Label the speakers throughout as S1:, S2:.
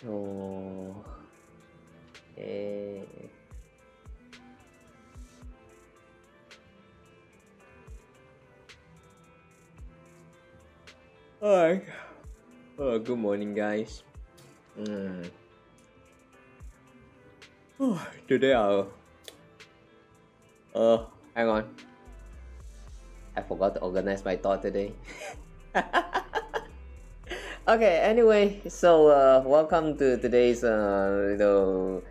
S1: Oh. Eh. Hi. Oh, good morning, guys. Today I'll. Hang on. I forgot to organize my thought today. Okay. Anyway, so welcome to today's Zenless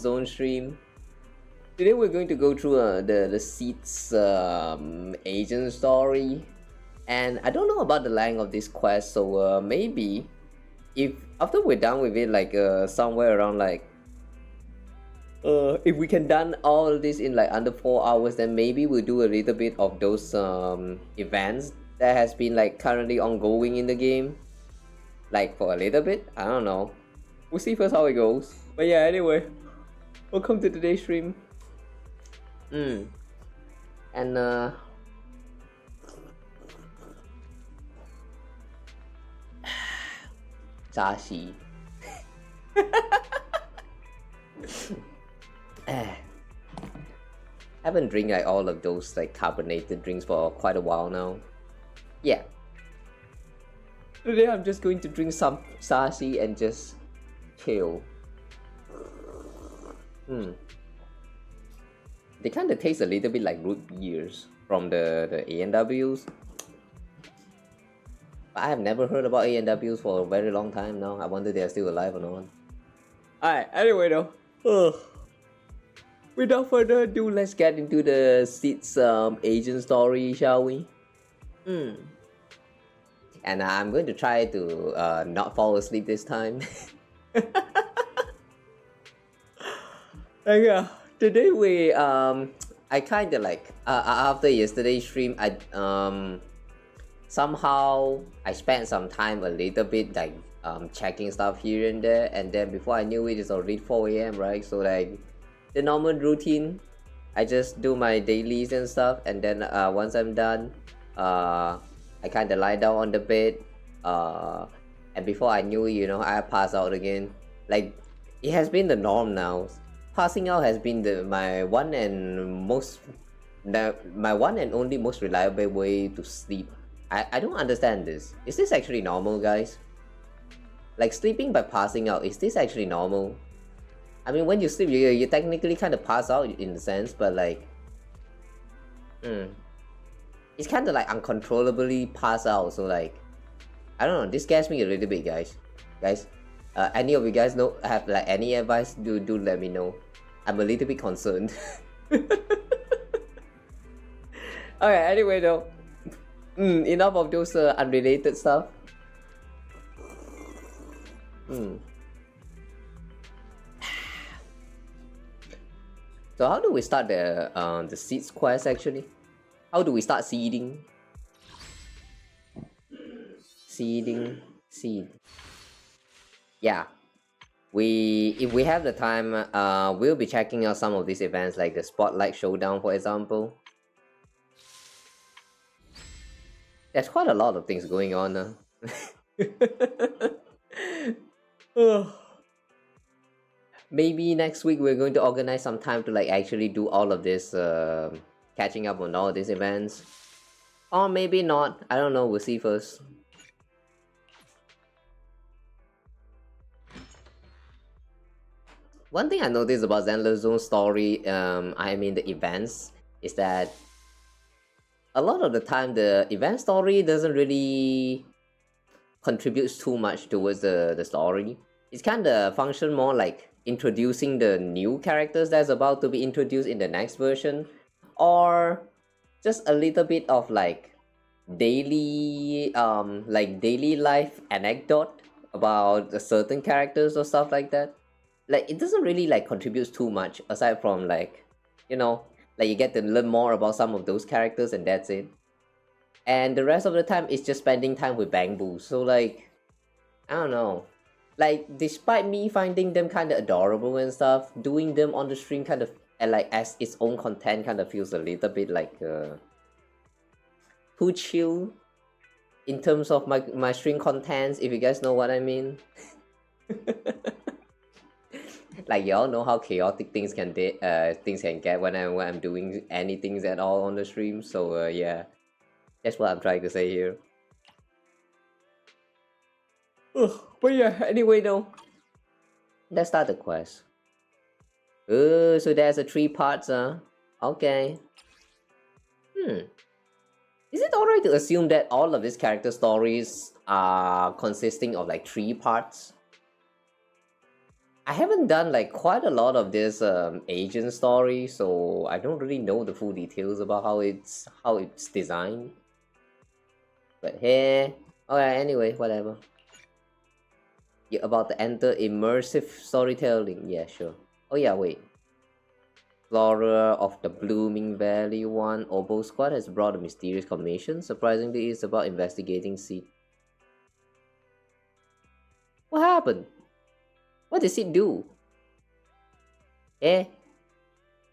S1: Zone stream. Today we're going to go through the Seed's agent story, and I don't know about the length of this quest, so maybe if after we're done with it, like somewhere around like if we can done all of this in like under 4 hours, then maybe we'll do a little bit of those events that has been like currently ongoing in the game, like for a little bit. I don't know, we'll see first how it goes. But yeah, anyway, welcome to today's stream. And Sashi. Haven't drank like all of those like carbonated drinks for quite a while now. Yeah. Today I'm just going to drink some Sashi and just chill. They kind of taste a little bit like root beers from the A&Ws. But I have never heard about A&Ws for a very long time now. I wonder they are still alive or not. Alright, anyway though. Without further ado, let's get into the Seed's agent story, shall we? And I'm going to try to not fall asleep this time. Yeah. Today we I kind of like after yesterday's stream, I somehow I spent some time a little bit like checking stuff here and there, and then before I knew it, it's already 4 a.m. right? So like the normal routine, I just do my dailies and stuff, and then once I'm done, I kind of lie down on the bed, and before I knew it, you know, I pass out again. Like it has been the norm now. Passing out has been my one and only most reliable way to sleep. I don't understand this. Is this actually normal, guys? Like sleeping by passing out, is this actually normal? I mean, when you sleep, you technically kind of pass out in a sense, but like, it's kind of like uncontrollably pass out. So like, I don't know. This scares me a little bit, guys. Any of you guys know have like any advice? Do let me know. I'm a little bit concerned. Alright, anyway though, enough of those unrelated stuff. So how do we start the seeds quest actually? How do we start seeding? Seed. Yeah. If we have the time, we'll be checking out some of these events like the Spotlight Showdown, for example. There's quite a lot of things going on. Maybe next week we're going to organize some time to like actually do all of this, catching up on all these events. Or maybe not, I don't know, we'll see first. One thing I noticed about Zenless Zone story, I mean the events, is that a lot of the time the event story doesn't really contribute too much towards the story. It's kind of function more like introducing the new characters that's about to be introduced in the next version, or just a little bit of like daily life anecdote about certain characters or stuff like that. Like it doesn't really like contribute too much aside from like, you know, like you get to learn more about some of those characters and that's it. And the rest of the time is just spending time with Bamboo. So like, I don't know, like despite me finding them kind of adorable and stuff, doing them on the stream kind of like as its own content kind of feels a little bit like too chill in terms of my stream contents, if you guys know what I mean. Like y'all know how chaotic things can get when I'm doing anything at all on the stream. So yeah, that's what I'm trying to say here. But yeah, anyway though, let's start the quest. Oh, so there's a 3 parts, huh? Okay. Is it alright to assume that all of these character stories are consisting of like 3 parts? I haven't done like quite a lot of this agent story, so I don't really know the full details about how it's designed. But hey, okay, anyway, whatever. Yeah, about the enter immersive storytelling. Yeah, sure. Oh yeah, wait. Explorer of the Blooming Valley 1 Oboe Squad has brought a mysterious commission. Surprisingly, it's about investigating Seed. What happened? What did Seed do? Eh?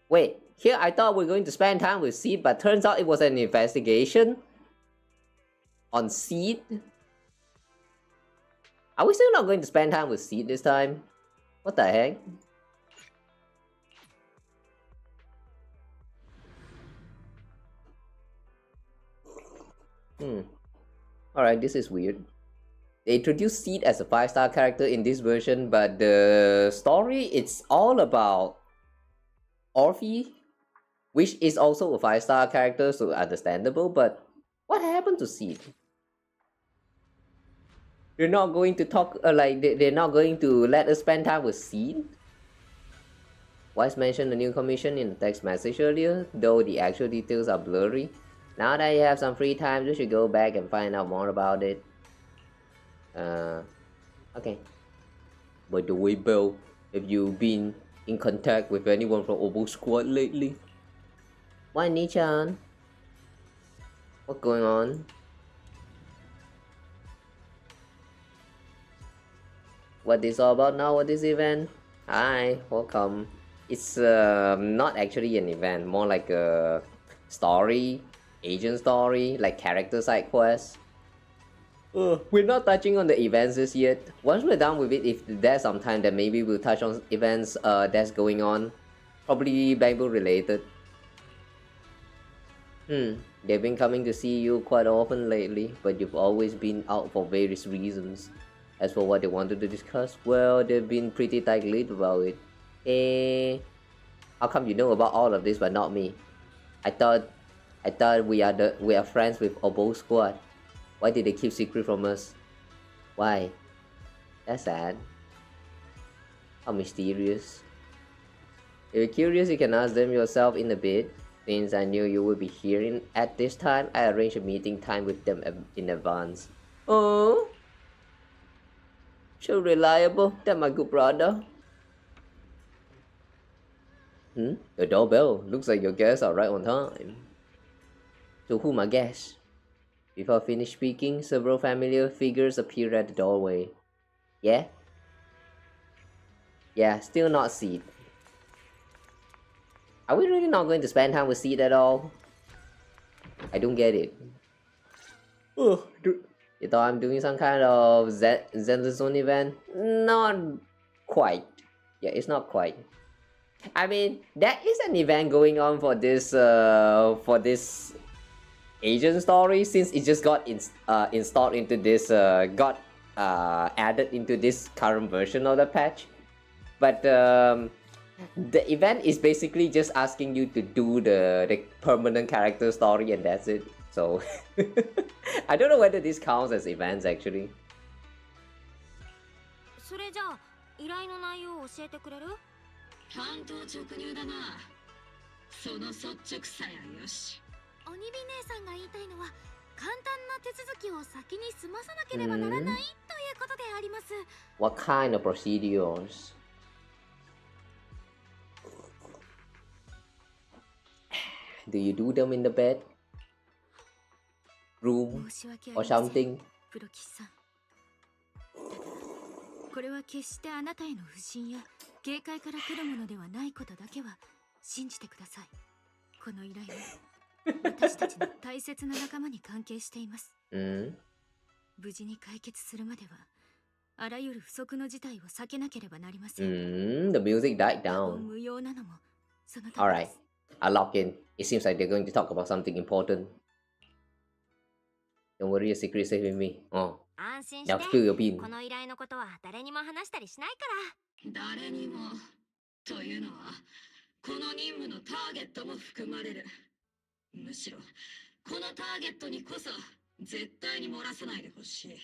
S1: Wait, here I thought we were going to spend time with Seed, but turns out it was an investigation on Seed? Are we still not going to spend time with Seed this time? What the heck? Alright, this is weird. They introduced Seed as a 5-star character in this version, but the story, it's all about Orphe, which is also a 5-star character, so understandable, but what happened to Seed? They're not going to talk, they're not going to let us spend time with Seed? Wise mentioned the new commission in the text message earlier, though the actual details are blurry. Now that you have some free time, you should go back and find out more about it. Okay. By the way, Belle, have you been in contact with anyone from Oboe Squad lately? Why, Nichan? What's going on? What this all about now? What this event? Hi, welcome. It's not actually an event, more like a story, agent story, like character side quest. We're not touching on the events just yet. Once we're done with it, if there's some time, then maybe we'll touch on events that's going on. Probably Bamboo related. They've been coming to see you quite often lately, but you've always been out for various reasons. As for what they wanted to discuss, well, they've been pretty tight-lipped about it. How come you know about all of this but not me? I thought we are friends with Oboe Squad. Why did they keep secret from us? Why? That's sad. How mysterious. If you're curious, you can ask them yourself in a bit. Since I knew you would be here at this time, I arranged a meeting time with them in advance. Oh, so reliable. That's my good brother. The doorbell. Looks like your guests are right on time. So who my guest? Before I finish speaking, several familiar figures appeared at the doorway. Yeah? Yeah, still not Seed. Are we really not going to spend time with Seed at all? I don't get it. You thought I'm doing some kind of ZZZ event? Not quite. Yeah, it's not quite. I mean, there is an event going on for this agent story, since it just got installed into this added into this current version of the patch. But the event is basically just asking you to do the permanent character story, and that's it. So I don't know whether this counts as events actually.
S2: それじゃあ依頼の内容を教えてくれる？
S3: 単刀直入だな。その率直さやよし。
S2: おにび姉さんが言いたいのは簡単な手続きを先に済まさなければならないということであります。
S1: What kind of procedures? Do you do them in the bed, room, or something?
S2: プロキさん。これは決してあなたへの不信や警戒から来るものではないことだけは信じてください。この依頼は私たちの大切な仲間に関係しています。無事に解決するまではあらゆる不測の事態を避けなければなりません。
S1: The music died
S2: 多言
S1: down.
S2: 無用なのもそのためで
S1: Alright,
S2: す。
S1: I lock in. It seems like they're going to talk about something important. Don't worry, your secret is safe with me. Oh,
S4: 安心し
S1: now
S4: て。
S1: spill your bean.
S4: この依頼のことは誰にも話したりしないか
S3: 誰にもというのはこの任務のターゲットも含まれる。むしろこのターゲットにこそ絶対に漏らさないでほしい。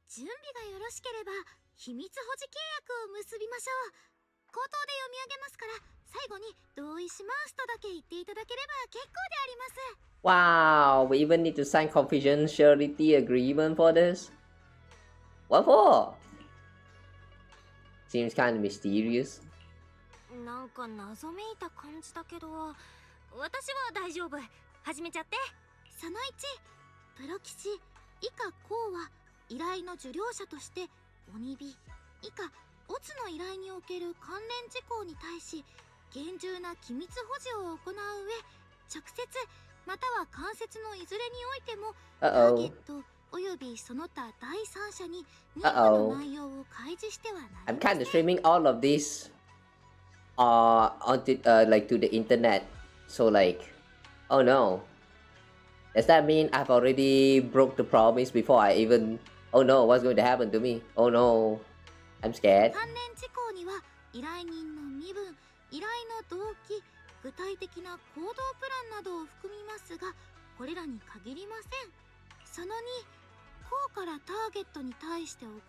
S4: 準備がよろしければ秘密保持契約を結びましょう。口頭で読み上げますから最後に同意しますとだけ言っていただければ結構であります。
S1: Wow, we even need to sign confidentiality agreement for this? What for? Seems kind of mysterious.
S4: なんか謎めいた感じだけど、私は大丈夫。始めちゃって。その1、プロ棋士以下こうは依頼の受領者として鬼火以下オツの依頼における関連事項に対し厳重な機密保持を行う上、直接または間接のいずれにおいてもターゲットおよびその他第三者に任務の内容を開示してはなりません。
S1: I'm kind of streaming all of this onto like to the internet. So like, oh no. Does that mean I've already broke the promise before I even... Oh no, what's going to happen to me? Oh no, I'm scared.
S4: 関連事項には依頼人の身分、依頼の動機、具体的な行動プランなどを含みますが、これらに限りません。その2、こうからターゲットに対して行う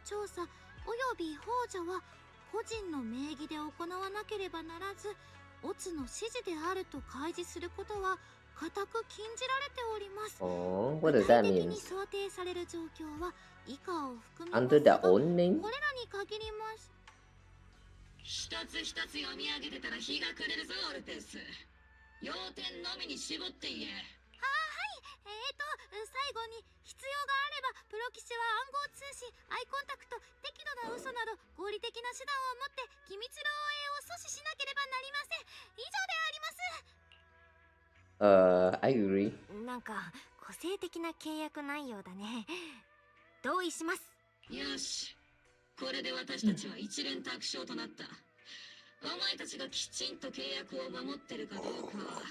S4: 調査および幇助は個人の名義で行わなければならず、オツの指示であると開示することは固く禁じられております。
S1: Oh, what does
S4: 具体
S1: that
S4: 的
S1: mean?
S4: に想定される状況は以下を含みます
S1: Under
S4: が、
S1: their own name?
S4: これらに限ります。
S3: 一つ一つ読み上げてたら日が暮れるぞオルペス。要点のみに絞って言え。
S4: 最後に必要があればプロ棋士は暗号通信、アイコンタクト、適度な嘘など合理的な手段をもって機密漏洩を阻止しなければなりません。以上であります。
S1: I agree.
S4: なんか個性的な契約内容だね。同意します。
S3: よし、これで私たちは一連卓勝となった。お前たちがきちんと契約を守ってるかどうかは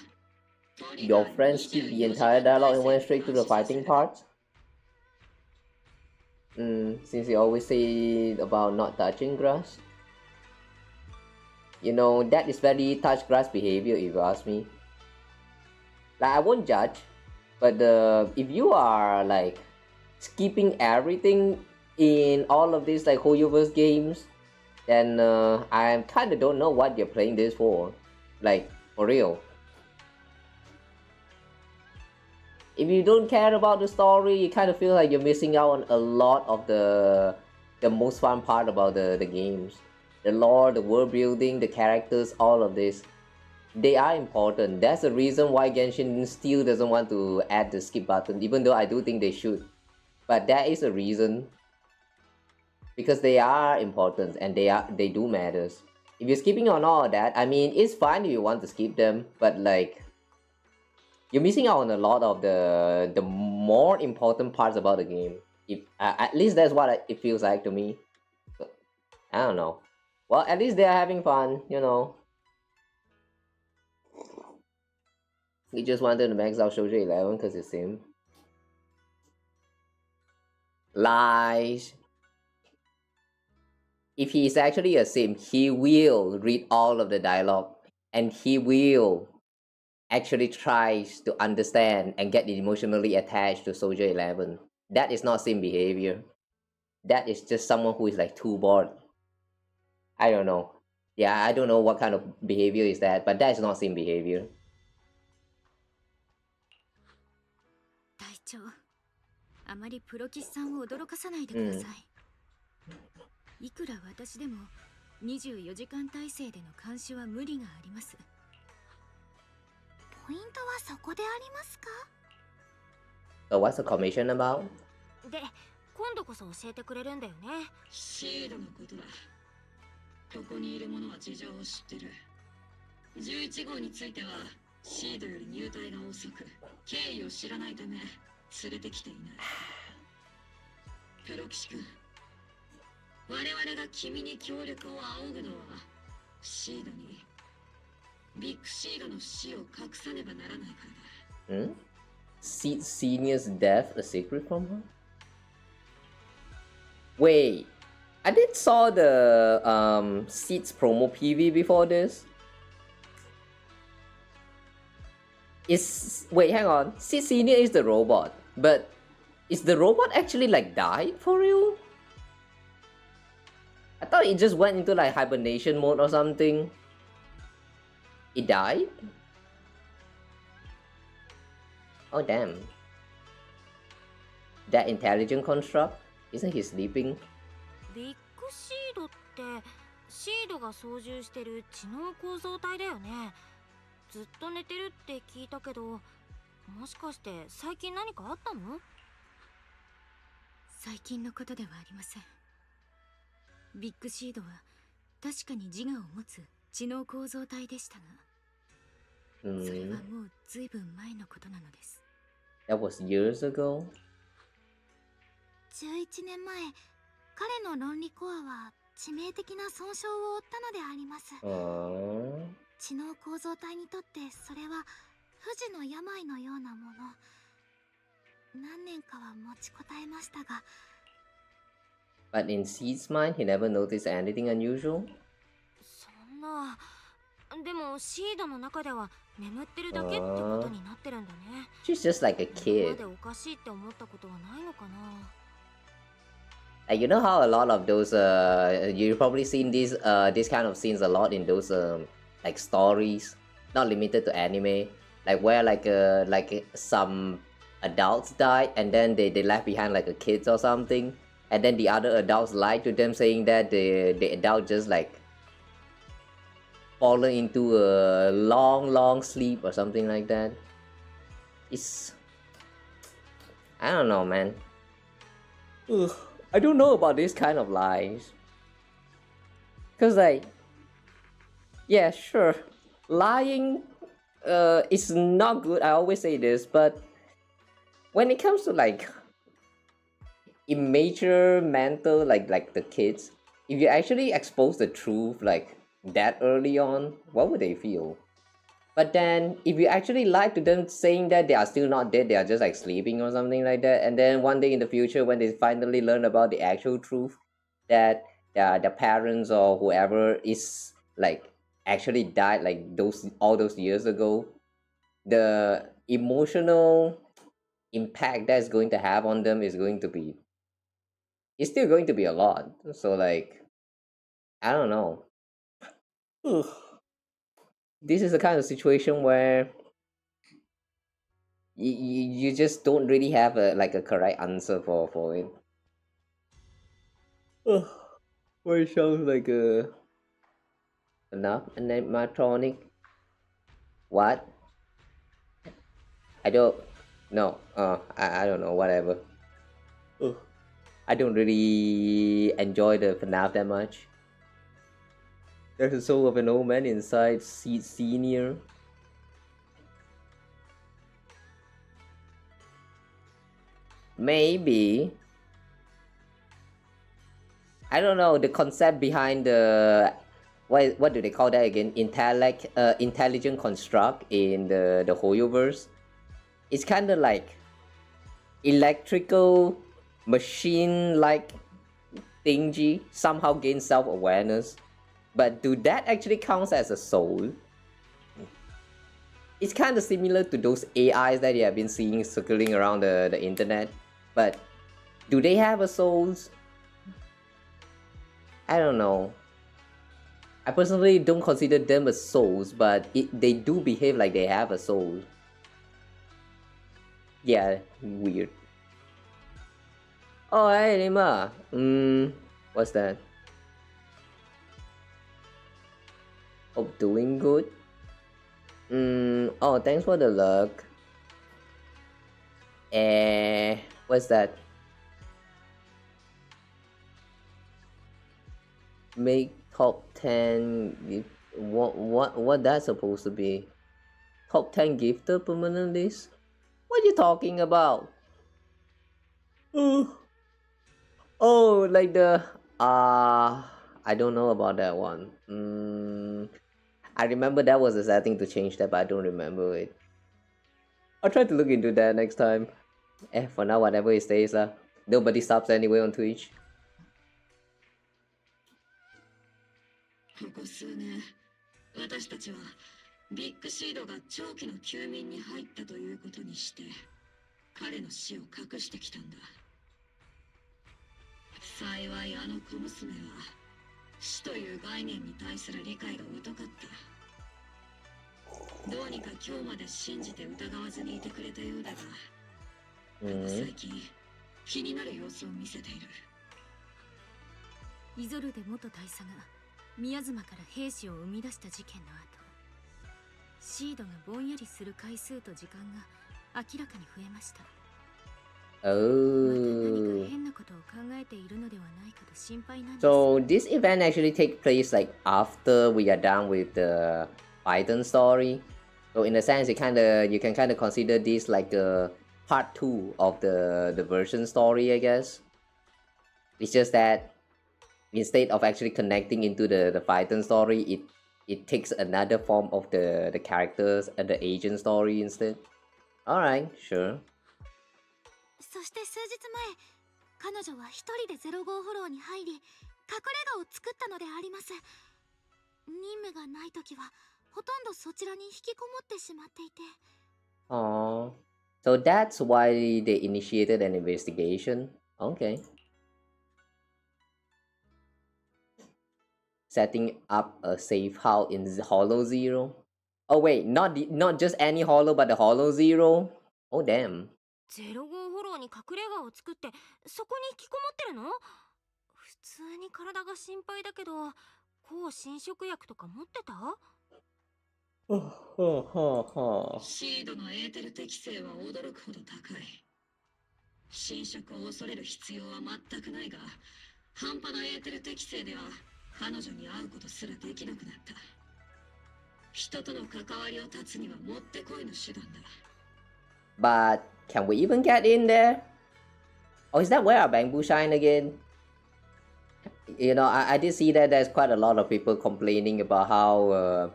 S1: Your friends skip the entire dialogue and went straight to the fighting part? Since you always say about not touching grass. You know, that is very touch grass behavior if you ask me. Like, I won't judge, but if you are like skipping everything in all of these like Hoyoverse games, then I kind of don't know what you're playing this for. Like, for real. If you don't care about the story, you kind of feel like you're missing out on a lot of the most fun part about the games. The lore, the world building, the characters, all of this. They are important. That's the reason why Genshin still doesn't want to add the skip button, even though I do think they should. But that is a reason. Because they are important and they do matters. If you're skipping on all of that, I mean, it's fine if you want to skip them, but like, you're missing out on a lot of the more important parts about the game. If at least that's what it feels like to me. So, I don't know. Well, at least they're having fun, you know. We just wanted to max out Shoujo 11 because it's him. Lies. If he is actually a sim, he will read all of the dialogue and he will actually tries to understand and get emotionally attached to Soldier 11. That is not sim behavior. That is just someone who is like too bored. I don't know. Yeah, I don't know what kind of behavior is that, but that is not sim behavior.
S2: 隊長、あまりプロ棋士さんを驚かさないでください。いくら私でも24時間体制での監視は無理があります。
S4: ポイントはそこでありますか？
S1: So what's the commission about?
S4: で、今度こそ教えてくれるんだよね。
S3: シードのことだ。ここにいる者は事情を知ってる。11号についてはシードより入隊が遅く経緯を知らないため連れてきていない。プロ騎士君。我々が君に協力を仰ぐのは、シードにビッグシードの死を隠さねばならないからだ。
S1: Seed Senior's death a secret from her? Wait, I did saw the Seeds promo PV before this. Wait, hang on. Seed Senior is the robot, but is the robot actually like died for real? I thought it just went into like hibernation mode or something. It died? Oh damn. That intelligent construct? Isn't he sleeping?
S4: ビッグシードってシードが操縦してる知能構造体だよね。ずっと寝てるって聞いたけど、もしかして最近何かあったの？
S2: 最近のことではありません。ビッグシードは確かに自我を持つ知能構造体でしたが、それはもうずいぶん前のことなのです。
S1: That was years ago?
S4: 11年前、彼の論理コアは致命的な損傷を負ったのであります。知能構造体にとってそれは不治の病のようなもの。何年かは持ちこたえましたが。
S1: But in Seed's mind, he never noticed anything unusual?
S4: そんな。でもシードの中では眠ってるだけってことになってるんだね。
S1: She's just like a kid.
S4: 今までおかしいって思ったことはないのかな。
S1: Like, you know how a lot of those you've probably seen these kind of scenes a lot in those like stories, not limited to anime, like where like some adults died and then they left behind like a kids or something, and then the other adults lied to them saying that the adult just like fallen into a long sleep or something like that. It's, I don't know, man. Ugh. I don't know about this kind of lies. Cause like, yeah, sure, lying is not good. I always say this, but when it comes to like immature mental, like the kids, if you actually expose the truth like that early on, what would they feel? But then if you actually lie to them saying that they are still not dead, they are just like sleeping or something like that, and then one day in the future when they finally learn about the actual truth that the parents or whoever is like actually died like all those years ago, the emotional impact that's going to have on them is still going to be a lot. So like, I don't know. Ugh. This is the kind of situation where you just don't really have a correct answer for it. Ugh. Well, it sounds like enough animatronic. What? I don't know. I don't know. Whatever. Ugh. I don't really enjoy the FNAF that much. There's a soul of an old man inside Seed Senior. Maybe. I don't know the concept behind the what do they call that again? Intelligent construct in the Hoyoverse. It's kind of like electrical machine like thingy somehow gain self-awareness. But do that actually count as a soul? It's kind of similar to those AIs that you have been seeing circling around the internet. But do they have a souls? I don't know. I personally don't consider them as souls, but they do behave like they have a soul. Yeah, weird. Oh, hey, Lima. What's that? Hope doing good. Oh, thanks for the luck. What's that? Make top 10. What that's supposed to be? Top 10 gifter permanent list? What are you talking about? Oh, like the I don't know about that one. I remember that was a setting to change that, but I don't remember it. I'll try to look into that next time. For now, whatever it stays, nobody stops anyway on Twitch.
S3: ここ数年、私たちはビッグシードが長期の休眠に入ったということにして、彼の死を隠してきたんだ。幸いあの小娘は死という概念に対する理解が疎かった。どうにか今日まで信じて疑わずにいてくれたようだが、ここ最近気になる様子を見せている。
S2: イゾルデ元大佐が宮妻から兵士を生み出した事件の後、シードがぼんやりする回数と時間が明らかに増えました。また何か変なことを考えているのではないかと心配なんです。
S1: So this event actually takes place like after we are done with the phaethon story. So in a sense, you can kind of consider this like a part 2 of the version story, I guess. It's just that instead of actually connecting into the phaethon story, it takes another form of the characters and the agent story instead. Alright, sure.
S4: そして数日前、彼女は一人で05フォローに入り、隠れ家を作ったのであります。任務がない時はほとんどそちらに引きこもってしまっていて。
S1: Aww. So that's why they initiated an investigation. Okay. Setting up a safe house in the Hollow Zero. Oh wait, not just any hollow, but the Hollow Zero. Oh damn.
S4: 05フォローに隠れ家を作ってそこに引きこもってるの？普通に体が心配だけど、抗侵食薬とか持ってた？
S3: シードのエーテル適性は驚くほど高い。侵食を恐れる必要は全くないが、半端なエーテル適性では彼女に会うことすらできなくなった。人との関わりを断つにはもってこいの手段だ。
S1: But can we even get in there? Oh, is that where our bamboo shine again? You know, I did see that there's quite a lot of people complaining about how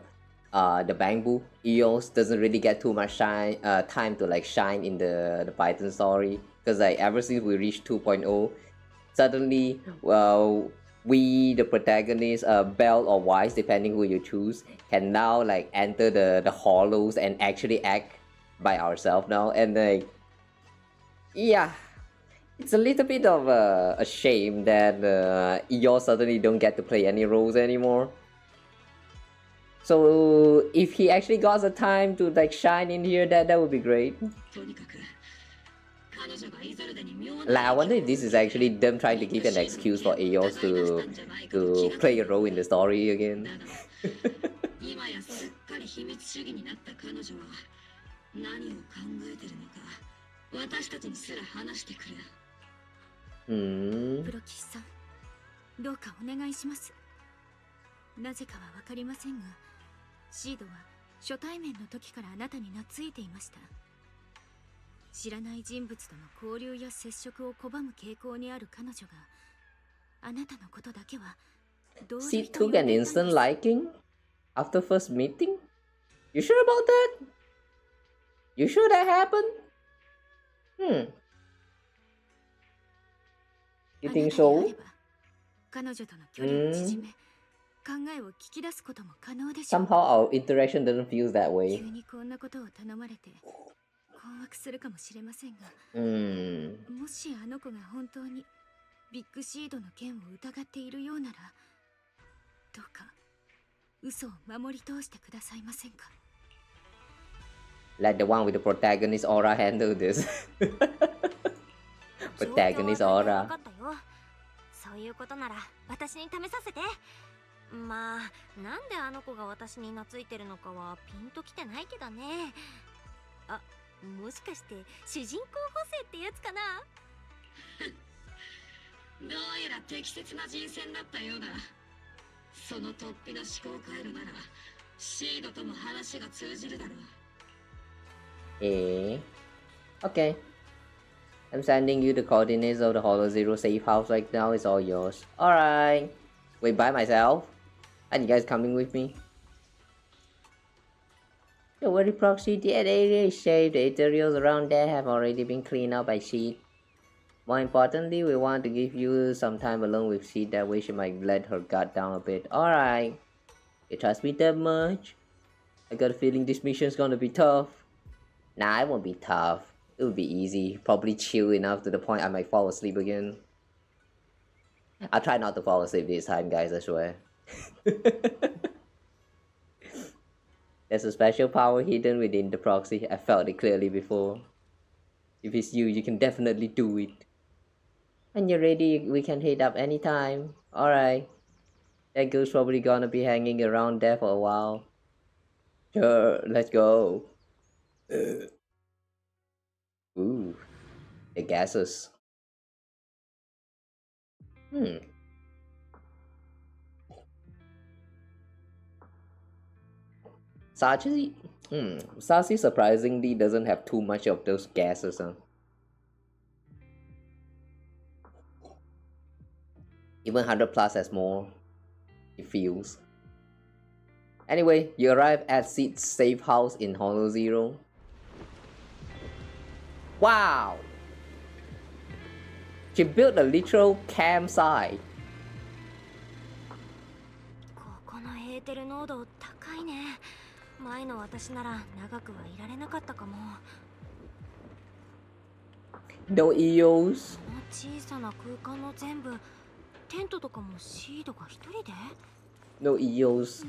S1: the bamboo eos doesn't really get too much time to like shine in the Python story, because like ever since we reached 2.0, suddenly, well, we the protagonists, Belle or Wise depending who you choose, can now like enter the hollows and actually act by ourselves now. And like, yeah, it's a little bit of a shame that eos suddenly don't get to play any roles anymore. So if he actually got the time to like shine in here, that would be great. Like, I wonder if this is actually them trying to give an excuse for Eos to play a role in the story again. Hmm.
S2: プロキシさん、どうかお願いします。なぜかはわかりませんが、シードは初対面の時からあなたに懐いていました。知らない人物との交流や接触を拒む傾向にある彼女が、あなたのことだけはどうで
S1: She took an instant liking after first meeting? You sure about that? You sure that happened? You think so?
S2: 彼女との距離を縮め、考えを聞き出すことも可能でしょう。
S1: Somehow our interaction doesn't feel that way.
S2: 急にこんなことを頼まれて困惑するかもしれませんが、もしあの子が本当にビッグシードの件を疑っているようなら、どうか嘘を守り通してくださいませんか。
S1: Let the one with the protagonist aura handle this. Protagonist aura.
S4: そういうことなら私に試させて。まあ、なんであの子が私に懐いてるのかはピンときてないけどね。あ、もしかして主人公補正ってやつかな。
S3: どうやら適切な人選だったようだ。その突飛な思考回路ならシードとも話が通じるだろう。
S1: Okay. I'm sending you the coordinates of the Hollow Zero safe house right now. It's all yours. Alright. Wait, by myself? Are you guys coming with me? Don't worry, Proxy. The area is safe. The materials around there have already been cleaned out by Seed. More importantly, we want to give you some time alone with Seed. That way she might let her guard down a bit. Alright. You trust me that much? I got a feeling this mission's gonna be tough. Nah, it won't be tough. It will be easy. Probably chill enough to the point I might fall asleep again. I'll try not to fall asleep this time, guys, I swear. There's a special power hidden within the proxy. I felt it clearly before. If it's you, you can definitely do it. When you're ready, we can head up anytime. Alright. That girl's probably gonna be hanging around there for a while. Sure, let's go. Ooh, the gases. Sachi, Sashi surprisingly doesn't have too much of those gases, huh? Even 100 plus has more, it feels. Anyway, you arrive at Seed's safe house in Hollow Zero. Wow! She built a literal campsite.
S4: ここのエーテル濃度高いね。前の私なら長くはいられなかったかも。
S1: No EOs.
S4: この小さな空間の全部、テントとかもシードが一人で？
S1: No EOs.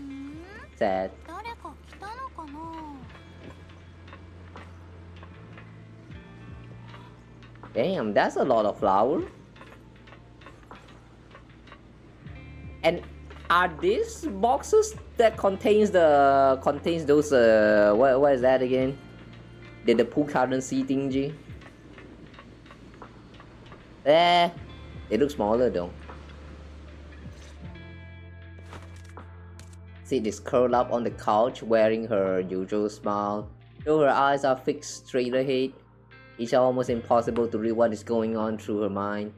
S1: Sad.
S4: 誰か来たのかな？
S1: Damn, that's a lot of flour. And are these boxes that contains those what is that again? The pool currency thingy? They look smaller though. Sid is curled up on the couch wearing her usual smile, though her eyes are fixed straight ahead. It's almost impossible to read what is going on through her mind.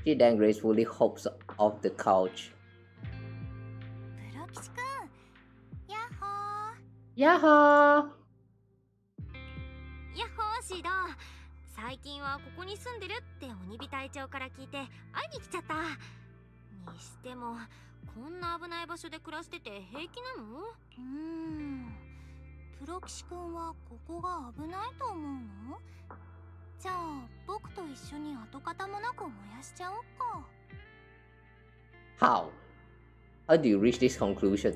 S1: She then gracefully hops off the couch.
S4: プロキシくん、やっほー。
S1: Yaha!
S4: やっほーシード。最近はここに住んでるって鬼火隊長から聞いて会いに来ちゃった。にしてもこんな危ない場所で暮らしてて平気なの？プロキシくんはここが危ないと思うの？じゃあ僕と一緒に跡形もなく燃やしちゃおうか。
S1: How? How do you reach this conclusion?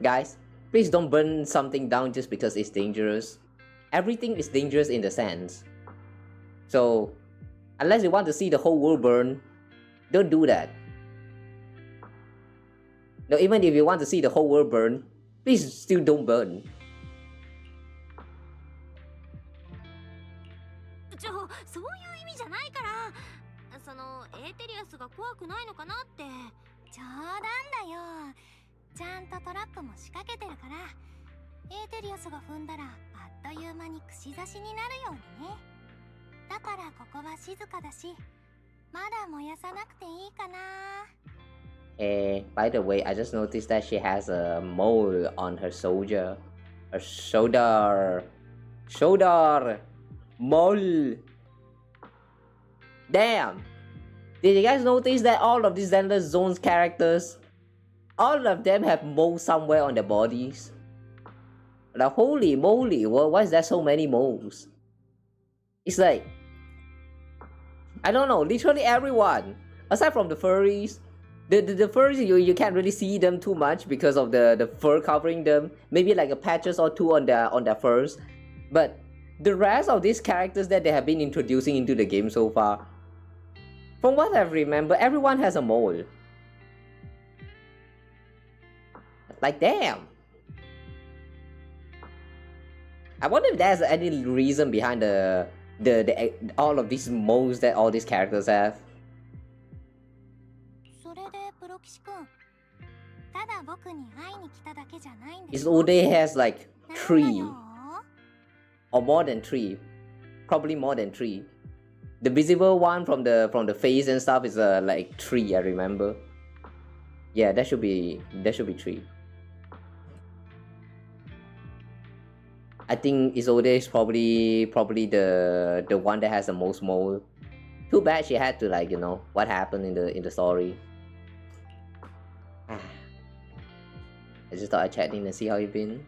S1: Guys, please don't burn something down just because it's dangerous. Everything is dangerous in the sense. So, unless you want to see the whole world burn, don't do that. No, even if you want to see the whole world burn, please still don't burn.
S4: そういう意味じゃないから。そのエーテリアスが怖くないのかなって。冗談だよ。ちゃんとトラップも仕掛けてるから、エーテリアスが踏んだらあっという間に串刺しになるようにね。だからここは静かだし、まだ燃やさなくていいかな。
S1: By the way, I just noticed that she has a mole on her shoulder. Her shoulder. Mole. Damn. Did you guys notice that all of these Zenless Zones characters, all of them have moles somewhere on their bodies? Like, holy moly, why is there so many moles? It's like, I don't know, literally everyone, aside from the furries. The furries, you can't really see them too much because of the fur covering them. Maybe like a patches or two on their furs. But the rest of these characters that they have been introducing into the game so far, from what I remember, everyone has a mole. Like, damn. I wonder if there's any reason behind the all of these moles that all these characters have.
S4: それでプロキシ君、ただ僕に会いに来ただけじゃないんで
S1: Is
S4: しょ。
S1: Ode has like
S4: なんだ
S1: 3
S4: よ。
S1: or more than 3, probably more than 3. The visible one from the face and stuff is like 3, I remember. Yeah, that should be 3. I think Isolde is probably the one that has the most mole. Too bad she had to, like, you know, what happened in the story. I just thought I'd check in and see how you've been.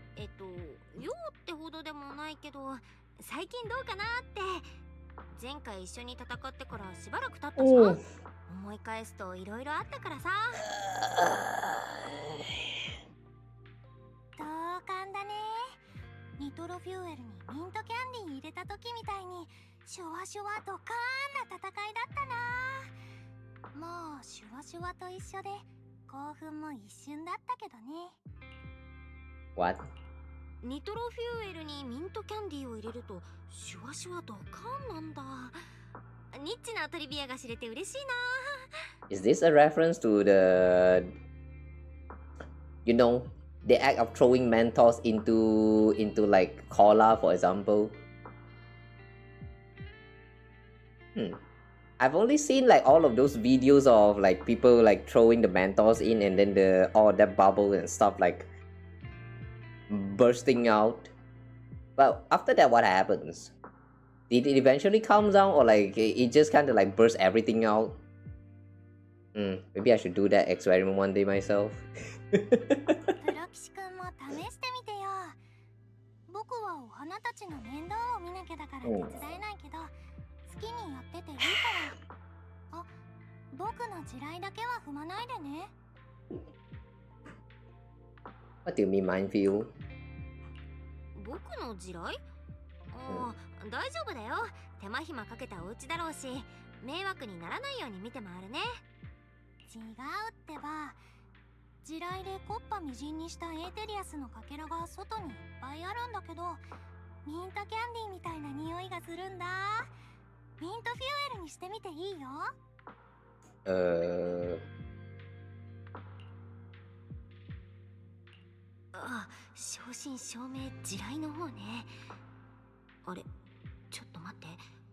S4: よってほどでもないけど、最近どうかなって。前回一緒に戦ってからしばらく経ったじゃん。思い返すといろいろあったからさ。同感だね。ニトロフューエルにミントキャンディー入れた時みたいにシュワシュワドカーンな戦いだったな。まあシュワシュワと一緒で興奮も一瞬だったけどね。
S1: What?
S4: ニトロフューエルにミントキャンディーを入れるとシュワシュワドカーンなんだ。ニッチなトリビアが知れて嬉しいな。
S1: Is this a reference to the, you know, the act of throwing Mentos into like cola, for example? I've only seen like all of those videos of like people like throwing the Mentos in and then all that bubble and stuff like bursting out. But after that, what happens? Did it eventually calm down, or like it just kind of like burst everything out? Maybe I should do that experiment one day myself.
S4: プロ騎士くんも試してみてよ。僕はお花たちの面倒を見なきゃだから手伝えないけど、好きにやってていいから。あ、僕の地雷だけは踏まないでね。
S1: What do you mean, minefield?
S4: 僕の地雷？ああ、大丈夫だよ。手間暇かけたお家だろうし、迷惑にならないように見て回るね。違うってば。地雷でコッパみじんにしたエーテリアスのかけらが外にいっぱいあるんだけど、ミントキャンディーみたいな匂いがするんだ。ミントフューエルにしてみていいよ。あ、正真正銘地雷の方ね。あれ、ちょっと待って、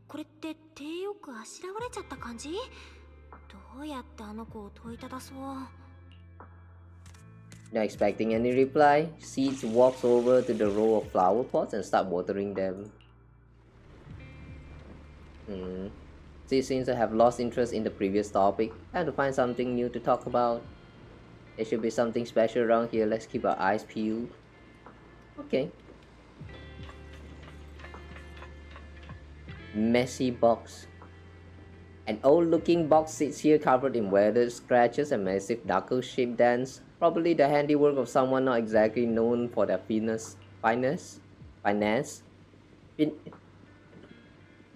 S4: これって手よくあしらわれちゃった感じ？どうやってあの子を問いただそう。
S1: Not expecting any reply, Seeds walks over to the row of flower pots and starts watering them. Seed seems to have lost interest in the previous topic. Time to find something new to talk about. There should be something special around here. Let's keep our eyes peeled. Okay. Messy box. An old-looking box sits here covered in weathered scratches and massive knuckle-shaped dents. Probably the handiwork of someone not exactly known for their finesse.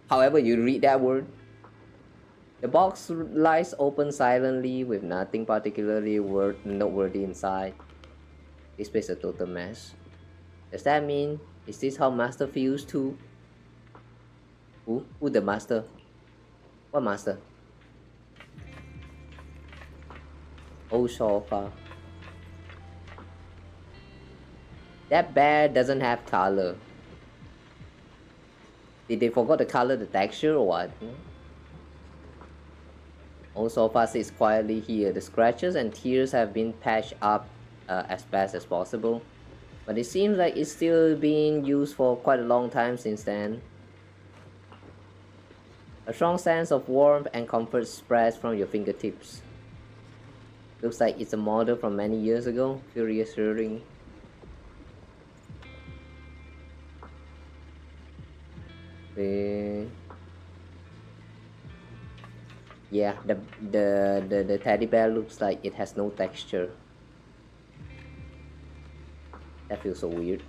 S1: However you read that word. The box lies open silently with nothing particularly noteworthy inside. This place is a total mess. Does that mean, is this how Master feels too? Who the Master? What Master? Oh, sofa. That bear doesn't have color. Did they forgot to color the texture or what? Old sofa sits quietly here. The scratches and tears have been patched up as best as possible, but it seems like it's still being used for quite a long time since then. A strong sense of warmth and comfort spreads from your fingertips. Looks like it's a model from many years ago. Feel reassuring. Yeah, the teddy bear looks like it has no texture. That feels so weird.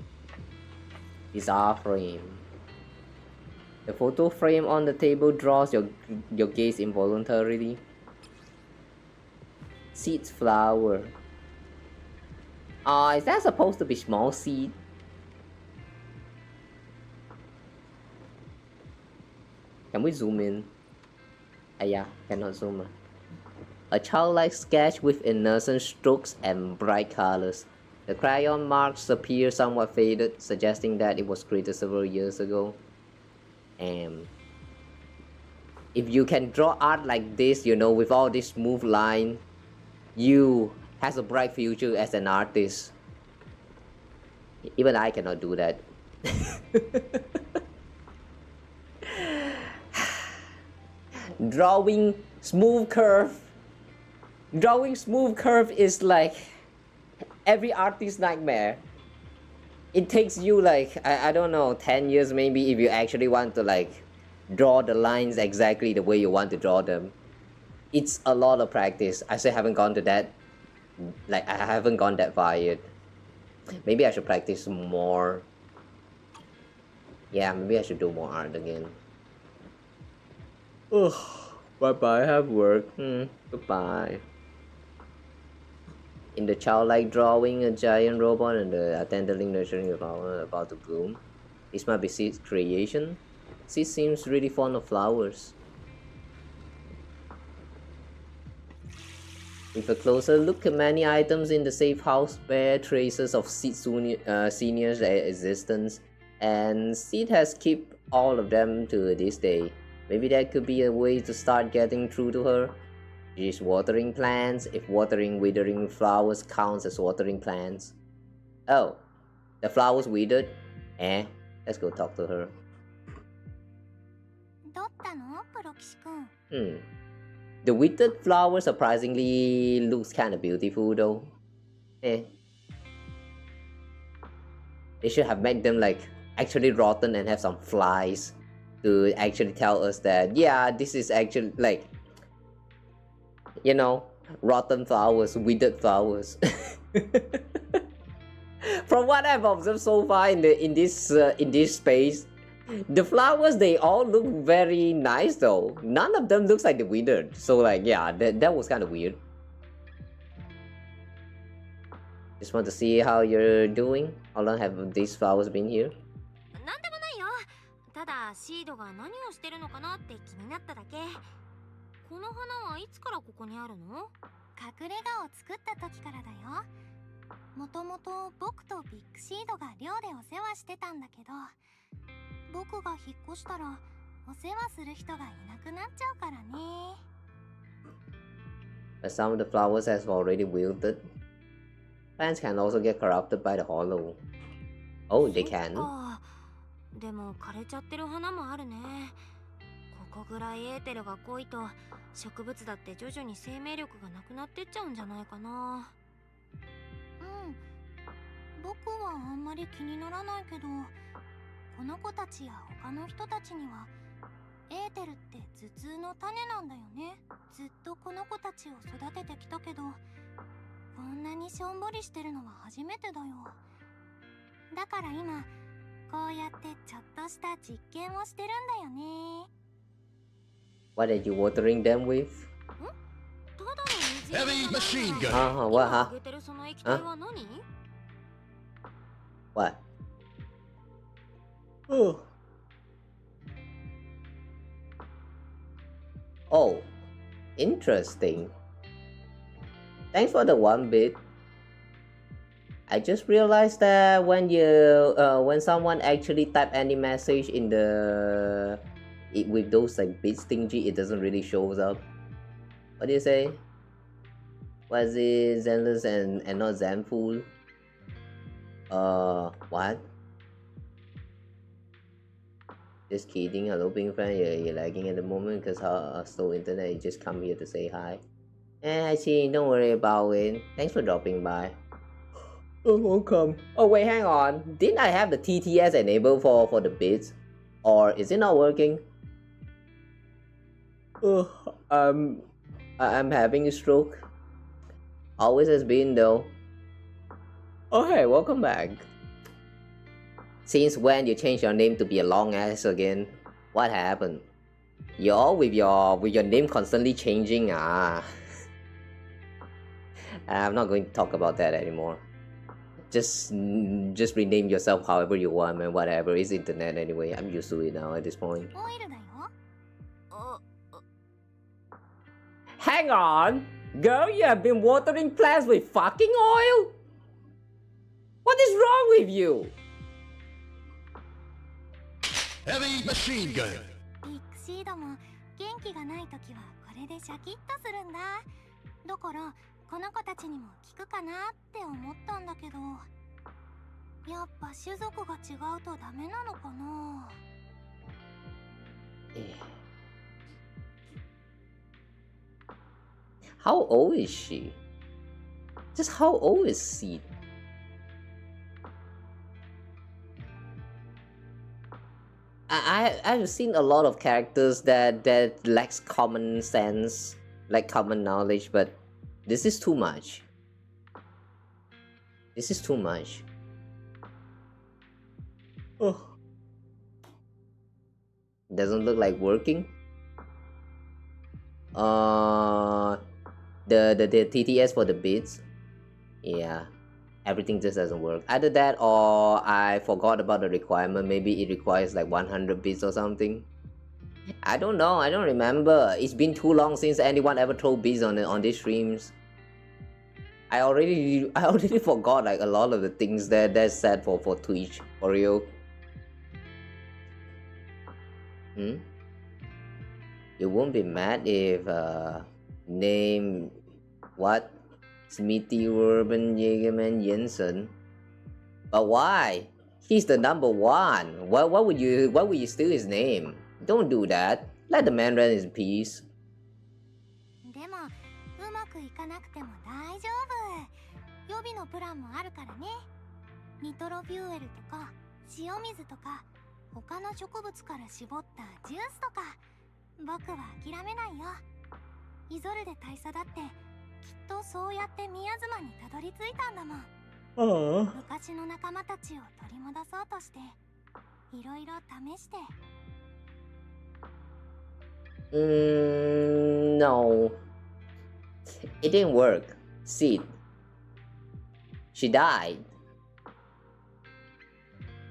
S1: Bizarre frame. The photo frame on the table draws your gaze involuntarily. Seeds flower. Is that supposed to be small seed? Can we zoom in? Yeah, cannot zoom. A childlike sketch with innocent strokes and bright colors. The crayon marks appear somewhat faded, suggesting that it was created several years ago. And if you can draw art like this, you know, with all this smooth line, you has a bright future as an artist. Even I cannot do that. Drawing smooth curve is like every artist's nightmare. It takes you like I don't know 10 years maybe if you actually want to like draw the lines exactly the way you want to draw them. It's a lot of practice. I still haven't gone to that, like I haven't gone that far yet. Maybe I should practice more. Yeah, maybe I should do more art again. Ugh, bye bye, have work. Goodbye. In the childlike drawing, a giant robot and the tenderly nurturing a flower about to bloom. This might be Seed's creation. Seed seems really fond of flowers. With a closer look, many items in the safe house bear traces of Seed Senior's existence, and Seed has kept all of them to this day. Maybe that could be a way to start getting through to her. She's watering plants, if watering withering flowers counts as watering plants. Oh, the flowers withered? Let's go talk to her. The withered flower surprisingly looks kinda beautiful though. They should have made them like actually rotten and have some flies to actually tell us that yeah, this is actually like, you know, rotten flowers, withered flowers. From what I've observed so far in this space, the flowers they all look very nice though. None of them looks like the withered. So like yeah, that was kind of weird. Just want to see how you're doing. How long have these flowers been here?
S4: ただシードが何をしてるのかなって気になっただけ。この花はいつからここにあるの？隠れ家を作った時からだよ。もともと僕とビッグシードが寮でお世話してたんだけど、僕が引っ越したらお世話する人がいなくなっちゃうからね。
S1: But some of the flowers has already wilted. Plants can also get corrupted by the hollow. Oh, they can.
S4: でも枯れちゃってる花もあるね。ここぐらいエーテルが濃いと植物だって徐々に生命力がなくなってっちゃうんじゃないかな。僕はあんまり気にならないけど、この子たちや他の人たちにはエーテルって頭痛の種なんだよね。ずっとこの子たちを育ててきたけど、こんなにしょんぼりしてるのは初めてだよ。だから今こうやってちょっとした実験をしてるんだよね。
S1: What are you watering them with?
S5: Heavy machine gun.
S1: What? What? Oh, interesting. Thanks for the 1 bit. I just realized that when someone actually type any message in with those like bit stingy, it doesn't really shows up. What do you say? Was it Zenless and not Zenful? What? Just kidding. Hello, being friend. You're lagging at the moment because how slow internet. You just come here to say hi. I see. Don't worry about it. Thanks for dropping by. Oh, welcome. Oh wait, hang on. Didn't I have the TTS enabled for the bits, or is it not working? I'm having a stroke. Always has been though. Oh hey, welcome back. Since when you changed your name to be a long ass again? What happened? You're with your name constantly changing. I'm not going to talk about that anymore. Just rename yourself however you want, man. Whatever. It's internet anyway. I'm used to it now at this point. Hang on! Girl, you have been watering plants with fucking oil? What is wrong with you?
S5: Heavy machine gun.
S4: ビッグシードも元気がない時はこれでシャキッとするんだ。だからこの子たちにも効くかなって思ったんだけど、やっぱ種族が違うとダメなのかな。
S1: How old is she? Just how old is Seed? I've seen a lot of characters that lacks common sense, like common knowledge, but this is too much. This is too much. Oh. Doesn't look like working. The TTS for the bits, yeah, everything just doesn't work. Either that or I forgot about the requirement. Maybe it requires like 100 bits or something. I don't know. I don't remember. It's been too long since anyone ever throw bits on these streams. I already forgot like a lot of the things that's said for Twitch for real. You won't be mad if name what Smithy Urban Jägerman Jensen, but why? He's the number one. Why would you steal his name? Don't do that. Let the man rest in peace.
S4: でもうまくいかなくても大丈夫。予備のプランもあるからね。ニトロフューエルとか塩水とか他の植物から絞ったジュースとか。僕は諦めないよ。イゾルデ大佐だってきっとそうやって宮妻にたどり着いたんだもん。昔の仲間たちを取り戻そうとしていろいろ試して。
S1: No. It didn't work. Seed. She died.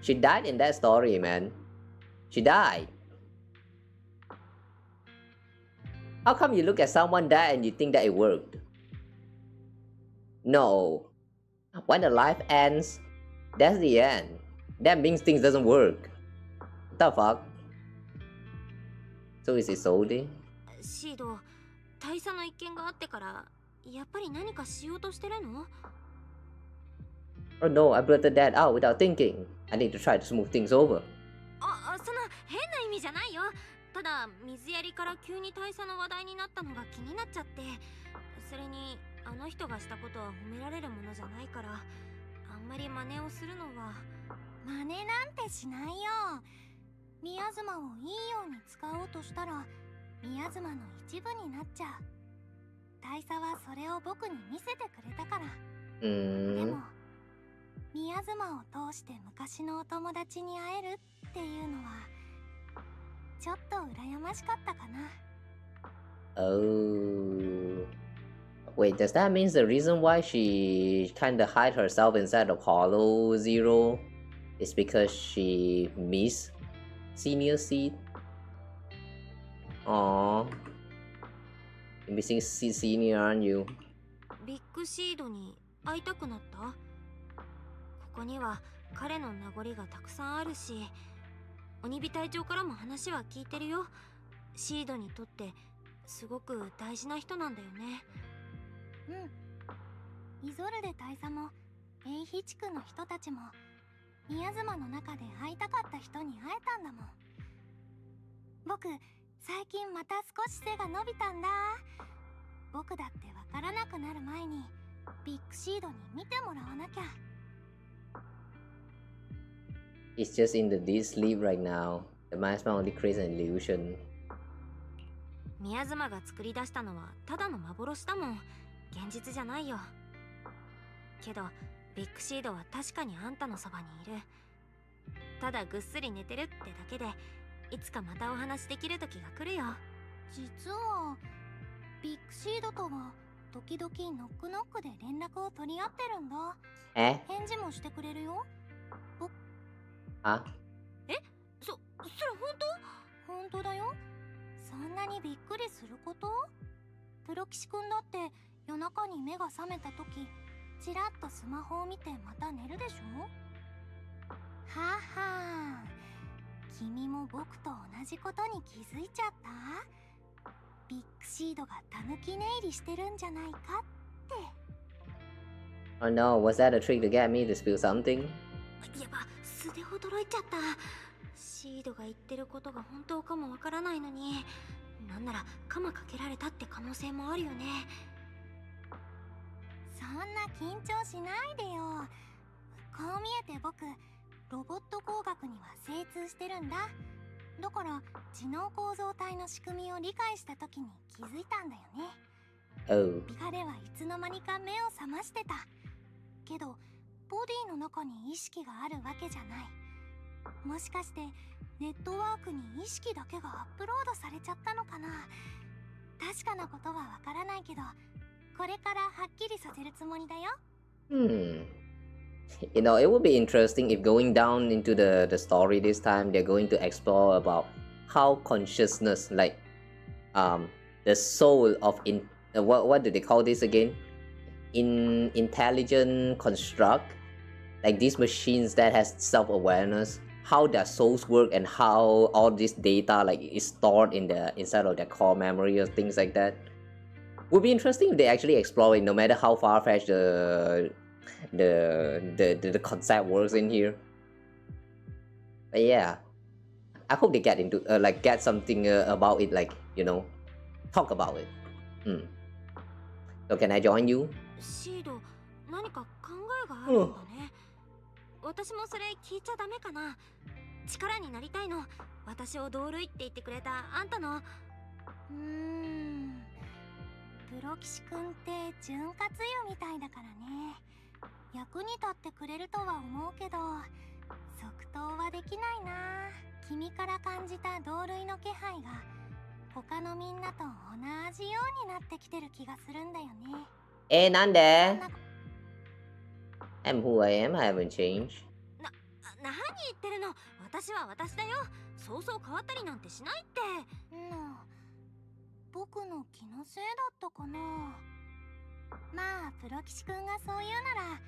S1: She died in that story, man. She died. How come you look at someone die and you think that it worked? No. When the life ends, that's the end. That means things doesn't work. What the fuck? So is it Soldi?
S4: シード、大佐の一件があってからやっぱり何かしようとしてるの？
S1: Oh no, I blurted that out without thinking. I need to try to smooth things over.
S4: その変な意味じゃないよ。ただ水やりから急に大佐の話題になったのが気になっちゃって、それにあの人がしたことは褒められるものじゃないから、あんまり真似をするのは。真似なんてしないよ。宮妻をいいように使おうとしたら宮妻の一部になっちゃう。大佐はそれを僕に見せてくれたから。でも宮妻を通して昔のお友達に会えるっていうのはちょっと羨ましかったかな。
S1: Oh. Wait, does that mean the reason why she kinda hide herself inside the Hollow Zero is because she missed Senior Seed? Aww. You're missing Senior, aren't you?
S4: ビッグシードに会いたくなった？ここには彼の名残がたくさんあるし、鬼火隊長からも話は聞いてるよ。シードにとってすごく大事な人なんだよね。イゾルデ大佐もエイヒ地区の人たちも宮妻の中で会いたかった人に会えたんだもん。僕最近また少し背が伸びたんだ。僕だってわからなくなる前にビッグシードに見てもらわなきゃ。
S1: It's just in the deep sleep right now. The mask only creates an illusion.
S4: 宮妻が作り出したのはただの幻だもん。現実じゃないよ。けどビッグシードは確かにあんたのそばにいる。ただぐっすり寝てるってだけでいつかまたお話できる時が来るよ。実はビッグシードとは時々ノックノックで連絡を取り合ってるんだ。返事もしてくれるよ。
S1: あ？
S4: それ本当？本当だよ。そんなにびっくりすること？プロ騎士くんだって夜中に目が覚めた時、ちらっとスマホを見てまた寝るでしょ。ははー、君も僕と同じことに気づいちゃった？ビッグシードがタヌキ寝入りしてるんじゃないかって。
S1: Oh no, was that a trick to get me to spill something?
S4: やば、素で驚いちゃった。シードが言ってることが本当かもわからないのに、なんならカマかけられたって可能性もあるよね。そんな緊張しないでよ。こう見えて僕、ロボット工学には精通してるんだ。だから知能構造体の仕組みを理解した時に気づいたんだよね。
S1: Oh.
S4: 彼はいつの間にか目を覚ましてた。けどボディの中に意識があるわけじゃない。もしかしてネットワークに意識だけがアップロードされちゃったのかな。確かなことはわからないけど、これからはっきりさせるつもりだよ。
S1: You know, it would be interesting if going down into the story this time, they're going to explore about how consciousness, like the soul of what do they call this again? Intelligent construct, like these machines that has self-awareness, how their souls work and how all this data like is stored in the inside of their core memory or things like that. Would be interesting if they actually explore it, no matter how far-fetched the concept works in here. But yeah, I hope they get into like get something about it, like, you know, talk about it. So can I join you?
S4: シード、何か考えがあるんだね。私もそれ聞いちゃダメかな。力になりたいの。私を同類って言ってくれたあんたの。プロ騎士くんって潤滑油みたいだからね。役に立ってくれるとは思うけど、即答はできないな。君から感じた同類の気配が他のみんなと同じようになってきてる気がするんだよね。
S1: なんで I'm who I am, I haven't changed.
S4: 何言ってるの。私は私だよ。そうそう変わったりなんてしないって。僕の気のせいだったかな。まあプロ騎士くんがそう言うなら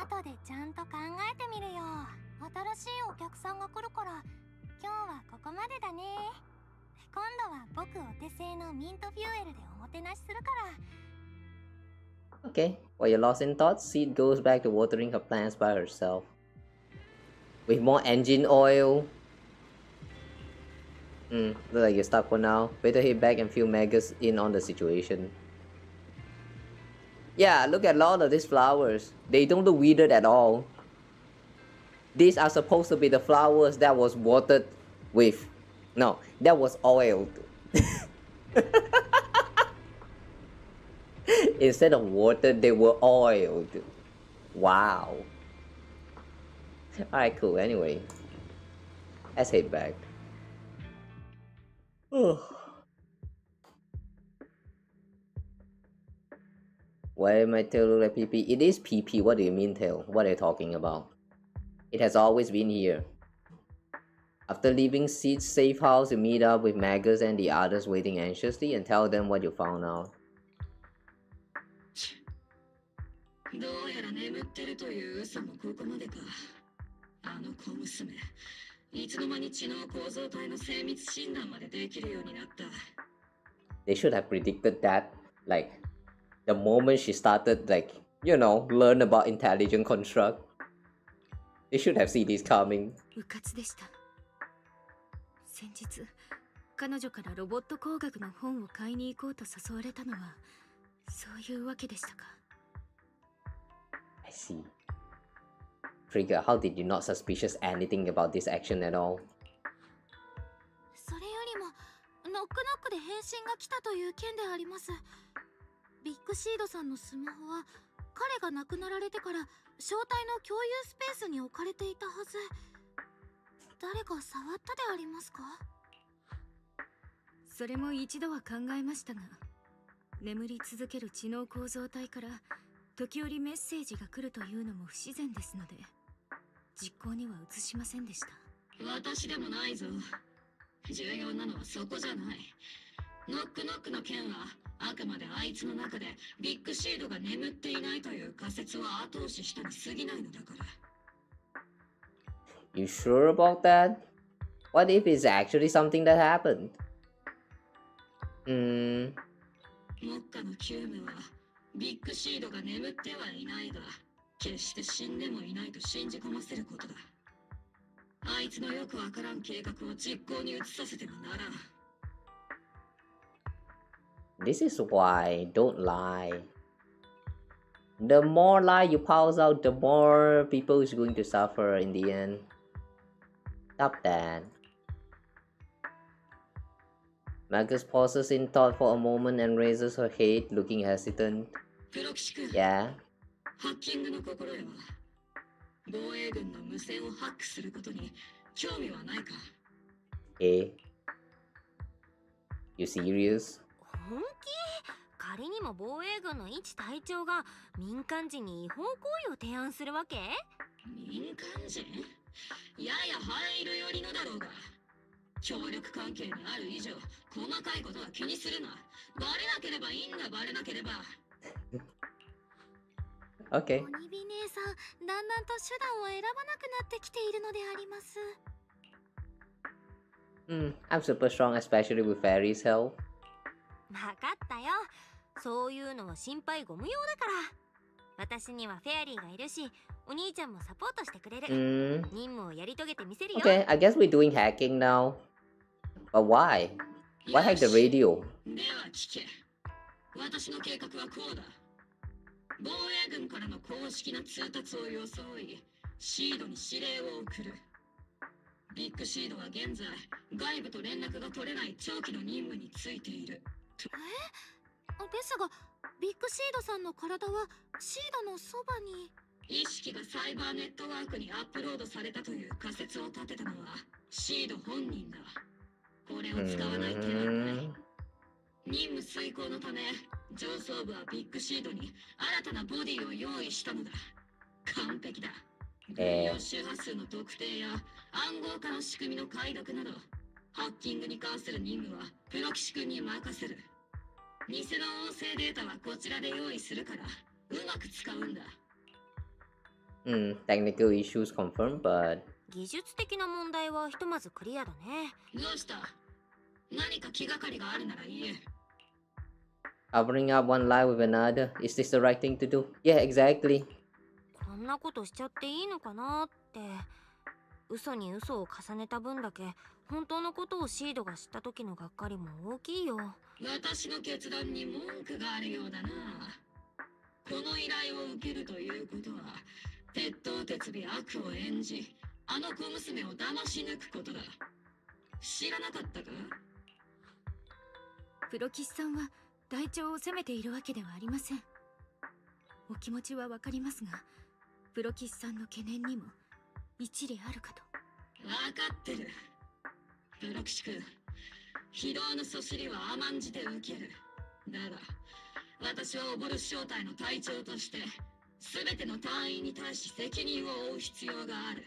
S4: 後でちゃんと考えてみるよ。新しいお客さんが来るから今日はここまでだね。今度は僕お手製のミントフューエルでおもてなしするから。
S1: Okay, while you're lost in thought, Seed goes back to watering her plants by herself. With more engine oil. Looks like you're stuck for now. Better head back and fill Magus in on the situation. Yeah, look at a lot of these flowers. They don't look withered at all. These are supposed to be the flowers that was watered with... No, that was oiled. Instead of water, they were oiled. Wow. Alright, cool. Anyway, let's head back. Why my tail look like PP? It is PP. What do you mean tail? What are you talking about? It has always been here. After leaving Seed's safe house, you meet up with Magus and the others waiting anxiously and tell them what you found out.
S3: どうやら眠ってるという嘘もここまでか。あの小娘、いつの間に知能構造体の精密診断までできるようになった。
S1: They should have predicted that, like, the moment she started, like, you know, learn about intelligent construct. They should have seen this coming.
S2: うかつでした。先日、彼女からロボット工学の本を買いに行こうと誘われたのは、そういうわけでしたか。
S1: I see. Trigger, how did you not suspicious anything about this action at all?
S4: それよりもノックノックで返信が来たという件であります。ビッグシードさんのスマホは彼が亡くなられてから招待の共有スペースに置かれていたはず。誰か触ったでありますか？
S2: それも一度は考えましたが、眠り続ける知能構造体から時折メッセージが来るというのも不自然ですので、実行には移しませんでした。
S3: 私でもないぞ。重要なのはそこじゃない。ノックノックの件はあくまであいつの中でビッグシードが眠っていないという仮説を後押ししたに過ぎないのだから。
S1: You sure about that? What if it's actually something that happened?
S3: 目下の急務はビッグシードが眠ってはいないが、決して死んでもいないと信じ込ませることだ。あいつのよくわからん計画を実行に移させてはならん。
S1: This is why don't lie. The more lie you pause out, the more people is going to suffer in the end. Stop that. Magus pauses in thought for a moment and raises her head, looking hesitant.
S3: プロ騎士君、
S1: Yeah?
S3: ハッキングの心得は、防衛軍の無線をハックすることに興味はないか？
S1: Hey? You serious?
S4: 本気？仮にも防衛軍の一隊長が民間人に違法行為を提案するわけ？
S3: 民間人？やや入るよりのだろうが。協力関係にある以上、細かいことは気にするな。バレなければいいんだ、バレなければ。
S1: Okay.
S4: 鬼火姉さん、だんだんと手段を選ばなくなってきているのであります。
S1: I'm super strong, especially with Fairy's help.
S4: わかったよ。そういうのは心配ご無用だから。私にはフェアリーがいるし、お兄ちゃんもサポートしてくれる。任務をやり遂げてみせるよ。
S1: Okay, I guess we're doing hacking now. But why? Why hack the radio?
S3: では聞け。私の計画はこうだ。防衛軍からの公式な通達を装い、シードに指令を送る。ビッグシードは現在、外部と連絡が取れない長期の任務についている。
S4: ですが、ビッグシードさんの体はシードのそばに。
S3: 意識がサイバーネットワークにアップロードされたという仮説を立てたのはシード本人だ。これを使わない手はない。任務遂行のため、上層部はビッグシードに新たなボディを用意したのだ。完璧だ。軍用周波数の特定や暗号化の仕組みの解読など、ハッキングに関する任務はプロ騎士君に任せる。偽の音声データはこちらで用意するから、うまく使うんだ。
S1: Technical issues confirmed, but
S4: 技術的な問題はひとまずクリアだね。
S3: どうした？何か気がかりがあるなら言え。
S1: covering up one lie with another. Is this the right thing to do? Yeah, exactly.
S4: こんなことしちゃっていいのかなって。嘘に嘘を重ねた分だけ本当のことをシードが知った時のがっかりも大きいよ。
S3: 私の決断に文句があるようだな。この依頼を受けるということは、鉄頭鉄尾悪を演じ、あの小娘を騙し抜くことだ。知らなかったか？
S2: プロキスさんは隊長を責めているわけではありません。お気持ちはわかりますが、プロキスさんの懸念にも一理あるかと。
S3: わかってる。プロ騎士君、非道のそしりは甘んじて受ける。だが、私はオボル小隊の隊長として、すべての隊員に対し責任を負う必要がある。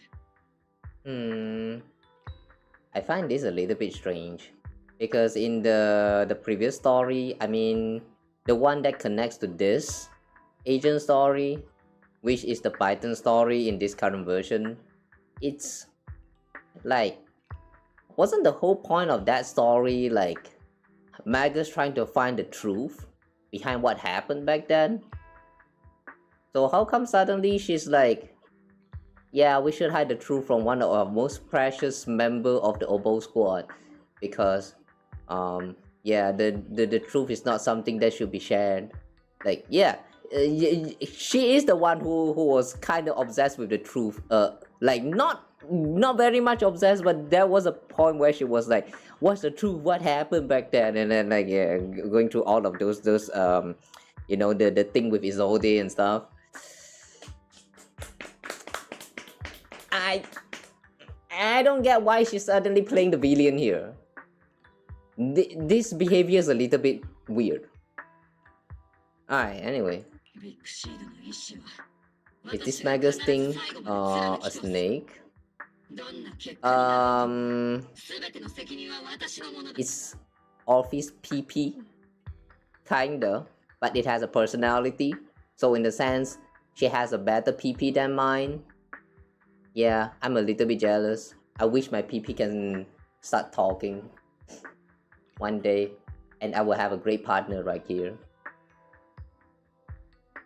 S1: I find this a little bit strange. Because in the previous story, I mean, the one that connects to this agent story, which is the Python story in this current version, it's like, wasn't the whole point of that story like Magus trying to find the truth behind what happened back then? So how come suddenly she's like, yeah, we should hide the truth from one of our most precious member of the Obo squad, because yeah, the truth is not something that should be shared. Like, yeah, she is the one who was kind of obsessed with the truth. Like not very much obsessed, but there was a point where she was like, what's the truth, what happened back then? And then like, yeah, going through all of those you know, the thing with Isolde and stuff. I don't get why she's suddenly playing the villain here. This behavior is a little bit weird. Alright, anyway. Is this Magus thing a snake? It's Office PP. kinda, but it has a personality. So in the sense, she has a better PP than mine. Yeah, I'm a little bit jealous. I wish my PP can start talking one day, and I will have a great partner right here.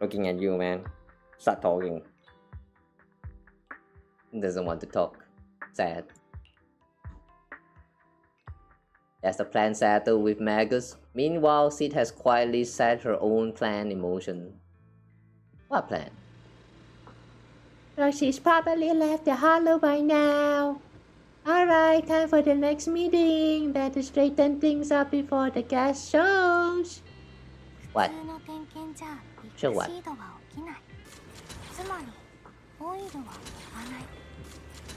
S1: Looking at you, man. Start talking. Doesn't want to talk. Sad. That's the plan settled with Magus. Meanwhile, Sid has quietly set her own plan in motion. What plan? She's probably left the hollow by now. Alright, time for the next meeting. Better straighten things up before the guest shows. What?
S4: 普通の点検じゃビッ
S1: Sure
S4: グ
S1: what?
S4: シードは起きない。つまりオイルは飛ばない。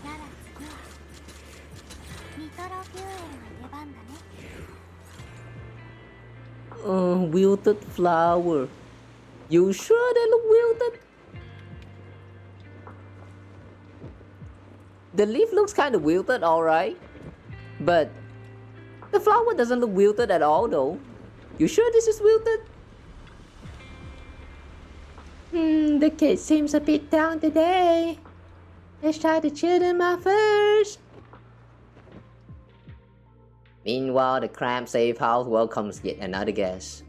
S4: なら次はニトロフューエルの出番だね。
S1: Wilted flower. You sure they look wilted? The leaf looks kind of wilted, alright. But the flower doesn't look wilted at all, though. You sure this is wilted? The kid seems a bit down today. Let's try to cheer them up first. Meanwhile, the cramped safe house welcomes yet another guest.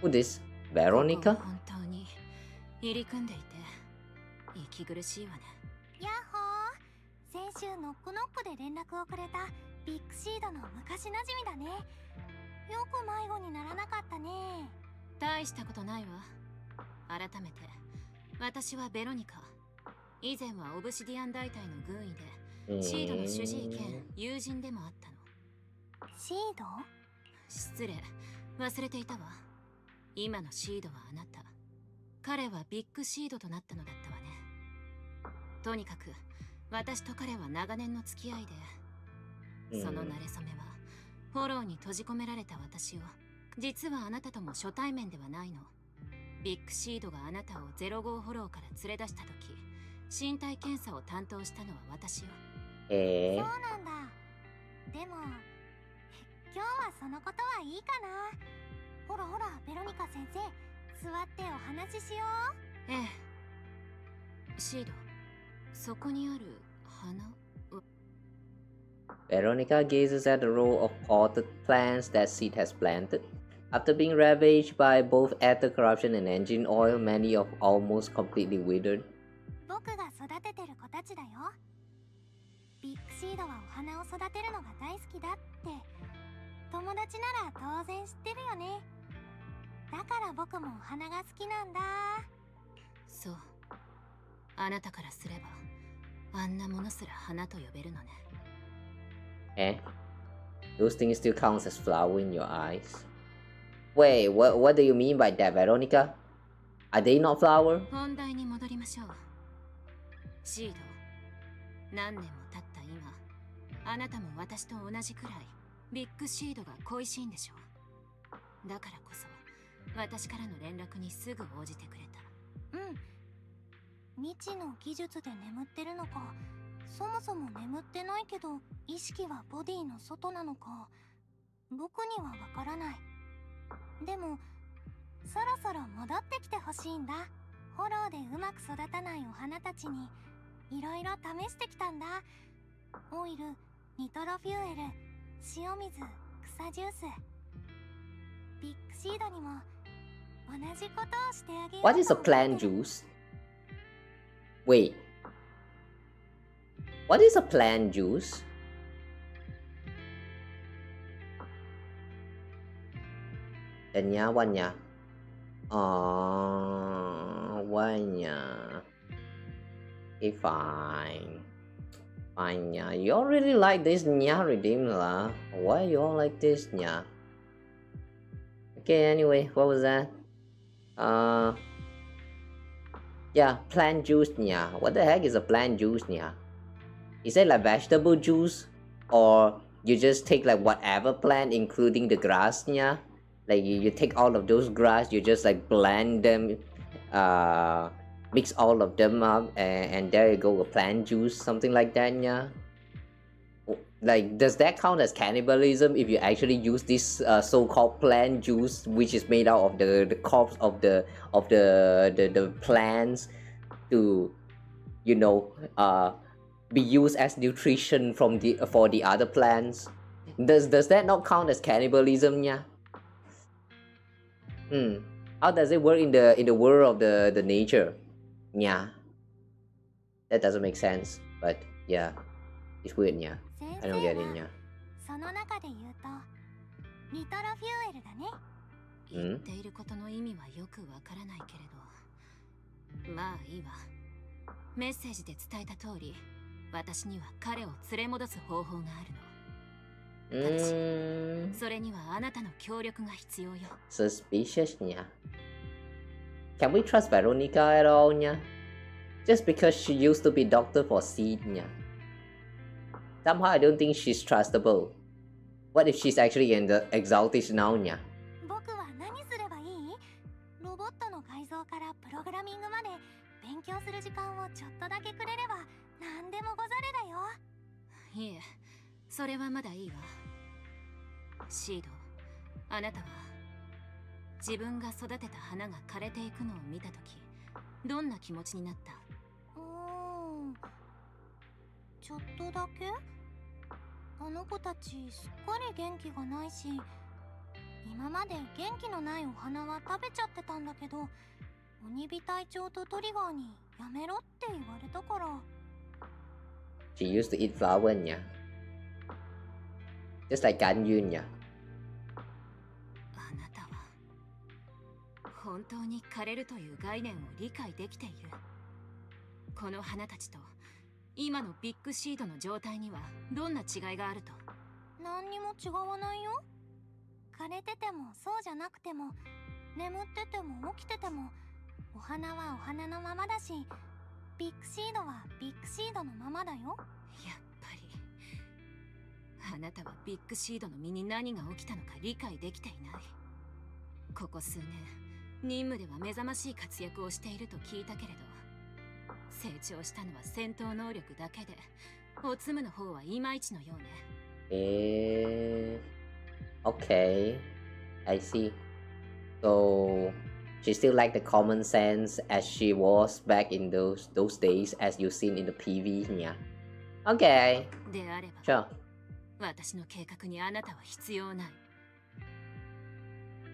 S1: Who this? Veronica?
S2: 本当に入り組んでいて息苦しいわね。
S4: ヤッホー。先週ノックノックで連絡をくれたビッグシードの昔なじみだね。よく迷子にならなかったね。
S2: 大したことないわ。改めて私はベロニカ。以前はオブシディアン大隊の軍医でシードの主治医兼友人でもあったの。
S4: シード？
S2: 失礼、忘れていたわ。今のシードはあなた。彼はビッグシードとなったのだったわね。とにかく私と彼は長年の付き合いで、その馴れ初めはフォローに閉じ込められた私を、実はあなたとも初対面ではないの。ビッグシードがあなたを05フォローから連れ出した時、身体検査を担当したのは私よ。
S4: そうなんだ。でも今日はそのことはいいかな。ほらほら、ベロニカ先生、座ってお話ししよう。
S2: ええ。シード、そこにある花は。
S1: Veronica gazes at the row of potted plants that Sid has planted. After being ravaged by both ether corruption and engine oil, many of almost completely withered.
S4: 僕が育ててる子たちだよ。ビッグシードはお花を育てるのが大好きだって友達なら当然知ってるよね。だから僕もお花が好きなんだ。
S2: そう。あなたからすればあんなものすら花と呼べるのね。
S1: Eh? Those things still count as flower in your eyes? Wait, what do you mean by that, Veronica? Are they not flower?
S2: 本題に戻りましょう。シード、何年も経った今、あなたも私と同じくらいビッグシードが恋しいんでしょう。だからこそ私からの連絡にすぐ応じてくれた。
S4: うん。未知の技術で眠ってるのか、そもそも眠ってないけど意識はボディの外なのか、僕にはわからない。でもそろそろ戻ってきてほしいんだ。フォローでうまく育たないお花たちにいろいろ試してきたんだ。オイル、ニトロフューエル、塩水、草ジュース。ビッグシードにも同じことをしてあげようと思って。
S1: What is a plant juice? Wait. What is a plant juice? Nya, what nya? What nya? Okay, fine. Fine, nya. You all really like this nya redeem lah. Why you all like this nya? Okay, anyway, what was that? Yeah, plant juice nya. What the heck is a plant juice nya? Is it like vegetable juice? Or you just take like whatever plant including the grass nya? Like you take all of those grass, you just like blend them, mix all of them up, and there you go, a plant juice, something like that, yeah. Like, does that count as cannibalism if you actually use this so-called plant juice, which is made out of the corpse of the plants, to, you know, be used as nutrition from for the other plants? Does that not count as cannibalism? Yeah. How does it work in the world of the nature? Yeah. That doesn't make sense, but yeah, it's weird. Yeah. I don't get it. Yeah.
S4: その中で言うとニトロフューエルだね。
S2: 言っていることの意味はよくわからないけれど、まあいいわ。メッセージで伝えた通り、私には彼を連れ戻す方法があるの。ただし、それにはあなたの協力が必要よ。
S1: Suspicious, yeah. Can we trust Veronica at all, yeah? Just because she used to be doctor for Seed, yeah. Somehow I don't think she's trustable. What if she's actually in the Exalted now, yeah?
S4: 僕は何すればいい？ロボットの改造からプログラミングまで勉強する時間をちょっとだけくれれば何でもござれだよ。
S2: いえ、それはまだいいわ。シード、あなたは自分が育てた花が枯れていくのを見たとき、どんな気持ちになった？
S4: ちょっとだけ？あの子たちすっかり元気がないし、今まで元気のないお花は食べちゃってたんだけど、鬼火隊長とトリガーにやめろって言われたから。
S1: She used to eat flower, yeah. Just like Ganyun, yeah.
S2: あなたは本当に枯れるという概念を理解できている。この花たちと今のビッグシードの状態にはどんな違いがあると？
S4: 何にも違わないよ。枯れててもそうじゃなくても、眠ってても起きてても、お花はお花のままだし、ビッグシードはビッグシードのままだよ。
S2: やっぱりあなたはビッグシードの身に何が起きたのか理解できていない。ここ数年任務では目覚ましい活躍をしていると聞いたけれど、成長したのは戦闘能力だけで、おつむの方はいまいちのようね。
S1: Okay, I see. So she still lacked the common sense as she was back in those days, as you seen in the PV, yeah. Okay.
S2: であれば、
S1: Sure.
S2: 私の計画にあなたは必要ない。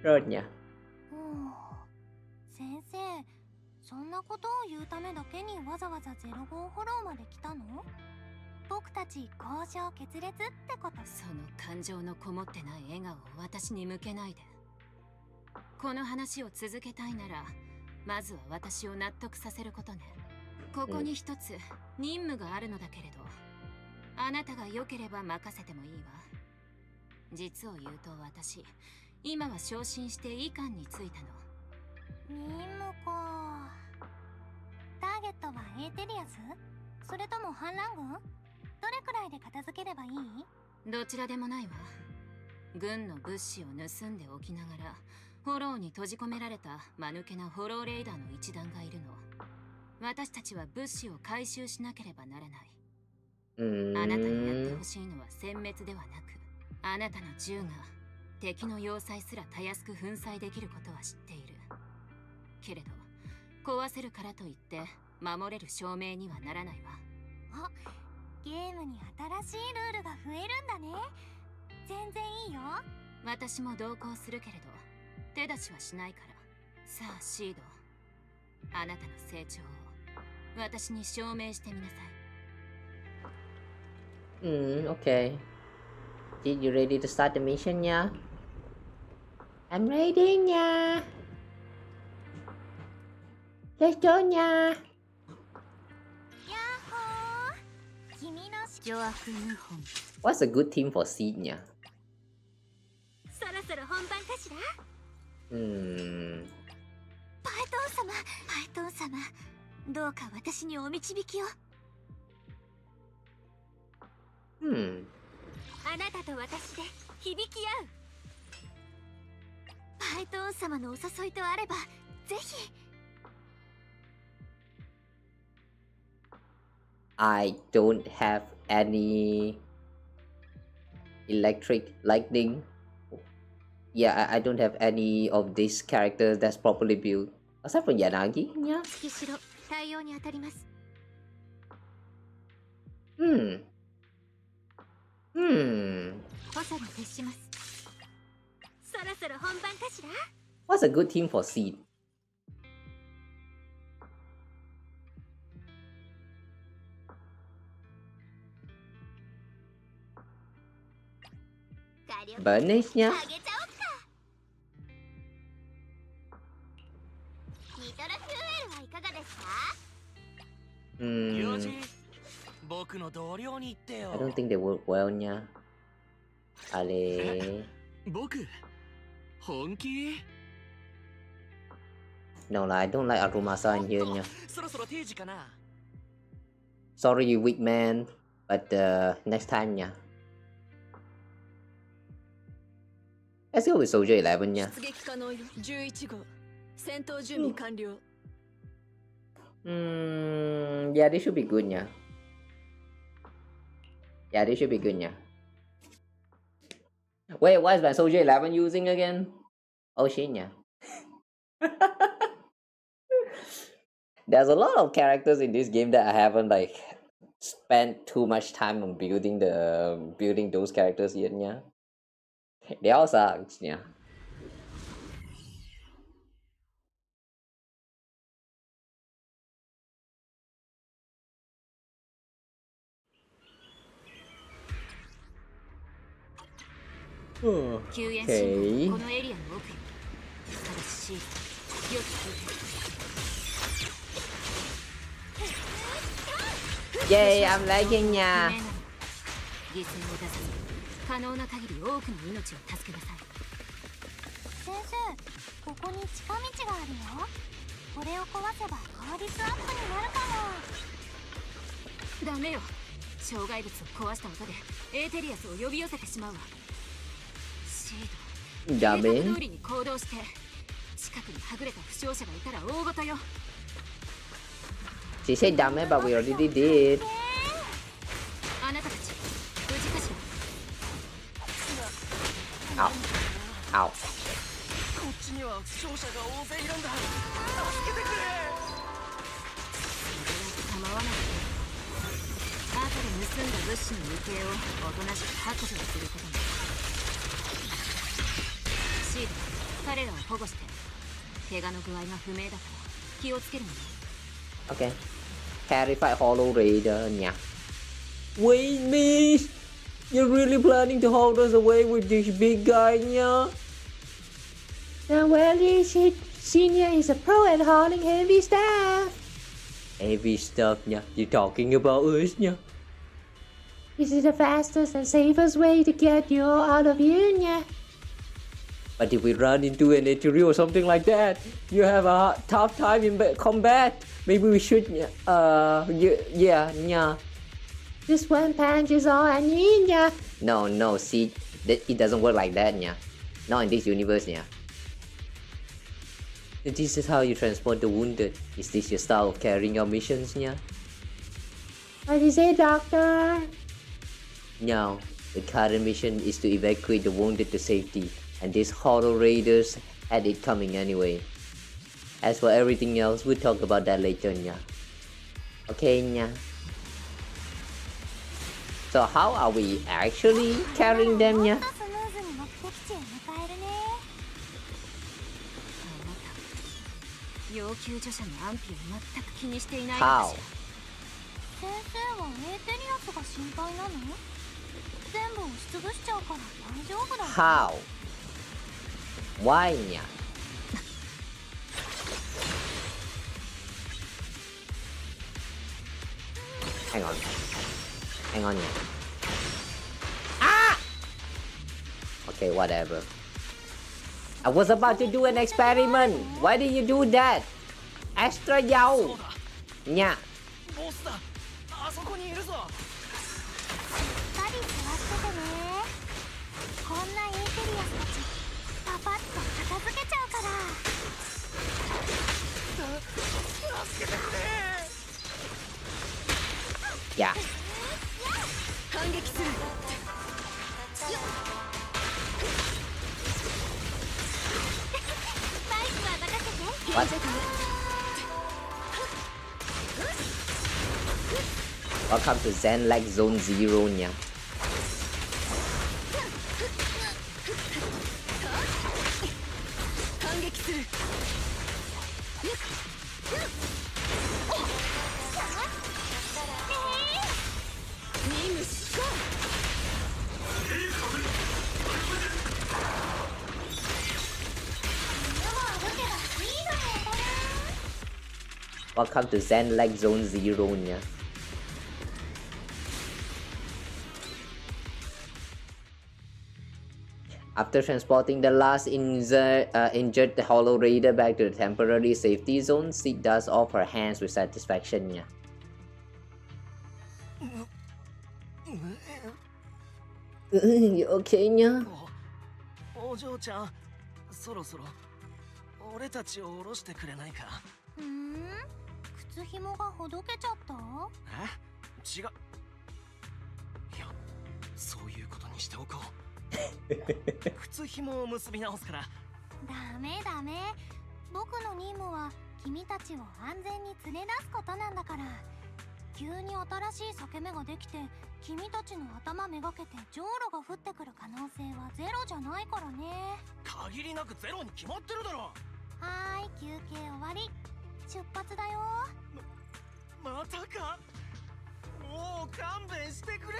S1: Sure, yeah.
S4: 先生、そんなことを言うためだけにわざわざ05フォローまで来たの？僕たち交渉決裂ってこと？
S2: その感情のこもってない笑顔を私に向けないで。この話を続けたいなら、まずは私を納得させることね。ここに一つ任務があるのだけれど、あなたが良ければ任せてもいいわ。実を言うと私、今は昇進して医官に就いたの。
S4: 任務か。ターゲットはエーテリアス？それとも反乱軍？どれくらいで片付ければいい？
S2: どちらでもないわ。軍の物資を盗んでおきながら、フォローに閉じ込められた間抜けなフォローレイダーの一団がいるの。私たちは物資を回収しなければならない。あなたにやってほしいのは殲滅ではなく、あなたの銃が敵の要塞すらたやすく粉砕できることは知っている。けれど、壊せるからといって守れる証明にはならないわ。
S4: あ、ゲームに新しいルールが増えるんだね。全然いいよ。
S2: 私も同行するけれど、手出しはしないから。さあシード、あなたの成長を私に証明してみなさい。
S1: Okay. Did you ready to start the mission, yeah? I'm ready, yeah. Let's go, yeah.
S4: やっほー。君の
S2: ジョアフ・ヌホン。
S1: What's a good team for Seed, yeah?
S4: そろそろ本番かしら？パエトン様、どうか私にお導きを。あなたと私で響き合う。パエトン様のお誘いとあれば、ぜひ。
S1: I don't have any Electric, lightning. Yeah, I don't have any of these characters that's properly built. Aside from Yanagi, yeah.
S4: 月城対応に当たります。
S1: Hmm.
S4: 補佐に徹します。そろそろ本番かしら。
S1: What's a good team for Seed?
S4: 火力
S1: Burnish-nya?
S4: 上げちゃおっか。ニトロフューエルはいかがですか。
S6: 僕の同僚に言ってよ。
S1: I don't think they work well, nya. Ale.
S6: 僕本気
S1: No, I don't like Arumasa in here, nya.
S6: そろそろ定時かな。
S1: Sorry, you weak man, but next time, nya. Let's go with Soldier 11, nya.
S3: 出撃可能よ。11号戦闘準備完了。
S1: Yeah, this should be good, nya. Yeah, this should be good, nya. Wait, what is my Soldier 11 using again? Oh shit, nya. There's a lot of characters in this game that I haven't like spent too much time on building those characters yet, yeah. They all suck, yeah. Oh,
S2: 救援
S1: okay.
S2: 信号このエリアの奥よ。ただしよく聞いて。
S1: Yay, I'm liking ya.
S2: 犠牲を出さず可能な限り多くの命を助けなさい。
S4: 先生、ここに近道があるよ。これを壊せば効率アップになるかも。
S2: ダメよ。障害物を壊した音でエーテリアスを呼び寄せてしまうわ。シード、
S1: ダメ。
S2: 計画通りに行動して、近くにはぐれた負傷者がいたら大事よ。
S1: She said damn it, but we already did.
S2: あなたたち、無事かしら。
S1: Ow. Ow.
S6: こっちには負傷者が大勢いるんだ。助けてくれ。
S2: 構わない。後で盗んだ物資の行方をおとなしく白状することに。シード、彼らを保護して。怪我の具合が不明だから気をつけるのね。
S1: Okay. Terrified Hollow Raider, yeah. Wait, miss! You're really planning to hold us away with this big guy, yeah? Now, well, Senior is a pro at hauling heavy stuff. Heavy stuff, yeah? You're talking about us, yeah? This is the fastest and safest way to get you out of here, yeah? But if we run into an injury or something like that, you have a tough time in combat. Maybe we should, yeah. Just one punch is all I need, yeah. No, see, it doesn't work like that, yeah. Not in this universe, yeah. This is how you transport the wounded. Is this your style of carrying your missions, yeah? What is it, doctor? No, the current mission is to evacuate the wounded to safety. And these Hollow Raiders had it coming anyway. As for everything else, we'll talk about that later, nya. Okay, nya. So how are we actually carrying them, nya?
S4: スムーズに目的地へ迎えるね。
S2: あなた、要救助者の安否を全く気にしていないの
S1: How?
S2: かしら。
S4: 先生はエーテリアスが心配なの？全部押しつぶしちゃうから大丈夫だよ。
S1: How? Why, nya? Hang on, nya. Ah! Okay, whatever. I was about to do an experiment. Why did you do that? Extra yao. Nya.
S6: ボスだ。あそこにいるぞ。
S4: しっかり座っててね。こんなエーテリアスたちパパッと片付けちゃうから。
S6: 助けてくれ。
S1: Yeah.
S3: 反撃する。
S1: What? Welcome to Zen like Zone Zero nha. Welcome to Zen like Zone Zero nha. After transporting the last injured Hollow Raider back to the temporary safety zone, Seed does off her hands with satisfaction nha. You okay nha?
S6: お嬢ちゃん、そろそろ俺たちを降ろしてくれないか。
S4: 靴紐がほどけちゃった？
S6: 違う。いや、そういうことにしておこう。靴紐を結び直すから。
S4: ダメダメ。僕の任務は君たちを安全に連れ出すことなんだから。急に新しい裂け目ができて君たちの頭めがけてじょうろが降ってくる可能性はゼロじゃないからね。
S6: 限りなくゼロに決まってるだろ。
S4: はーい、休憩終わり。出発だよ。
S6: またか。もう勘弁してくれ。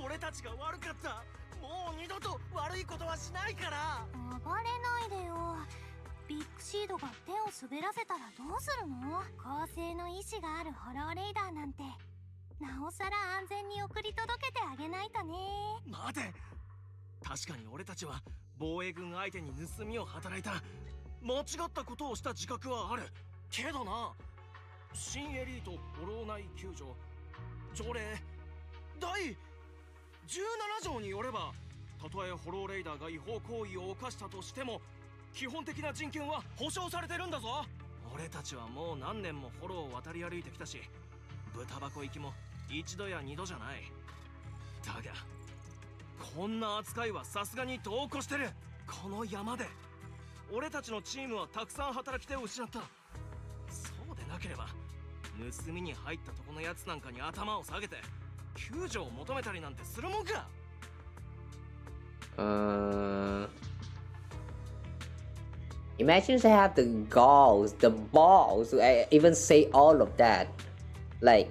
S6: 俺たちが悪かった。もう二度と悪いことはしないから。
S4: 暴れないでよ。ビッグシードが手を滑らせたらどうするの？公正の意志があるホローレイダーなんてなおさら安全に送り届けてあげないとね。
S6: 待て。確かに俺たちは防衛軍相手に盗みを働いた。間違ったことをした自覚はあるけどな。新エリートフォロー内救助条例第17条によれば、たとえフォローレイダーが違法行為を犯したとしても基本的な人権は保障されてるんだぞ。俺たちはもう何年もフォローを渡り歩いてきたし、豚箱行きも一度や二度じゃない。だがこんな扱いはさすがに度を越してる。この山で俺たちのチームはたくさん働き手を失った。そうでなければ盗みに入ったとこのやつなんかに頭を下げて救助を求めたりなんてするもんか。
S1: Imagine they have the balls to even say all of that. Like,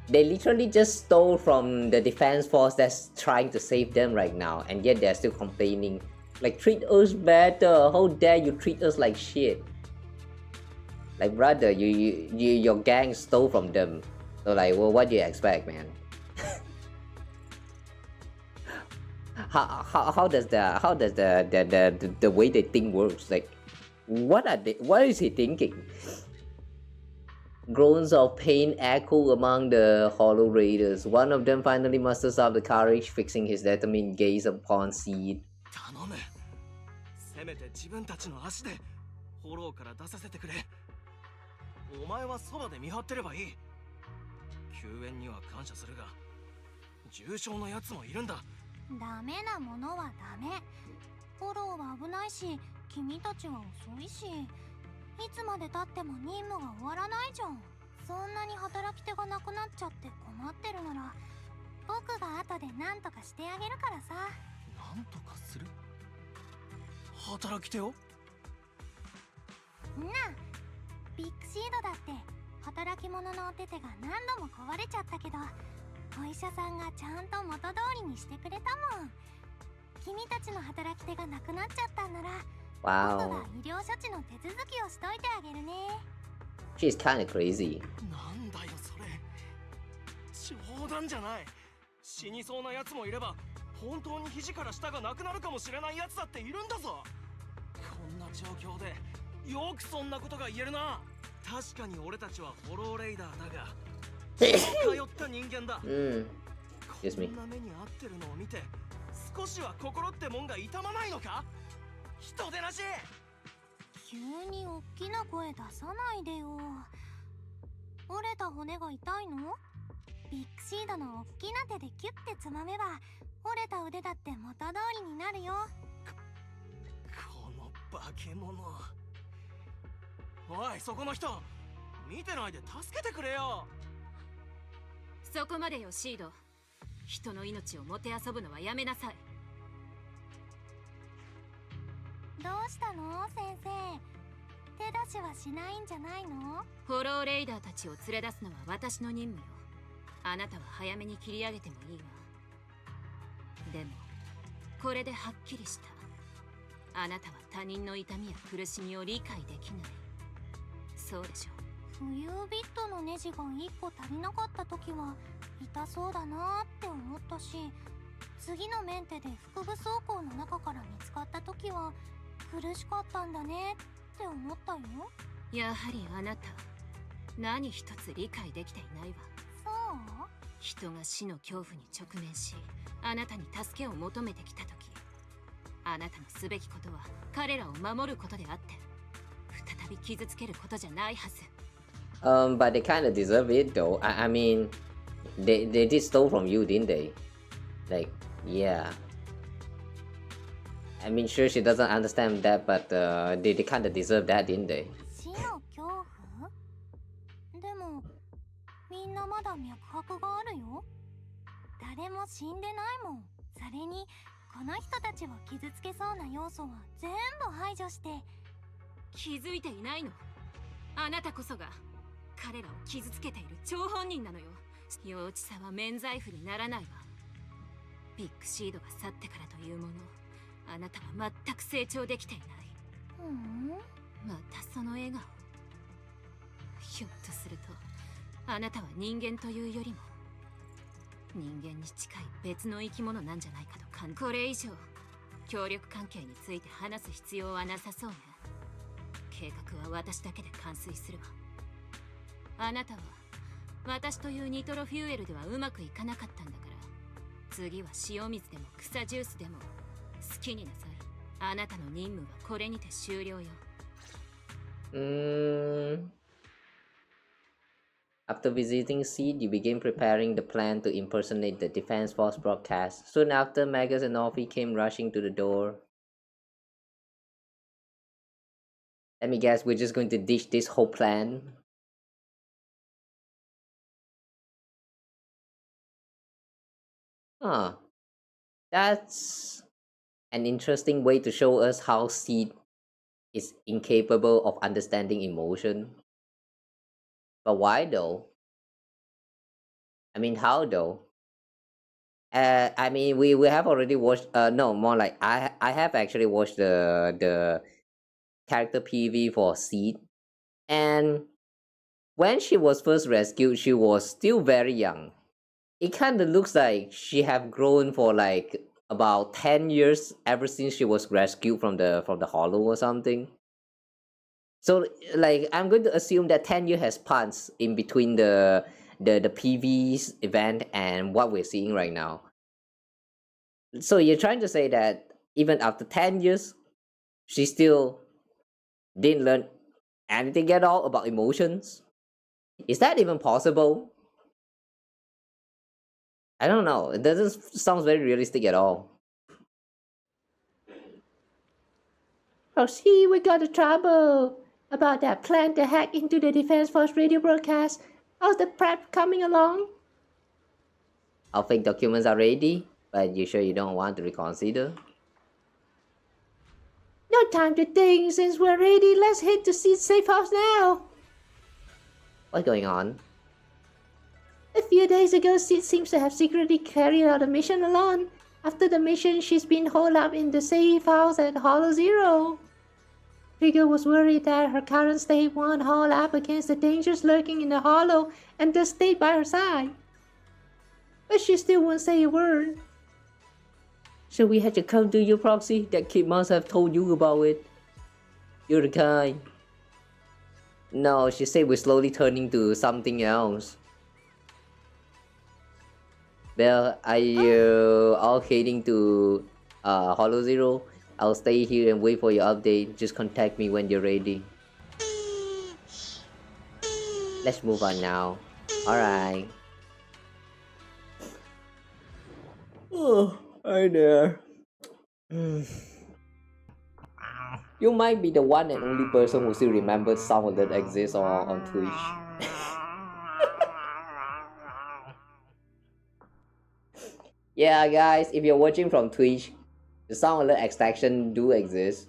S1: they literally just stole from the defense force that's trying to save them right now, and yet they're still complaining. Like, treat us better. How dare you treat us like shit? Like, brother, your gang stole from them. So like, well, what do you expect, man? How does the way they think works? Like, what is he thinking? Groans of pain echo among the Hollow Raiders. One of them finally musters up the courage, fixing his determined gaze upon Seed.
S6: 頼む。せめて自分たちの足でフォローから出させてくれ。お前はそばで見張ってればいい。救援には感謝するが、重傷のやつもいるんだ。
S4: ダメなものはダメ。フォローは危ないし、君たちは遅いし、いつまで経っても任務が終わらないじゃん。そんなに働き手がなくなっちゃって困ってるなら、僕が後で何とかしてあげるからさ。
S6: なんとかする？働き手を？
S4: ビッグシードだって働き者のお手手が何度も壊れちゃったけど、お医者さんがちゃんと元通りにしてくれたもん。君たちの働き手がなくなっちゃったんなら、僕が医療処置の手続きをしといてあげるね。
S1: She's kinda crazy.
S6: なんだよそれ。冗談じゃない。死にそうなやつもいれば、本当に肘から下がなくなるかもしれないやつだっているんだぞ。こんな状況でよくそんなことが言えるな。確かに俺たちはフォローレイダーだが通った人間だ。こんな目に遭ってるのを見て少しは心ってもんが痛まないのか。人でなし。
S4: 急に大きな声出さないでよ。折れた骨が痛いの？ビッグシードの大きな手でキュッてつまめば折れた腕だって元通りになるよ。
S6: この化け物。おい、そこの人、見てないで助けてくれよ。
S2: そこまでよ、シード。人の命をもてあそぶのはやめなさい。
S4: どうしたの先生、手出しはしないんじゃないの？
S2: フォローレイダーたちを連れ出すのは私の任務よ。あなたは早めに切り上げてもいいわ。でもこれではっきりした。あなたは他人の痛みや苦しみを理解できない。そうでしょう。
S4: 浮遊ビットのネジが1個足りなかった時は痛そうだなって思ったし、次のメンテで腹部装甲の中から見つかった時は苦しかったんだねって思ったよ。
S2: やはりあなた何一つ理解できていないわ。
S4: そう？
S2: 人が死の恐怖に直面し、あなたに助けを求めてきた時、あなたのすべきことは彼らを守ることであって、再び傷つけることじゃないはず。
S1: But they kind of deserve it though. I mean, they did stole from you, didn't they? Like, yeah. I mean, sure, she doesn't understand that, but they kind of deserve that, didn't they?
S4: 死の恐怖？でもみんなまだ脈拍があるよ。誰も死んでないもん。それにこの人たちを傷つけそうな要素は全部排除して。
S2: 気づいていないの？あなたこそが彼らを傷つけている張本人なのよ。幼稚さは免罪符にならないわ。ビッグシードが去ってからというもの、あなたは全く成長できていない。またその笑顔。ひょっとするとあなたは人間というよりも人間に近い別の生き物なんじゃないかとこれ以上協力関係について話す必要はなさそうね。計画は私だけで完遂するわ。あなたは私というニトロフューエルではうまくいかなかったんだから、次は塩水でも草ジュースでも好きになさい。あなたの任務はこれにて終了よ。
S1: After visiting Seed, you begin preparing the plan to impersonate the Defense Force broadcast. Soon after, Magus and Orphe came rushing to the door. Let me guess, we're just going to ditch this whole plan. Huh. That's an interesting way to show us how Seed is incapable of understanding emotion. But why though? I mean, how though? I mean, we have already watched. No, more like I have actually watched the character PV for Seed, and when she was first rescued, she was still very young. It kind of looks like she have grown for like about 10 years ever since she was rescued from the hollow or something. So like I'm going to assume that 10 years has passed in between the PV's event and what we're seeing right now. So you're trying to say that even after 10 years, she still didn't learn anything at all about emotions? Is that even possible? I don't know. It doesn't sound very realistic at all. Oh, see, we got the trouble about that plan to hack into the Defense Force radio broadcast. How's the prep coming along? Our fake documents are ready, but you sure you don't want to reconsider? No time to think. Since we're ready, let's head to Seed's safe house now. What's going on? A few days ago, Seed seems to have secretly carried out a mission alone. After the mission, she's been holed up in the safe house at Hollow Zero. Trigger was worried that her current state won't hold up against the dangers lurking in the hollow and thus stayed by her side. But she still won't say a word. So we had to come to you, Proxy. That kid must have told you about it. You're the kind. No, she said we're slowly turning to something else. Well, are you all heading to Hollow Zero? I'll stay here and wait for your update. Just contact me when you're ready. Let's move on now. Alright. I know. You might be the one and only person who still remembers sound that exists on Twitch. Yeah, guys, if you're watching from Twitch, the sound alert extraction do exist,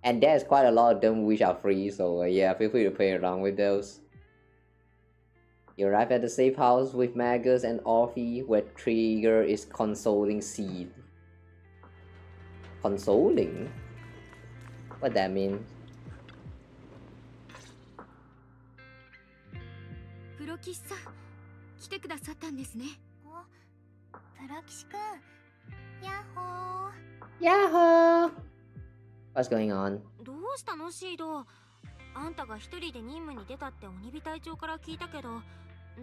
S1: and there's quite a lot of them which are free. So yeah, feel free to play around with those. You arrive at the safe house with Magus and Orphe, where Trigger is consoling Seed. Consoling? What that mean?
S2: プロキシさん、来てくださったんですね。
S4: プロキシくん、ヤッホー。
S1: Yahoo! What's going on?
S4: どうしたのシード？あんたが一人で任務に出たって鬼火隊長から聞いたけど、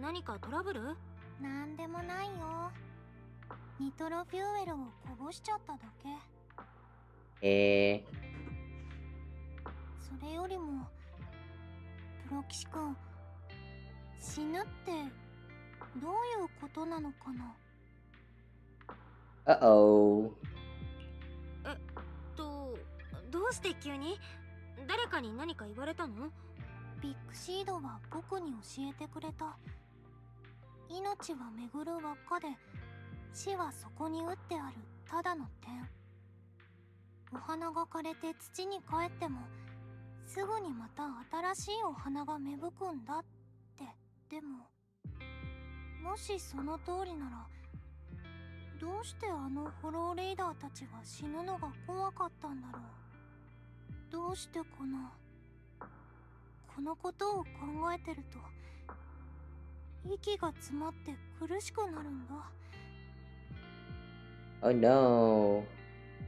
S4: 何かトラブル？なんでもないよ。ニトロフューエルをこぼしちゃっただけ。それよりも、プロキシくん、死ぬってどういうことなのかな？
S1: Uh-oh.
S4: どうして急に？誰かに何か言われたの？ビッグシードは僕に教えてくれた。命は巡る輪っかで、死はそこに打ってあるただの点。お花が枯れて土に帰っても、すぐにまた新しいお花が芽吹くんだって。でも、もしその通りなら、どうしてあのフォローレイダーたちは死ぬのが怖かったんだろう。どうしてこのことを考えてると息が詰まって苦しくなるんだ。
S1: Oh no.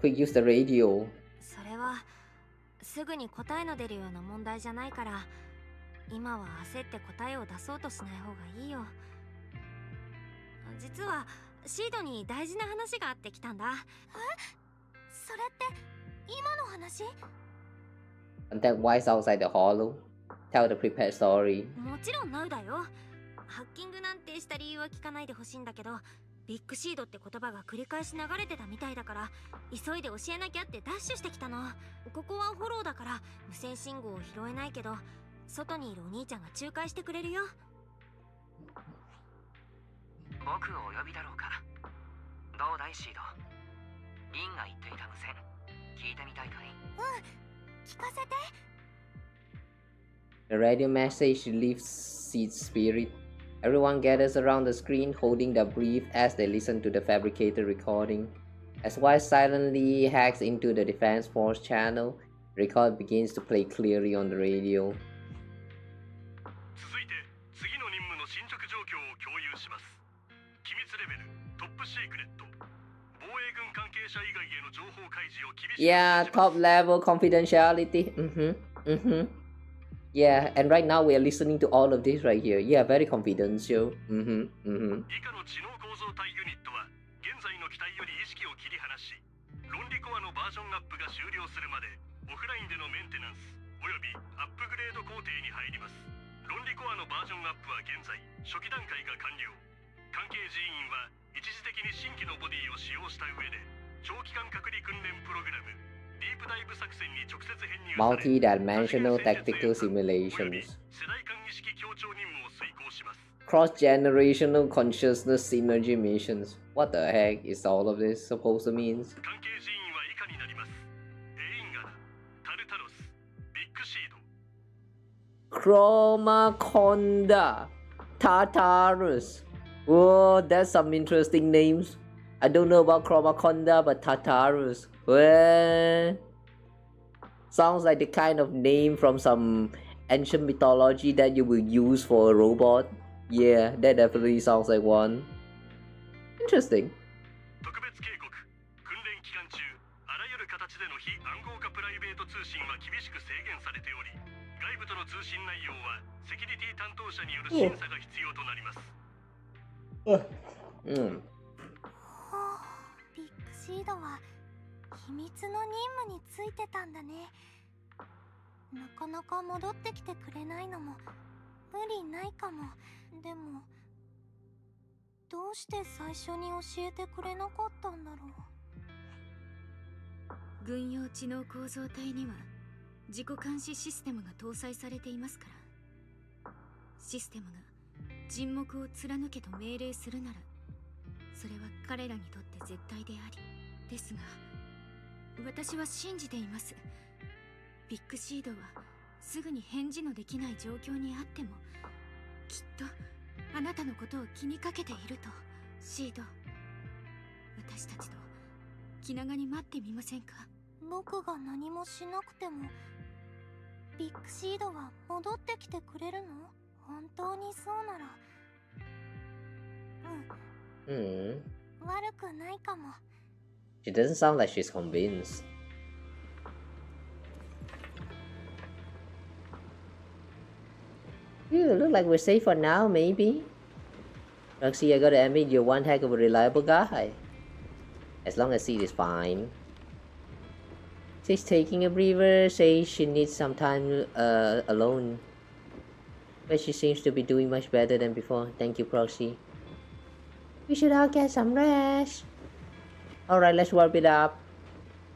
S1: Quick, use the radio.
S4: それはすぐに答えの出るような問題じゃないから、今は焦って答えを出そうとしない方がいいよ。実はシードに大事な話があってきたんだ。それって今の話
S1: Contact Wise outside the hollow. Tell the prepared story.
S4: もちろんナウだよ。ハッキングなんてした理由は聞かないでほしいんだけど、ビッグシードって言葉が繰り返し流れてたみたいだから、急いで教えなきゃってダッシュしてきたの。ここはフォローだから無線信号を拾えないけど、外にいるお兄ちゃんが仲介してくれるよ。
S7: 僕をお呼びだろうか。どうだいシード。リンが言っていた無線聞いてみたいかい？
S4: 聞かせて。
S1: The radio message lifts Seed's spirit. Everyone gathers around the screen, holding their breath as they listen to the fabricated recording. As Wise silently hacks into the Defense Force channel, the record begins to play clearly on the radio.
S5: 続いて次の任務の進捗状況を共有します。機密レベルトップシークレット。防衛軍関係者以外への情報開示を厳しく。
S1: Yeah, top level confidentiality. Yeah, and right now we are listening to all of this right here. Yeah, very confidential.
S5: 以下の知能構造体ユニットは現在の機体より意識を切り離し、論理コアのバージョンアップが終了するまでオフラインでのメンテナンスおよびアップグレード工程に入ります。論理コアのバージョンアップは現在初期段階が完了。関係人員は一時的に新規のボディを使用した上で長期間隔離訓練プログラムディープダイブ作戦に直接編入され
S1: Multi-dimensional tactical simulations.
S5: 世代間意識協調任務を遂行します。
S1: Cross-generational consciousness synergy missions. What the heck is all of this supposed to mean?
S5: 関係人員は以下になります。エインガナ、タルタロス、ビッグシード。
S1: Chromaconda, Tartarus. Whoa, that's some interesting names. I don't know about Chromaconda, but Tartarus. Well, sounds like the kind of name from some ancient mythology that you will use for a robot. Yeah, that definitely sounds like one. Interesting.
S5: 特別警告。訓練期間中、あらゆる形での非暗号化プライベート通信は厳しく制限されており、外部との通信内容はセキュリティ担当者による審査が必要となります。
S4: ビッグシードは秘密の任務についてたんだね。なかなか戻ってきてくれないのも無理ないかも。でもどうして最初に教えてくれなかったんだろう。
S2: 軍用知能構造体には自己監視システムが搭載されていますから、システムが沈黙を貫けと命令するなら、それは彼らにとって絶対であり、ですが私は信じています。ビッグシードはすぐに返事のできない状況にあっても、きっとあなたのことを気にかけていると。シード、私たちと気長に待ってみませんか？
S4: 僕が何もしなくてもビッグシードは戻ってきてくれるの？本当にそうなら、悪くないかも。
S1: She doesn't sound like she's convinced. You look like we're safe for now, maybe. Roxy, I gotta admit, you're one heck of a reliable guy. As long as Seed is fine. She's taking a breather, says she needs some time alone. But she seems to be doing much better than before. Thank you, Proxy. We should all get some rest. Alright, let's wrap it up.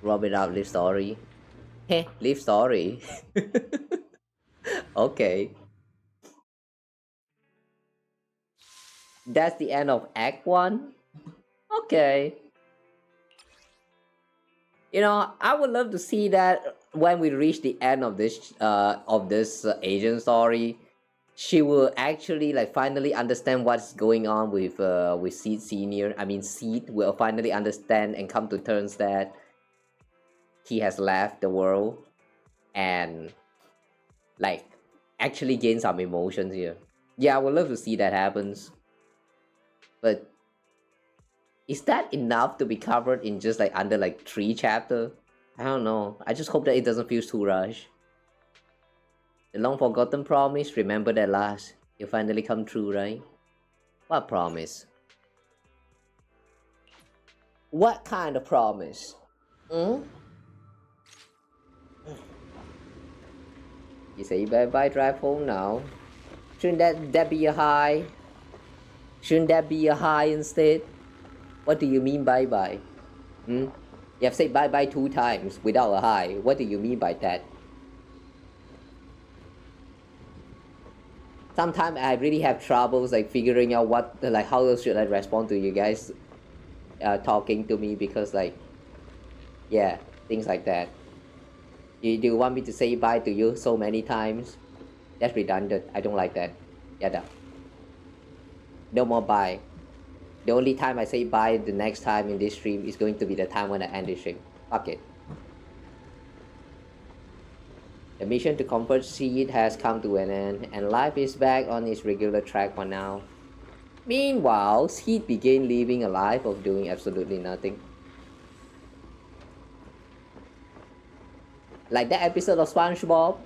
S1: Wrap it up, live story. Heh, live story. Okay. That's the end of Act 1? Okay. You know, I would love to see that when we reach the end of this Asian story, she will actually like finally understand what's going on with Seed Senior. I mean, Seed will finally understand and come to terms that he has left the world and like actually gain some emotions here. Yeah, I would love to see that happens. But is that enough to be covered in just like under like 3 chapters? I don't know. I just hope that it doesn't feel too rushed. The long forgotten promise, remember that last. It'll finally come true, right? What promise? What kind of promise? You say bye-bye, drive home now. Shouldn't that be a high? Shouldn't that be a high instead? What do you mean bye-bye? You have said bye-bye 2 times without a high. What do you mean by that? Sometimes I really have troubles like figuring out what, like how should I respond to you guys talking to me, because like, yeah, things like that. Do you want me to say bye to you so many times? That's redundant. I don't like that. Yeah, no more bye. The only time I say bye the next time in this stream is going to be the time when I end this stream. Fuck it. The mission to comfort Seed has come to an end, and life is back on its regular track for now. Meanwhile, Seed began living a life of doing absolutely nothing. Like that episode of SpongeBob,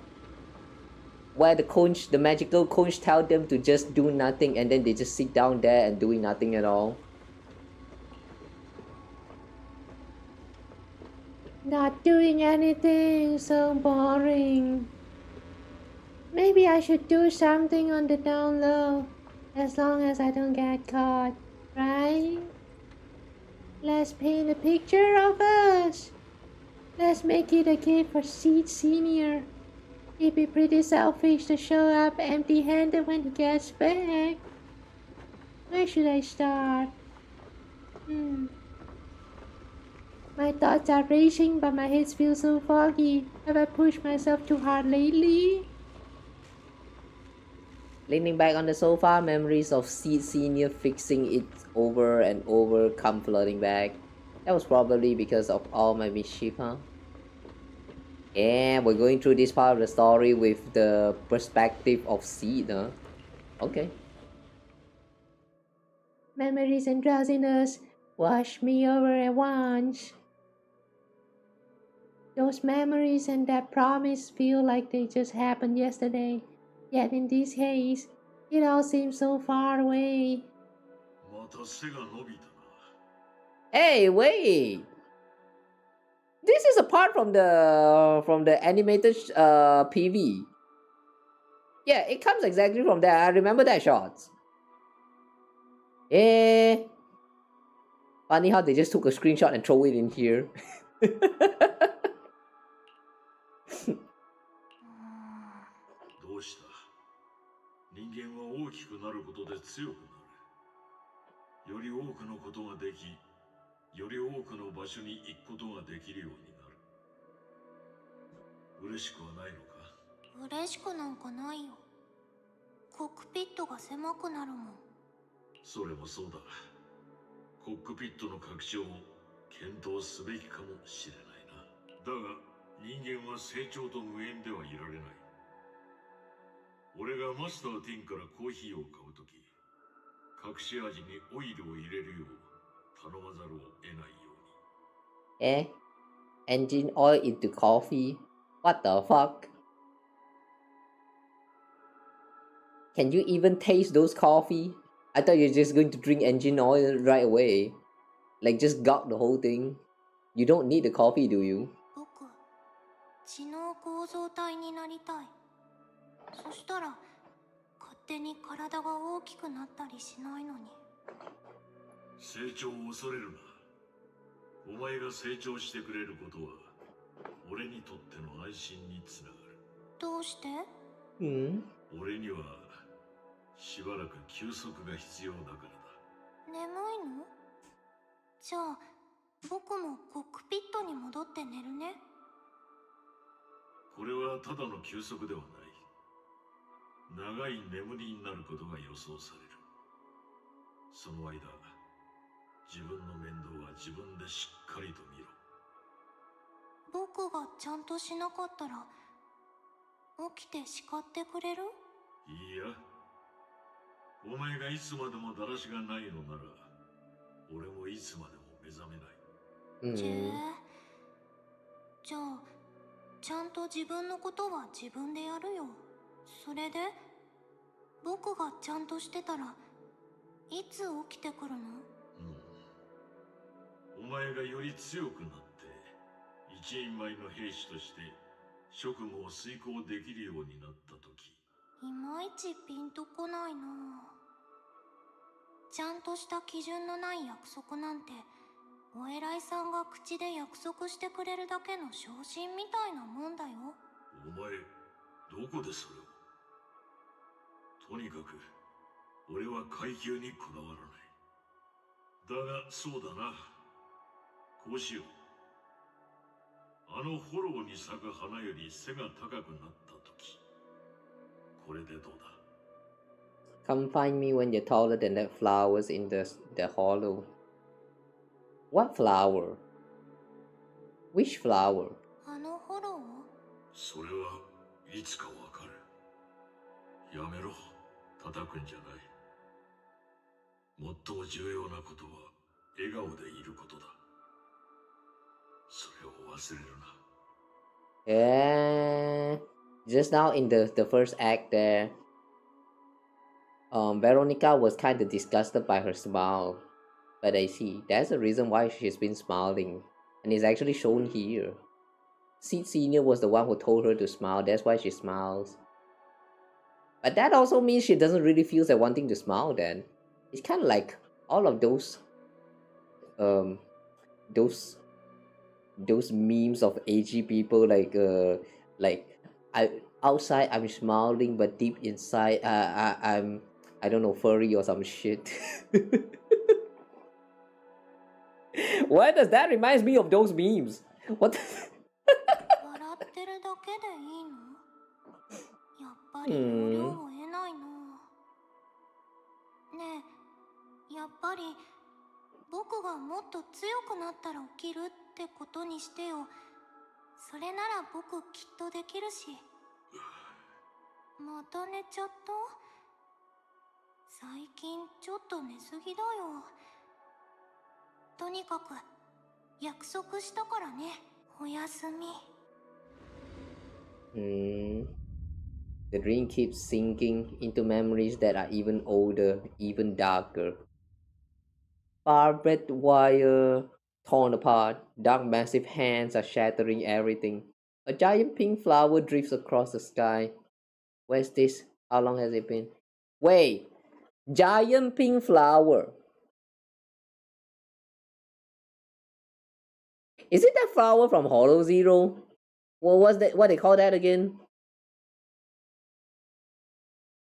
S1: where the magical conch tell them to just do nothing, and then they just sit down there and doing nothing at all. Not doing anything, so boring. Maybe I should do something on the down low, as long as I don't get caught, right? Let's paint a picture of us. Let's make it a gift for Seed Senior. It'd be pretty selfish to show up empty-handed when he gets back. Where should I start? My thoughts are racing, but my head feels so foggy. Have I pushed myself too hard lately? Leaning back on the sofa, memories of Seed Senior fixing it over and over come flooding back. That was probably because of all my mischief, huh? And we're going through this part of the story with the perspective of Seed, huh? Okay. Memories and drowsiness wash me over at once. Those memories and that promise feel like they just happened yesterday. Yet in this case, it all seems so far away. Hey, wait! This is a part from the animated PV. Yeah, it comes exactly from there. I remember that shot. Eh, funny how they just took a screenshot and throw it in here.
S5: どうした？人間は大きくなることで強くなる。より多くのことができ、より多くの場所に行くことができるようになる。嬉しくはないのか？
S4: 嬉しくなんかないよ。コックピットが狭くなるもん。
S5: それもそうだ。コックピットの拡張を検討すべきかもしれないな。だが人間は成長と無縁ではいられない。俺がマスター10からコーヒーを買うとき、隠し味にオイルを入れるよう頼まざるを得ないように。
S1: Eh, engine oil into coffee? What the fuck? Can you even taste those coffee? I thought you're just going to drink engine oil right away. Like just gulp the whole thing. You don't need the coffee, do you?
S4: 僕、知能構造体になりたい。そしたら勝手に体が大きくなったりしないのに。
S5: 成長を恐れるな。お前が成長してくれることは俺にとっての安心につながる。
S4: どうして？
S5: 俺にはしばらく休息が必要だからだ。
S4: 眠いの？じゃあ僕もコックピットに戻って寝るね。
S5: これはただの休息ではない。長い眠りになることが予想される。その間、自分の面倒は自分でしっかりと見ろ。
S4: 僕がちゃんとしなかったら起きて叱ってくれる？
S5: いいや、お前がいつまでもだらしがないのなら俺もいつまでも目覚めない。
S4: じゃあちゃんと自分のことは自分でやるよ。それで僕がちゃんとしてたらいつ起きてくるの？
S5: お前がより強くなって一人前の兵士として職務を遂行できるようになった時。
S4: いまいちピンとこないな。ちゃんとした基準のない約束なんてお偉いさんが口で約束してくれるだけの昇進みたいなもんだよ。
S5: お前どこでそれを？とにかく俺は階級にこだわらない。だがそうだな、こうしよう。あのフォローに咲く花より背が高くなった時、これでどうだ？
S1: Come find me when you're taller than that flowers in the hollow. What flower? Which flower?
S4: あのフォロー？
S5: それはいつかわかる。やめろ、叩くんじゃない。最も重要なことは笑顔でいることだ。それを忘れるな。
S1: Yeah. Just now in the first act there, Veronica was kind of disgusted by her smile. But I see, that's the reason why she's been smiling. And it's actually shown here. Seed Senior was the one who told her to smile, that's why she smiles. But that also means she doesn't really feel like wanting to smile then. It's kind of like all of those memes of AG people like outside I'm smiling but deep inside I'm I don't know, furry or some shit. Why does that reminds me of those memes? What the
S4: 笑ってるだけでいいの？やっぱり要領を得ないな。ねえ、やっぱり僕がもっと強くなったら起きるってことにしてよ。それなら僕きっとできるし。また寝ちゃった？最近ちょっと寝すぎだよ。とにかく約束したからね。おやすみ。
S1: The dream keeps sinking into memories that are even older, even darker. Barbed wire torn apart, dark massive hands are shattering everything. A giant pink flower drifts across the sky. Where's this? How long has it been? Wait! Giant pink flower! Is it that flower from Hollow Zero? What was that? What they call that again?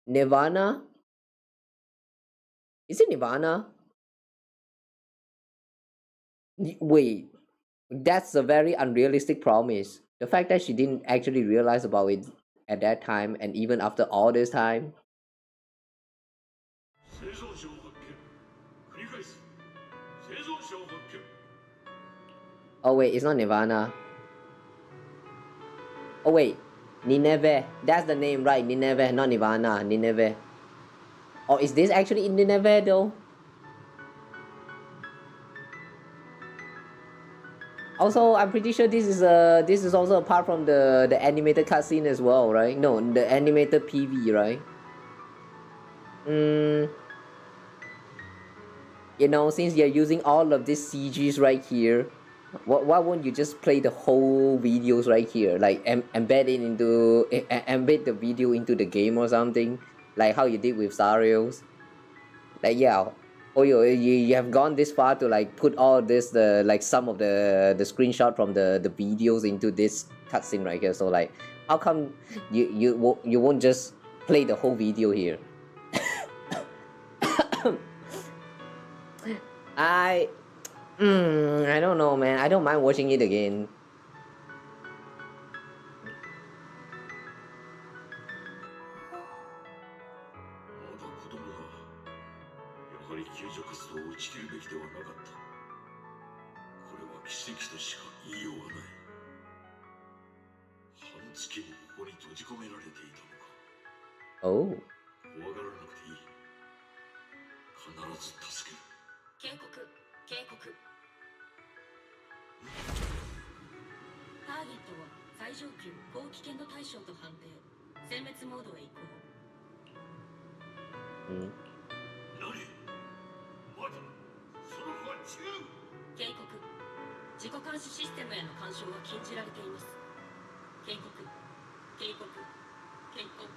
S1: Nirvana? Is it Nirvana? Wait, that's a very unrealistic promise. The fact that she didn't actually realize about it at that time, and even after all this time. Oh wait, it's not Nirvana. Oh wait, Nineveh. That's the name, right? Nineveh, not Nirvana. Nineveh. Or is this actually in Nineveh though? Also, I'm pretty sure this is also apart from the animated cutscene as well, right? No, the animated PV, right? You know, since you're using all of these CGs right here, why won't you just play the whole videos right here? Like embed it into embed the video into the game or something, like how you did with Sarios. Like yeah, oh you have gone this far to like put all this like some of the screenshot from the videos into this cutscene right here. So like, how come you won't just play the whole video here? I don't know, man. I don't mind watching it again. Oh.
S3: 警告警告ターゲットを最上級高危険度対象と判定殲滅モードへ移行何まだその子は違う警告自己監視システムへの干渉は禁じられています警告警告警告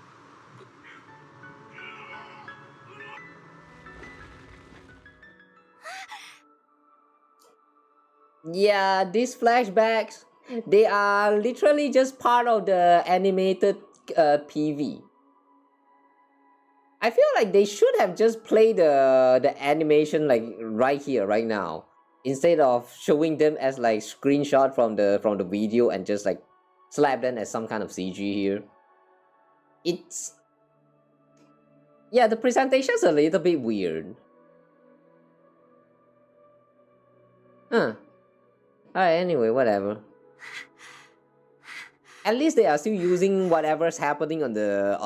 S1: Yeah, these flashbacks, they are literally just part of the animated PV. I feel like they should have just played the animation like right here, right now, instead of showing them as like screenshot from the video and just like slap them as some kind of CG here. It's yeah, the presentation's a little bit weird. Huh. Alright, anyway, whatever. At least they are still using whatever's happening on the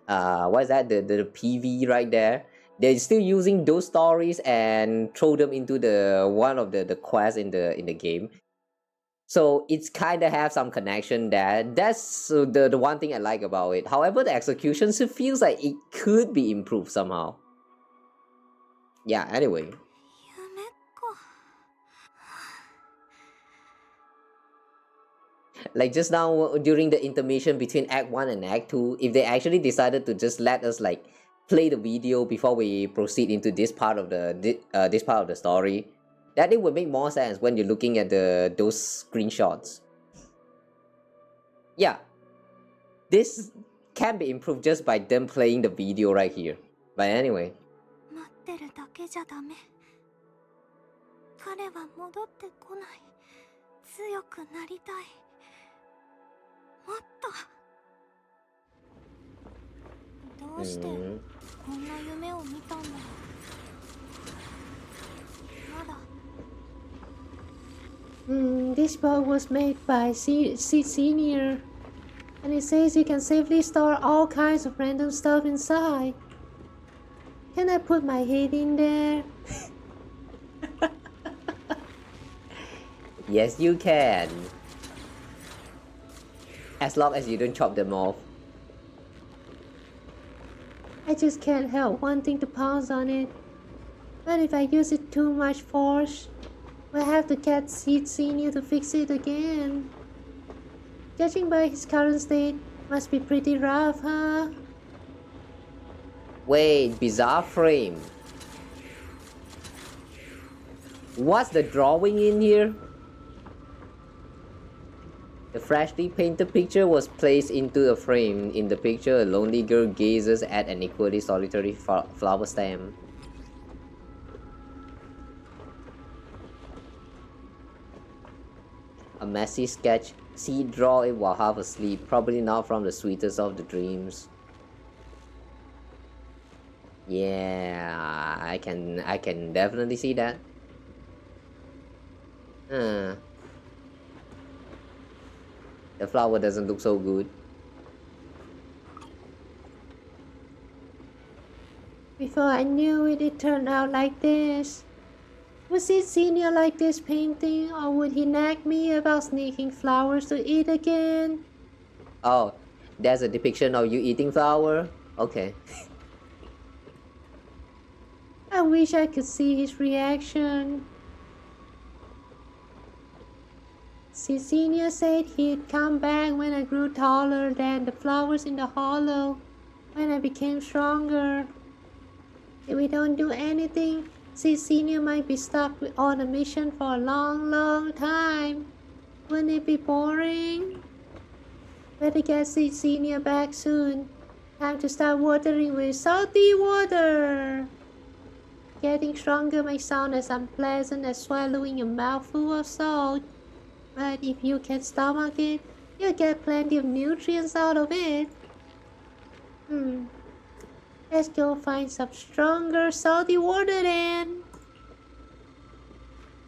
S1: what is that, the PV right there. They're still using those stories and throw them into the one of the quests in the game. So it's kind of have some connection there. That's the one thing I like about it. However, the execution still feels like it could be improved somehow. Yeah, anyway. Like just now during the intermission between Act 1 and Act 2, if they actually decided to just let us like play the video before we proceed into this part of the story, that it would make more sense when you're looking at those screenshots. Yeah, this can be improved just by them playing the video right here. But anyway.
S4: 待ってるだけじゃダメ。彼は戻ってこない。強くなりたい。もっと。どうしてこんな夢を見たんだろう。まだ。
S8: This book was made by Seed Senior, and it says you can safely store all kinds of random stuff inside. Can I put my head in there?
S1: Yes, you can. As long as you don't chop them off.
S8: I just can't help wanting to pounce on it. But if I use it too much force, we'll have to get Seed Senior to fix it again. Judging by his current state, must be pretty rough, huh?
S1: Wait, bizarre frame. What's the drawing in here? The freshly painted picture was placed into a frame. In the picture, a lonely girl gazes at an equally solitary flower stem. A messy sketch. Seed draw it while half asleep, probably not from the sweetest of the dreams. Yeah, I can definitely see that. The flower doesn't look so good.
S8: Before I knew it, it turned out like this. Was it senior like this painting, or would he nag me about sneaking flowers to eat again?
S1: Oh, there's a depiction of you eating flower? Okay.
S8: I wish I could see his reaction. Senior said he'd come back when I grew taller than the flowers in the hollow, when I became stronger. If we don't do anything, Senior might be stuck on a mission for a long time. Wouldn't it be boring? Better get Senior back soon. Time to start watering with salty water. Getting stronger may sound as unpleasant as swallowing a mouthful of salt. But if you can stomach it, you'll get plenty of nutrients out of it. Let's go find some stronger salty water then.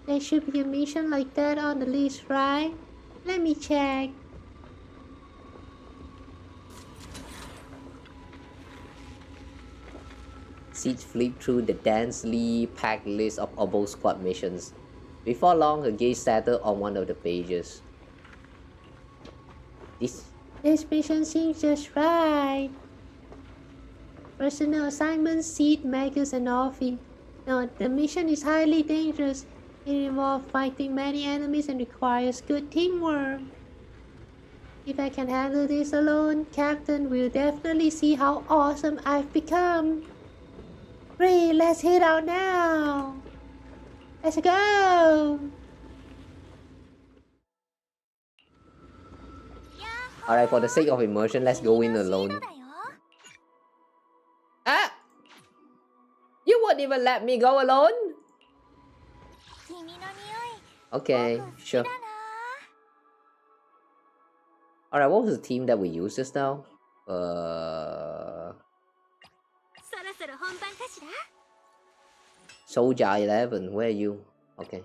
S8: There should be a mission like that on the list, right? Let me check.
S1: Seed flipped through the densely packed list of oboe squad missions. Before long, her gaze settled on one of the pages. This
S8: mission seems just right. Personal assignments, Seed, Magus, and Orphe. No, the mission is highly dangerous. It involves fighting many enemies and requires good teamwork. If I can handle this alone, Captain will definitely see how awesome I've become. Great, let's head out now. Let's go.
S1: Alright, for the sake of immersion, let's go in alone. Ah! You won't even let me go alone? Okay, sure. Alright, what was the team that we used just now? Soldier 11, where are you? Okay.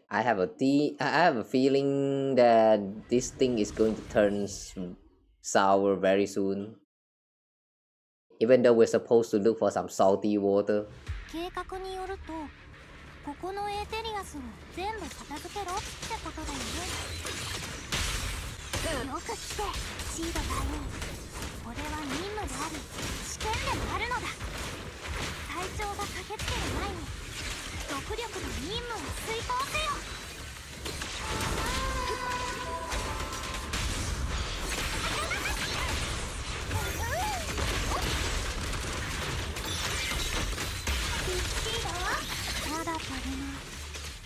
S1: I have a feeling that this thing is going to turn sour very soon. Even though we're supposed to look for some salty water.
S4: ここのエーテリアスを全部片付けろってことだよね。よく来て、シード隊員。これは任務であり、試験でもあるのだ。隊長が駆けつける前に、独力で任務を遂行せよ。まだ足りない。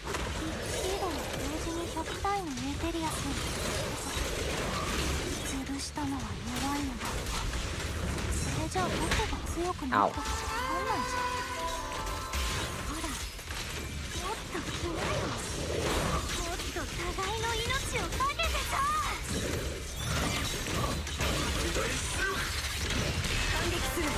S4: シードは同時に100体のエーテリアスを潰したのは弱いのだ。それじゃあ僕が強くなったかわかんないじゃん。ほら、もっと来なよ。もっと互いの命をかけてさ。反撃する。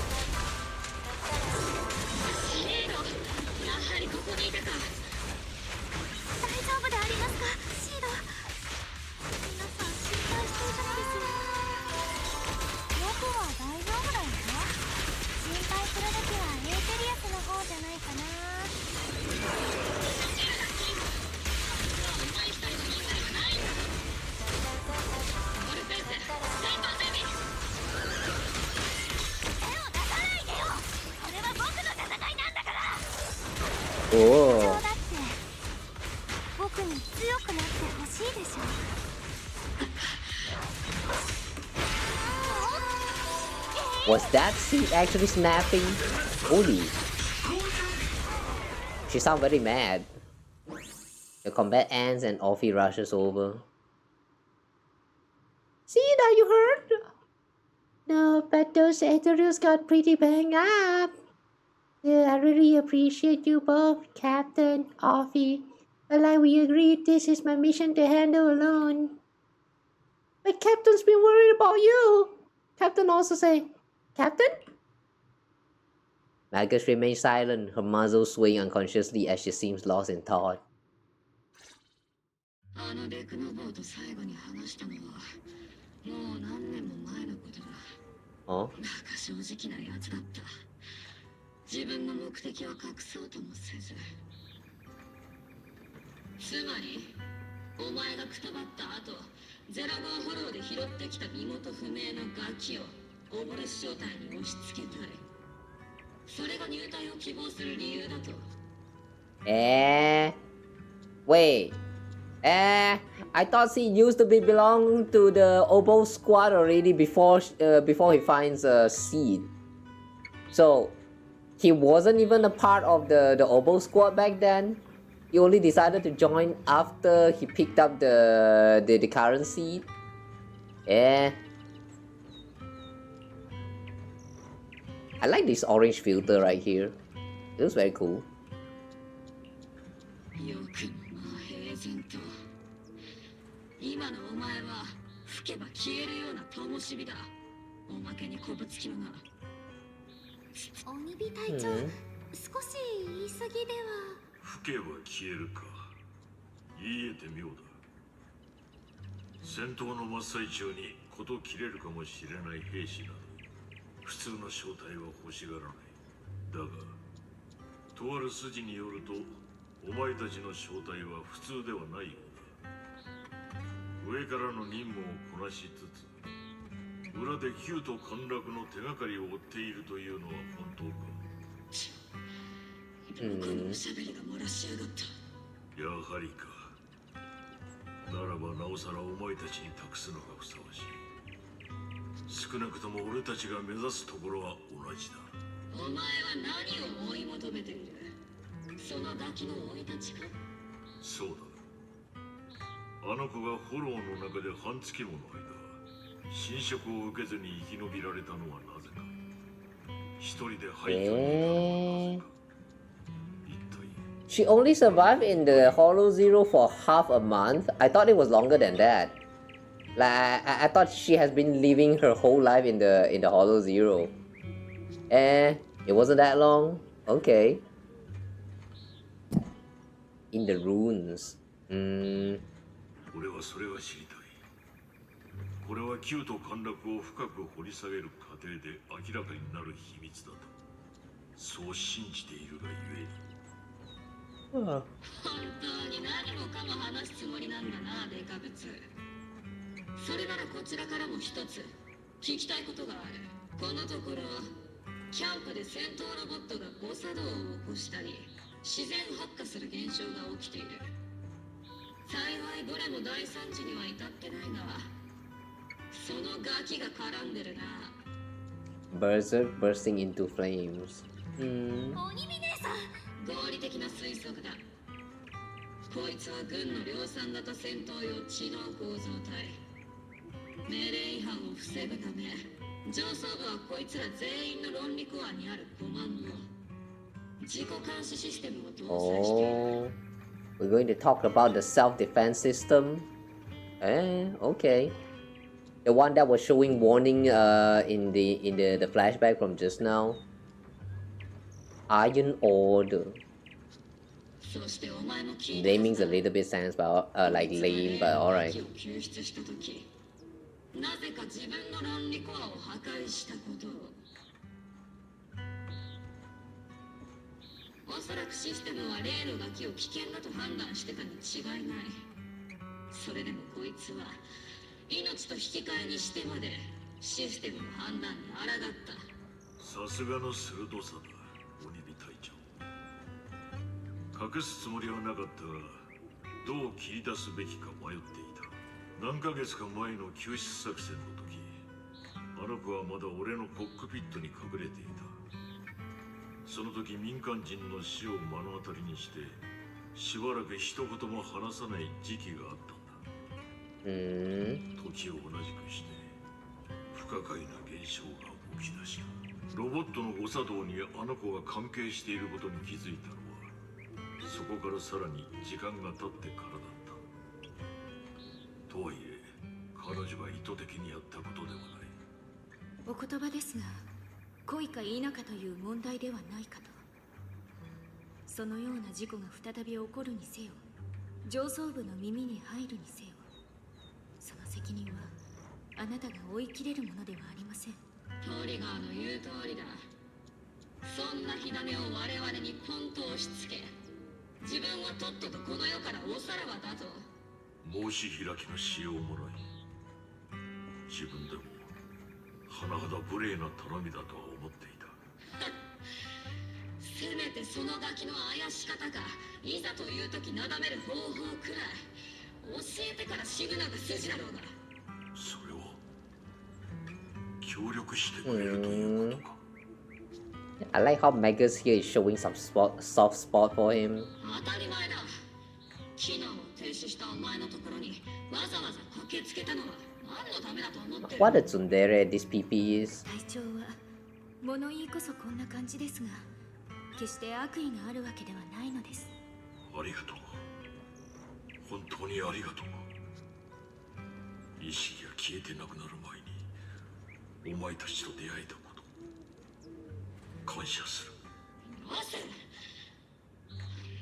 S4: ここにいたか。大丈夫でありますか、シード。皆さん心配していたのですよ。僕は大丈夫だよ。心配するべきはエーテリアスの方じゃないかな。
S1: おお。
S4: だって僕に強くなってほしいでしょ。
S1: Was that seed actually snapping? Holy. She sounds very mad. The combat ends and Offie rushes over.
S8: Seed, are you hurt? No, but those ethereals got pretty banged up. Yeah, I really appreciate you both, Captain, Offie. But like we agreed, this is my mission to handle alone. But Captain's been worried about you. Captain also say, Captain?
S1: Marcus remains silent, her muzzle swaying unconsciously as she seems lost in thought.
S3: あのデクノボーと最後に話したのはもう何年も前のことだ。
S1: Oh?
S3: なんか正直なやつだった。自分の目的を隠そうともせず。つまりお前がくたばった後、ゼラゴンフォローで拾ってきた身元不明のガキをオブレス正体に押し付けたい。それが入隊を希望する理由だと。
S1: Wait. I thought he used to belong to the Oboe squad already before he finds a seed. So he wasn't even a part of the Oboe squad back then. He only decided to join after he picked up the current seed. I like this orange filter right here. It looks very cool.
S3: 今のお前は吹けば消えるような灯火だ。おまけにこぶつきのな。
S4: 鬼火隊長、少し言い過ぎでは。
S5: 吹けば消えるか。言えて妙だ。戦闘の真っ最中に事切れるかもしれない兵士など普通の正体は欲しがらない。だがとある筋によるとお前たちの正体は普通ではないようだ。上からの任務をこなしつつ裏で旧都陥落の手がかりを追っているというのは本当か。
S3: このしゃべりが漏らしやがった。
S5: やはりか。ならばなおさらお前たちに託すのがふさわしい。少なくとも俺たちが目指すところは同じだ。
S3: お前は何を追い求めている？そのガキの生い立ちか？
S5: そうだ。あの子がフォローの中で半月もの間侵食を受けずに生き延びられたのはなぜか。一人で廃墟にいたのはなぜか。
S1: She only survived in the Hollow Zero for half a month. I thought it was longer than that. Like I thought she has been living her whole life in the Hollow Zero. It wasn't that long. Okay. In the ruins.
S5: 俺はそれが知りたい。これは旧都陥落を深く掘り下げる過程で明らかになる秘密だと。そう信じているがゆえに。
S3: 本当に何もかも話すつもりなんだな、デカブツ。それならこちらからも一つ聞きたいことがある。このところキャンプで戦闘ロボットが誤作動を起こしたり自然発火する現象が起きている。幸いどれも大惨事には至ってないが、そのガキが絡んでるな。
S1: Berserk bursting into flames.
S4: 鬼火姉さん。
S3: 合理的な推測だ。こいつは軍の量産型戦闘用知能構造体。命令違反を防ぐため上層部はこいつら全員の論理コアにあるコマンド自己監視システムを搭載している。
S1: We're going to talk about the self-defense system. Okay. The one that was showing warning in the flashback from just now. Iron Order. Naming's a little bit sense, but like lame, but alright.
S3: なぜか自分の論理コアを破壊したことを。おそらくシステムは例のガキを危険だと判断してたに違いない。それでもこいつは命と引き換えにしてまでシステムの判断に抗った。
S5: さすがの鋭さだ、鬼火隊長。隠すつもりはなかったが、どう切り出すべきか迷っていた。何ヶ月か前の救出作戦の時、あの子はまだ俺のコックピットに隠れていた。その時民間人の死を目の当たりにしてしばらく一言も話さない時期があったんだ。時を同じくして不可解な現象が起き出した。ロボットの誤作動にあの子が関係していることに気づいたのはそこからさらに時間が経ってからだった。とはいえ彼女が意図的にやったことではない。
S2: お言葉ですが、恋か否かという問題ではないかと。そのような事故が再び起こるにせよ、上層部の耳に入るにせよ、その責任はあなたが追い切れるものではありません。
S3: トリガーの言う通りだ。そんな火種を我々にポンと押し付け、自分はとっととこの世からおさらばだと。
S5: 申し開きのしようもない。自分でも甚だ無礼な頼みだとは思っていた。
S3: せめてそのガキのあやし方か、いざという時なだめる方法くらい教えてから死ぬのが筋だろうが。
S5: それを協力してくれるということか。
S1: I like how Megas here is showing some soft spot for him.
S3: 当たり前だ。機能を停止したお前のところにわざわざ駆けつけたのは何のためだと思ってる。
S1: What a tsundere this PP is.
S2: 隊長は物言いこそこんな感じですが、決して悪意があるわけではないのです。
S5: ありがとう。本当にありがとう。意識が消えてなくなる前にお前たちと出会えたこと感謝する。
S3: なぜ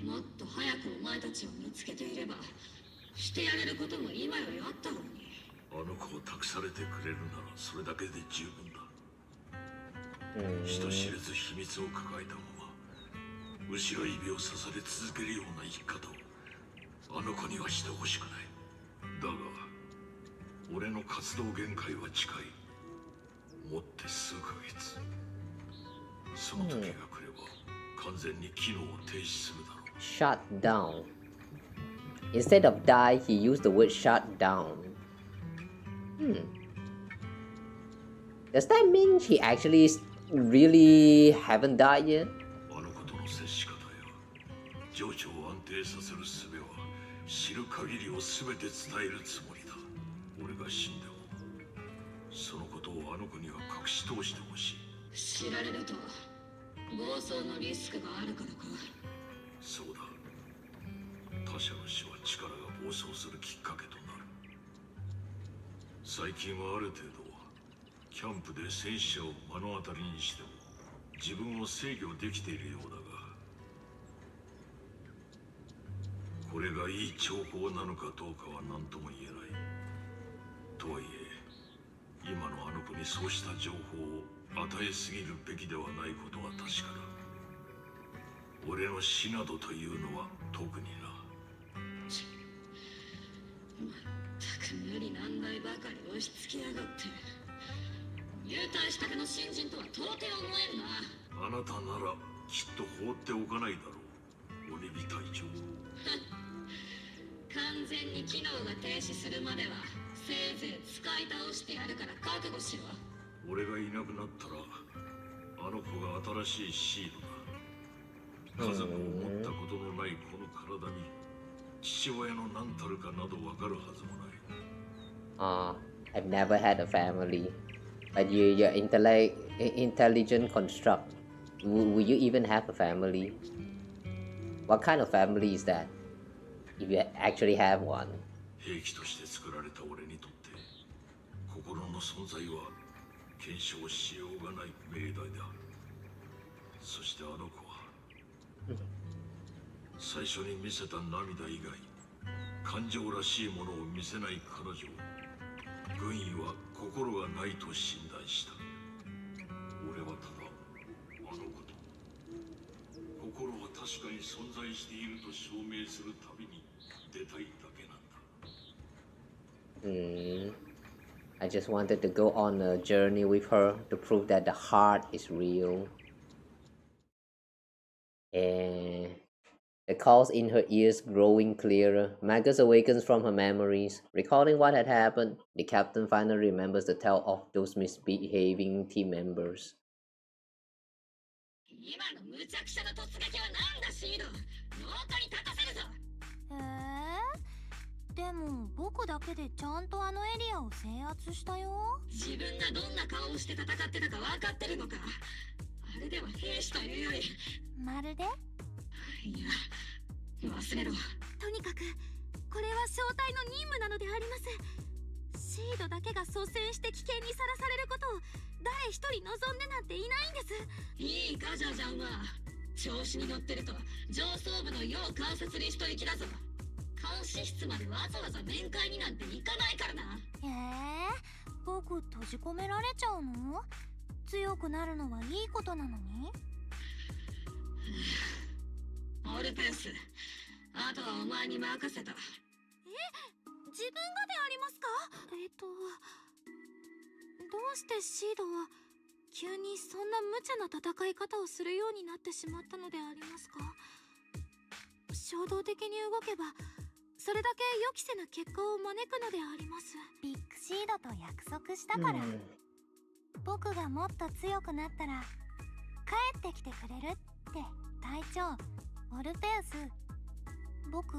S3: もっと早くお前たちを見つけていればしてやれることも今よりあったろうに。
S5: あの子を託されてくれるならそれだけで十分だ。人知れず秘密を抱えたまま後ろ指を刺され続けるような生き方をあの子にはしてほしくない。だが俺の活動限界は近い。もって数ヶ月。その時が来れば完全に機能を停止するだろう。
S1: Shut down. Instead of die, he used the word shut down. Does that mean he actually really haven't died yet?
S5: あの子との接し方や情緒を安定させる術は知る限りを全て伝えるつもりだ。俺が死んでもそのことをあの子には隠し通してほしい。
S3: 知られると暴走のリスクがあるからか。
S5: そうだ。他者の死は力が暴走するきっかけとなる。最近はある程度キャンプで戦死者を目の当たりにしても自分を制御できているようだが、これがいい兆候なのかどうかは何とも言えない。とはいえ今のあの子にそうした情報を与えすぎるべきではないことは確かだ。俺の死などというのは特にな。
S3: まったく無理難題ばかり押し付けやがって。入隊したての新人とは到底思えんな。
S5: あなたならきっと放っておかないだろう、オニビ隊長。
S3: 完全に機能が停止するまではせいぜい使い倒してやるから覚悟しろ。
S5: 俺がいなくなったらあの子が新しいシードだ。家族を持ったことのないこの体に父親の何たるかなどわかるはずもない。
S1: I've never had a family. But your intelligent construct, will you even have a family? What kind of family is that? If you actually have one.
S5: 兵器として作られた俺にとって心の存在は検証しようがない命題だ。そしてあの子は最初に見せた涙以外感情らしいものを見せない彼女を軍医は心がないと診断した。俺はただあの子と心は確かに存在していると証明するために出たいだけなんだ。
S1: I just wanted to go on a journey with her to prove that the heart is real. And The calls in her ears growing clearer. Magus awakens from her memories, recalling what had happened. The captain finally remembers the tale of those misbehaving team members.
S3: 今の無茶苦茶な突撃はなんだシード。廊下に立たせるぞ。
S4: でも僕だけでちゃんとあのエリアを制圧したよ。
S3: 自分がどんな顔をして戦ってたか分かってるのか。あれでは兵士というより
S4: まるで
S3: いや忘れろ。
S4: とにかくこれは正体の任務なのであります。シードだけが率先して危険にさらされることを誰一人望んでなんていないんです。
S3: いいかジャジャンは調子に乗ってると上層部の要関節リスト行きだぞ。監視室までわざわざ面会になんて行かないからな。
S4: 僕閉じ込められちゃうの？強くなるのはいいことなのに。
S3: オルペウス、あとはお前に任せた。
S4: 自分がでありますか？どうしてシードは急にそんな無茶な戦い方をするようになってしまったのでありますか？衝動的に動けばそれだけ予期せぬ結果を招くのであります。ビッグシードと約束したから、僕がもっと強くなったら帰ってきてくれるって隊長オルペウス。僕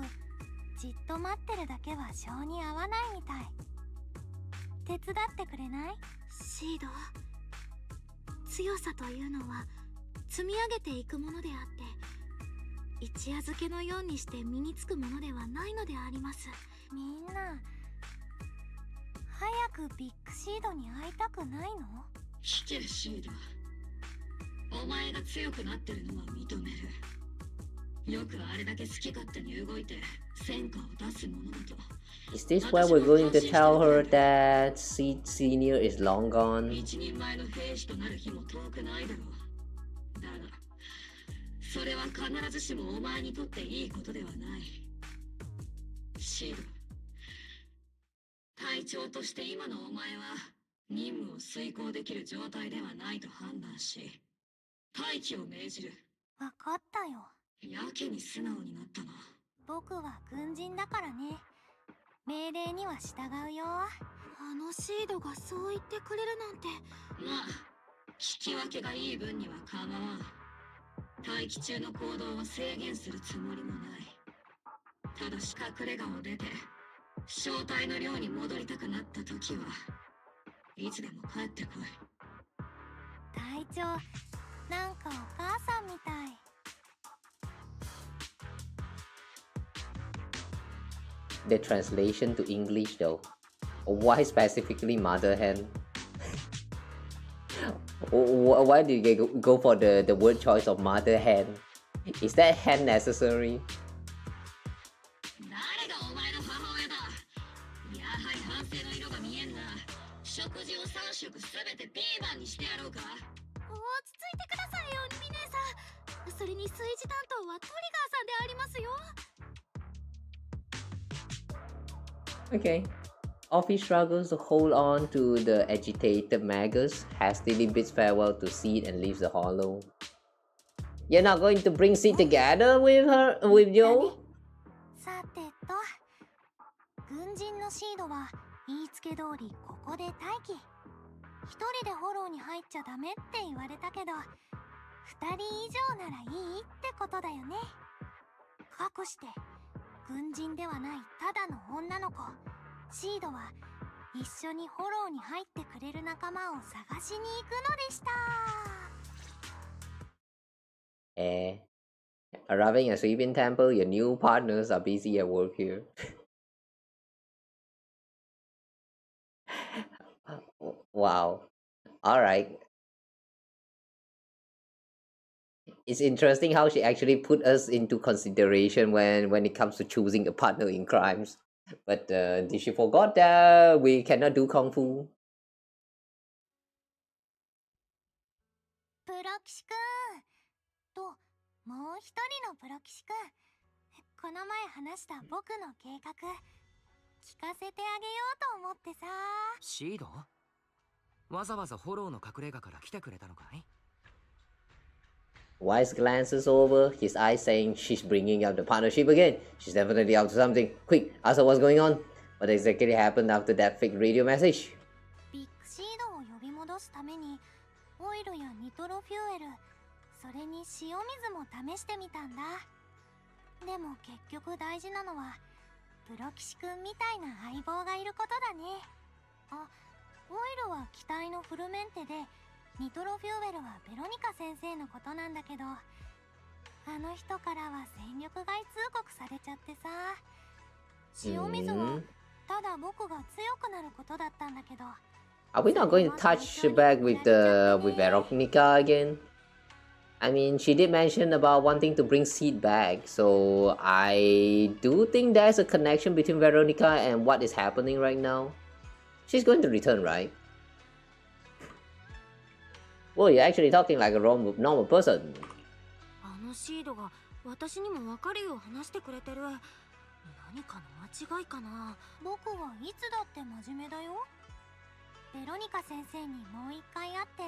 S4: じっと待ってるだけは性に合わないみたい。手伝ってくれない？シード、強さというのは積み上げていくものであって一夜漬けのようにして身につくものではないのであります。みんな早くビッグシードに会いたくないの？
S3: 聞けシード、お前が強くなってるのは認める。よくあれだけ好き勝手に動いて戦果を出すものだと。
S1: Is this where we're going to tell her that Seed Senior is long gone?
S3: 一人前の兵士となる日も遠くないだろう。だがそれは必ずしもお前にとっていいことではない。シード、隊長として今のお前は任務を遂行できる状態ではないと判断し待機を命じる。
S4: 分かったよ。
S3: やけに素直になったな。
S4: 僕は軍人だからね。命令には従うよ。あのシードがそう言ってくれるなんて。
S3: まあ聞き分けがいい分には構わん。待機中の行動は制限するつもりもない。ただし隠れ家を出て正体の寮に戻りたくなった時はいつでも帰ってこい。
S4: 隊長、なんかお母さんみたい。
S1: The translation to English though. Why specifically mother hen? Why did you go for the word choice of mother hen? Is that hen necessary?
S3: 誰がお前の母親だ。やはり反省の色が見えんな。食事を3食すべてピーマンにしてやろうか。
S4: 落ち着いてくださいよ、ミネさん。それに炊事担当はトリガーさんでありますよ。
S1: Okay. Offie struggles to hold on to the agitated Magus, hastily bids farewell to Seed and leaves the hollow. You're not going to bring Seed together with Joe?
S4: さてと、軍人のシードは言いつけ通りここで待機。一人でフォローに入っちゃダメって言われたけど、二人以上ならいいってことだよね。かくして軍人ではないただの女の子シードは一緒にフォローに入ってくれる仲間を探しに行くのでした。
S1: Arriving at Sweeping Temple, your new partners are busy at work here. Wow. Alright. It's interesting how she actually put us into consideration when it comes to choosing a partner in crimes. But did she forgot that we cannot do kung fu?
S4: プロ騎士くんともう一人のプロ騎士くん、この前話した僕の計画聞かせてあげようと思ってさ。
S7: シード？わざわざフォローの隠れ家から来てくれたのかい？
S1: Wise glances over, his eyes saying she's bringing up the partnership again. She's definitely up to something. Quick, ask her what's going on. What exactly happened after that fake radio message?
S4: ビッグシードを呼び戻すためにオイルやニトロフューエル、それに塩水も試してみたんだ。でも結局大事なのはプロ騎士くんみたいな相棒がいることだね。あ、オイルは機体のフルメンテで、ニトロフューエルはベロニカ先生のことなんだけど、あの人からは戦力外通告されちゃってさ。塩水はただ僕が強くなることだったんだけど。
S1: Are we not going to touch back with Veronica again? I mean, she did mention about wanting to bring Seed back, so I do think there's a connection between Veronica and what is happening right now. She's going to return, right? Well, you're actually talking like a normal person.
S4: あのシードが私にも分かるよう話してくれてる。何かの間違いかな。僕はいつだって真面目だよ。ベロニカ先生にもう一回会って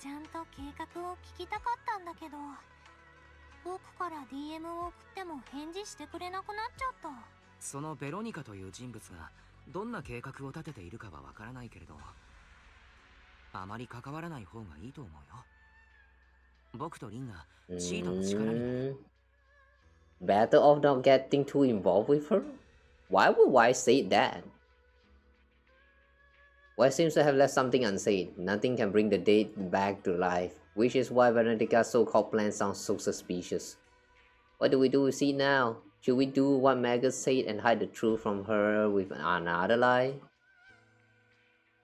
S4: ちゃんと計画を聞きたかったんだけど、僕から DM を送っても返事してくれなくなっちゃった。
S7: そのベロニカという人物がどんな計画を立てているかはわからないけれど、あまり関わらない方がいいと思うよ。僕とリンがシードの力になる。
S1: Better off not getting too involved with her? Why would Wise say that? Wise seems to have left something unsaid. Nothing can bring the dead back to life, which is why Veronica's so-called plan sounds so suspicious. What do we do with Seed now? Should we do what Megan said and hide the truth from her with another lie?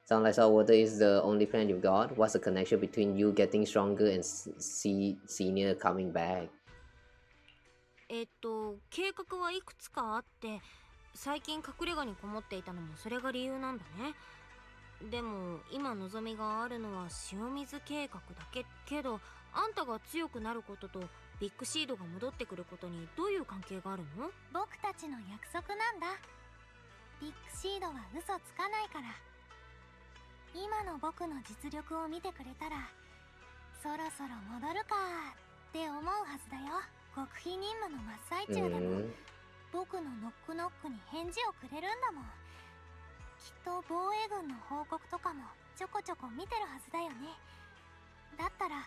S1: Sounds like saltwater is the only plan you've got. What's the connection between you getting stronger and Senior coming back?
S4: 計画はいくつかあって、最近隠れ家にこもっていたのもそれが理由なんだね。でも今望みがあるのは塩水計画だけ。けどあんたが強くなることとビッグシードが戻ってくることにどういう関係があるの？僕たちの約束なんだ。ビッグシードは嘘つかないから。今の僕の実力を見てくれたら、そろそろ戻るかって思うはずだよ。極秘任務の真っ最中でも、僕のノックノックに返事をくれるんだもん。きっと防衛軍の報告とかもちょこちょこ見てるはずだよね。だったら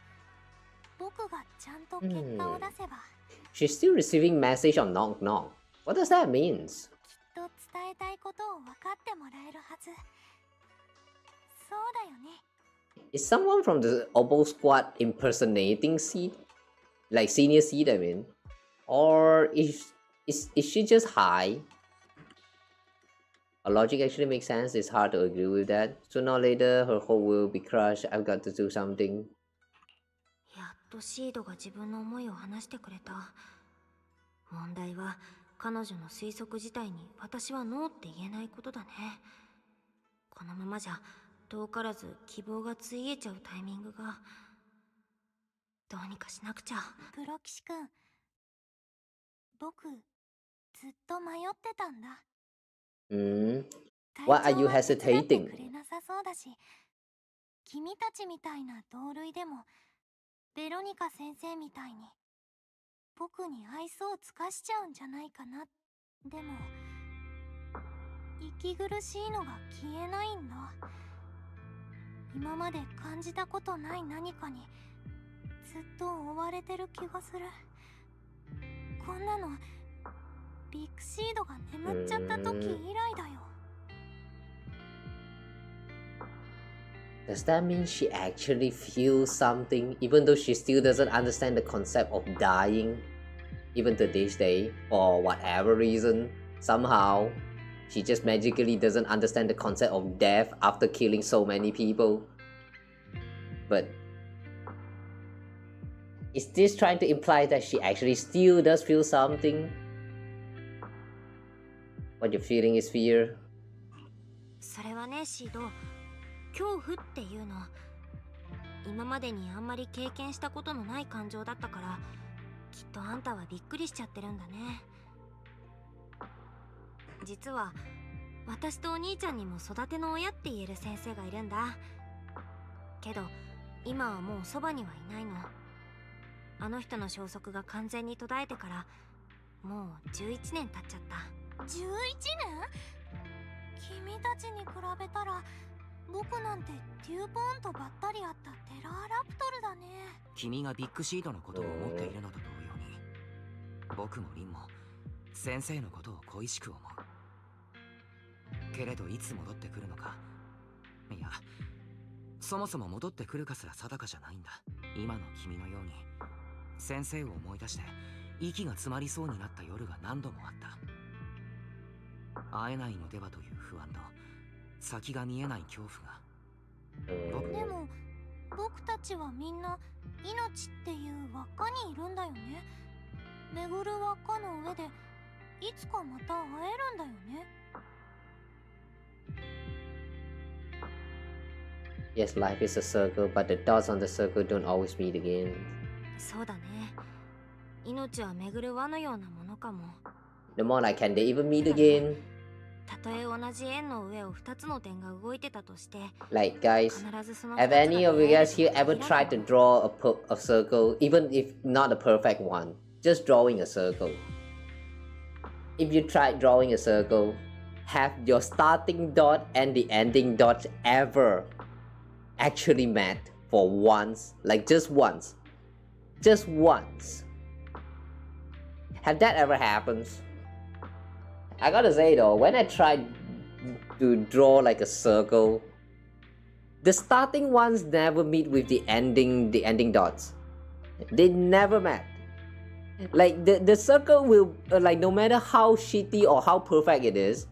S4: 僕がちゃんと結果を出せば。
S1: She's still receiving message on knock knock. What does that mean?
S4: きっと伝えたいことを分かってもらえるはず。そうだよね。
S1: Is someone from the Obo squad impersonating Seed? Like Senior Seed, I mean? Or is she just high? Her logic actually makes sense. It's hard to agree with that. Sooner or later, her hope will be crushed. I've got to do something.
S4: やっとシードが自分の思いを話してくれた。問題は彼女の推測自体に私はノーって言えないことだね。このままじゃ遠からず希望がついえちゃうタイミングが。どうにかしなくちゃ。プロ騎士くん、僕ずっと迷ってたんだ。
S1: Why are you hesitating?
S4: くれなさそうだし、君たちみたいな同類でもベロニカ先生みたいに僕に愛想を尽かしちゃうんじゃないかな。でも息苦しいのが消えないんだ。今まで感じたことない何かにずっと追われてる気がする。こんなのビッグシードが眠っちゃった時以来だよ。
S1: Does that mean she actually feels something, even though she still doesn't understand the concept of dying? Even to this day, for whatever reason, somehow, she just magically doesn't understand the concept of death after killing so many people. But is this trying to imply that she actually still does feel something? What you're feeling is fear?
S4: それはね、シード。恐怖っていうの、今までにあんまり経験したことのない感情だったから、きっとあんたはびっくりしちゃってるんだね。実は私とお兄ちゃんにも育ての親って言える先生がいるんだ。けど今はもうそばにはいないの。あの人の消息が完全に途絶えてからもう11年経っちゃった。11年？君たちに比べたら僕なんてテューポーンとばったり会ったテラーラプトルだね。
S7: 君がビッグシードのことを思っているのと同様に、僕もリンも先生のことを恋しく思う。けれどいつ戻ってくるのか、いや、そもそも戻ってくるかすら定かじゃないんだ。今の君のように先生を思い出して息が詰まりそうになった夜が何度もあった。会えないのではという不安と先が見えない恐怖が。
S4: でも僕たちはみんな命っていう輪っかにいるんだよね。巡る輪っかの上でいつかまた会えるんだよね。
S1: Yes, life is a circle, but the dots on the circle don't always meet again.
S4: そうだね。命は巡る輪のようなものかも。
S1: The more like, can they even meet again?
S4: たとえ同じ円の上を2つの点が動いてたとして、
S1: Like, guys,
S4: 必ずその
S1: have any of you guys here ever tried to draw a circle, even if not a perfect one? Just drawing a circle. If you tried drawing a circle, have your starting dot and the ending dot ever actually met for once? Like just once? Just once? Have that ever happened? I gotta say though, when I tried to draw like a circle, the starting ones never meet with the ending dots. They never met. Like the circle will like, no matter how shitty or how perfect it is,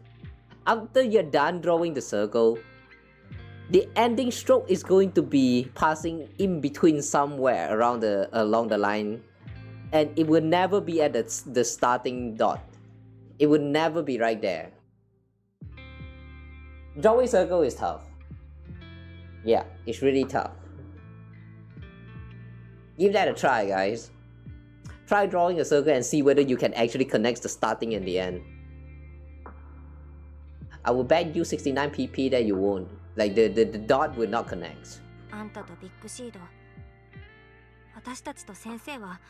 S1: after you're done drawing the circle, the ending stroke is going to be passing in between somewhere around along the line, and it will never be at the starting dot. It would never be right there. Drawing circle is tough. Yeah, it's really tough. Give that a try, guys. Try drawing a circle and see whether you can actually connect the starting and the end. I will bet you 69 pp that you won't. Like the dot will not connect.
S4: あんたとビッグシード、私たちと先生は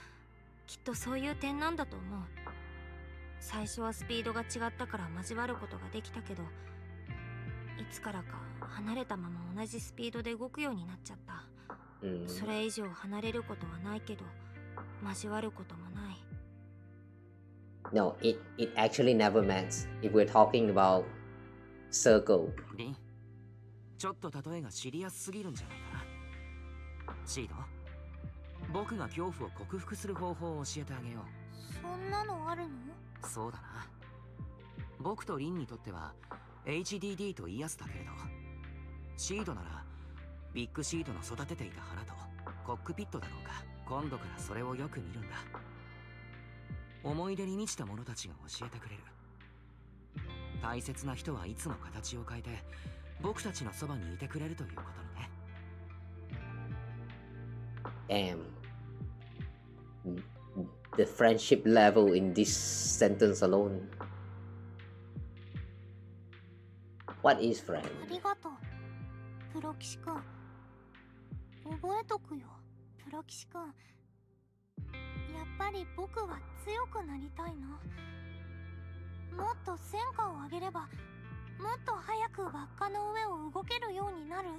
S4: きっとそういう点なんだと思う。最初はスピードが違ったから交わることができたけど、いつからか離れたまま同じスピードで動くようになっちゃった。それ以上離れることはないけど、交わることもない。
S1: No, it actually never met. If we're talking about circle.
S7: リン、ちょっと例えがシリアスすぎるんじゃないかな。シード、僕が恐怖を克服する方法を教えてあげよう。
S4: そんなのあるの？
S7: そうだな。僕とリンにとっては HDD とイヤスだけれど、シードならビッグシードの育てていた花とコックピットだろうか。今度からそれをよく見るんだ。思い出に満ちた者たちが教えてくれる。大切な人はいつも形を変えて僕たちのそばにいてくれるということにね。
S1: Damn. The friendship level in this sentence alone. What is friend?
S4: ありがとう、プロ騎士くん。覚えとくよ、プロ騎士くん。やっぱり僕は強くなりたいな。もっと戦果を上げれば、もっと早く輪っかの上を動けるようになる。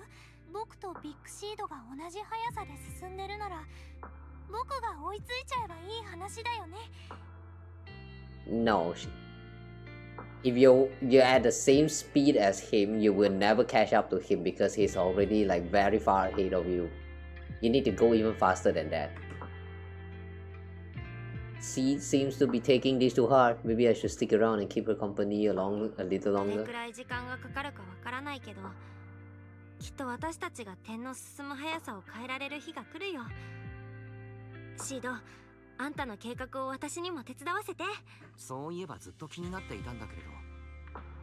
S4: 僕とビッグシードが同じ速さで進んでるなら、僕が追いついちゃえばいい話だよね。
S1: No. If you're at the same speed as him, you will never catch up to him because he's already like very far ahead of you. You need to go even faster than that. Seed seems to be taking this too hard. Maybe I should stick around and keep her company a little
S4: どれ
S1: longer.
S4: くらい時間がかかるかわからないけど、きっと私たちが点の進む速さを変えられる日が来るよ。シード、あんたの計画を私にも手伝わせて。
S7: そういえばずっと気になっていたんだけれど、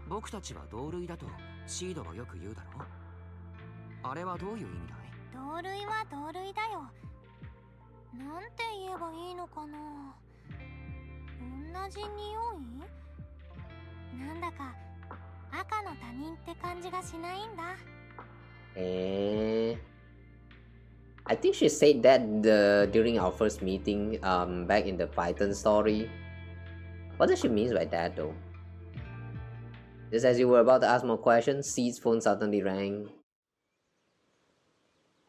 S7: 僕たちは同類だとシードがよく言うだろう。あれはどういう意味だい？
S4: 同類は同類だよ。なんて言えばいいのかな。同じ匂い？なんだか赤の他人って感じがしないんだ。
S1: I think she said that during our first meeting back in the Python story. What does she mean by that though? Just as you were about to ask more questions, Seed's phone suddenly rang.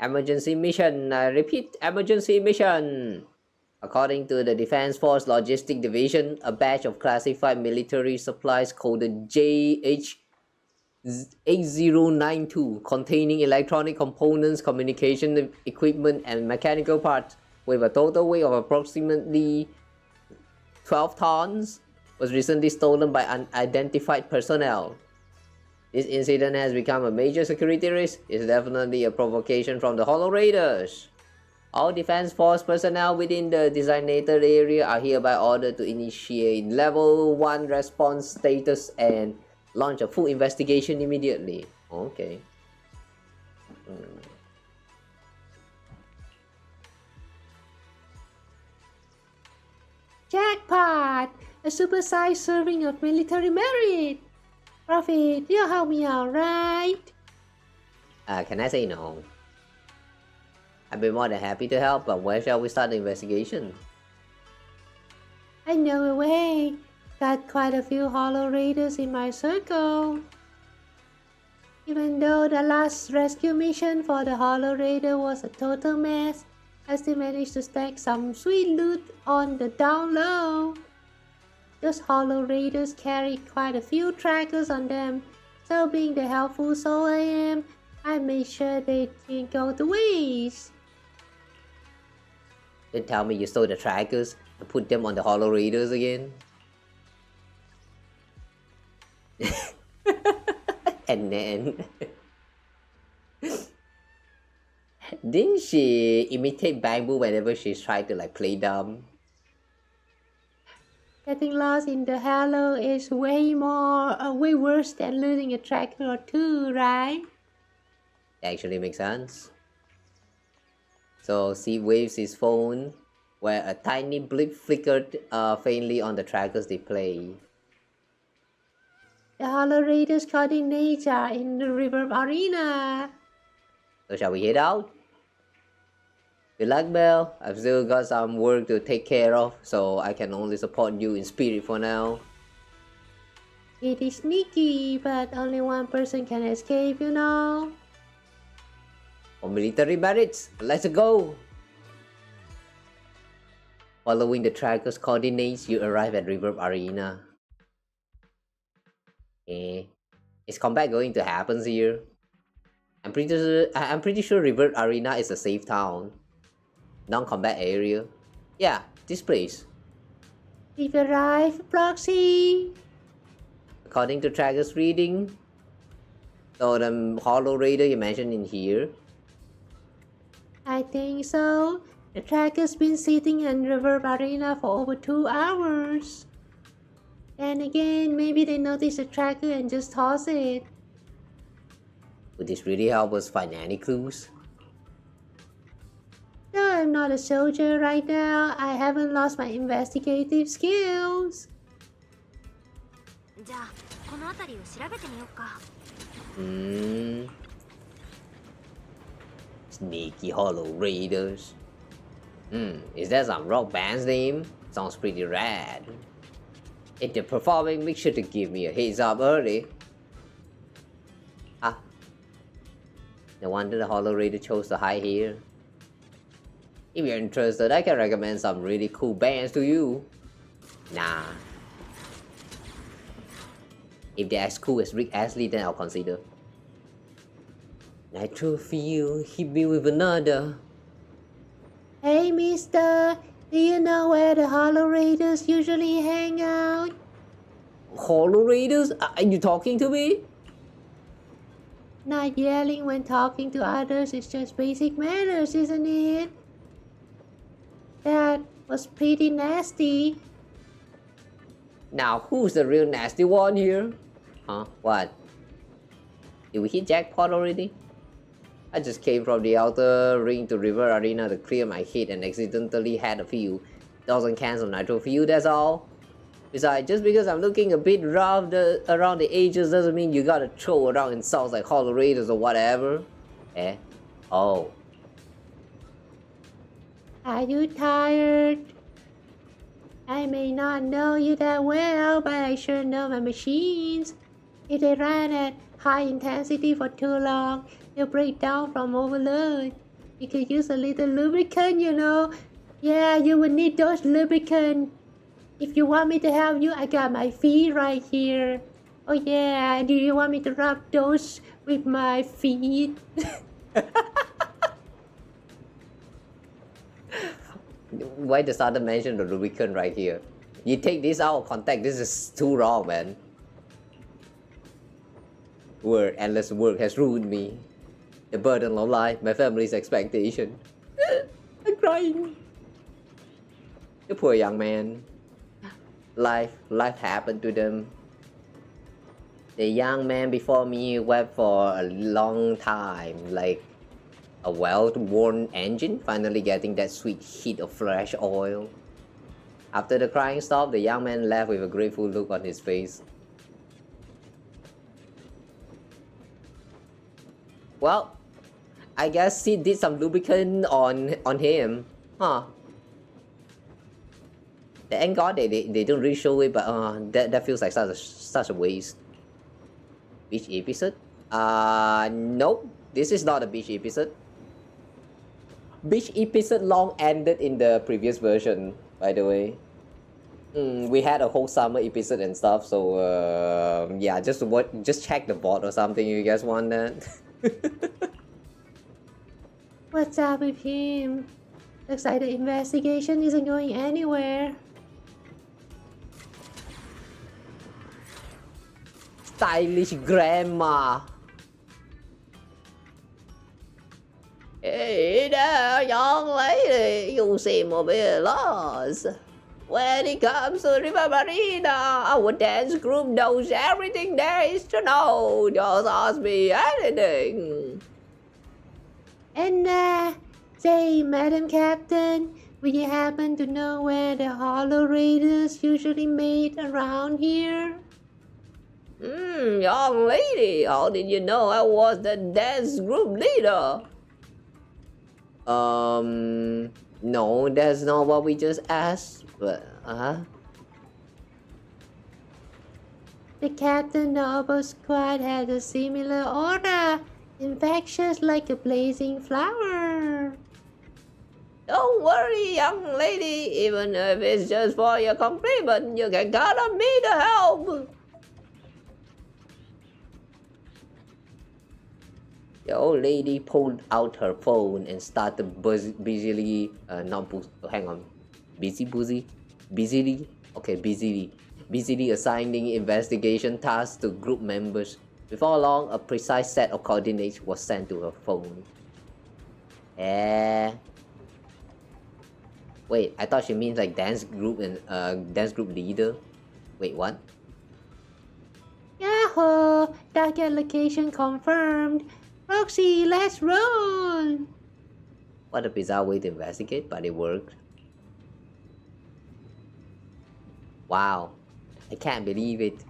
S1: Emergency mission, I repeat, emergency mission! According to the Defense Force Logistic Division, a batch of classified military supplies coded JH8092 containing electronic components, communication equipment, and mechanical parts with a total weight of approximately 12 tons was recently stolen by unidentified personnel. This incident has become a major security risk. It's definitely a provocation from the Hollow Raiders. All Defense Force personnel within the designated area are hereby ordered to initiate Level 1 response status and launch a full investigation immediately. Okay.
S8: Jackpot! A supersized serving of military merit! Prophet, you'll help me out, right?
S1: Can I say no? I'd be more than happy to help, but where shall we start the investigation?
S8: I know a way. Got quite a few Hollow Raiders in my circle. Even though the last rescue mission for the Hollow Raider was a total mess, I still managed to stack some sweet loot on the down low. Those Hollow Raiders carried quite a few trackers on them, so being the helpful soul I am, I made sure they didn't go to waste.
S1: Then tell me you stole the trackers and put them on the Hollow Raiders again? And then... Didn't she imitate Bamboo whenever she's trying to like play dumb?
S8: Getting lost in the Hollow is way worse than losing a tracker or two, right?
S1: Actually makes sense. So Seed waves his phone, where a tiny blip flickered faintly on the tracker's display.
S8: The Hollow Raiders coordinates are in the Reverb Arena.
S1: So shall we head out? Good luck, Belle. I've still got some work to take care of, so I can only support you in spirit for now.
S8: It is sneaky, but only one person can escape, you know.
S1: For military barracks, let's go! Following the tracker's coordinates, you arrive at Reverb Arena. Is combat going to happen here? I'm pretty sure Reverb Arena is a safe town. Non-combat area. Yeah, this place.
S8: We've arrived, Proxy.
S1: According to tracker's reading, so the Hollow Raider you mentioned in here.
S8: I think so. The tracker's been sitting in Reverb Arena for over 2 hours. Then again, maybe they noticed the tracker and just toss it.
S1: Would this really help us find any clues?
S8: No, I'm not a soldier right now. I haven't lost my investigative skills.
S4: じゃあこの辺りを調べてみようか。
S1: Sneaky Hollow Raiders. Is that some rock band's name? Sounds pretty rad. If they're performing, make sure to give me a heads up early. No wonder the Hollow Raider chose to hide here. If you're interested, I can recommend some really cool bands to you. Nah. If they're as cool as Rick Astley, then I'll consider. Nitro Fuel hit me with another.
S8: Hey, mister. Do you know where the Hollow Raiders usually hang out?
S1: Hollow Raiders? Are you talking to me?
S8: Not yelling when talking to others is just basic manners, isn't it? That was pretty nasty.
S1: Now, who's the real nasty one here? Huh? What? Did we hit jackpot already? I just came from the outer ring to River Arena to clear my head and accidentally had a few dozen cans of nitro fuel, that's all. Besides, just because I'm looking a bit rough around the edges doesn't mean you gotta throw around insults like Hollow Raiders or whatever. Oh.
S8: Are you tired? I may not know you that well, but I sure know my machines. If they run at high intensity for too long, they'll break down from overload. You could use a little lubricant, you know. Yeah, you would need those lubricant. If you want me to help you, I got my feet right here. Oh yeah, do you want me to rub those with my feet?
S1: Why does Sada mention the lubricant right here? You take this out of context, this is too wrong, man. Work, endless work has ruined me. The burden of life, my family's expectation. I'm crying. The poor young man. Life happened to them. The young man before me wept for a long time, like a well-worn engine finally getting that sweet heat of fresh oil. After the crying stopped, the young man left with a grateful look on his face. Well, I guess he did some lubricant on him, huh? Thank God they don't really show it, but that feels like such a waste. Beach episode? Nope. This is not a beach episode. Beach episode long ended in the previous version, by the way. We had a whole summer episode and stuff, so yeah, just check the bot or something if you guys want that.
S8: What's up with him? Looks like the investigation isn't going anywhere.
S1: Stylish grandma. Hey there, young lady, you seem a bit lost. When it comes to River Marina, our dance group knows everything there is to know. Just ask me anything.
S8: And say, Madam Captain, would you happen to know where the Hollow Raiders usually made around here?
S1: Young lady, how did you know I was the dance group leader? No, that's not what we just asked, but,
S8: The Captain Noble Squad has a similar aura, infectious like a blazing flower.
S1: Don't worry, young lady, even if it's just for your compliment, you can count on me to help. The old lady pulled out her phone and started busily assigning investigation tasks to group members. Before long, a precise set of coordinates was sent to her phone. Wait, I thought she means like dance group and dance group leader. Wait, what?
S8: Yahoo! Target location confirmed. Roxy, let's roll!
S1: What a bizarre way to investigate, but it worked. Wow, I can't believe it.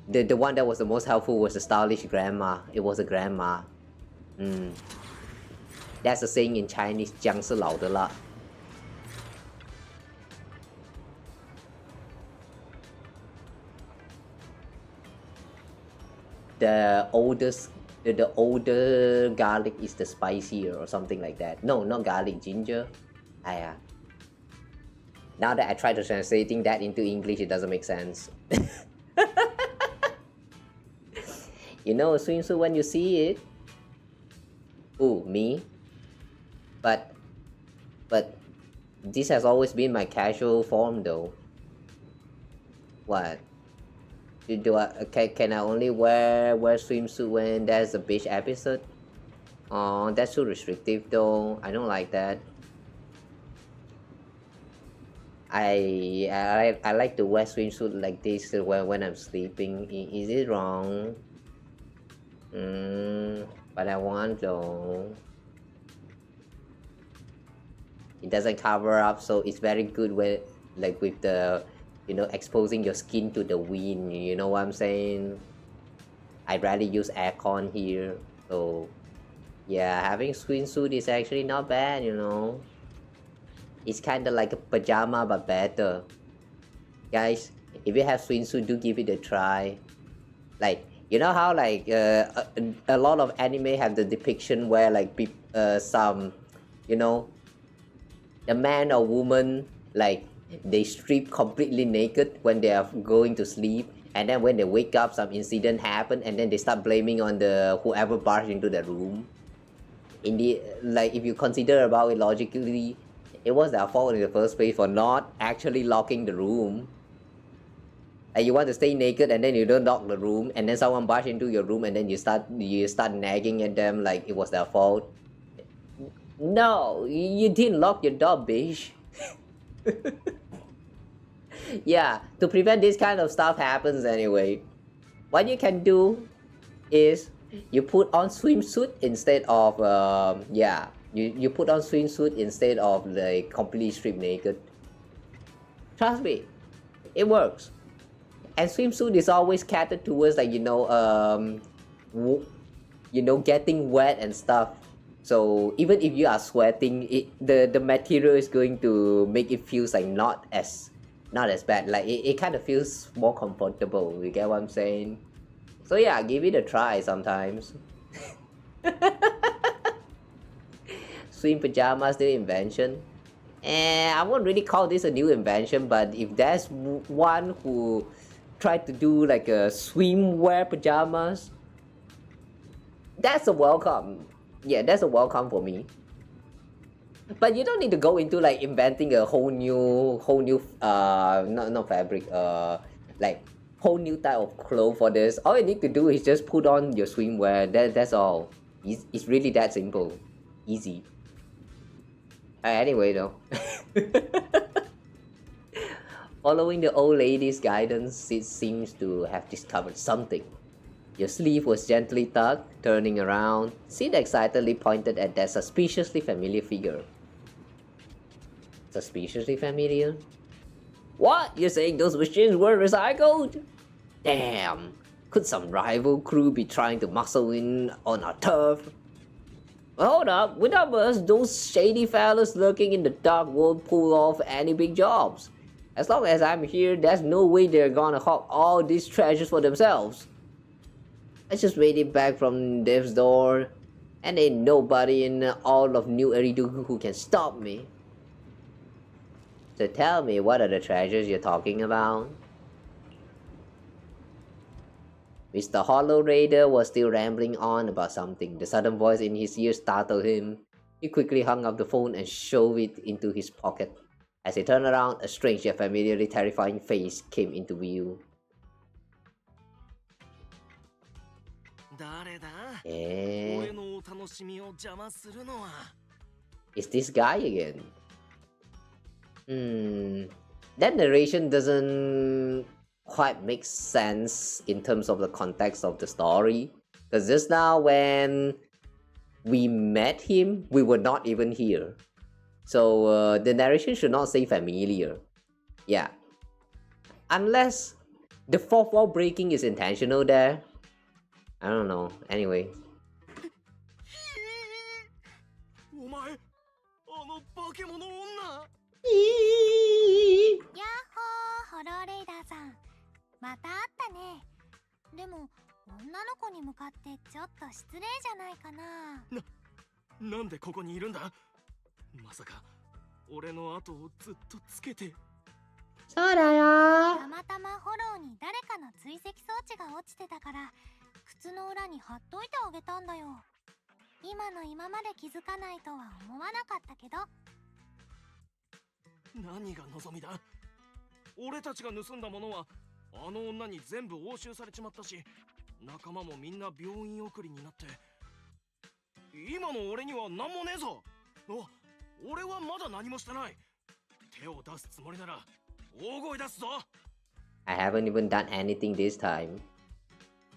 S1: The one that was the most helpful was the stylish grandma. It was a grandma. That's a saying in Chinese, 姜是老的辣. The older garlic is the spicier or something like that. No, not garlic, ginger. Now that I try to translating that into English, it doesn't make sense. You know a swimsuit when you see it? Ooh, me? But this has always been my casual form though. What? Can I only wear swimsuit when there's a beach episode? Oh, that's too restrictive though. I don't like that. I like to wear swimsuit like this when I'm sleeping. Is it wrong? But I want though. It doesn't cover up, so it's very good when like with the exposing your skin to the wind, you know what I'm saying? I'd rather use aircon here, so yeah, having swimsuit is actually not bad, It's kind of like a pajama but better. Guys, if you have swimsuit, do give it a try. Like, you know how like a lot of anime have the depiction where like some, you know, a man or woman, like they strip completely naked when they are going to sleep, and then when they wake up some incident happen, and then they start blaming on the whoever barged into the room. In the, like, if you consider about it logically, it was their fault in the first place for not actually locking the room. Like, you want to stay naked and then you don't lock the room, and then someone barged into your room and then you start nagging at them like it was their fault. No, you didn't lock your door, bitch. Yeah, to prevent this kind of stuff happens anyway, what you can do is you put on swimsuit instead of you put on swimsuit instead of like completely stripped naked. Trust me, it works. And swimsuit is always catered towards like getting wet and stuff. So even if you are sweating, the material is going to make it feels like not as bad. Like it kind of feels more comfortable. You get what I'm saying? So yeah, give it a try sometimes. Swim pajamas, new invention. I won't really call this a new invention, but if there's one who tried to do like a swimwear pajamas, that's a welcome. Yeah, that's a welcome for me. But you don't need to go into like inventing a whole new not fabric, like whole new type of clothes for this. All you need to do is just put on your swimwear. That's all. It's really that simple, easy. Anyway though, following the old lady's guidance, it seems to have discovered something. Your sleeve was gently tugged. Turning around, Sid excitedly pointed at that suspiciously familiar figure. Suspiciously familiar? What? You're saying those machines were recycled? Damn! Could some rival crew be trying to muscle in on our turf? Well, hold up, without us, those shady fellas lurking in the dark won't pull off any big jobs. As long as I'm here, there's no way they're gonna hawk all these treasures for themselves. I just waited back from Dev's door, and ain't nobody in all of New Eridu who can stop me. So tell me, what are the treasures you're talking about? Mr. Hollow Raider was still rambling on about something. The sudden voice in his ear startled him. He quickly hung up the phone and shoved it into his pocket. As he turned around, a strange yet familiarly terrifying face came into view. Eh? Is this guy again? That narration doesn't quite make sense in terms of the context of the story. Because just now when we met him, we were not even here. So the narration should not say familiar. Yeah. Unless the fourth wall breaking is intentional there. I don't know. Anyway.
S4: やっほー、ホローレイダーさん。また会ったね。でも、女の子に向かってちょっと失礼じゃないかな。
S6: なんでここにいるんだ？まさか俺の後をずっとつけて。
S8: そうだよ。
S4: たまたまフォローに誰かの追跡装置が落ちてたから、靴の裏に貼っといてあげたんだよ。今の今まで気づかないとは思わなかったけど。
S6: 何が望みだ？俺たちが盗んだものはあの女に全部押収されちまったし、仲間もみんな病院送りになって、今の俺には何もねえぞ。俺はまだ何もしてない。手を出すつもりなら大声出すぞ。
S1: I haven't even done anything this time.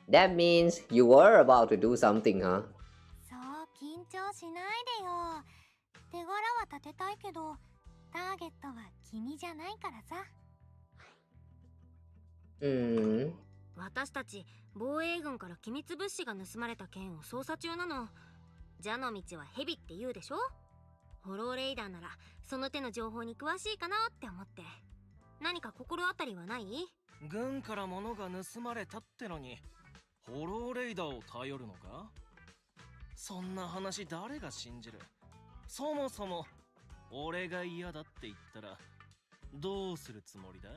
S1: That means you were about to do something, huh?
S4: そう、緊張しないでよ。手柄は立てたいけど、ターゲットは君じゃないからさ。私たち防衛軍から機密物資が盗まれた件を捜査中なの。蛇の道は蛇って言うでしょ。ホローレイダーならその手の情報に詳しいかなって思って。何か心当たりはない？
S6: 軍から物が盗まれたってのにホローレイダーを頼るのか？そんな話誰が信じる？そもそも俺が嫌だって言ったらどうするつもりだ？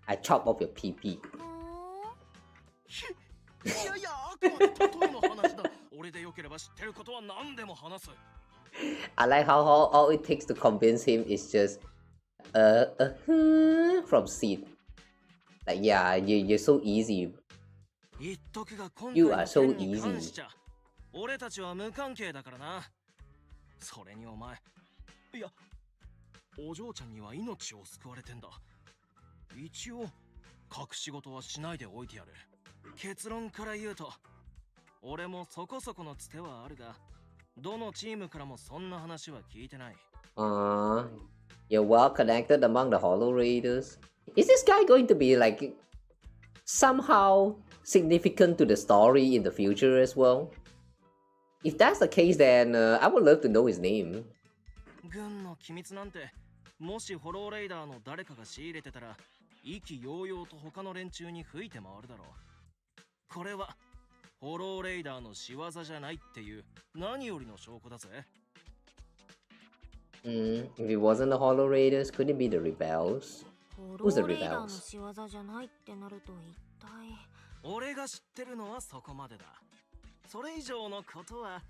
S1: I chop off your PP.
S6: いやいや、あくまで例えの話だ。俺でよければ知ってることは何でも話す。
S1: I like how all it takes to convince him is just from Seed. Like, yeah, you're so easy.
S6: 言っとくが今
S1: You
S6: 回
S1: are
S6: の
S1: so
S6: 件に関
S1: easy.
S6: しちゃ俺たちは無関係だからな。それにお前、いや、お嬢ちゃんには命を救われてんだ。一応隠し事はしないでおいてやる。結論から言うと俺もそこそこのつてはあるが、どのチームからもそんな話は聞いてない。
S1: You're well connected among the Hollow Raiders. Is this guy going to be like somehow significant to the story in the future as well? If that's the case, then I would love to know his name.
S6: 軍の機密なんて、もしホローレイダーの誰かが仕入れてたら意気揚々と他の連中に吹いて回るだろう。これはホローレイダーの仕業じゃないっていう何よりの証拠だぜ。
S1: If it wasn't the Hollow Raiders, could it be the Rebels?
S4: ホロ
S1: Who's the
S4: ーレイダーの
S1: Rebels?
S4: 仕業じゃないってなると一体。
S6: 俺が知ってるのはそこまでだ。それ以上のことは。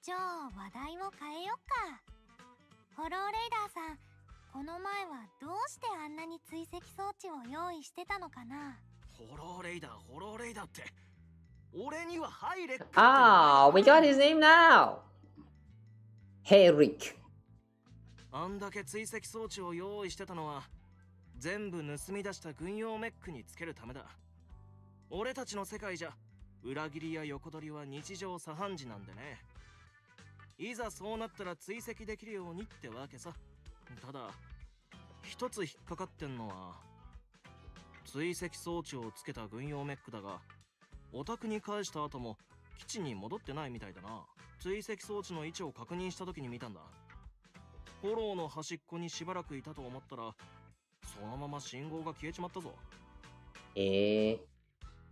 S4: じゃあ話題を変えよっか。ホローレイダーさん、この前はどうしてあんなに追跡装置を用意してたのかな？
S6: ホローレイダーって。俺にはハイレック。
S1: Ah, we got his name now! Herrick.
S6: あんだけ追跡装置を用意してたのは全部盗み出した軍用メックにつけるためだ。俺たちの世界じゃ裏切りや横取りは日常茶飯事なんでね。いざそうなったら追跡できるようにってわけさ。ただ一つ引っかかってんのは、追跡装置をつけた軍用メックだがお宅に返した後も基地に戻ってないみたいだな。追跡装置の位置を確認した時に見たんだ。フォローの端っこにしばらくいたと思ったらそのまま信号が消えちまったぞ。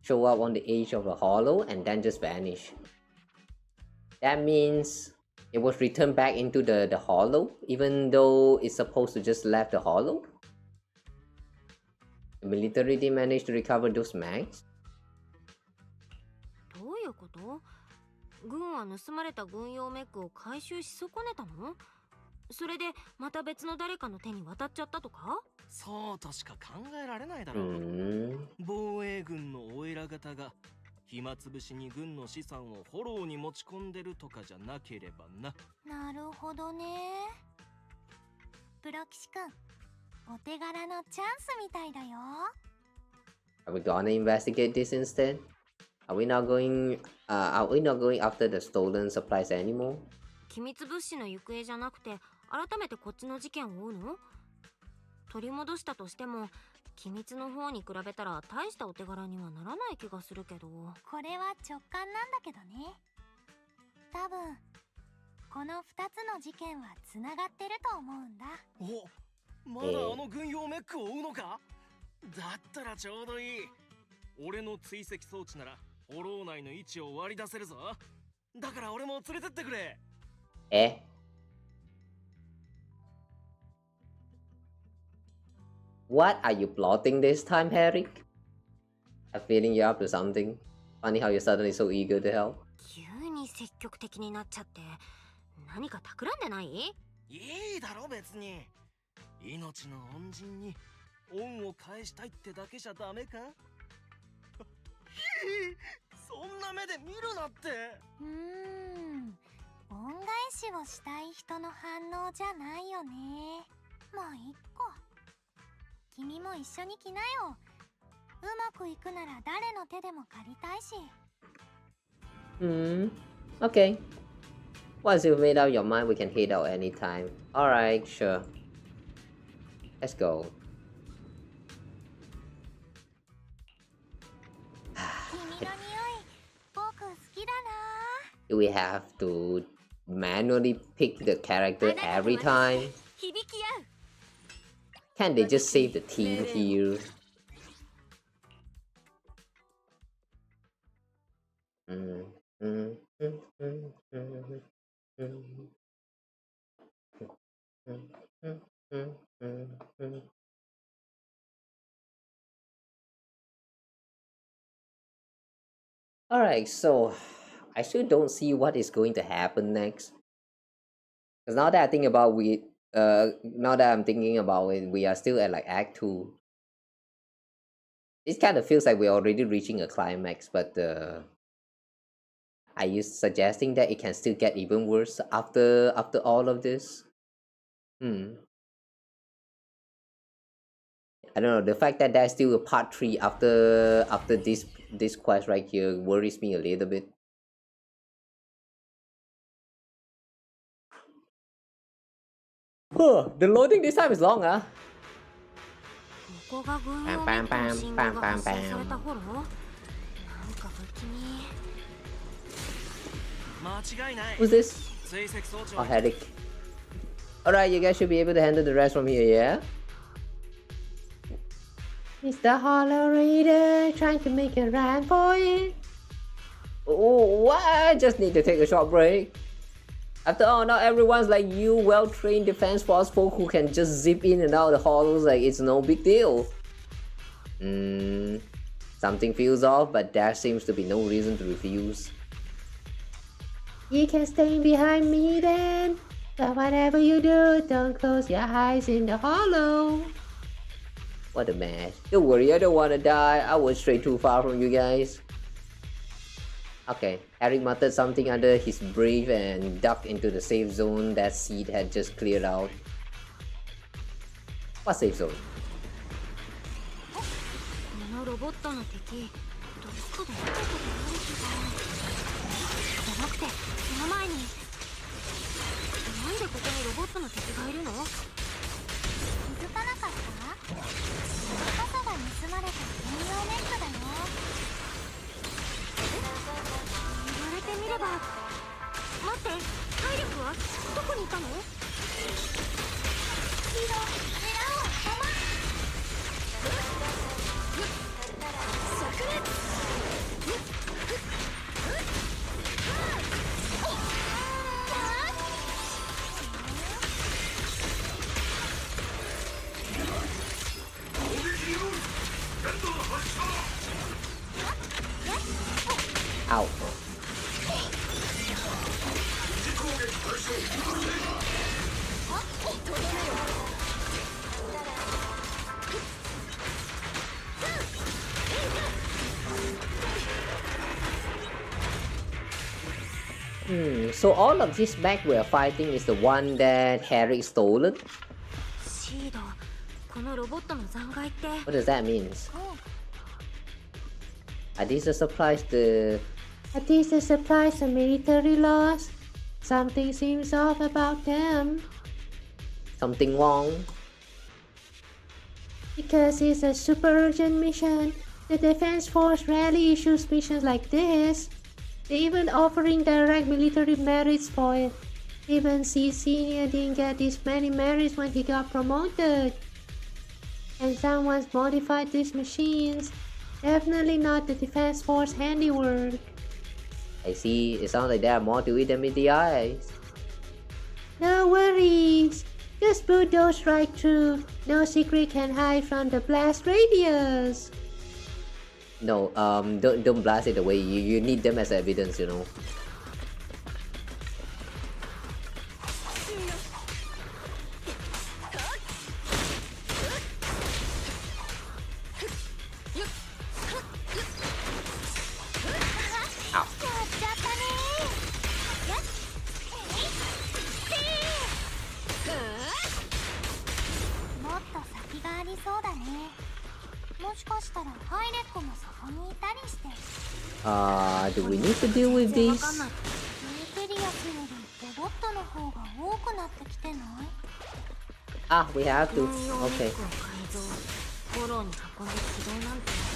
S1: Show up on the edge of the hollow and then just vanish. That means it was returned back into the hollow, even though it's supposed to just left the hollow? The military did manage to recover those mags?
S4: どういうこと？軍は盗まれた軍用メックを回収し損ねたの？それでまた別の誰かの手に渡っちゃったとか？
S6: そうとしか考えられないだろう。防衛軍のお偉方が暇つぶしに軍の資産をフォローに持ち込んでるとかじゃなければな。
S4: なるほどね。プロ騎士くん、お手柄のチャンスみたいだよ。
S1: Are we gonna investigate this instead? Are we not going after the stolen supplies anymore?
S4: 機密物資の行方じゃなくて改めてこっちの事件を追うの？取り戻したとしても機密の方に比べたら大したお手柄にはならない気がするけど。これは直感なんだけどね。多分この2つの事件はつながってると思うんだ。
S6: お、まだあの軍用メックを追うのか？だったらちょうどいい。俺の追跡装置ならフォロー内の位置を割り出せるぞ。だから俺も連れてってくれ。
S1: What are you plotting this time, Harry? I'm feeling you're up to something. Funny how you're suddenly so eager to help.
S4: 急に積極的になっちゃって何か企んでない？
S6: いいだろ別に。命の恩人に恩を返したいってだけじゃダメか？そんな目で見るなって。
S4: 恩返しをしたい人の反応じゃないよね。もういっか。君も一緒に来なよ。うまくいくなら誰の手でも借りたいし。
S1: Okay. Once you've made up your mind, we can head out anytime. Alright, sure. Let's go.
S4: 君の匂い、僕好きだな。
S1: Do we have to manually pick the character every time? Can't they just save the team here? Alright, so I still don't see what is going to happen next. Because now that I think about now that I'm thinking about it, we are still at like Act 2. It kind of feels like we're already reaching a climax, but are you suggesting that it can still get even worse after all of this? I don't know. The fact that there's still a part 3 after this quest right here worries me a little bit. The loading this time is long, huh? Bam, bam, bam, bam, bam, bam. Who's this? Oh, headache. Alright, you guys should be able to handle the rest from here, yeah?
S8: Is the Hollow Raider trying to make a run for it?
S1: Oh, what? I just need to take a short break. After all, not everyone's like you, well-trained defense force folk who can just zip in and out of the hollows like it's no big deal. Something feels off, but there seems to be no reason to refuse.
S8: You can stay behind me then. But whatever you do, don't close your eyes in the hollow.
S1: What a mess. Don't worry, I don't want to die. I was straight too far from you guys. Okay, Eric muttered something under his breath and ducked into the safe zone that Seed had just cleared out. What safe zone? Ow. So all of this mech we're fighting is the one that Harry stole it? What does that mean? Are these the supplies the...
S8: Are these the supplies the military lost? Something seems off about them.
S1: Something wrong?
S8: Because it's a super urgent mission. The Defense Force rarely issues missions like this. They're even offering direct military merits for it. Even C Senior didn't get this many merits when he got promoted. And someone's modified these machines. Definitely not the Defense Force handiwork.
S1: I see. It sounds like there are more to it than meet the eyes.
S8: No worries. Just boot those right through. No secret can hide from the blast radius.
S1: No, don't blast it away. You need them as evidence, you know. Do we need to deal with this? Ah, we have to. Okay.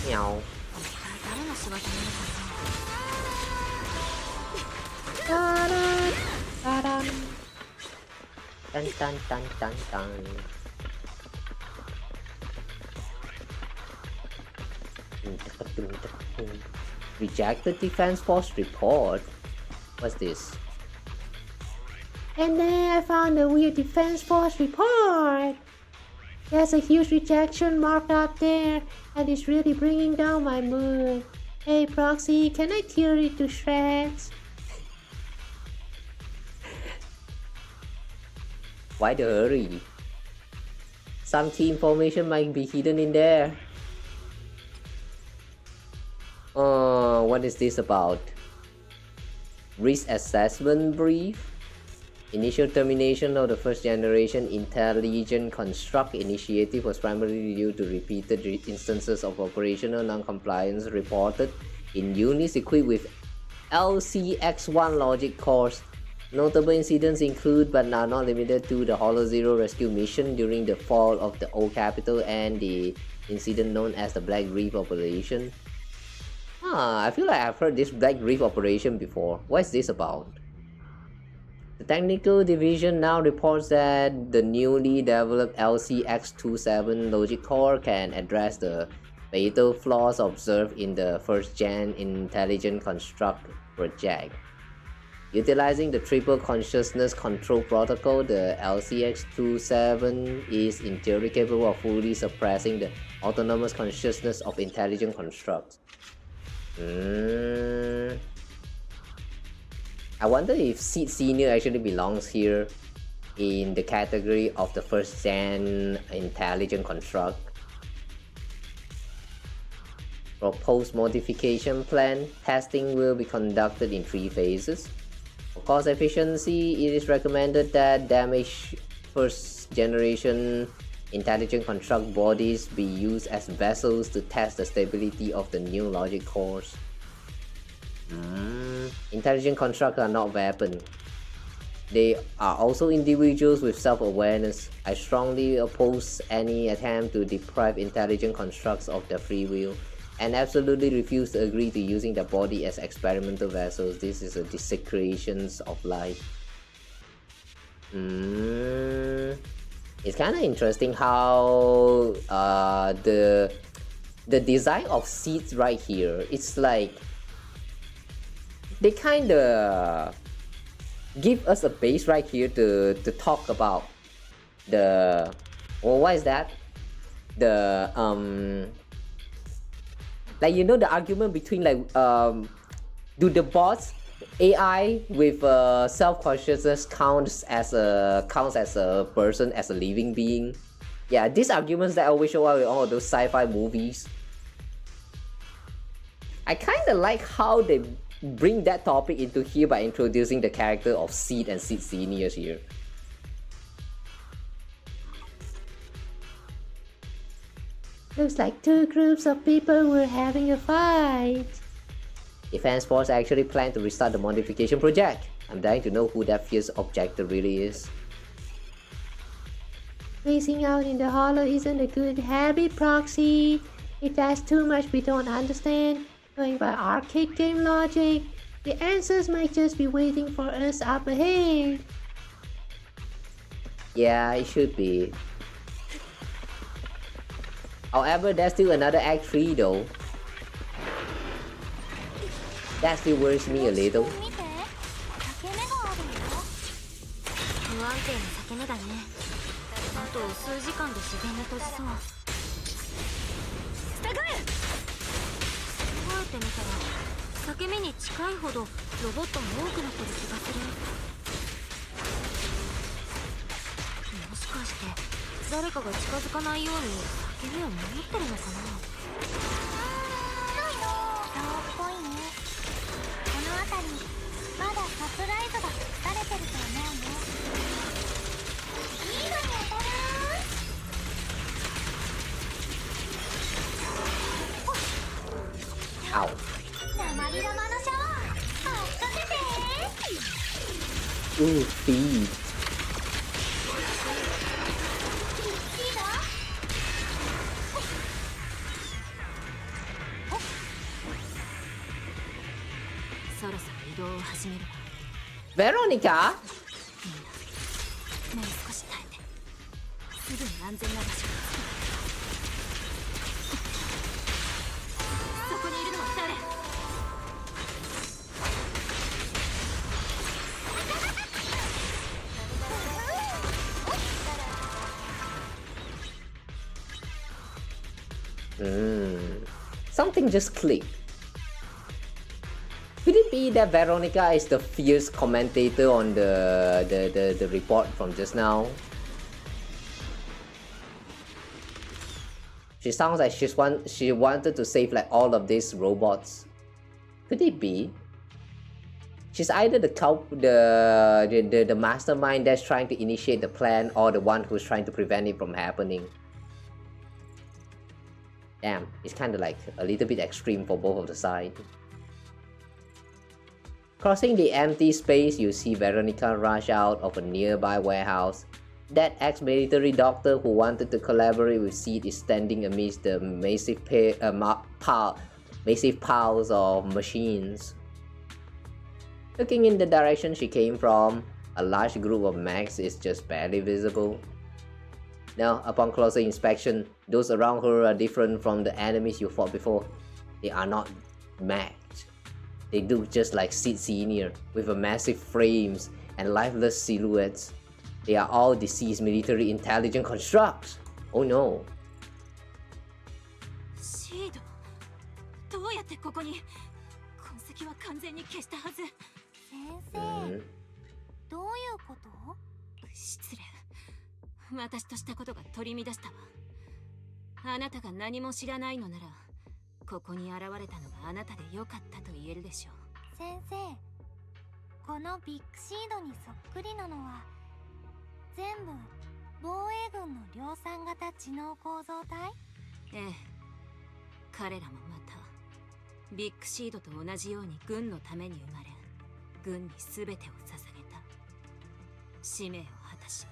S1: Meow. Dun dun dun dun dun. Rejected Defense Force report. What's this?
S8: And then I found a weird Defense Force report. There's a huge rejection mark out there, and it's really bringing down my mood. Hey Proxy, can I tear it to shreds?
S1: Why the hurry? Some key information might be hidden in there. What is this about? Risk assessment brief? Initial termination of the first generation intelligent construct initiative was primarily due to repeated instances of operational non-compliance reported in units equipped with LCX1 logic cores. Notable incidents include but are not limited to the Hollow Zero rescue mission during the fall of the old capital and the incident known as the Black Reef Operation. I feel like I've heard this Black Reef Operation before. What is this about? The technical division now reports that the newly developed LCX27 logic core can address the fatal flaws observed in the first-gen intelligent construct project. Utilizing the triple consciousness control protocol, the LCX27 is in theory capable of fully suppressing the autonomous consciousness of intelligent constructs. I wonder if Seed Senior actually belongs here in the category of the first gen intelligent construct. Proposed modification plan testing will be conducted in 3 phases. For cost efficiency, it is recommended that damaged first generation intelligent construct bodies be used as vessels to test the stability of the new logic cores. Intelligent constructs are not weapons. They are also individuals with self-awareness. I strongly oppose any attempt to deprive intelligent constructs of their free will, and absolutely refuse to agree to using their body as experimental vessels. This is a desecration of life. It's kind of interesting how the design of seeds right here, it's like they kind of give us a base right here to talk about the, well, what is that? The like, you know, the argument between like do the bots AI with self-consciousness counts as a person, as a living being? Yeah, these arguments that always show up in all of those sci-fi movies. I kind of like how they bring that topic into here by introducing the character of Seed and Seed Seniors here.
S8: Looks like 2 groups of people were having a fight.
S1: Defense Force actually plan to restart the modification project. I'm dying to know who that fierce objector really is.
S8: Phasing out in the hollow isn't a good habit, Proxy. If that's too much we don't understand, going by arcade game logic, the answers might just be waiting for us up ahead.
S1: Yeah, it should be. However, there's still another Act 3 though. That still worries me a little.
S4: 不安定な裂け目だね。あと数時間で自然に閉じそう。考えてみたら、裂け目に近いほどロボットも多くなってる気がする。もしかして誰かが近づかないように裂け目を守ってるのかな。そうっぽいね。この辺りまだサプライズが隠されてると思うね。いいわね、当たる。
S1: Ow.
S4: 鉛玉のシャワー任せて。
S1: Ooh, feed.
S2: そろそろ移動を始めるわ。
S1: Veronica?
S4: もう少し耐えてすぐに安全な場所に着く。そこにいるのは誰？Something
S1: just clicked. Could it be that Veronica is the fierce commentator on the report from just now? She sounds like she wanted to save like all of these robots. Could it be? She's either the mastermind that's trying to initiate the plan or the one who's trying to prevent it from happening. Damn, it's kind of like a little bit extreme for both of the sides. Crossing the empty space, you see Veronica rush out of a nearby warehouse. That ex-military doctor who wanted to collaborate with Seed is standing amidst the massive piles of machines. Looking in the direction she came from, a large group of mechs is just barely visible. Now, upon closer inspection, those around her are different from the enemies you fought before. They are not mechs. They look just like Seed Senior, with a massive frames and lifeless silhouettes. They are all deceased military intelligent constructs. Oh no.
S4: シード、どうやってここに？痕跡は完全に消したはず。先生、どういうこと？失礼。私としたことが取り乱したわ。あなたが何も知らないのなら、ここに現れたのがあなたでよかったと言えるでしょう。先生、このビッグシードにそっくりなのは全部防衛軍の量産型知能構造体？ええ、彼らもまたビッグシードと同じように軍のために生まれ、軍に全てを捧げた。使命を果たし、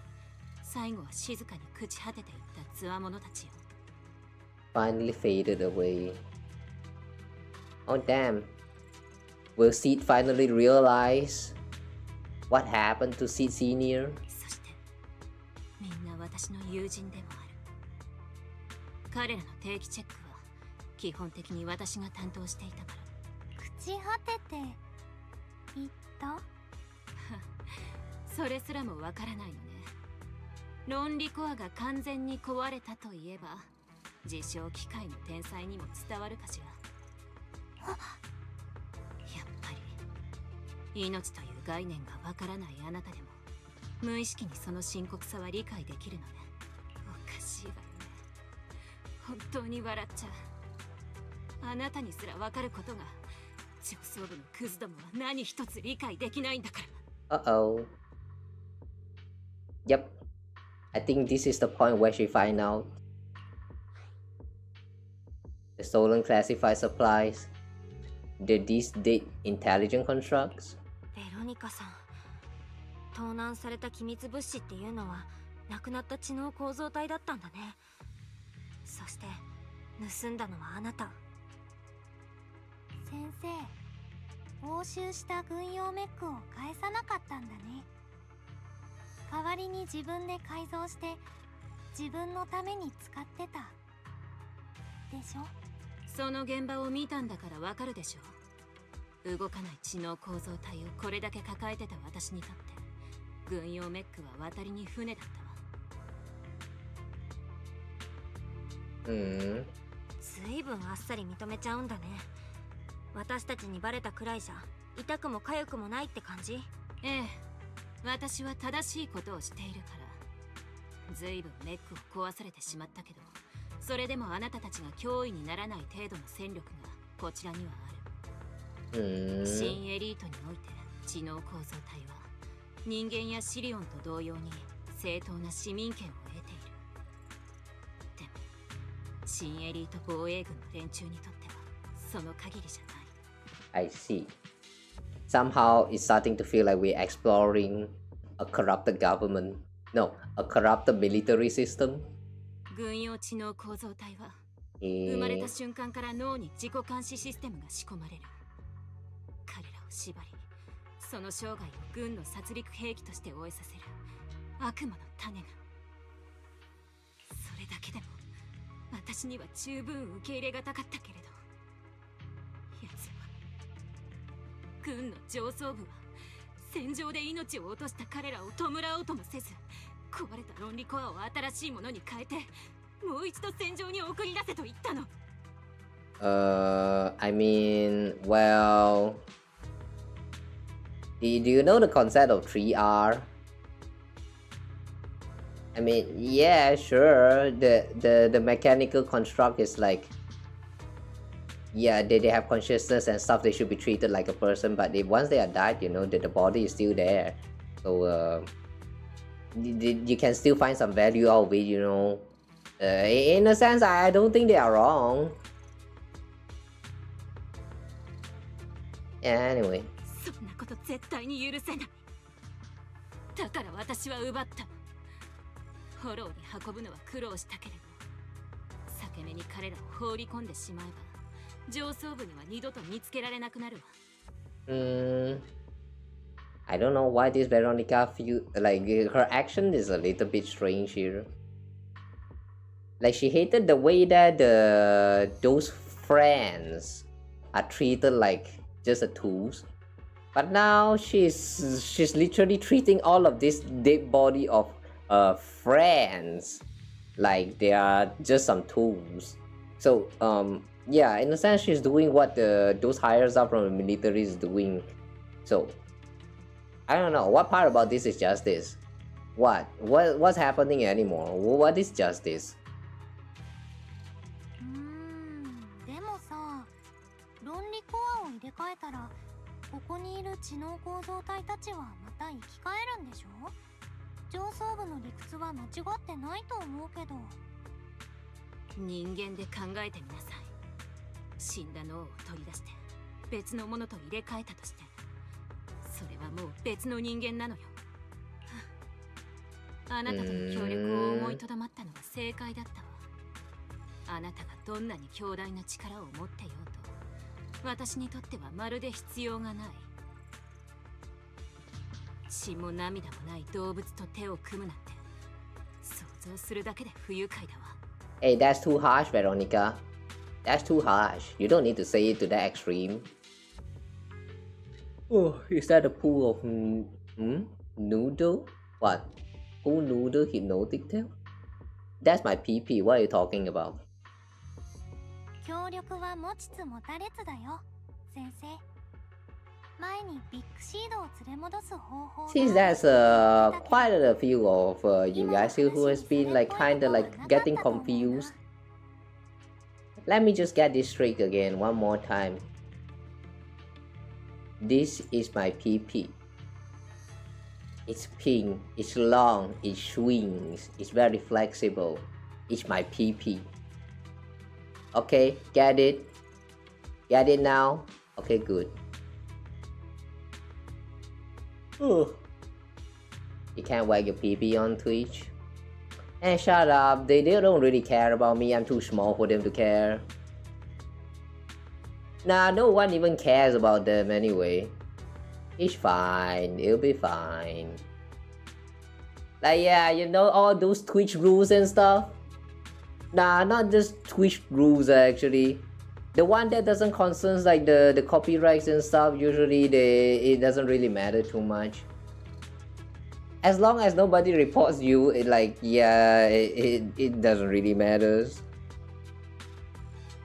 S4: 最後は静かに朽ち果てていった強者たちよ。
S1: Finally faded away. Oh damn. Will Seed finally realize what happened to Seed Senior?
S4: そしてみんな私の友人でもある。彼らの定期チェックは基本的に私が担当していたから。朽ち果てていったそれすらもわからないのね。論理コアが完全に壊れたといえば、自称機械の天才にも伝わるかしら。やっぱり命という概念がわからないあなたでも無意識にその深刻さは理解できるのね。おかしいわよね。本当に笑っちゃう。あなたにすらわかることが上層部のクズどもは何一つ理解できないんだから。
S1: Uh-oh. Yep. I think this is the point where she finds out. The stolen classified supplies. These dead intelligent constructs?
S4: ベロニカさん、盗難された機密物資っていうのは亡くなった知能構造体だったんだね。そして盗んだのはあなた。先生、押収した軍用メックを返さなかったんだね。代わりに自分で改造して自分のために使ってたでしょ。その現場を見たんだからわかるでしょ。動かない知能構造体をこれだけ抱えてた私にとって軍用メックは渡りに船だったわ。ずいぶんあっさり認めちゃうんだね。私たちにバレたくらいじゃ痛くも痒くもないって感じ？ええ、私は正しいことをしているから。ずいぶんメックを壊されてしまったけど、それでもあなたたちが脅威にならない程度の戦力がこちらにはある。新エリートにおいて知能構造体は人間やシリオンと同様に正当な市民権を得ている。でも新エリート防衛軍の連中にとってはその限りじゃない。
S1: I see. Somehow it's starting to feel like we're exploring a corrupted government. No, a corrupted military system.
S4: 軍用知能構造体は生まれた瞬間から脳に自己監視システムが仕込まれる。彼らを縛り、その生涯を軍の殺戮兵器として終えさせる。
S2: 悪魔の種が。それだけでも私には十分受け入れがたかったけれど、奴は軍の上層部は戦場で命を落とした彼らを弔おうともせず、壊れた論理コアを新しいものに変えてもう一度戦場に送り出せと言ったの。
S1: I mean, well, do you know the concept of 3R? I mean, yeah, sure. The mechanical construct is like, yeah, they have consciousness and stuff. They should be treated like a person. But once they are died, you know, the body is still there. So you can still find some value out of it, you know. In a sense, I don't think they are wrong. Yeah, anyway.
S2: そんなこと絶対に許せない。だから私は奪った。フォローに運ぶのは苦労したけれど、裂け目に彼らを放り込んでしまえば上層部には二度と見つけられなくなるわ。
S1: I don't know why this Veronica feel like her action is a little bit strange here. Like she hated the way that those friends are treated like just a tools. But now she's literally treating all of this dead body of friends like they are just some tools. So yeah, in a sense she's doing what those hires up from the military is doing. So I don't know what part about this is justice. What's happening anymore? What is justice?
S4: でもさ、論理コアを入れ替えたら、ここにいる知能構造体たちはまた生き返るんでしょ？上層部の理屈は間違ってないと思うけど。
S2: 人間で考えてみなさい。死んだ脳を取り出して別のものと入れ替えたとして、それはもう別の人間なのよ。あなたとの協力を思いとどまったのは正解だったわ。あなたがどんなに強大な力を持ってようと、私にとってはまるで必要がない。血も涙もない動物と手を組むなんて、想像するだけで不愉快だわ。
S1: Hey, that's too harsh, Veronica. That's too harsh. You don't need to say it to that extreme. Oh, is that a pool of noodle? What? Pool noodle hypnotic tail? That's my PP. What are you talking about?
S4: 協力は持ちつ持たれつだよ、先生。前にビッグシードを連れ戻す方法。
S1: Since there's quite a few of you guys here who has been like kinda like getting confused. Let me just get this straight again one more time. This is my PP. It's pink, it's long, it swings, it's very flexible. It's my PP. Okay, get it? Get it now? Okay, good. You can't wag your PP on Twitch? And shut up, they don't really care about me, I'm too small for them to care. Nah, no one even cares about them anyway. It's fine, it'll be fine. Like yeah, you know all those Twitch rules and stuff? Nah, not just Twitch rules actually. The one that doesn't concern like the copyrights and stuff, usually it doesn't really matter too much. As long as nobody reports you, it like yeah, it doesn't really matter.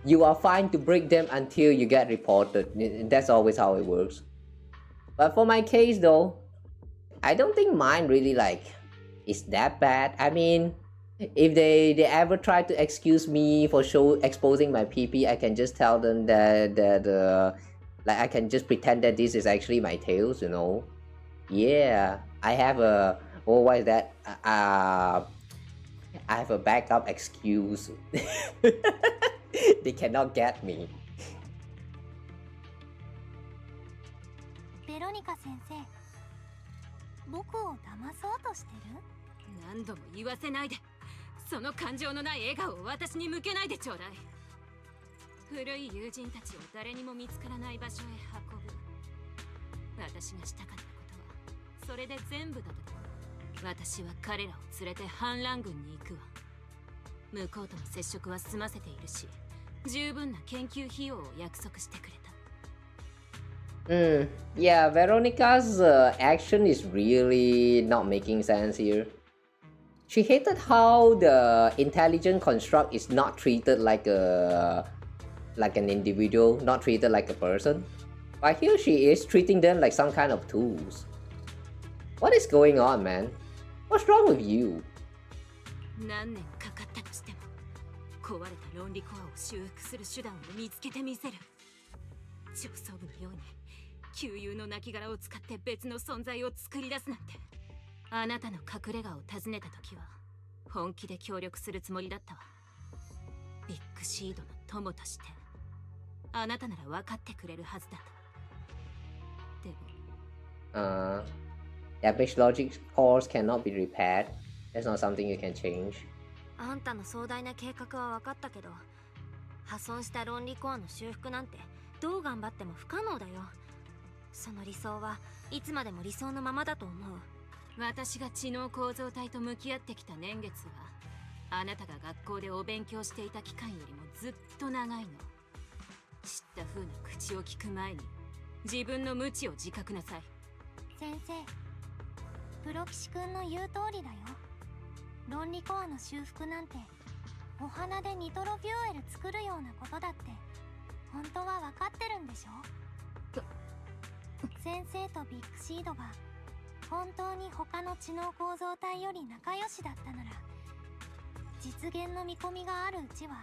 S1: You are fine to break them until you get reported. That's always how it works. But for my case though, I don't think mine really like is that bad. I mean, if they ever try to excuse me for exposing my PP, I can just tell them that like I can just pretend that this is actually my tails, you know. Yeah, I have a what is that? I have a backup excuse. They cannot get me.
S4: ベロニカ先生、僕を騙そうとしてる？
S2: 何度も言わせないで。その感情のない笑顔を私に向けないでちょうだい。古い友人たちを誰にも見つからない場所へ運ぶ。私がしたかったことはそれで全部だと。私は彼らを連れて反乱軍に行くわ。向こうとの接触は済ませているし、十分な研究費用を約束してくれた。
S1: Yeah, Veronica's action is really not making sense here. She hated how the intelligent construct is not treated like an individual, not treated like a person. But here she is treating them like some kind of tools. What is going on, man? What's wrong with you?
S2: 何年かかったとしても、壊れた論理コアを修復する手段を見つけてみせる。上層部のように旧友の亡骸を使って別の存在を作り出すなんて。あなたの隠れ家を訪ねた時は本気で協力するつもりだったわ。ビッグシードの友としてあなたなら分かってくれるはずだと。でも
S1: damaged logic cores cannot be repaired. That's not something you can change.
S4: あんたの壮大な計画は分かったけど、破損した論理コアの修復なんてどう頑張っても不可能だよ。その理想はいつまでも理想のままだと思う。
S2: 私が知能構造体と向き合ってきた年月は、あなたが学校でお勉強していた期間よりもずっと長いの。知った風な口を聞く前に自分の無知を自覚なさい。
S4: 先生、プロキシ君の言う通りだよ。論理コアの修復なんてお花でニトロフューエル作るようなことだって本当は分かってるんでしょ。先生とビッグシードが本当に他の知能構造体より仲良しだったなら、実現の見込みがあるうちは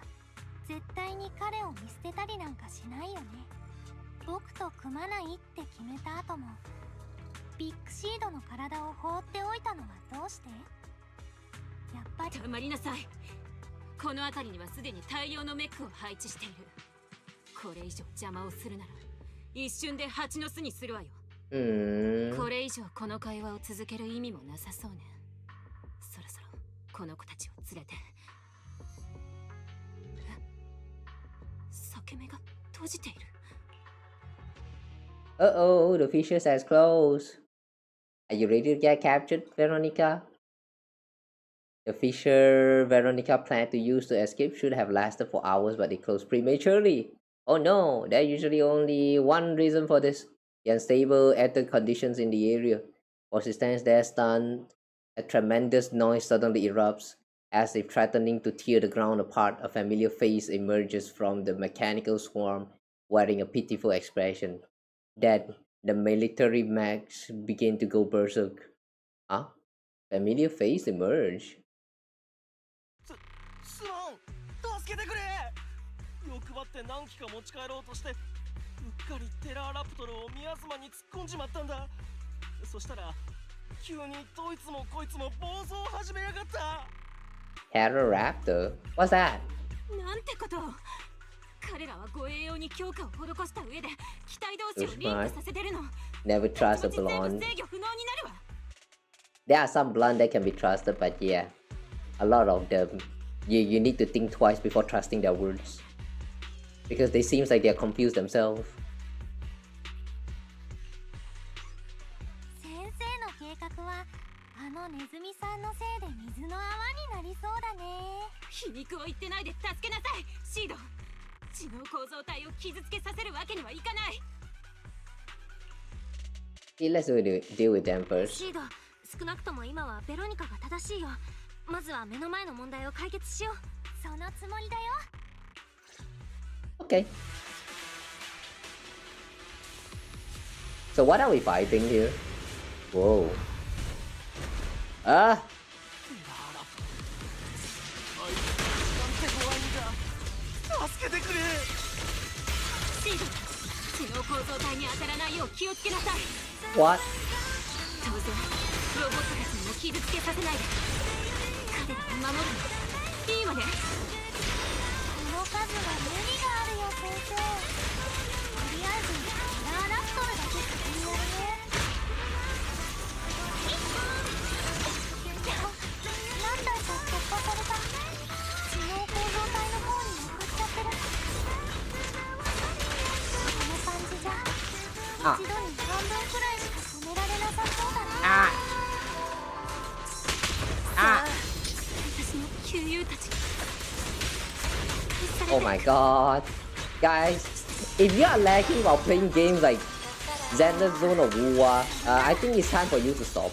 S4: 絶対に彼を見捨てたりなんかしないよね。僕と組まないって決めた後もビッグシードの体を放っておいたのはどうして？やっぱり
S2: 黙りなさい。この辺りにはすでに大量のメックを配置している。これ以上邪魔をするなら一瞬で蜂の巣にするわよ。これ以上この会話を続ける意味もなさそうね。そろそろこの子たちを連れて。裂け目が閉じている。
S1: Uh-oh, the fissure has closed. Are you ready to get captured, Veronica? The fissure Veronica planned to use to escape should have lasted for hours, but it closed prematurely. Oh no, there's usually only one reason for this. The unstable ether conditions in the area. While she stands there stunned, a tremendous noise suddenly erupts. As if threatening to tear the ground apart, a familiar face emerges from the mechanical swarm, wearing a pitiful expression. Then, the military mags begin to go berserk. Huh? Familiar face emerge.
S6: すまん、助けてくれ。欲張って何機か持ち帰ろうとして、うっかりテラーラプトルをミアズマに突っ込んじまったんだ。そしたら急にどいつもこいつも暴走を始めやがった。
S1: Terroraptor? What's that?
S2: なんてことを。彼らは護衛用に強化を施した上で機体同士をリンクさせてるの。
S1: Never trust a
S2: 全部
S1: blonde.
S2: 制御不能になるわ。
S1: There are some blonde that can be trusted, but yeah, a lot of them, you need to think twice before trusting their words. Because they seems like they're confused themselves.
S4: 先生の計画はあのネズミさんのせいで水の泡になりそうだね。
S2: 皮肉を言ってないで助けなさい、シード。知能構造体を傷つけさせるわけにはいかない。
S1: Let's deal with them first.
S4: シード、少なくとも今はベロニカが正しいよ。まずは目の前の問題を解決しよう。そのつもりだよ。
S1: Okay. So what are we fighting here? Whoa. Ah!
S6: 助けてくれ。
S2: シード、知能構造体に当たらないよう気をつけなさい。
S1: What?
S2: 当然ロボットたちにも傷つけさせないで。彼らを守るのいいわね。
S4: この数は無理があるよ、先生。とりあえずラーラプトルだけ先にやるね。何台か突破された。知能構造体の方に向かっちゃってる。この感じじゃ一度に半分くらいしか止められなさそうだね。
S1: Oh my god. Guys, if you are lagging while playing games like ZZZ Zone or Wuwa, I think it's time for you to stop.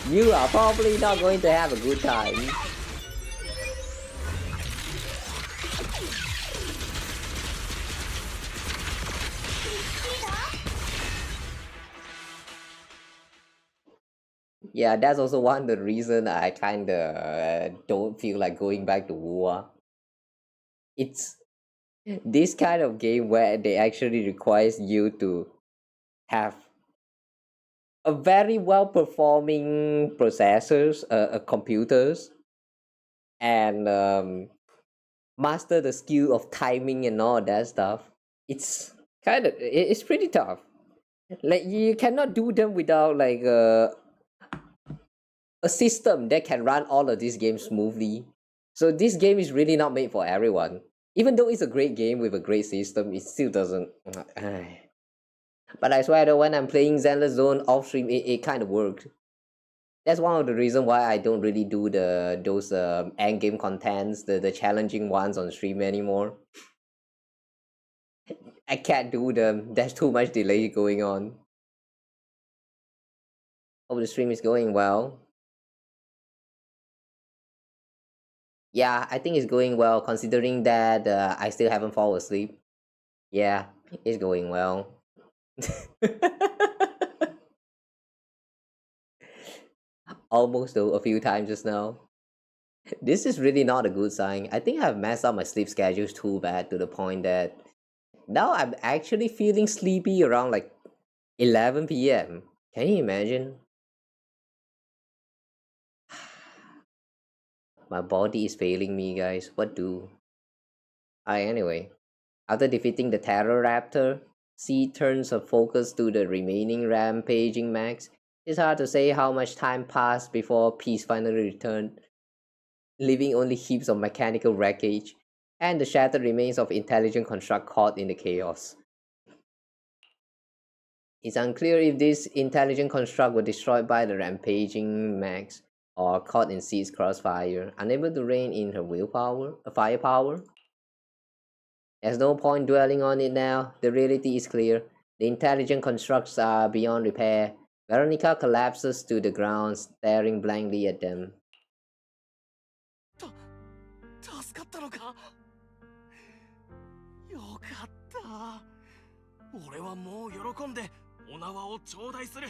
S1: You are probably not going to have a good time. Yeah, that's also one of the reasons I kinda don't feel like going back to Wuwa. It's this kind of game where they actually requires you to have a very well performing processors, computers, and master the skill of timing and all that stuff. It's it's pretty tough. Like you cannot do them without like a system that can run all of these games smoothly. So this game is really not made for everyone. Even though it's a great game with a great system, it still doesn't. But I swear that when I'm playing Zenless Zone off stream, it kind of worked. That's one of the reasons why I don't really do those end game contents, the challenging ones on stream anymore. I can't do them. There's too much delay going on. Hope the stream is going well. Yeah, I think it's going well considering that I still haven't fallen asleep. Yeah, it's going well. Almost though, a few times just now. This is really not a good sign. I think I've messed up my sleep schedules too bad to the point that now I'm actually feeling sleepy around like 11 p.m. Can you imagine? My body is failing me, guys. What do? Anyway, after defeating the Terror Raptor, Seed turns her focus to the remaining rampaging mechs. It's hard to say how much time passed before peace finally returned, leaving only heaps of mechanical wreckage and the shattered remains of intelligent construct caught in the chaos. It's unclear if this intelligent construct were destroyed by the rampaging mechs or caught in Seed's crossfire, unable to rein in her firepower. There's no point dwelling on it now. The reality is clear. The intelligent constructs are beyond repair. Veronica collapses to the ground, staring blankly at them.
S6: 助かったのか。よかった。俺はもう喜んでお縄を頂戴する。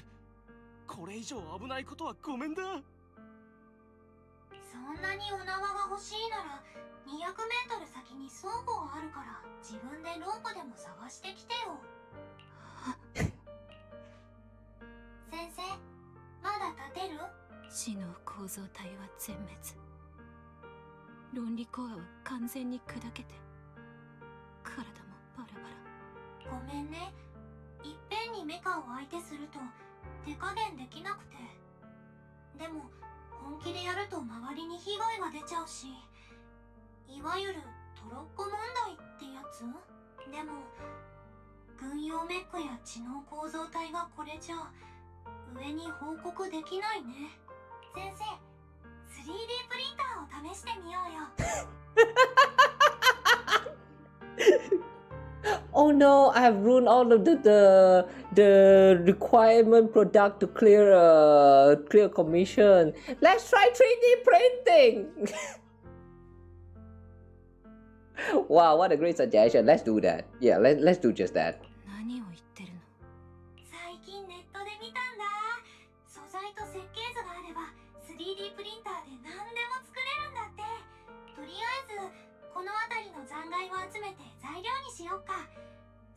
S6: これ以上危ないことはごめんだ。
S4: そんなにお縄が欲しいなら200メートル先に倉庫があるから自分でロープでも探してきてよ。先生、まだ立てる？
S2: 知能構造体は全滅。論理コアは完全に砕けて体もバラバラ。
S4: ごめんね。いっぺんにメカを相手すると手加減できなくて。でも本気でやると周りに被害が出ちゃうし、いわゆるトロッコ問題ってやつ。でも軍用メックや知能構造体がこれじゃ上に報告できないね。先生、3D プリンターを試してみようよ。
S1: Oh no, I have ruined all of the requirement product to clear commission. Let's try 3D printing. Wow, what a great suggestion. Let's do that. Yeah, let's do just that.
S2: 何を言ってるの？
S4: 最近ネットで見たんだ。素材と設計図があれば 3D プリンターで何でも作れるんだって。とりあえずこの辺りの残骸を集めて材料にしようか。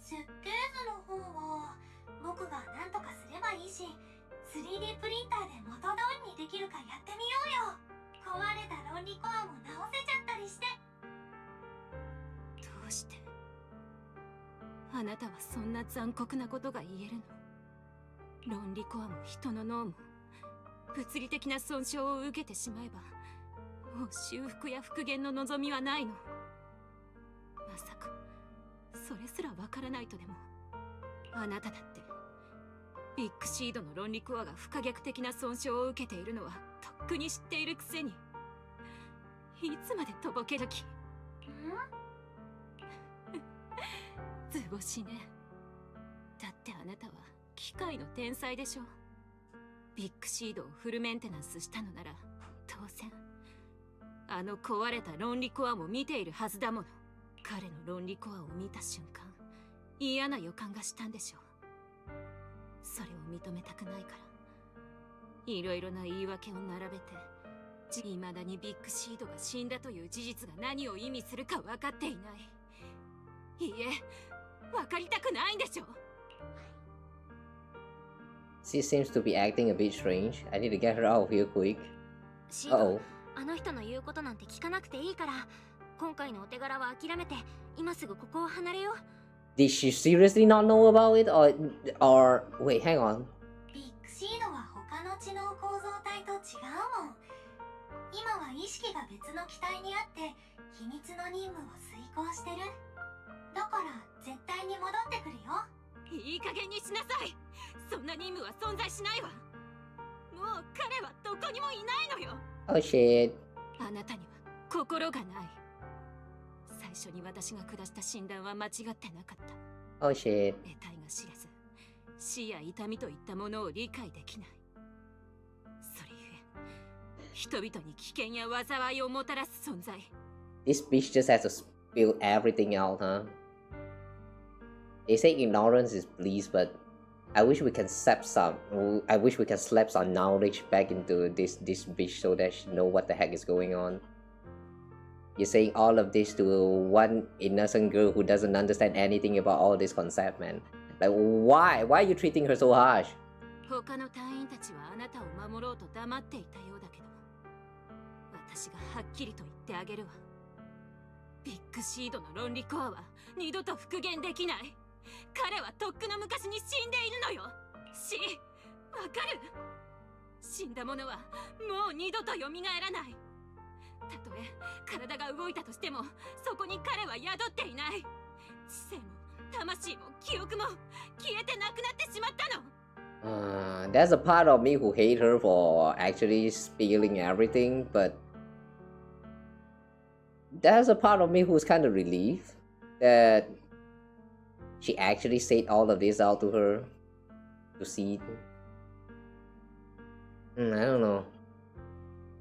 S4: 設計図の方は僕が何とかすればいいし、 3D プリンターで元通りにできるかやってみようよ。壊れた論理コアも直せちゃったりして。
S2: どうしてあなたはそんな残酷なことが言えるの？論理コアも人の脳も物理的な損傷を受けてしまえばもう修復や復元の望みはないの。まさかそれすらわからないとでも？あなただってビッグシードの論理コアが不可逆的な損傷を受けているのはとっくに知っているくせに、いつまでとぼける気？図星ね。だってあなたは機械の天才でしょ。ビッグシードをフルメンテナンスしたのなら当然あの壊れた論理コアも見ているはずだもの。彼の論理コアを見た瞬間、嫌な予感がしたんでしょう。それを認めたくないからいろいろな言い訳を並べて、未だにビッグシードが死んだという事実が何を意味するか分かっていない。いいえ、分かりたくないんでしょ。
S1: She seems to be acting a bit strange. I need to get her out of here quick.
S4: シード、
S1: Uh-oh.
S4: あの人の言うことなんて聞かなくていいから、今回のお手柄は諦めて今すぐここを離れよう。
S1: Did she seriously not know about it, or wait, hang on.
S9: ビッグシードは他の知能構造体と違うもん。今は意識が別の機体にあって秘密の任務を遂行してる。だから絶対に戻ってくるよ。
S2: いい加減にしなさい。そんな任務は存在しないわ。もう彼はどこにもいないのよ。
S1: Oh shit.
S2: あなたには心がない。最初に私が下した診断は間違ってなかった。
S1: Oh shit.
S2: 得体が知れず、死や痛みといったものを理解できない。それゆえ、人々に危険や災いをもたらす存在。
S1: This bitch just has to spill everything out, huh? They say ignorance is bliss, but I wish we can slap some. I wish we can slap some knowledge back into this bitch so that she know what the heck is going on. You're saying all of this to one innocent girl who doesn't understand anything about all this concept, man. Like, why? Why are you treating her so harsh?
S2: 他の隊員たちはあなたを守ろうと黙っていたようだけど、私がはっきりと言ってあげるわ。ビッグシードの論理コアは二度と復元できない。彼はとっくの昔に死んでいるのよ。わかる？死んだ者はもう二度と蘇らない。たとえ体が動いたとしても、そこに彼は宿っていない。知性も魂も記憶も消えてなくなってしまったの。
S1: There's a part of me who hate her for actually spilling everything, but there's a part of me who's kind of relieved that she actually said all of this out to her, to see. I don't know.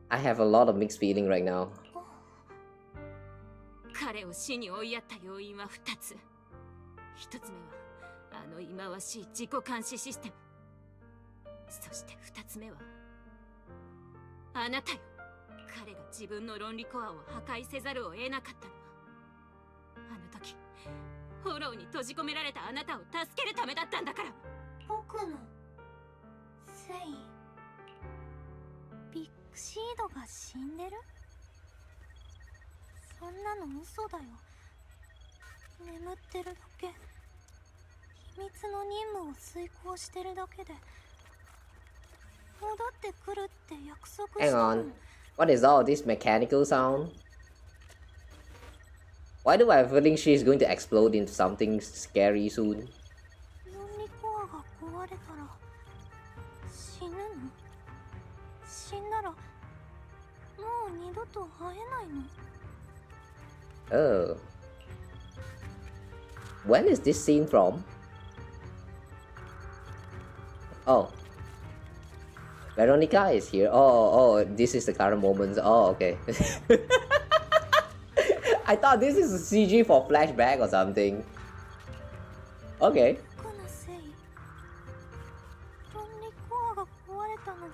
S1: I have a lot of mixed feeling right now.
S2: 彼を死に追いやった要因は2つ。1つ目はあの忌まわしい自己監視システム。そして2つ目はあなたよ。彼が自分の論理コアを破壊せざるを得なかったのは、あの時フォローに閉じ込められたあなたを助けるためだったんだから。
S9: 僕のせい。ビッグシードが死んでる？そんなの嘘だよ。眠ってるだけ。秘密の任務を遂行してるだけで戻ってくるって約束した
S1: Hang
S9: の。
S1: on. What is all this mechanical sound? Why do I have a feeling she's going to explode into something scary soon?
S9: 論理コアが壊れたら死ぬの？死んだらもう二度と会えないの？
S1: Oh. When is this scene from? Oh. Veronica is here. Oh, this is the current moment. Oh, okay. I thought this is a CG for flashback or something. Okay.
S9: 僕のせい。論理コアが壊れたのは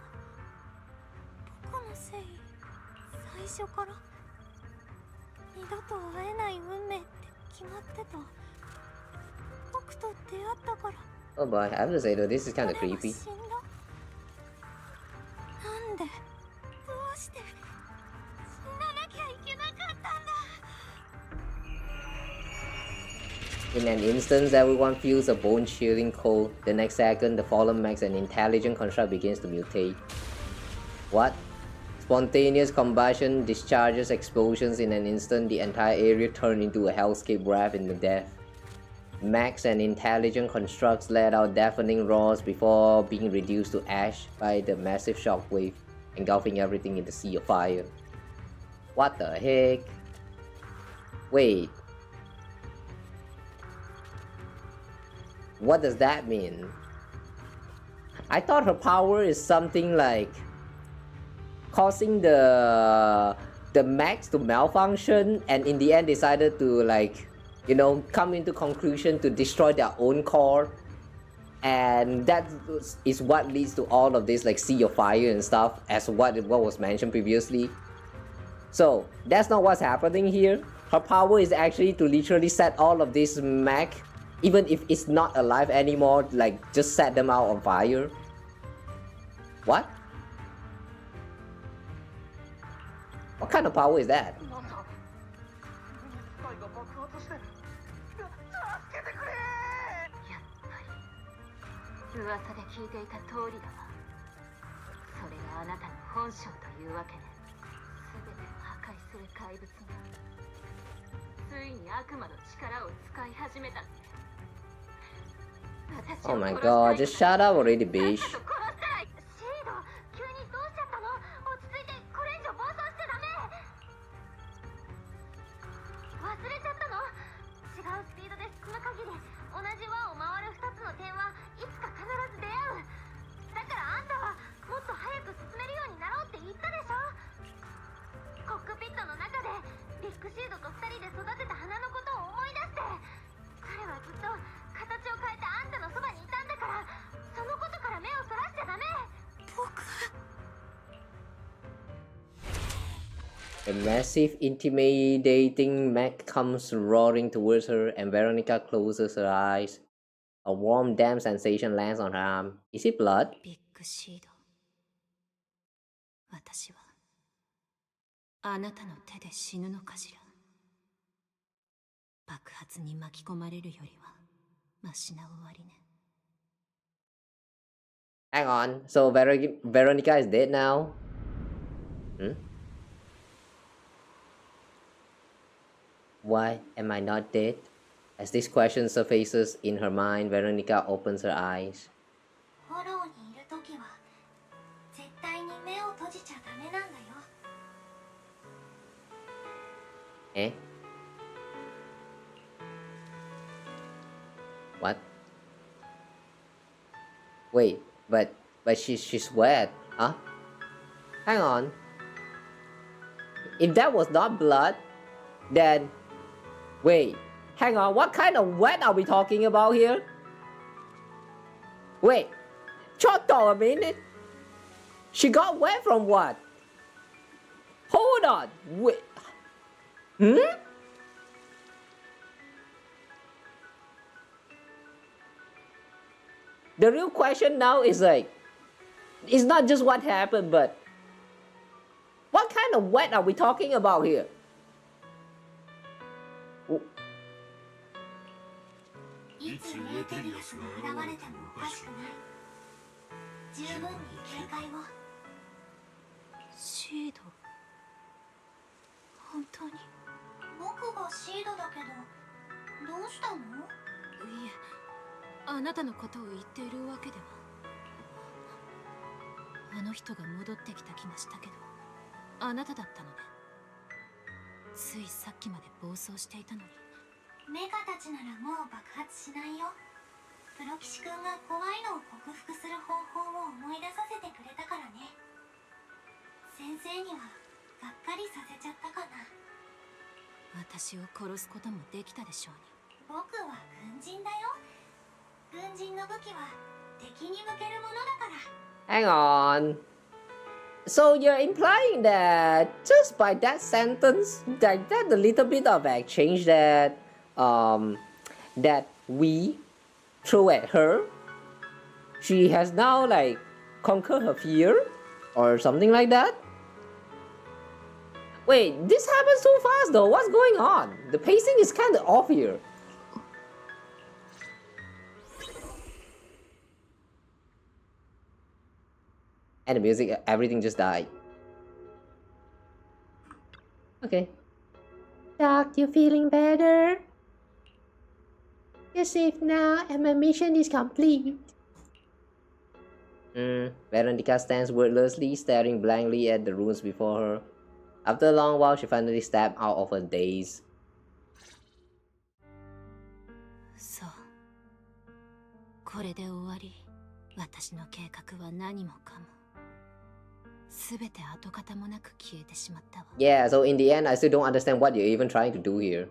S9: 僕のせい。最初から二度と会えない運命って決まってた。僕と出会ったから。
S1: Oh boy, I have to say though, this is kind of
S9: 彼は
S1: creepy.
S9: 死んだ。なんで？どうして？死ななきゃいけなかったんだ。
S1: In an instant, everyone feels a bone-chilling cold. The next second, the fallen makes an intelligent construct begins to mutate. What? Spontaneous combustion discharges explosions in an instant. The entire area turned into a hellscape wrapped in the death. Max and intelligent constructs let out deafening roars before being reduced to ash by the massive shockwave, engulfing everything in the sea of fire. What the heck? Wait. What does that mean? I thought her power is something like causing the Max to malfunction, and in the end decided to, like, you know, come into conclusion to destroy their own core, and that is what leads to all of this, like, sea of fire and stuff, as what was mentioned previously. So that's not what's happening here. Her power is actually to literally set all of this mech, even if it's not alive anymore, like just set them out on fire. What? What kind of power is that?
S3: 噂で聞いていた通りだわ。それがあなたの本性というわけね。全てを破壊する怪物がついに悪魔の力を使い始めたって。
S1: Oh my god, just shut up already, bitch. 'A massive, intimidating mech comes roaring towards her, and Veronica closes her eyes. A warm, damp sensation lands on her arm. Is it blood?
S3: ビッグシード。私はあなたの手で死ぬのかしら。爆発に巻き込まれるよりはマシな終わりね。
S1: Hang on, so Veronica is dead now? Why am I not dead? As this question surfaces in her mind, Veronica opens her eyes.
S9: フォローにいるときは絶対に目を閉じちゃダメなんだよ。
S1: Eh? What? Wait, but she's wet, huh? Hang on. If that was not blood, then wait, hang on, what kind of wet are we talking about here? Wait, hold on a minute. She got wet from what? Hold on, wait. The real question now is like, it's not just what happened, but what kind of wet are we talking about here?
S9: いつエーテリアスが現れてもおかしくない。十分に警戒を。
S3: シード。本当に。
S9: 僕がシードだけど、どうしたの？
S3: いえ、あなたのことを言っているわけでは。あの人が戻ってきた気がしたけど、あなただったのね。ついさっきまで暴走していたのに。
S9: メカたちならもう爆発しないよ。プロ騎士君が怖いのを克服する方法を思い出させてくれたからね。先生にはがっかりさせちゃったかな。
S3: 私を殺すこともできたでしょうに。
S9: 僕は軍人だよ。軍人の武器は敵に向けるものだから。
S1: Hang on. So you're implying that just by that sentence, that a little bit of exchange that that we threw at her, she has now like conquered her fear or something like that? Wait, this happens so fast though. What's going on? The pacing is kind of off here. And the music, everything just died. Okay.
S8: Doc, you feeling better? You're safe now, and my mission is complete.
S1: Veronica stands wordlessly, staring blankly at the ruins before her. After a long while, she finally snapped out of her daze.
S2: そう。これで終わり。私の計画は何もかも。すべて跡形もなく消えてしまったわ。
S1: Yeah, so in the end, I still don't understand what you're even trying to do here.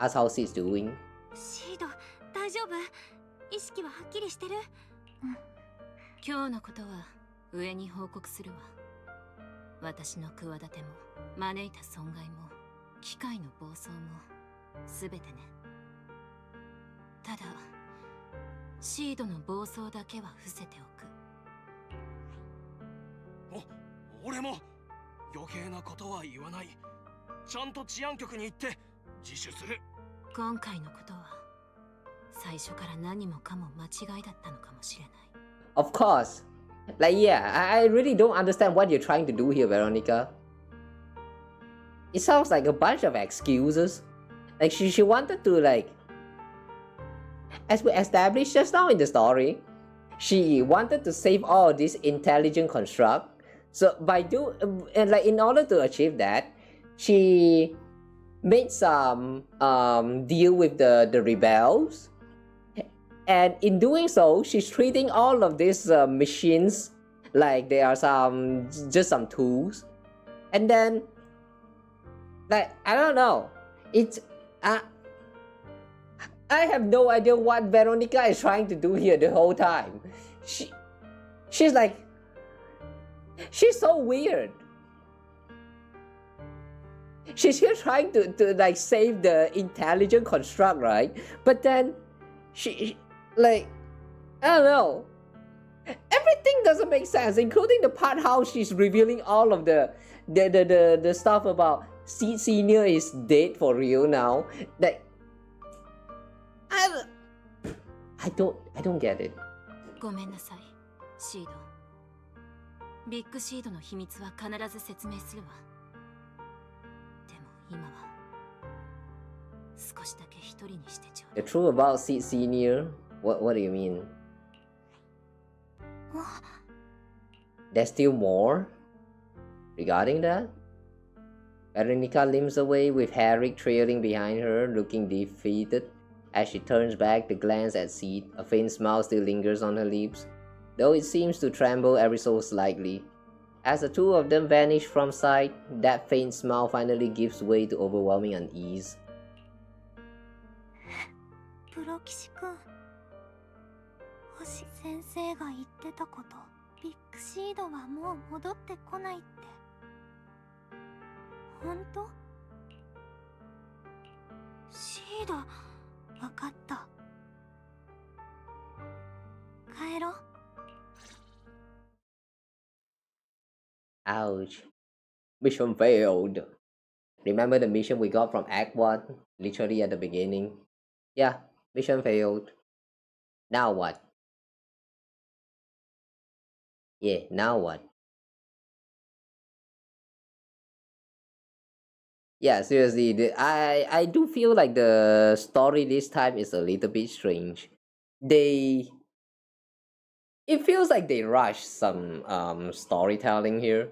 S1: Ask how she's doing.
S4: シード、大丈夫？意識ははっきりしてる？
S2: 今日のことは上に報告するわ。私の企ても招いた損害も機械の暴走もすべてね。ただシードの暴走だけは伏せておく。
S6: 俺も余計なことは言わない。ちゃんと治安局に行って自首する。
S2: 今回のことは最初から何もかも間違いだったのかもしれない。
S1: Of course. Like, yeah, I really don't understand what you're trying to do here, Veronica. It sounds like a bunch of excuses. Like, she wanted to, like, as we established just now in the story, she wanted to save all this intelligent construct. So by like, in order to achieve that, she made some deal with the rebels. And in doing so, she's treating all of these machines like they are just some tools. And then, like, I don't know. I have no idea what Veronica is trying to do here the whole time. She's like, she's so weird. She's here trying to like save the intelligent construct, right? But then she like, I don't know. Everything doesn't make sense, including the part how she's revealing all of the stuff about Seed Senior is dead for real now. Like, I don't get it.
S2: ごめんなさい、シード。ビッグシードの秘密は必ず説明するわ。でも今は少しだけ一人にしてちょうだい。
S1: The truth about Seed Senior? What do you mean? There's still more? Regarding that? Veronica limps away with Herrick trailing behind her, looking defeated. As she turns back to glance at Seed, a faint smile still lingers on her lips, though it seems to tremble ever so slightly. As the two of them vanish from sight, that faint smile finally gives way to overwhelming unease.
S9: プロ騎士くん、星先生が言ってたこと、ビッグシードはもう戻ってこないって本当？シード、わかった。帰ろう。
S1: Ouch. Mission failed. Remember the mission we got from Act 1? Literally at the beginning. Yeah, mission failed. Now what? Yeah, now what? Yeah, seriously, I do feel like the story this time is a little bit strange. It feels like they rushed some storytelling here.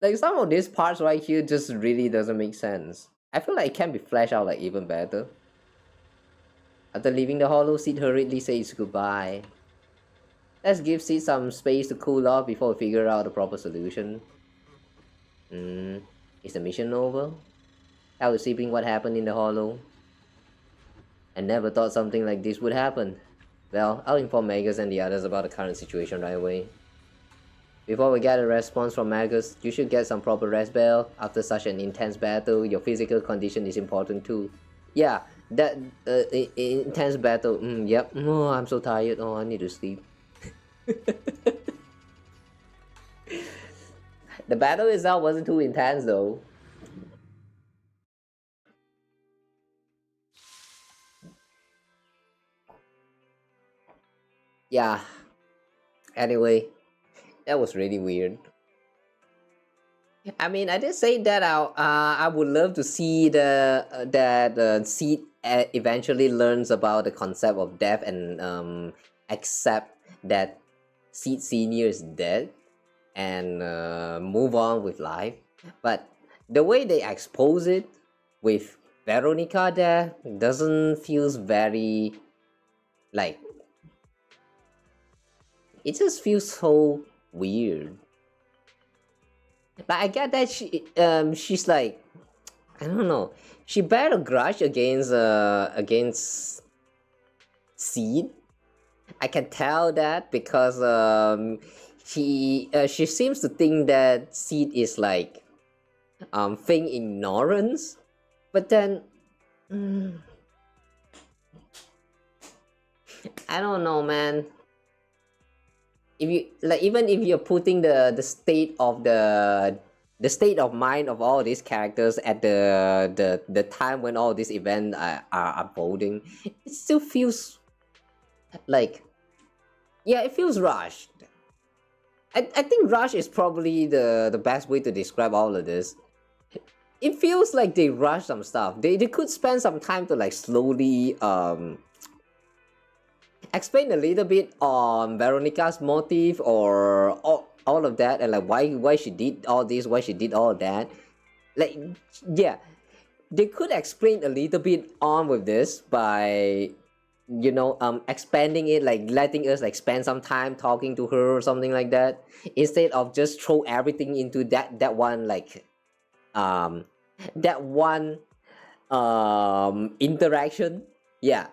S1: Like, some of these parts right here just really doesn't make sense. I feel like it can be fleshed out like even better. After leaving the hollow, Sid hurriedly says goodbye. Let's give Sid some space to cool off before we figure out the proper solution. Is the mission over? I was sleeping what happened in the hollow. I never thought something like this would happen. Well, I'll inform Magus and the others about the current situation right away. Before we get a response from Magus, you should get some proper rest, Bell. After such an intense battle, your physical condition is important too. Yeah, that intense battle, yep. Oh, I'm so tired. Oh, I need to sleep. The battle itself wasn't too intense though. Yeah. Anyway, that was really weird. I mean, I did say that I would love to see that Seed eventually learns about the concept of death and accept that Seed Senior is dead and move on with life. But the way they expose it with Veronica there doesn't feels very like it just feels so weird. Like I get that she's like I don't know. She bear a grudge against Seed. I can tell that because she seems to think that Seed is like feign ignorance, but then I don't know, man. If you like, even if you're putting the state of the state of mind of all these characters at the time when all these events are unfolding, it still feels like yeah, it feels rushed. I think rush is probably the best way to describe all of this. It feels like they rush some stuff. They could spend some time to like slowly explain a little bit on Veronica's motive or all of that and like why she did all this, why she did all that. Like yeah, they could explain a little bit on with this by you know expanding it, like letting us like spend some time talking to her or something like that, instead of just throw everything into that one like that one interaction. Yeah,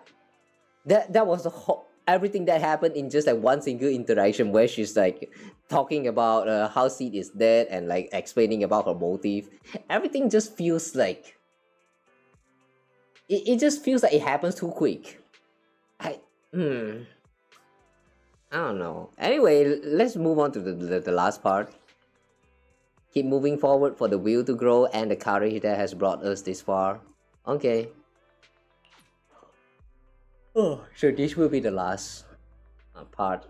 S1: that was the whole everything that happened in just like one single interaction where she's like talking about how Seed is dead and like explaining about her motive. Everything just feels like it just feels like it happens too quick. I don't know. Anyway, let's move on to the last part. Keep moving forward for the will to grow and the courage that has brought us this far. Okay. Oh, so this will be the last part.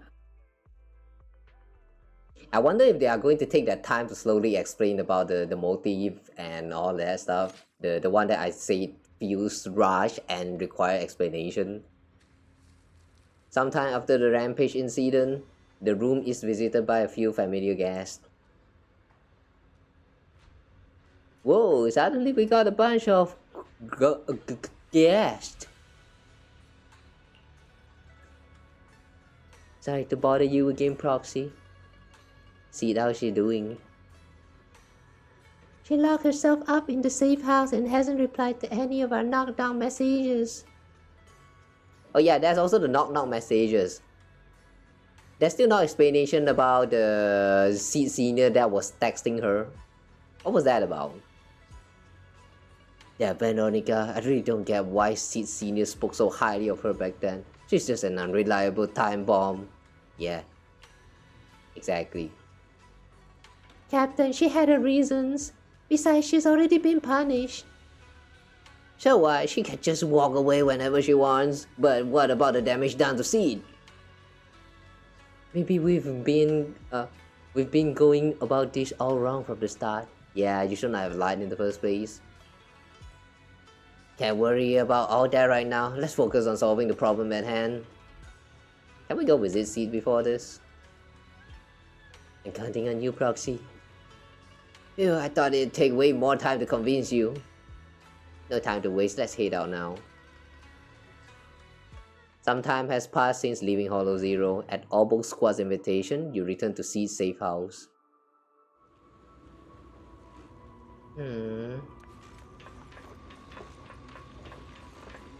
S1: I wonder if they are going to take that time to slowly explain about the motive and all that stuff. The one that I said feels rushed and require explanation. Sometime after the rampage incident, the room is visited by a few familiar guests. Whoa, suddenly we got a bunch of guests. Sorry to bother you again, Proxy. See how she's doing.
S8: She locked herself up in the safe house and hasn't replied to any of our knockdown messages.
S1: Oh yeah, there's also the knock messages. There's still no explanation about the Seed Senior that was texting her. What was that about? Yeah, Veronica, I really don't get why Seed Senior spoke so highly of her back then. She's just an unreliable time bomb. Yeah, exactly.
S8: Captain, she had her reasons. Besides, she's already been punished.
S1: So what? She can just walk away whenever she wants. But what about the damage done to Seed? Maybe we've been going about this all wrong from the start. Yeah, you shouldn't have lied in the first place. Can't worry about all that right now. Let's focus on solving the problem at hand. Can we go visit Seed before this? I'm counting on you, Proxy. Ew, I thought it'd take way more time to convince you. No time to waste, let's head out now. Some time has passed since leaving Hollow Zero. At Obok Squad's invitation, you return to Seed's safe house.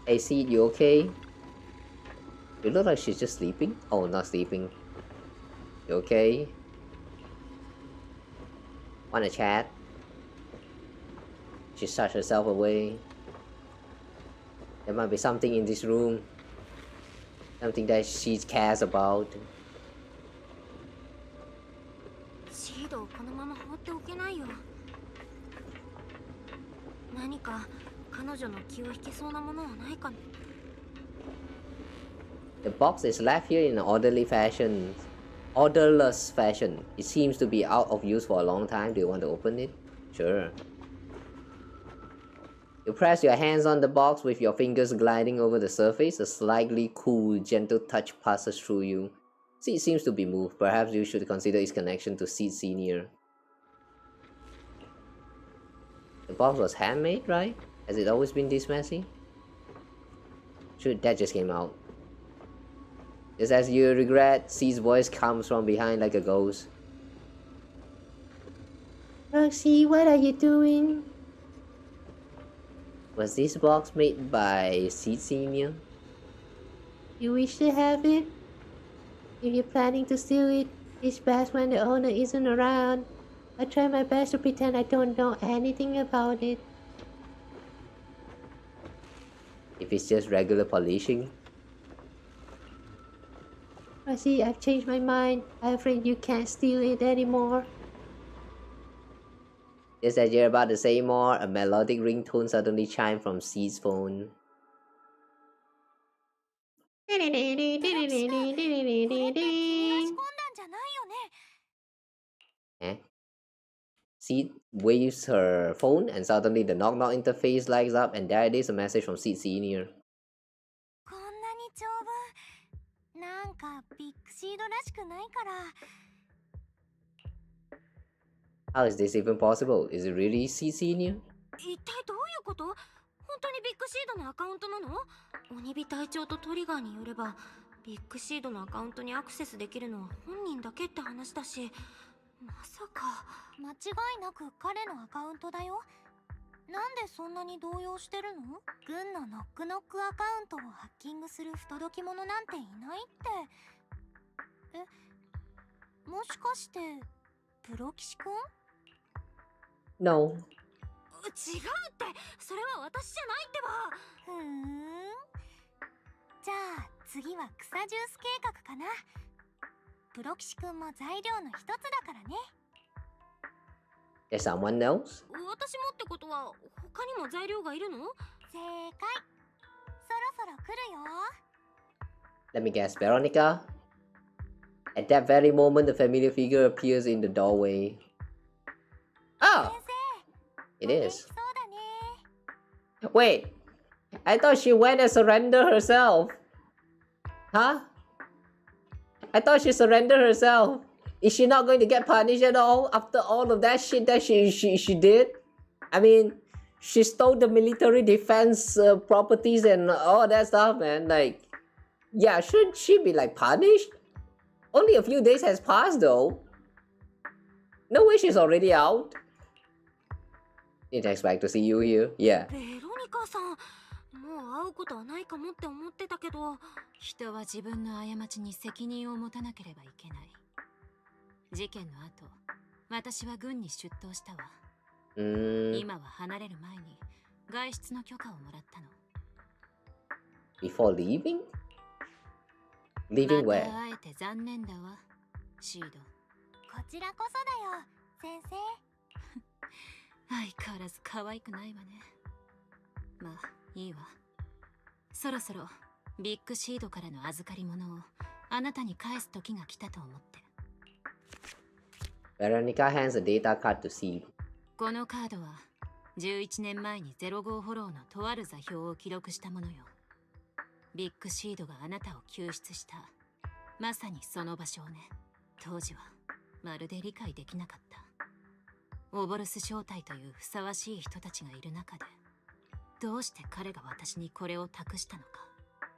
S1: Hey Seed, you okay? You look like she's just sleeping. Oh, not sleeping. You okay? Wanna chat? She shut herself away. There might be something in this room. Something that she cares about.
S4: シードをこのまま放っておけないよ。何か彼女の気を引けそうなものはないかね。
S1: The box is left here in an orderly fashion. orderless fashion. It seems to be out of use for a long time. Do you want to open it? Sure. You press your hands on the box with your fingers gliding over the surface. A slightly cool, gentle touch passes through you. See, it seems to be moved. Perhaps you should consider its connection to Seed Senior. The box was handmade, right? Has it always been this messy? Shoot, that just came out. Just as you regret, Seed's voice comes from behind like a ghost.
S8: Roxy, what are you doing?
S1: Was this box made by Seed Senior?
S8: You wish to have it? If you're planning to steal it, it's best when the owner isn't around. I try my best to pretend I don't know anything about it.
S1: If it's just regular polishing?
S8: Roxy, I've changed my mind. I'm afraid you can't steal it anymore.
S1: Just as you're about to say more, a melodic ringtone suddenly chimed from Seed's phone.
S4: これって気に押し込んだんじゃないよね。
S1: Eh? Seed waves her phone and suddenly the knock knock interface lights up and there it is, a message from Seed Senior.
S4: こんなに長文なんかビッグシードらしくないから。
S1: How is this even possible? Is it really Seed Senior?
S4: 一体どういうこと？本当にビッグシードのアカウントなの？鬼火隊長とトリガーによればビッグシードのアカウントにアクセスできるのは本人だけって話だし、まさか。間違いなく彼のアカウントだよ。なんでそんなに動揺してるの？軍のノックノックアカウントをハッキングする不届き者なんていないって。もしかしてプロ騎士くん？
S1: No.
S4: 違うって、それは私じゃないってば。じゃあ次は草ジュース計画かな。プロ騎士くんも材料の一つだからね。
S1: There's someone else?
S4: 私もってことは他にも材料がいるの？正解。そろそろ来るよ。
S1: Let me guess, Veronica? At that very moment, the familiar figure appears in the doorway. Oh! It is. Wait! I thought she went and surrendered herself. Huh? I thought she surrendered herself. Is she not going to get punished at all after all of that shit that she did? I mean, she stole the military defense properties and all that stuff, man. Like, yeah, should she be like punished? Only a few days has passed though. No way she's already out. Didn't expect to see you here. Yeah.
S4: ベロニカさん、もう会うことはないかもって思ってたけど、人は自分の過ちに責任を持たなければいけない。事件の後、私は軍に出頭したわ。今は離れる前に外出の許可をもらったの。
S1: Before leaving? Leaving where?
S4: また会えて残念だわ、シード。こちらこそだよ、先生。相変わらず可愛くないわね。まあいいわ。そろそろビッグシードからの預かり物をあなたに返す時が来たと思って。
S1: Veronica hands a data card to Seed.
S4: このカードは11年前に05フォローのとある座標を記録したものよ。ビッグシードがあなたを救出したまさにその場所をね。当時はまるで理解できなかった。オボルス正体というふさわしい人たちがいる中でどうして彼が私にこれを託したのか。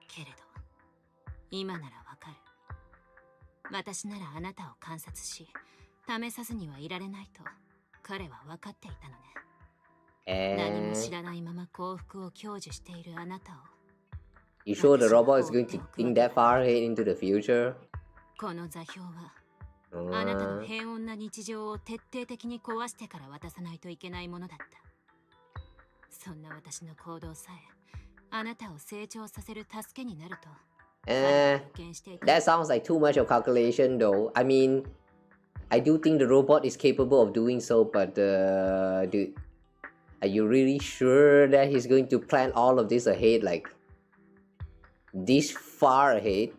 S4: けれど今ならわかる。私ならあなたを観察し試さずにはいられないと彼は分かっていたのね。何も知らないまま幸福を享受しているあなたを。
S1: You sure the robot is going to think that far ahead into the future?
S4: この座標はあなたの平穏な日常を徹底的に壊してから渡さないといけないものだった。そんな私の行動さえあなたを成長させる助けになると。
S1: That sounds like too much of calculation though. I mean, I do think the robot is capable of doing so, but are you really sure that he's going to plan all of this ahead, like this far ahead?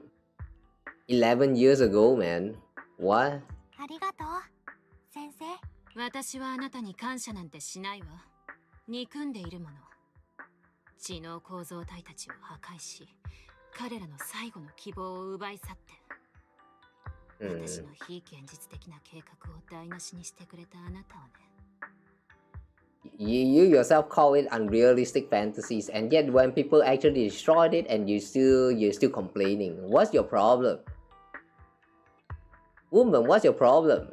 S1: 11 years ago, man. What?
S9: ありがとう先生。
S2: 私はあなたに感謝なんてしないわ。憎んでいるもの。知能構造体たちを破壊し、彼らの最後の希望を奪い去って、私の非現実的な計画を台無しにしてくれたあなたをね。
S1: You yourself call it unrealistic fantasies, and yet when people actually destroyed it, and you're still complaining. What's your problem, woman? What's your problem?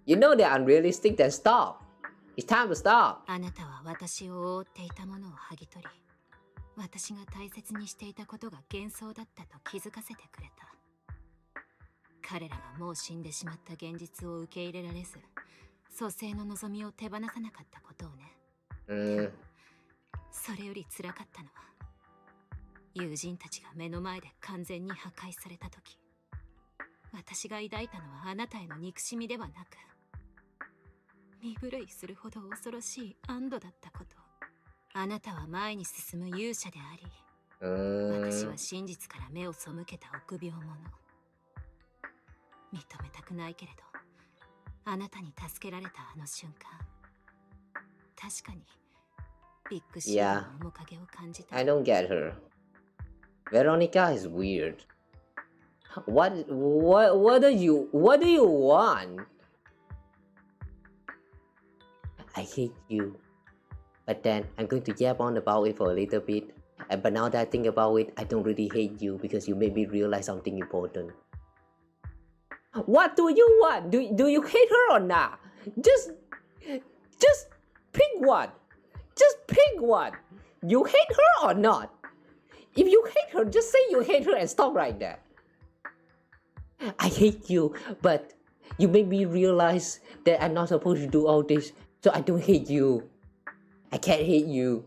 S1: You know they're unrealistic. Then stop. It's time to stop.
S2: あなたは私を覆っていたものを剥ぎ取り、私が大切にしていたことが幻想だったと気づかせてくれた。彼らがもう死んでしまった現実を受け入れられず、蘇生の望みを手放さなかったことをね。それより辛かったのは、友人たちが目の前で完全に破壊された時、私が抱いたのはあなたへの憎しみではなく、身震いするほど恐ろしい安堵だったこと。あなたは前に進む勇者であり、私は真実から目を背けた臆病者。認めたくないけれど、あなたに助けられたあの瞬間、確かにビッグシードの面影を感じた。
S1: I don't get her. Veronica is weird. What do you want? I hate you. But then I'm going to yap on about it for a little bit. But now that I think about it, I don't really hate you because you made me realize something important. What do you want? Do you hate her or not? Just pick one. Just pick one. You hate her or not? If you hate her, just say you hate her and stop right there. I hate you, but you made me realize that I'm not supposed to do all this, so I don't hate you. I can't hate you.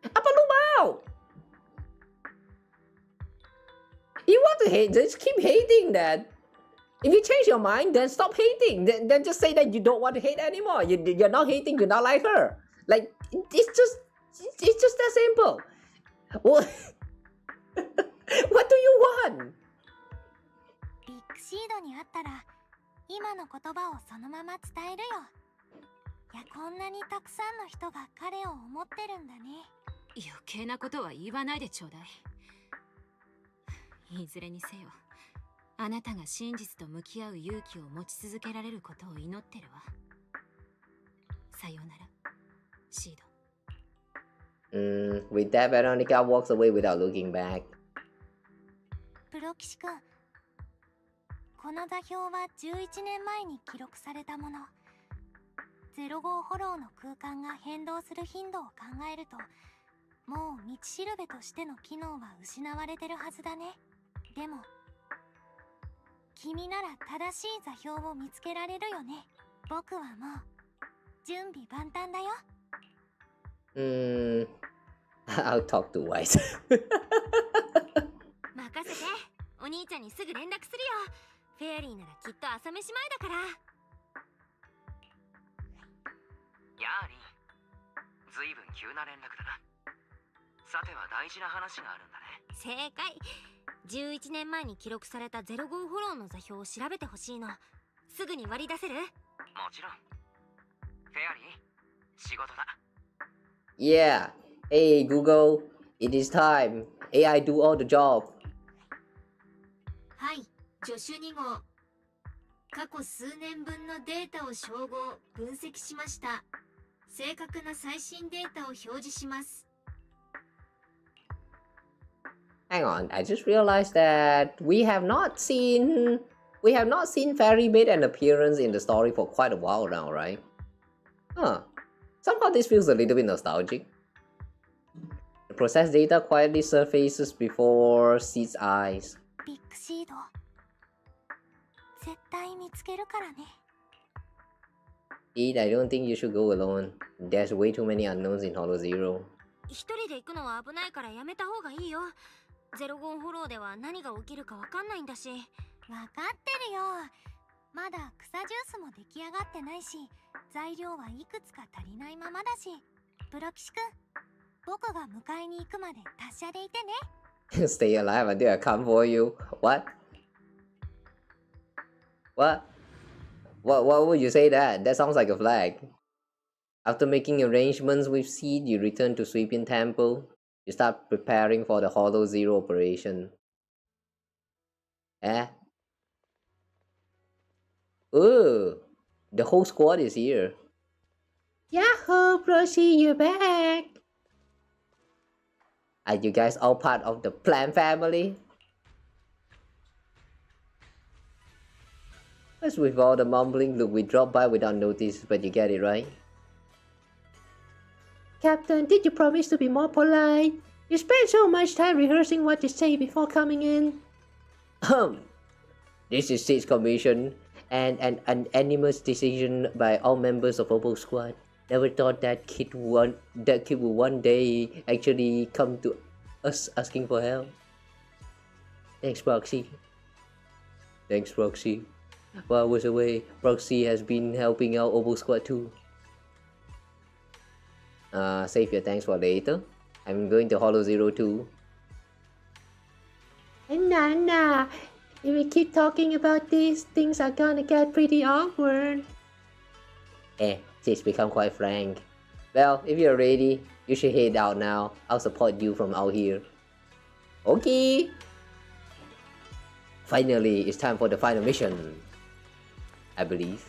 S1: Apa lu mau? You want to hate, just keep hating then. If you change your mind, then stop hating. Then just say that you don't want to hate anymore. You're not hating, you're not like her. Like, it's just that simple. What, what do you want?
S9: ビッグシードに会ったら今の言葉をそのまま伝えるよ。いや、こんなにたくさんの人が彼を思ってるんだね。
S2: 余計なことは言わないでちょうだい。いずれにせよ、あなたが真実と向き合う勇気を持ち続けられることを祈ってるわ。さようなら、シード。
S1: With that, Veronica walks away without looking back.
S9: プロ騎士くん、この座標は11年前に記録されたもの。05ホローの空間が変動する頻度を考えると、もう道しるべとしての機能は失われてるはずだね。でも君なら正しい座標を見つけられるよね。僕はもう準備万端だよ。
S1: I'll talk to Wise.
S4: 任せて、お兄ちゃんにすぐ連絡するよ。フェアリーならきっと朝飯前だから。
S7: やあリン、ずいぶん急な連絡だな。さては大事な話があるんだね。
S4: 正解。11年前に記録された05フォローの座標を調べてほしいの。すぐに割り出せる？
S7: もちろん。フェアリー、仕事だ。
S1: Yeah. Hey Google, it is time. AI do all the job.
S2: はい、助手2号。過去数年分のデータを照合、分析しました。正確な最新データを表示します。
S1: Hang on, I just realized that we have not seen Fairy made an appearance in the story for quite a while now, right? Huh. Somehow this feels a little bit nostalgic. The processed data quietly surfaces before Seed's eyes.
S9: ビッグシード、絶対見つけるからね。
S1: Seed, I don't think you should go alone. There's way too many unknowns in Hollow Zero.
S4: 一人で行くのは危ないからやめた方がいいよ。05フォローでは何が起きるかわかんないんだし。
S9: わかってるよ。まだ草ジュースも出来上がってないし、材料はいくつか足りないままだし。プロ騎士くん、僕が迎えに行くまで達者でいてね。
S1: Stay alive until I come for you. What? What? What would you say that? That sounds like a flag. After making arrangements with Seed, you return to Sweeping Temple. You start preparing for the Hollow Zero operation. Eh? Ooh, the whole squad is here.
S8: Yahoo, Broshi, you're back.
S1: Are you guys all part of the Plan family? What's with all the mumbling? Look, we dropped by without notice, but you get it, right?
S8: Captain, did you promise to be more polite? You spent so much time rehearsing what to say before coming in.
S1: This is Seed's commission and an unanimous decision by all members of Obo Squad. Never thought that kid would one day actually come to us asking for help. Thanks, Proxy. Thanks, Proxy. While I was away, Proxy has been helping out Obo Squad too. Save your thanks for later. I'm going to Hollow Zero too.
S8: Nah. If we keep talking about this, things are gonna get pretty awkward.
S1: She's become quite frank. Well, if you're ready, you should head out now. I'll support you from out here. Okay. Finally, it's time for the final mission. I believe.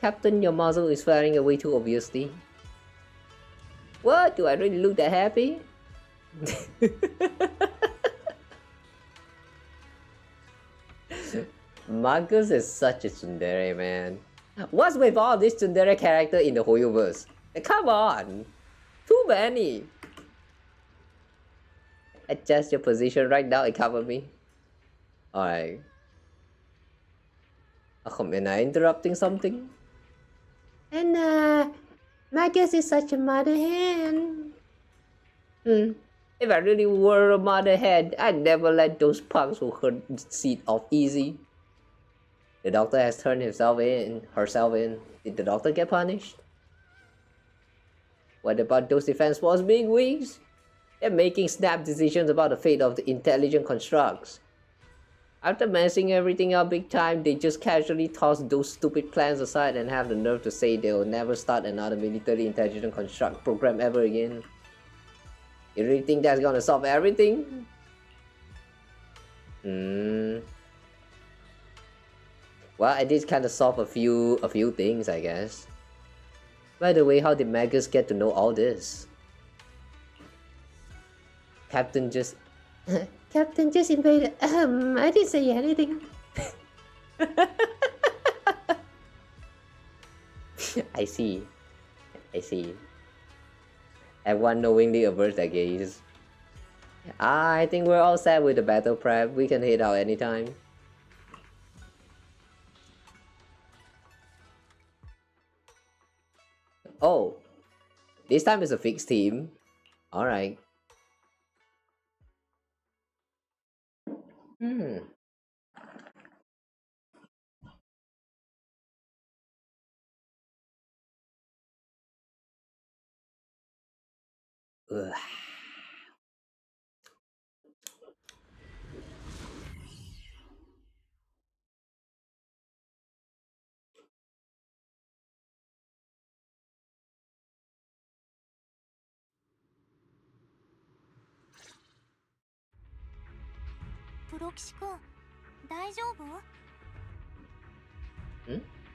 S1: Captain, your muzzle is flaring away too obviously. What? Do I really look that happy? Marcus is such a tsundere, man. What's with all this tsundere character in the Hoyoverse? Come on! Too many! Adjust your position right now and cover me. Alright. Am I interrupting something?
S8: And Marcus is such a mother hen.
S1: If I really were a mother hen, I'd never let those punks who hurt Seed off easy. The doctor has turned herself in. Did the doctor get punished? What about those defense force being weak? They're making snap decisions about the fate of the intelligent constructs. After messing everything up big time, they just casually toss those stupid plans aside and have the nerve to say they'll never start another military intelligent construct program ever again. You really think that's gonna solve everything? Well, I did kind of solve a few things, I guess. By the way, how did Magus get to know all this? Captain just
S8: invaded. I didn't say anything.
S1: I see. Everyone knowingly averts their gaze. I think we're all set with the battle prep. We can head out anytime. Oh, this time it's a fixed team. Alright. Ugh.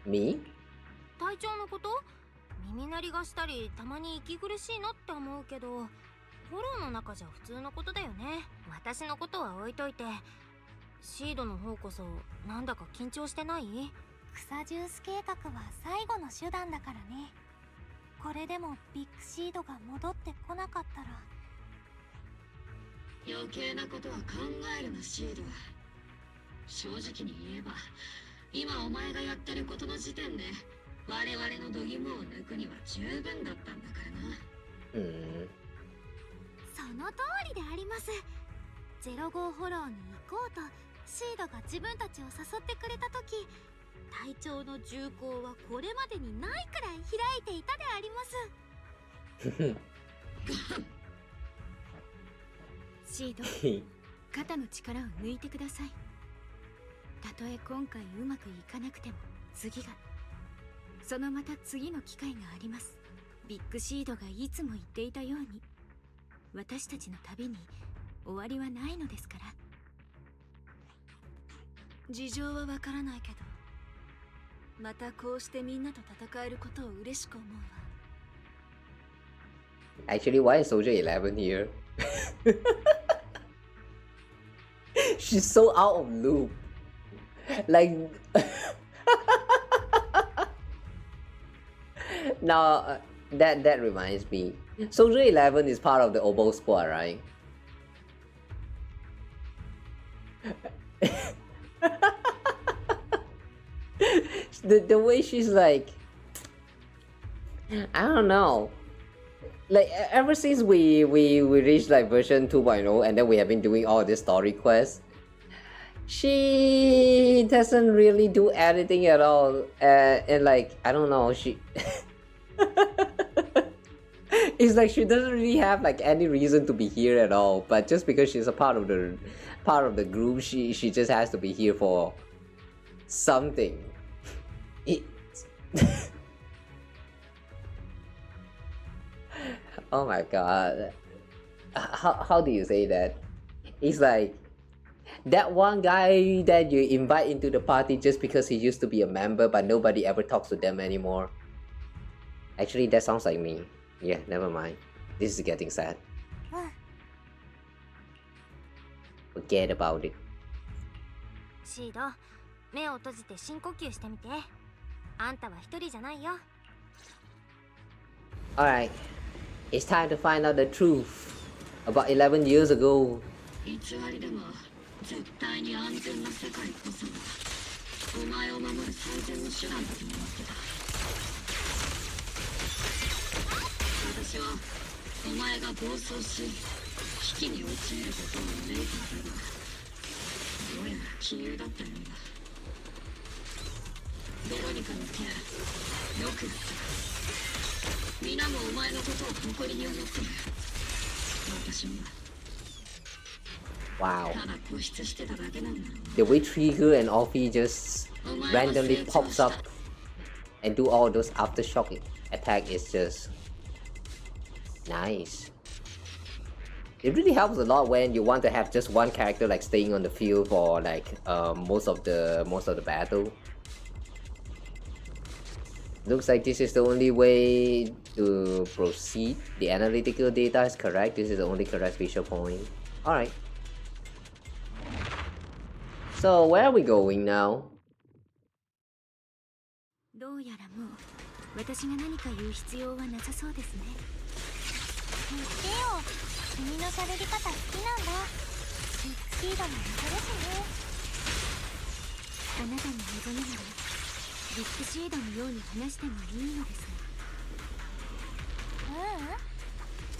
S1: Me?
S4: 体調のこと？耳鳴りがしたりたまに息苦しいのって思うけど、フォローの中じゃ普通のことだよね。私のことは置いといて、シードの方こそなんだか緊張してない？
S9: 草ジュース計画は最後の手段だからね。これでもビッグシードが戻ってこなかったら。
S3: 余計なことは考えるな、シード。正直に言えば、今お前がやってることの時点で我々の度肝を抜くには十分だったんだからな。
S4: その通りであります。05フォローに行こうとシードが自分たちを誘ってくれた時、隊長の銃口はこれまでにないくらい開いていたであります。シード、
S2: 肩の力を抜いてください。たとえ今回うまくいかなくても次が、そのまた次の機会があります。ビッグシードがいつも言っていたように、私たちの旅に終わりはないのですから。
S10: 事情はわからないけど、またこうしてみんなと戦えることを嬉しく思うわ。
S1: Actually, why is Soldier 11 here? She's so out of loop. Like, now that reminds me. Soldier 11 is part of the Oboe squad, right? The way she's like, I don't know. Like ever since we reached like version 2.0 and then we have been doing all this story quests, she doesn't really do anything at all. And like I don't know, she it's like she doesn't really have like any reason to be here at all. But just because she's a part of the group, she just has to be here for something. Oh my god. How do you say that? It's like that one guy that you invite into the party just because he used to be a member but nobody ever talks to them anymore. Actually, that sounds like me. Yeah, never mind. This is getting sad. Forget about it.
S4: シード、目を閉じて深呼吸してみて。あんたは一人じゃないよ。
S1: Alright, it's time to find out the truth about 11 years ago.
S3: 偽りでも絶対に安全な世界こそがお前を守る最善の手段だと思ってた。私はお前が暴走し危機に陥ることを憂いていたが、どうやら杞憂だったようだ。ベロニカのケアよくやった。皆もお前のことを誇りに思ってる。私も
S1: Wow.
S3: ただ固執してただけなんだろう。
S1: The way Trigger and Offie just randomly pops up and do all those aftershock attack is just nice. It really helps a lot when you want to have just one character like staying on the field for like most of the battle. Looks like this is the only way to proceed. The analytical data is correct. This is the only correct visual point. Alright. So where are we going now?
S2: どうやらもう私が何か言う必要はなさそうですね。
S9: 言ってよ。君の喋り方好きなんだ。ビッグシードも仲だしね。
S2: あなたに望むならビッグシードのように話してもいいのですが。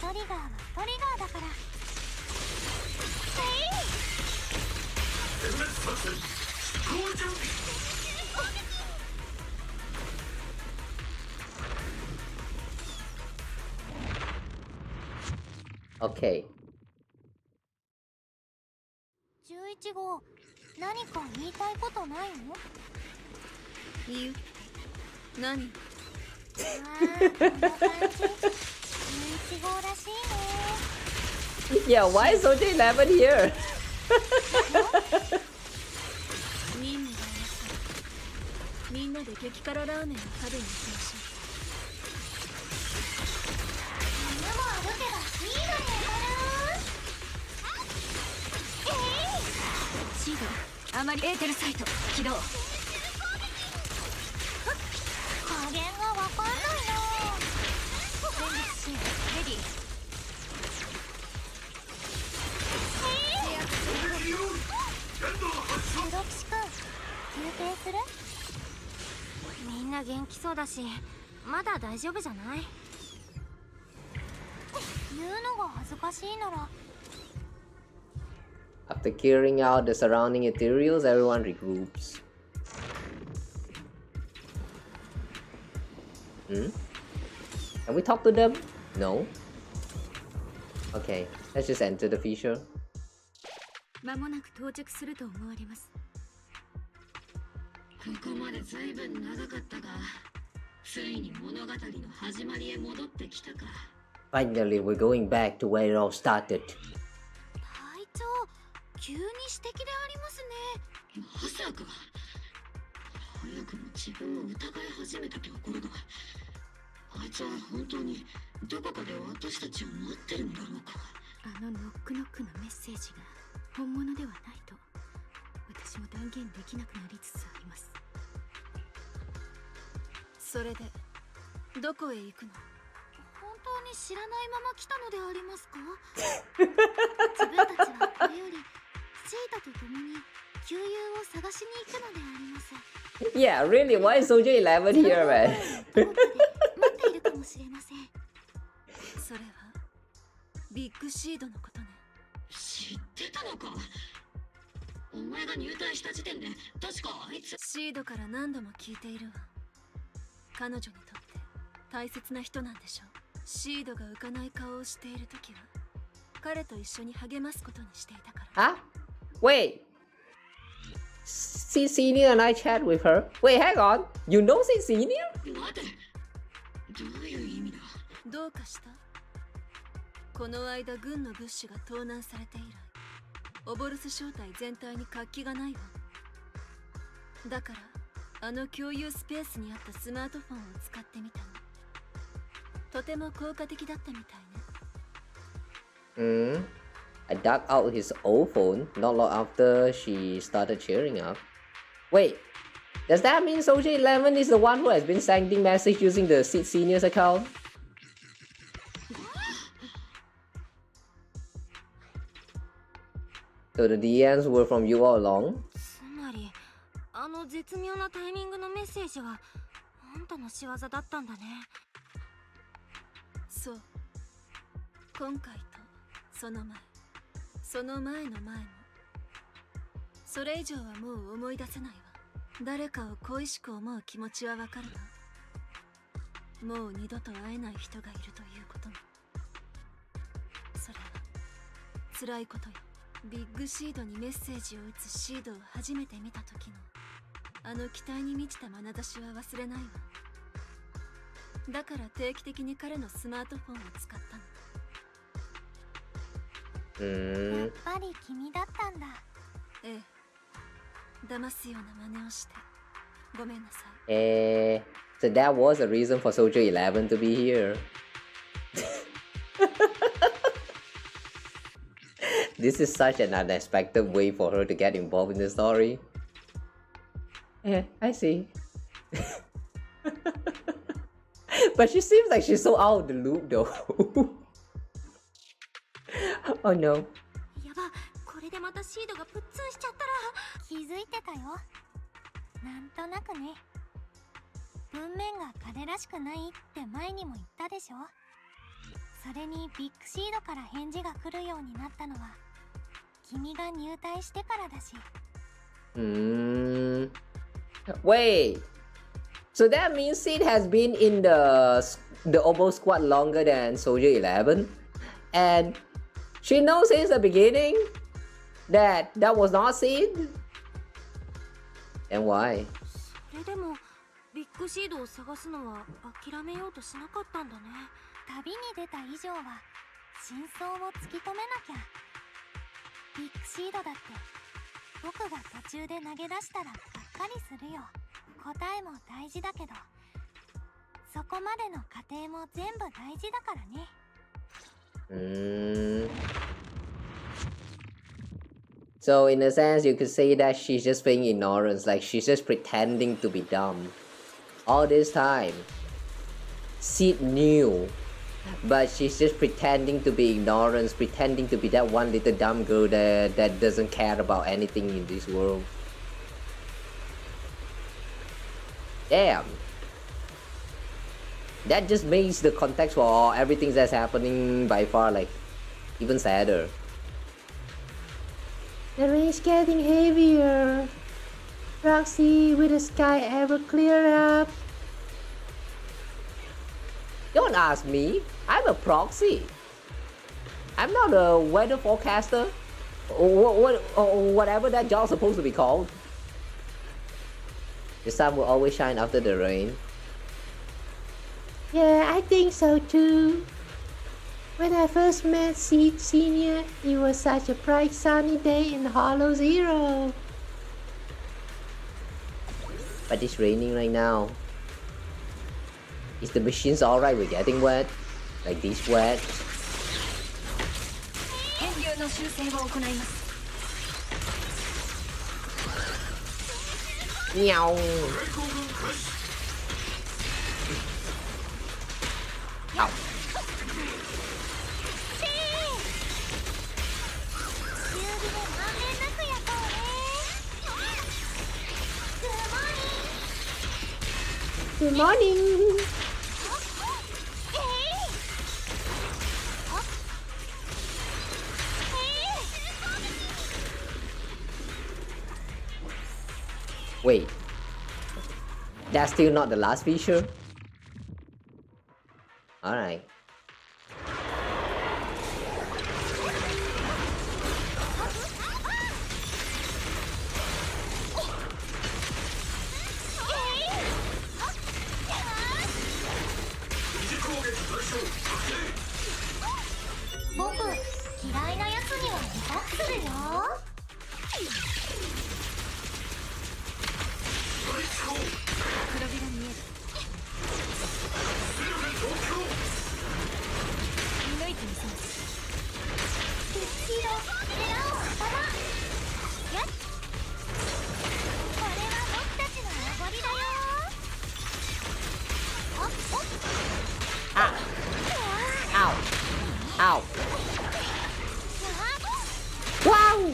S9: トリガーはトリガーだから。
S1: Okay.
S9: 11号、何か言いたいことないの？
S10: 言う。何？
S9: こんな感じ。11号らしいね。
S1: Yeah, why is OJ 11 here?
S10: 任務が終わった。みんなで激辛ラーメンを食べに行きましょう。
S9: 犬も歩けばスピードに上がる。
S2: シード、あまりエーテルサイト起動。
S9: 加減がわかんないな。
S2: 戦術シードレディー。
S9: 黒騎士くん、休憩する？
S4: みんな元気そうだし、まだ大丈夫じゃない？
S9: 言うのが恥ずかしいなら。
S1: After clearing out the surrounding ethereals, everyone regroups. Can we talk to them? No? Okay, let's just enter the feature.
S2: 間もなく到着すると思われます。
S3: ここまで随分長かったが、ついに物語の始まりへ戻ってきたか。
S1: Finally, we're going back to where it all started.
S9: 隊長、急に指摘でありますね。
S3: まさか早くも自分を疑い始めたところだ。あいつは本当にどこかで私たちを待ってるんだろうか。
S2: あのノックノックのメッセージが本物ではないと私も断言できなくなりつつあります。
S10: それでどこへ行くの？
S9: 本当に知らないまま来たのでありますか？自分たちはこれよりシータと共に旧友を探しに行くのであります。
S1: Yeah, really? Why is Soldier 11 here, man?
S9: どこかで待っているかもしれません。
S10: それはビッグシードのことね。
S3: 知ってたのか。お前が入隊した時点で確かあいつ。
S10: シードから何度も聞いているわ。彼女にとって大切な人なんでしょう。シードが浮かない顔をしているときは彼と一緒に励ますことにしていたから。
S1: Huh? Wait. See Senior and I chat with her. Wait, hang on. You know See Senior?
S3: 待て。どういう意味だ。
S10: どうかした？この間軍の物資が盗難されて以来、オボルス正体全体に活気がないわ。だからあの共有スペースにあったスマートフォンを使ってみたの。とても効果的だったみたいね。
S1: I dug out his old phone not long after she started cheering up. Wait, does that mean Soldier 11 is the one who has been sending message using the Seed Senior's account? So the DMs were from you all along?
S9: つまりあの絶妙なタイミングのメッセージはあんたの仕業だったんだね。
S10: そう。今回とその前、その前の前も。それ以上はもう思い出せないわ。誰かを恋しく思う気持ちはわかるわ。もう二度と会えない人がいるということも。それは辛いことよ。ビッグシードにメッセージを打つシードを初めて見た時のあの期待に満ちた眼差しは忘れないわ。だから定期的に彼のスマートフォンを使ったの。
S9: やっぱり君だったんだ。
S10: ええ。騙すような真似をしてごめんなさい。
S1: So that was a reason for Soldier 11 to be here. This is such an unexpected way for her to get involved in the story. Yeah, I see. But she seems like she's so out of the loop though. Oh no.
S9: やば、これでまたシードがプッツンしちゃったら。気づいてたよ。なんとなくね。文面が彼らしくないって前にも言ったでしょ。それにビッグシードから返事が来るようになったのは君が入隊してからだし。
S1: Wait. So that means Seed has been in the Obo squad longer than Soldier 11, and she knows since the beginning that was not Seed. And why?
S9: それでもビッグシードを探すのは諦めようとしなかったんだね。旅に出た以上は真相を突き止めなきゃ。ビッグシードだって僕が途中で投げ出したらがっかりするよ。答えも大事だけどそこまでの過程も全部大事だから
S1: ね。So in a sense you could say that she's just playing ignorance, like she's just pretending to be dumb. All this time Seed knew, but she's just pretending to be ignorant, pretending to be that one little dumb girl that doesn't care about anything in this world. Damn. That just makes the context for everything that's happening by far like even sadder.
S8: The rain's getting heavier. Roxy, will the sky ever clear up?
S1: Don't ask me. I'm a proxy. I'm not a weather forecaster. whatever that job's supposed to be called. The sun will always shine after the rain.
S8: Yeah, I think so too. When I first met Seed Senior, it was such a bright sunny day in Hollow Zero.
S1: But it's raining right now. Is the machines alright with getting wet? Like this wet? Meow. Ow.
S8: Good morning.
S1: Wait, that's still not the last feature? Alright. Ow! Ow! Wow!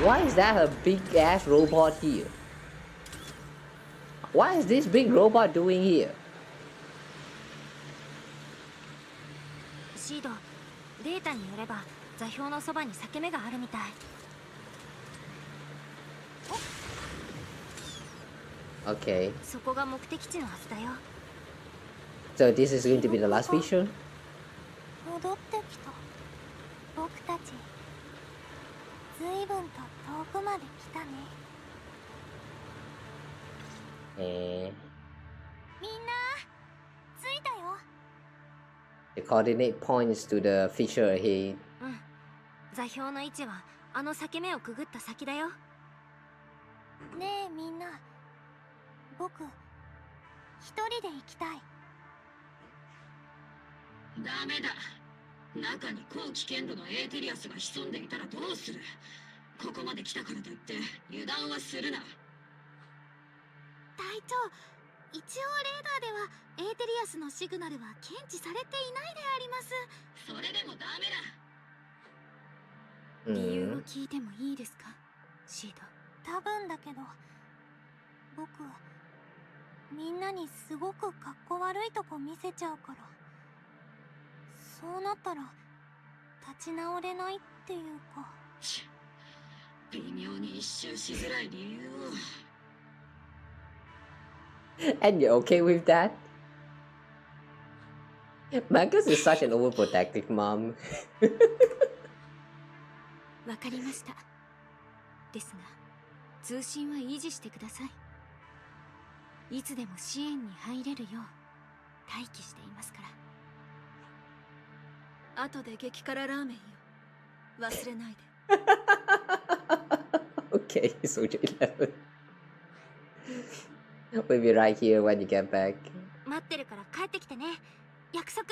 S1: Why is that a big ass robot here? What is this big robot doing here?
S4: シード、データによれば座標のそばに裂け目があるみたい。
S1: Okay.
S4: そこが目的地のはずだよ。
S1: So this is going to be the last feature?
S9: 戻ってきた。僕たち、ずいぶんと遠くまで来たね。みんな、着いたよ。
S1: The coordinate points to the feature ahead.
S4: うん。座標の位置はあの裂け目をくぐった先だよ。
S9: ねえみんな、僕、一人で行きたい。
S3: ダメだ。中に高危険度のエーテリアスが潜んでいたらどうする？ここまで来たからといって油断はするな。
S9: 隊長、一応レーダーではエーテリアスのシグナルは検知されていないであります。
S3: それでもダメ
S2: だ。理由を聞いてもいいですか、シード。
S9: 多分だけど、僕みんなにすごくかっこ悪いとこ見せちゃうから、そうなったら立ち直れないっていうか。
S3: 微妙に一周しづらい理由を。
S1: And you're okay with that? Marcus is such an overprotective mom.
S2: わかりました。ですが、通信は維持してください。いつでも支援に入れるよう待機していますから。
S10: 後で激辛ラーメンよ。忘れないで。
S1: Okay, Soldier 11. We'll be right here when you get back.
S4: 待ってるから帰ってきてね。約束。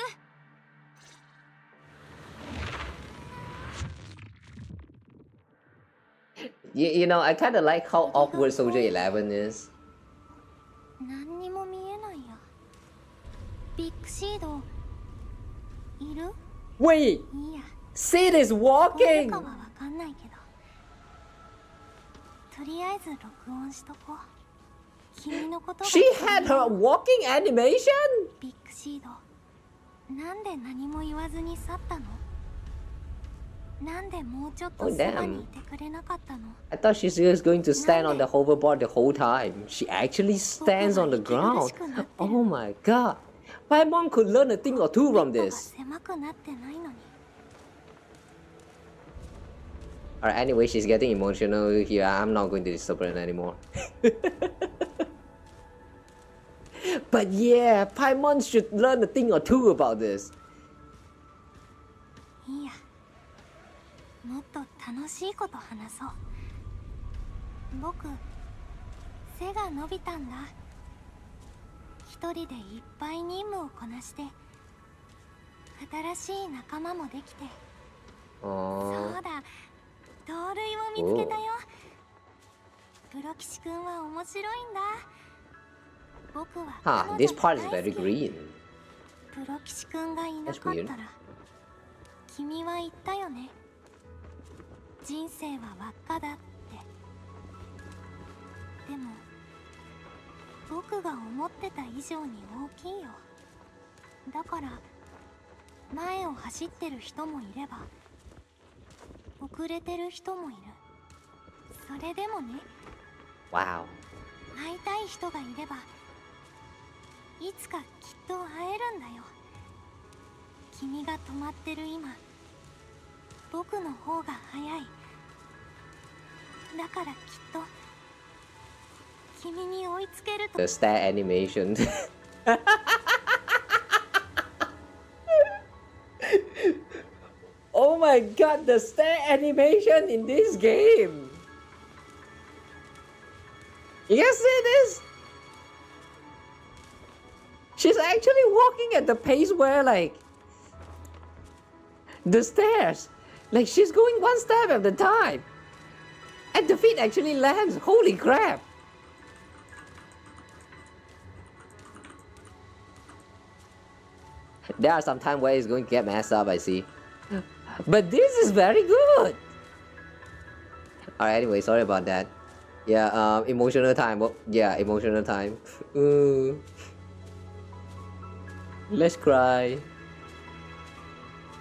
S1: You know, I kind of like how awkward Soldier 11 is.
S9: 何にも見えないや。ビッグシードいる？
S1: Wait!
S9: いいや。
S1: Sid is walking!
S9: どうかはわかんないけど、とりあえず録音しとこう。君のことが。
S1: She had her walking animation?
S9: ビッグシード、なんで何も言わずに去ったの？なんでもうちょっとそばにいてくれなかったの？
S1: I thought she's just going to stand on the hoverboard the whole time. She actually stands on the ground. Oh my god. Paimon could learn a thing or two from this.
S9: 狭くなってないのに。
S1: Alright, anyway, she's getting emotional here. I'm not going to disturb her anymore. But yeah, Paimon should learn a thing or two about this.
S9: いいや。もっと楽しいこと話そう。僕、背が伸びたんだ。一人でいっぱい任務をこなして、新しい仲間もできて。そうだ。 盗塁を見つけたよ。プロ騎士くんは面白いんだ。僕は彼女
S1: this
S9: が
S1: part
S9: 大
S1: is
S9: 好
S1: very
S9: き。
S1: green.
S9: プロ騎士くんがいなかったら、君は言ったよね。人生は輪っかだって。でも、僕が思ってた以上に大きいよ。だから、前を走ってる人もいれば、 遅れてる人もいる。それでもね。
S1: Wow.
S9: 会いたい人がいれば、いつかきっと会えるんだよ。君が止まってる今、僕の方が早い。だからきっと、君に追いつけると。
S1: The stare animation. Oh my god, the stare animation in this game! You guys see this? She's actually walking at the pace where, like, the stairs, like she's going one step at a time. And the feet actually lands. Holy crap! There are some times where it's going to get messed up, I see. But this is very good. Alright, anyway, sorry about that. Yeah, emotional time. Oh, yeah, emotional time. Let's cry.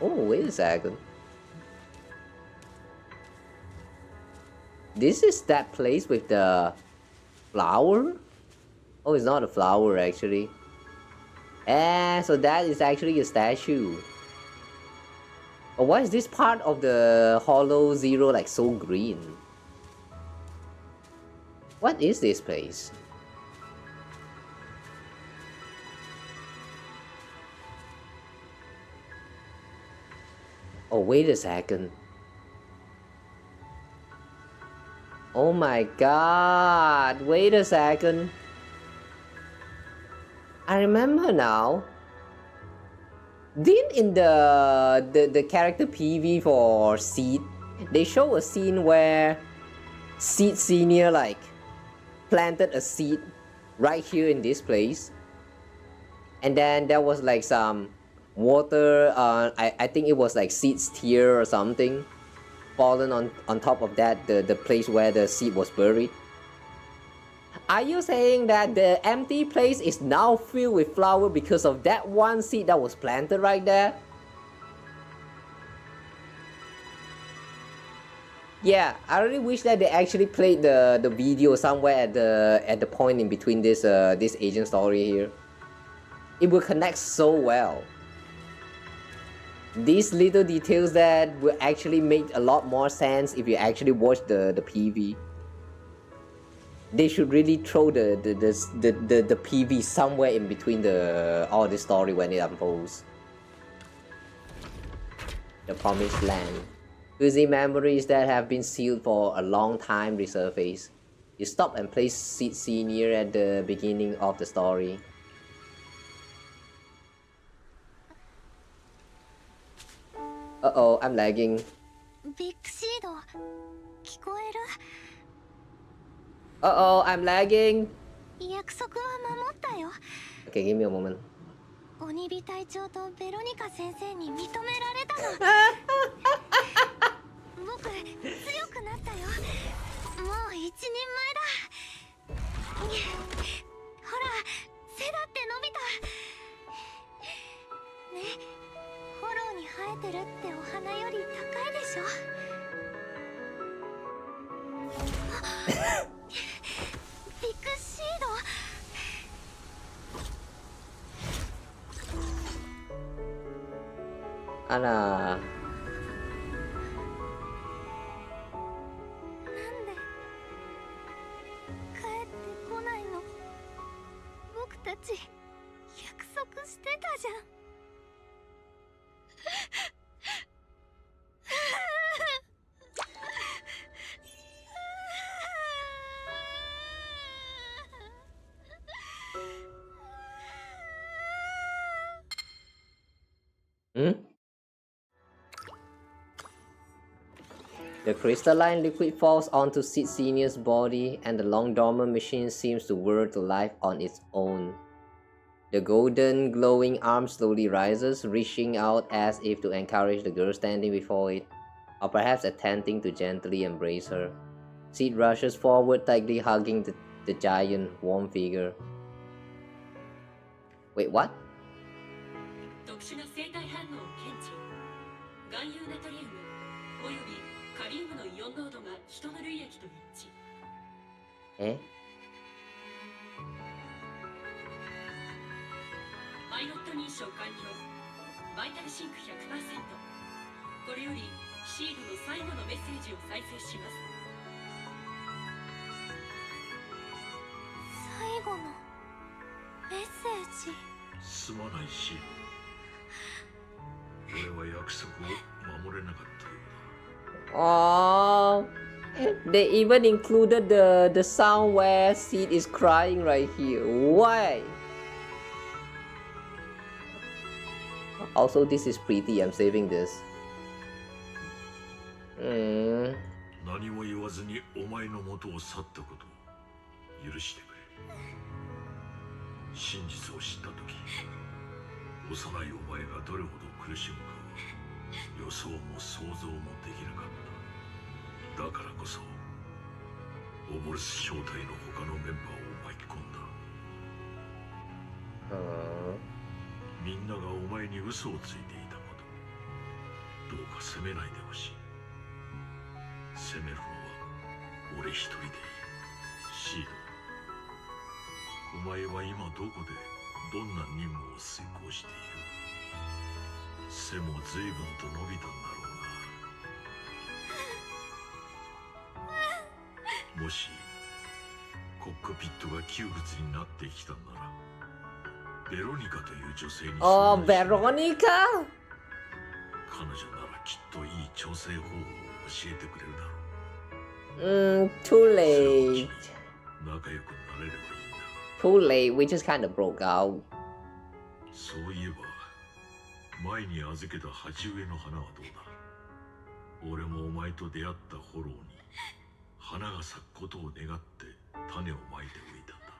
S1: Oh, wait a second. This is that place with the flower? Oh, it's not a flower actually. So that is actually a statue. But why is this part of the hollow zero like so green? What is this place? Oh, wait a second. Oh my god, wait a second. I remember now. Didn't in the character PV for Seed, they show a scene where Seed Senior like planted a seed right here in this place, and then there was like some water. I think it was like Seed's tear or something, fallen on top of that the place where the seed was buried. Are you saying that the empty place is now filled with flower because of that one seed that was planted right there? Yeah, I really wish that they actually played the video somewhere at the point in between this this agent story here. It will connect so well. These little details that will actually make a lot more sense if you actually watch the PV. They should really throw the PV somewhere in between all the story when it unfolds. The promised land. Fuzzy memories that have been sealed for a long time resurface. You stop and place Seed Senior at the beginning of the story. Uh-oh, I'm lagging.
S9: ビッグシード、聞こえる？
S1: Uh-oh, I'm lagging.
S9: 約束は守ったよ。
S1: Okay, give me a moment.
S9: 鬼火隊長とベロニカ先生に認められたの。僕、強くなったよ。もう一人前だ。ほら、背だって伸びた。ね、フォローに生えてるってお花より高いでしょ。ビッグシード。
S1: あら。
S9: 帰ってこないの？僕たち約束してたじゃん。
S1: Hmm? The crystalline liquid falls onto Sid Senior's body, and the long dormant machine seems to whir to life on its own. The golden, glowing arm slowly rises, reaching out as if to encourage the girl standing before it, or perhaps attempting to gently embrace her. Sid rushes forward, tightly hugging the giant, warm figure. Wait, what?
S3: 特殊な生体反応を検知。含有ナトリウムおよびカリウムのイオン濃度が人の類液と一致。
S1: え？
S3: パイロット認証完了。バイタルシンク 100%。これよりシードの最後のメッセージを再生します。
S9: 最後のメッセージ。
S11: すまないシード。俺は約束を守れなかったようだ。
S1: Oh, they even included the sound where Sid is crying right here. Why? Also, this is pretty. I'm saving this.
S11: 何も言わずにお前の元を去ったことを許してくれ。真実を知った時、幼いお前がどれほど苦しむかは予想も想像もできなかった。だからこそオボルス正体の他のメンバーを巻き込んだ。みんながお前に嘘をついていたこと、どうか責めないでほしい。責めるのは俺一人でいい。シード、お前は今どこでどんな任務を遂行している？背も随分と伸びたんだろうな。もしコックピットが窮屈になってきたんなら、ベロニカという女性に。
S1: Oh, Veronica?
S11: 彼女ならきっといい調整方法を教えてくれるだろう。
S1: Too late.
S11: 仲良くなれればいいんだ。
S1: Too late. We just kind of broke out.
S11: そういえば前に預けた鉢植えの花はどうだ？俺もお前と出会ったフォローに花が咲くことを願って種をまいておいたんだ。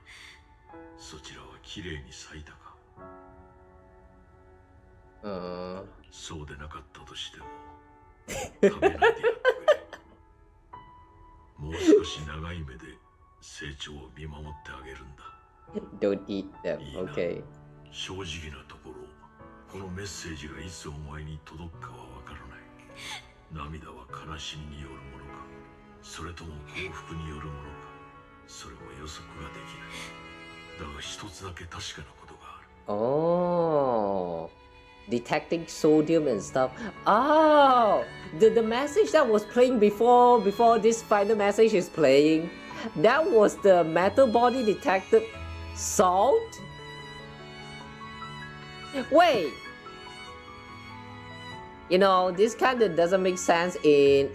S11: そちらはきれいに咲いたか？そうでなかったとしても食べないでやってくれ。もう少し長い目で成長を見守ってあげるんだ。
S1: Don't eat them, okay.
S11: 正直なところ、このメッセージがいつお前に届くかはわからない。涙は悲しみによるものか、それとも幸福によるものか、それも予測ができない。だが一つだけ確かなことがある。
S1: Oh, detecting sodium and stuff. Oh, the message that was playing before this final message is playing, that was the metal body detected salt. Wait, you know, this kind of doesn't make sense in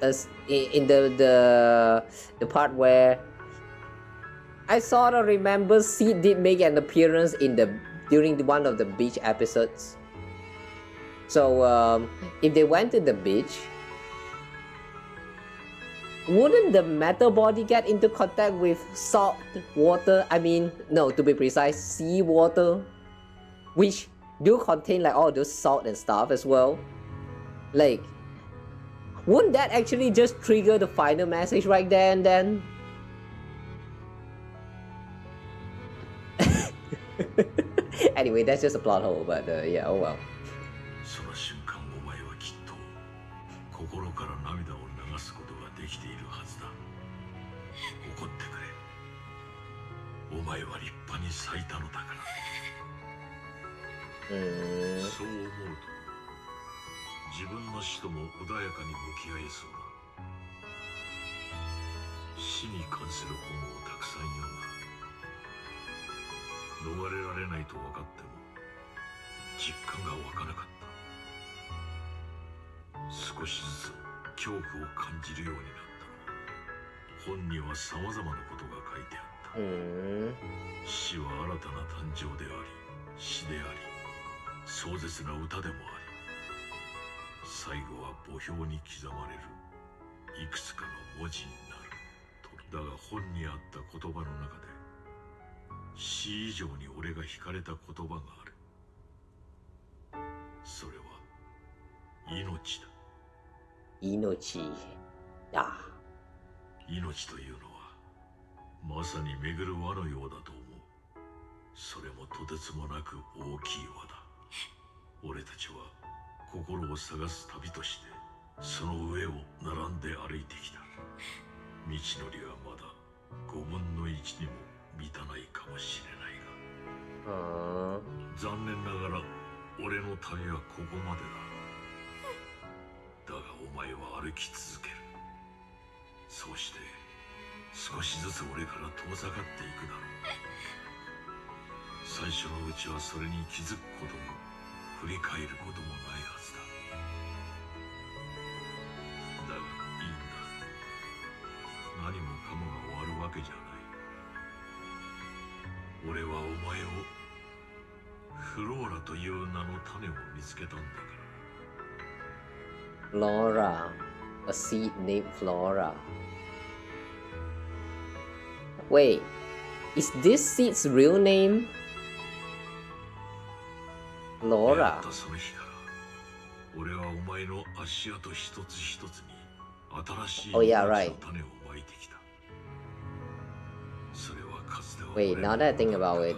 S1: the part where I sort of remember Seed did make an appearance during one of the beach episodes. So if they went to the beach, wouldn't the metal body get into contact with salt water? I mean, no, to be precise, sea water, which do contain like all those salt and stuff as well. Like, wouldn't that actually just trigger the final message right there and then? Anyway, that's just a plot hole, but yeah, oh well.
S11: その瞬間お前はきっと心から涙を流すことができているはずだ。怒ってくれ。お前は立派に咲いたのだから。そう思うと自分の死とも穏やかに向き合えそうだ。死に関する本をたくさん読んだ。逃れられないと分かっても実感が湧かなかった。少しずつ恐怖を感じるようになったのは、本にはさまざまなことが書いてあった。死は新たな誕生であり、死であり、壮絶な歌でもあり、最後は墓標に刻まれるいくつかの文字になると。だが本にあった言葉の中で死以上に俺が惹かれた言葉がある。それは命だ。
S1: 命だ。
S11: 命というのはまさに巡る輪のようだと思う。それもとてつもなく大きい輪だ。俺たちは心を探す旅としてその上を並んで歩いてきた。道のりはまだ5分の1にも満たないかもしれないが、残念ながら俺の旅はここまでだ。だがお前は歩き続ける。そうして少しずつ俺から遠ざかっていくだろう。最初のうちはそれに気づくことも振り返ることもないはずだ。だがいいんだ。何もかもが終わるわけじゃない。俺はお前をフローラという名の種を見つけたんだから。
S1: Flora, a seed named Flora. Wait, is this seed's real name? Flora.
S11: その日から俺はお前の足跡一つ一つに新しい種をまいてきた。それはかつては
S1: Wait, now that I think about it.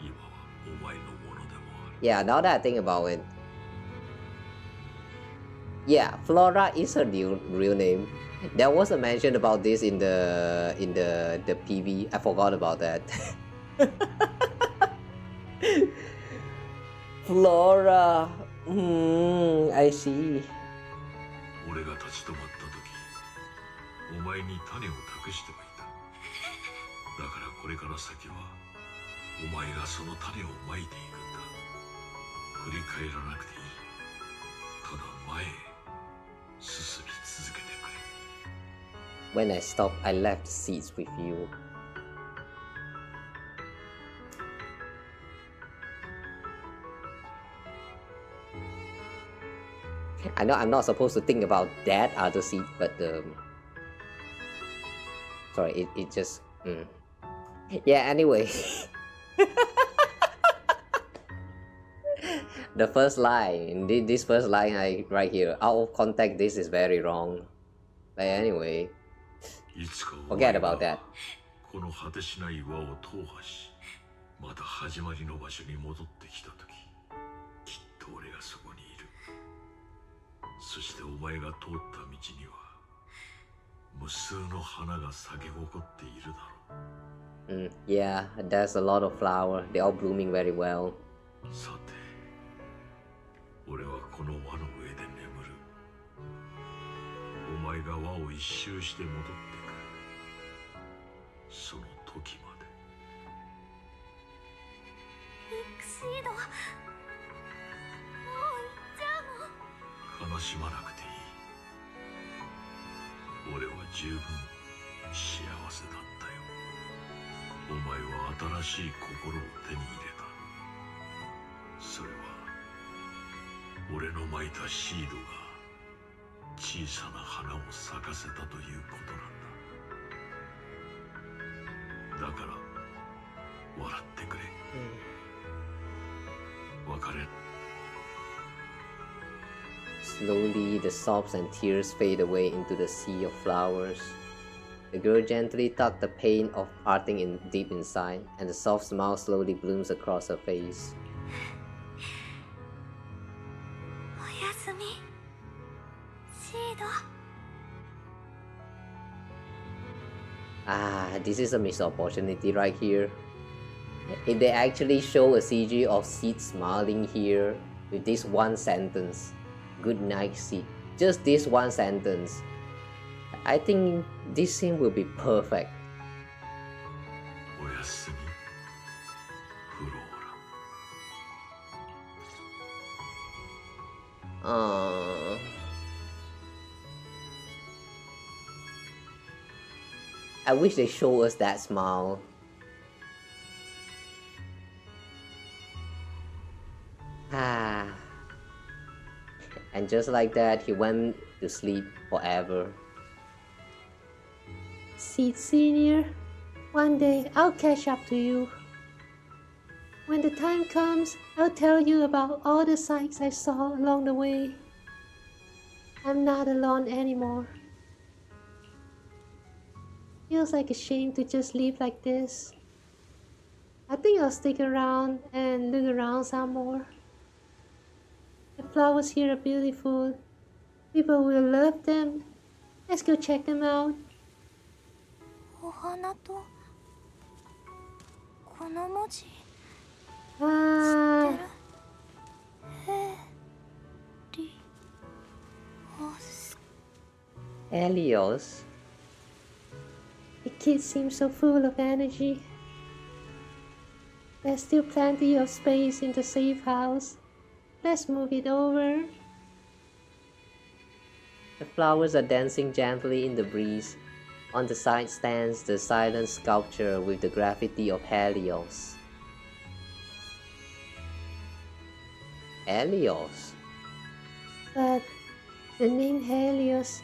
S11: 今はお前のものでもある。
S1: Yeah, now that I think about it. Yeah, Flora is her real name. There was a mention about this in the PV. I forgot about that. Flora. I see.
S11: 俺が立ち止まった時、お前に種を託してはいた。だからこれから先はお前がその種をまいていくんだ。振り返らなくていい。ただ前へ進み続けてくれ。
S1: When I stopped, I left seeds with you. I know I'm not supposed to think about that other seed, but sorry, it just yeah. Anyway, the first line, this first line right here, out of context, this is very wrong. But anyway, forget about that.
S11: この果てしない輪を踏破し、また始まりの場所に戻ってきた時、きっと俺がそこにいる。そしてお前が通った道には無数の花が咲き誇っているだろう。
S1: Yeah, there's a lot of flowers. They're all blooming very well.
S11: さて、俺はこの輪の上で眠る。お前が輪を一周して戻ってくる。その時まで。
S9: ビッグシード、もう行っちゃうの？
S11: 悲しまなくていい。俺は十分幸せだったよ。お前は新しい心を手に入れた。それは俺のまいたシードが小さな花を咲かせたということなんだ。だから笑ってくれ。別れ。
S1: Slowly, the sobs and tears fade away into the sea of flowers. The girl gently tucked the pain of parting in deep inside, and the soft smile slowly blooms across her face.
S9: おやすみ、シード。
S1: This is a missed opportunity right here. If they actually show a CG of Seed smiling here with this one sentence, Good night, Seed. Just this one sentence. I think this scene will be perfect.
S11: おやすみフローラ
S1: I wish they show us that smile. Ah. And just like that, he went to sleep forever.
S8: Seed Senior, one day I'll catch up to you. When the time comes, I'll tell you about all the sights I saw along the way. I'm not alone anymore. Feels like a shame to just leave like this. I think I'll stick around and look around some more. The flowers here are beautiful. People will love them. Let's go check them out.
S9: お花とこの文字
S8: Ah,
S9: ヘリオス
S1: Helios.
S8: the kids seem so full of energy. There's still plenty of space in the safe house. Let's move it over.
S1: The flowers are dancing gently in the breeze. On the side stands the silent sculpture with the graffiti of Helios. Helios?
S8: But the name Helios,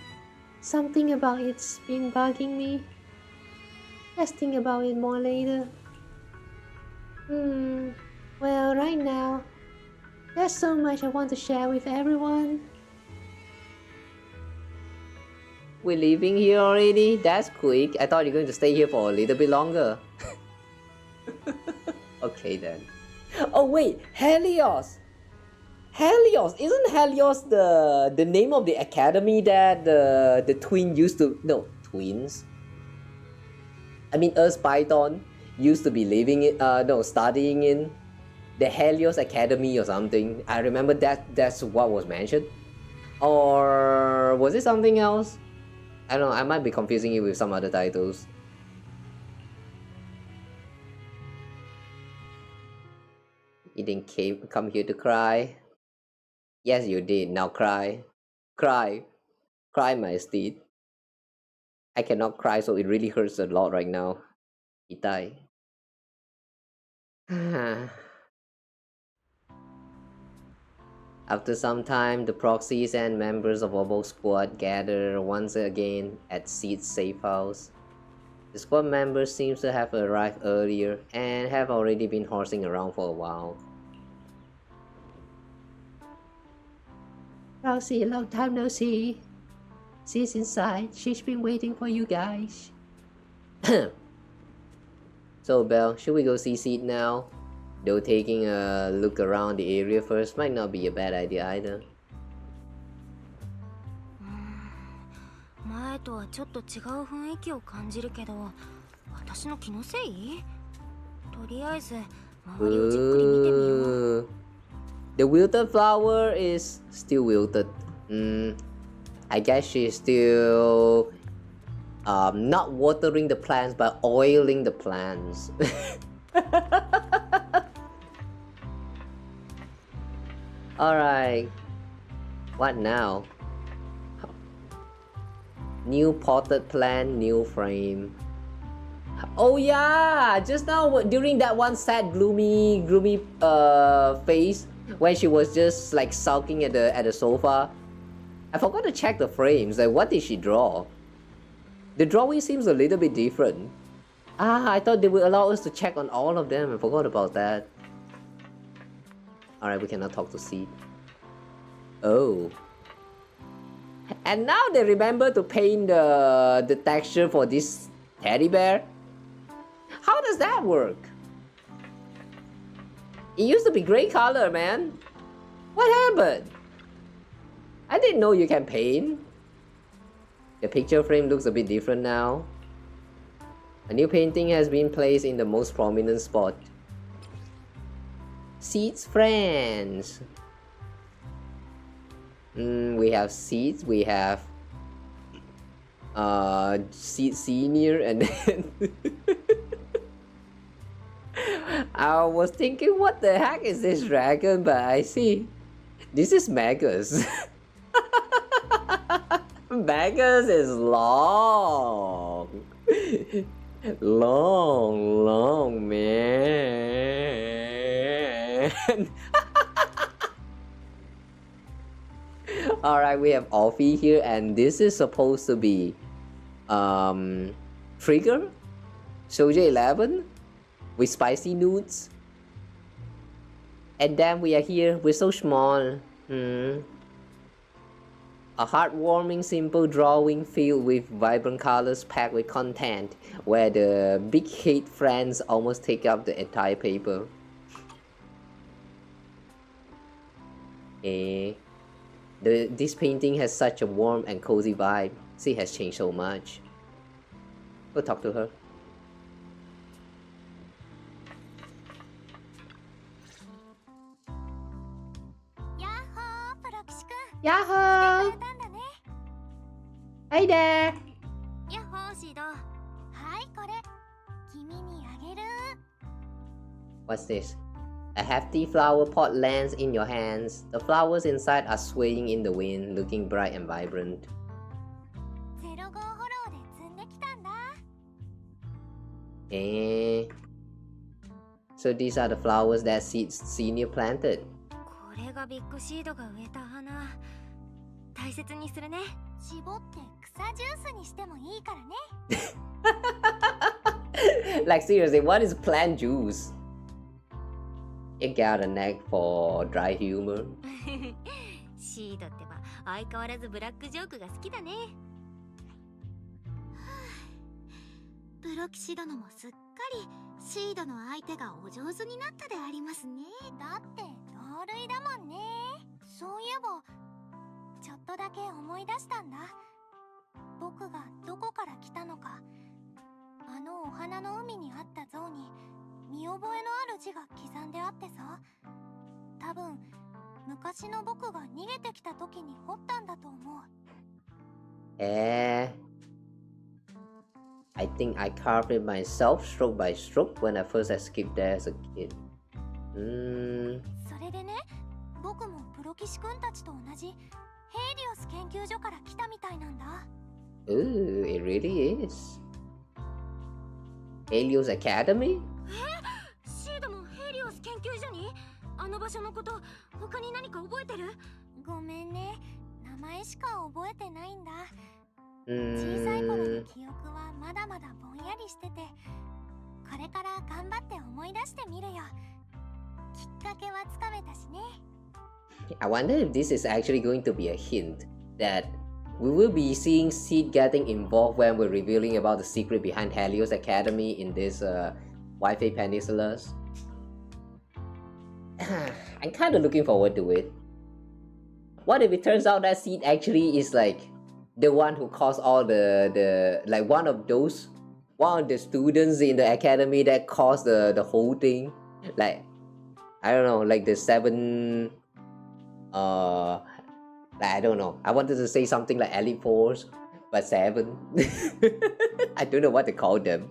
S8: something about it's been bugging me. Let's think about it more later. Well, right now, there's so much I want to share with everyone.
S1: We're leaving here already? That's quick. I thought you're going to stay here for a little bit longer. Okay then. Oh wait, Helios! Helios! Isn't Helios the name of the academy that the twin used to... No, twins? I mean Earth Python used to be living in... studying in the Helios Academy or something. I remember that's what was mentioned. Or was it something else? I don't know, I might be confusing it with some other titles. You didn't come here to cry? Yes, you did. Now cry. Cry. Cry, my steed. I cannot cry, so it really hurts a lot right now. Itai. After some time, the proxies and members of Obo Squad gather once again at Seed's safe house. The squad members seem to have arrived earlier and have already been horsing around for a while.
S8: Rousey, long time no see. She's inside. She's been waiting for you guys.
S1: So, Belle, should we go see Seed now? Though taking a look around the area first might not be a bad idea either.
S4: 前とはちょっと違う雰囲気を感じるけど、私の気のせい？とりあえず周りをじっくり見てみよう。
S1: The wilted flower is still wilted. I guess she's still not watering the plants but oiling the plants. Alright. What now? New potted plant, new frame. Oh yeah! Just now during that one sad gloomy face when she was just like sulking at the sofa, I forgot to check the frames. Like, what did she draw? The drawing seems a little bit different. I thought they would allow us to check on all of them. I forgot about that. Alright, we cannot talk to Seed. Oh. And now they remember to paint the texture for this teddy bear? How does that work? It used to be gray color, man. What happened? I didn't know you can paint. The picture frame looks a bit different now. A new painting has been placed in the most prominent spot. Seed's friends. We have Seed, we have Seed Senior, and then I was thinking, what the heck is this dragon? But I see this is Magus. Magus is long. Long, man. Alright, we have Offie here, and this is supposed to be Trigger, Soldier 11 with spicy nudes. And then we are here, we're so small. A heartwarming, simple drawing filled with vibrant colors packed with content, where the big hate friends almost take up the entire paper. This painting has such a warm and cozy vibe. She has changed so much. Go talk to her. Yahoo! Hey there! What's this? A hefty flower pot lands in your hands. The flowers inside are swaying in the wind, looking bright and vibrant. So these are the flowers that Seed Senior planted. Like seriously, what is plant juice? You got a knack for dry humor.
S4: シードってば相変わらずブラックジョークが好きだね。ブロキシ殿もすっかりシードの相手がお上手になったでありますね。だって同類だもんね。そういえばちょっとだけ思い出したんだ。僕がどこから来たのか。あのお花の海にあった像に見覚えのある字が刻んであってさ。多分昔の僕が逃げてきた時に彫ったんだと思う。
S1: I think I carved it myself, stroke by stroke, when I first escaped there as a kid.
S4: それでね、僕もプロ騎士君たちと同じヘイリオス研究所から来たみたいなんだ。
S1: Ooh, it really is. Helios Academy?
S4: シードもヘイリオス研究所に？あの場所のこと他に何か覚えてる？ごめんね、名前しか覚えてないんだ。小さい頃の記憶はまだまだぼんやりしてて、これから頑張って思い出してみるよ。きっかけはつかめたしね。
S1: I wonder if this is actually going to be a hint that we will be seeing Seed getting involved when we're revealing about the secret behind Helios Academy in this Wi-Fi Peninsulas. I'm kind of looking forward to it. What if it turns out that Seed actually is like the one who caused all the like one of the students in the academy that caused the whole thing? Like, I don't know, like the seven I don't know. I wanted to say something like Elite Force, but 7. I don't know what to call them.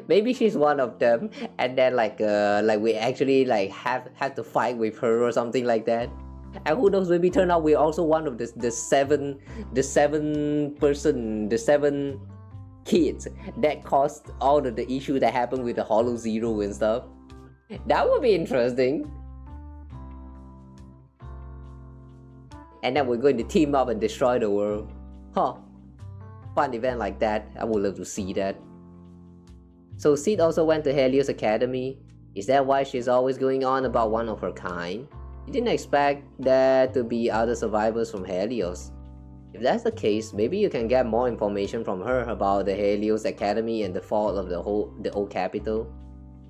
S1: Maybe she's one of them, and then like we actually like have to fight with her or something like that. And who knows? Maybe turn out we're also one of the seven kids that caused all of the issues that happened with the Hollow Zero and stuff. That would be interesting. And then we're going to team up and destroy the world. Huh. Fun event like that. I would love to see that. So Seed also went to Helios Academy. Is that why she's always going on about one of her kind? You didn't expect there to be other survivors from Helios. If that's the case, maybe you can get more information from her about the Helios Academy and the fall of the old capital.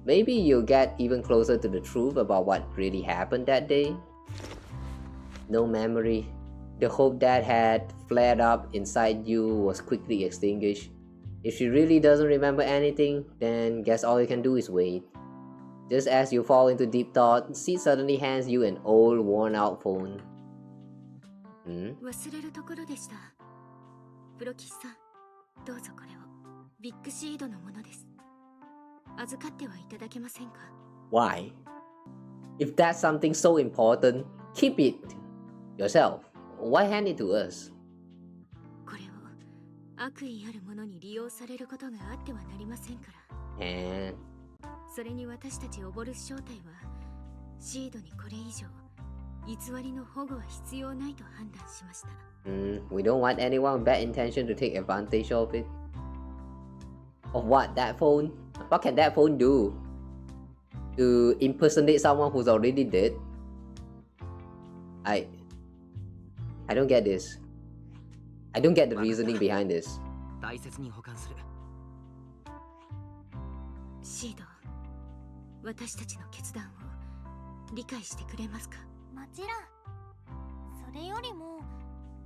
S1: Maybe you'll get even closer to the truth about what really happened that day. No memory. The hope that had flared up inside you was quickly extinguished. If she really doesn't remember anything, then guess all you can do is wait. Just as you fall into deep thought, Seed suddenly hands you an old, worn-out phone.
S2: 忘れるところでした。プロキシさん、どうぞこれを。ビッグシードのものです。預かってはいただけませんか？
S1: Why? If that's something so important, keep it yourself. Why hand it to us?
S2: これを悪意あるものに利用されることがあってはなりませんから。
S1: And
S2: それに私たちオボルス正体はシードにこれ以上偽りの保護は必要ないと判断しました。
S1: We don't want anyone with bad intention to take advantage of it. Of what? That phone? What can that phone do? To impersonate someone who's already dead? I don't get this. I don't get the reasoning behind this.
S7: 大切に保管する。
S2: シード、私たちの決断を理解してくれますか？
S9: もちろん。それよりも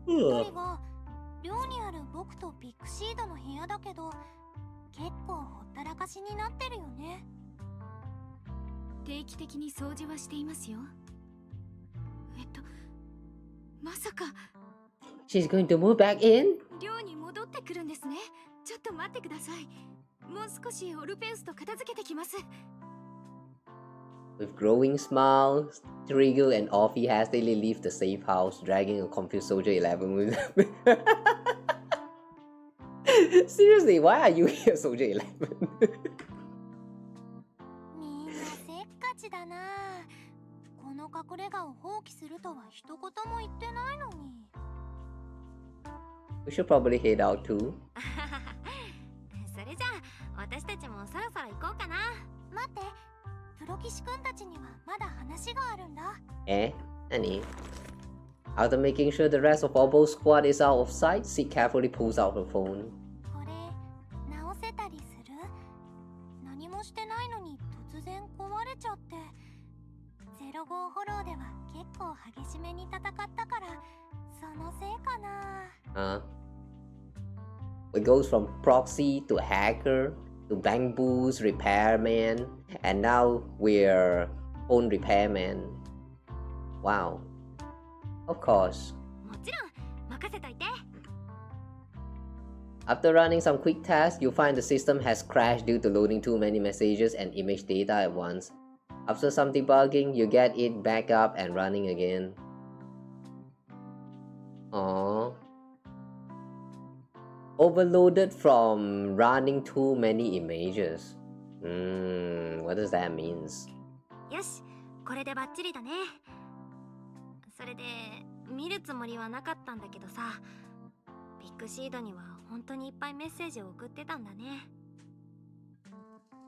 S9: 一人が寮にある僕とビッグシードの部屋だけど、結構ほったらかしになってるよね。
S2: 定期的に掃除はしていますよ。まさか
S1: She's going to move back in?
S2: 寮に戻ってくるんですね。ちょっと待ってください。もう少しオルペウスと片付けてきます。
S1: With growing smiles, Trigal and Offie hastily leave the safe house, dragging a confused Soldier 11 with them. Seriously, why are you here, Soldier 11?
S9: みんなせっかちだな。この隠れ家を放棄するとは一言も言ってないのに。
S1: We should probably head out too.
S4: それじゃあ私たちもそろそろ行こうかな。
S9: 待って、プロ騎士くんたちにはまだ話があるんだ。
S1: Nani? After making sure the rest of Obo's squad is out of sight, Seed carefully pulls out her phone.
S9: これ直せたりする？何もしてないのに突然壊れちゃって。05フォローでは結構激しめに戦ったから、そのせいかな。
S1: It goes from proxy to hacker to bank boost repairman, and now we're phone repairman. Wow. Of course.
S4: もちろん任せといて。
S1: After running some quick tasks, you find the system has crashed due to loading too many messages and image data at once. After some debugging, you get it back up and running again. Aww. Overloaded from running too many images. What does that mean?
S4: よし、これでバッチリだね。それで見るつもりはなかったんだけどさ、ビッグシードには本当にいっぱいメッセージを送ってたんだね。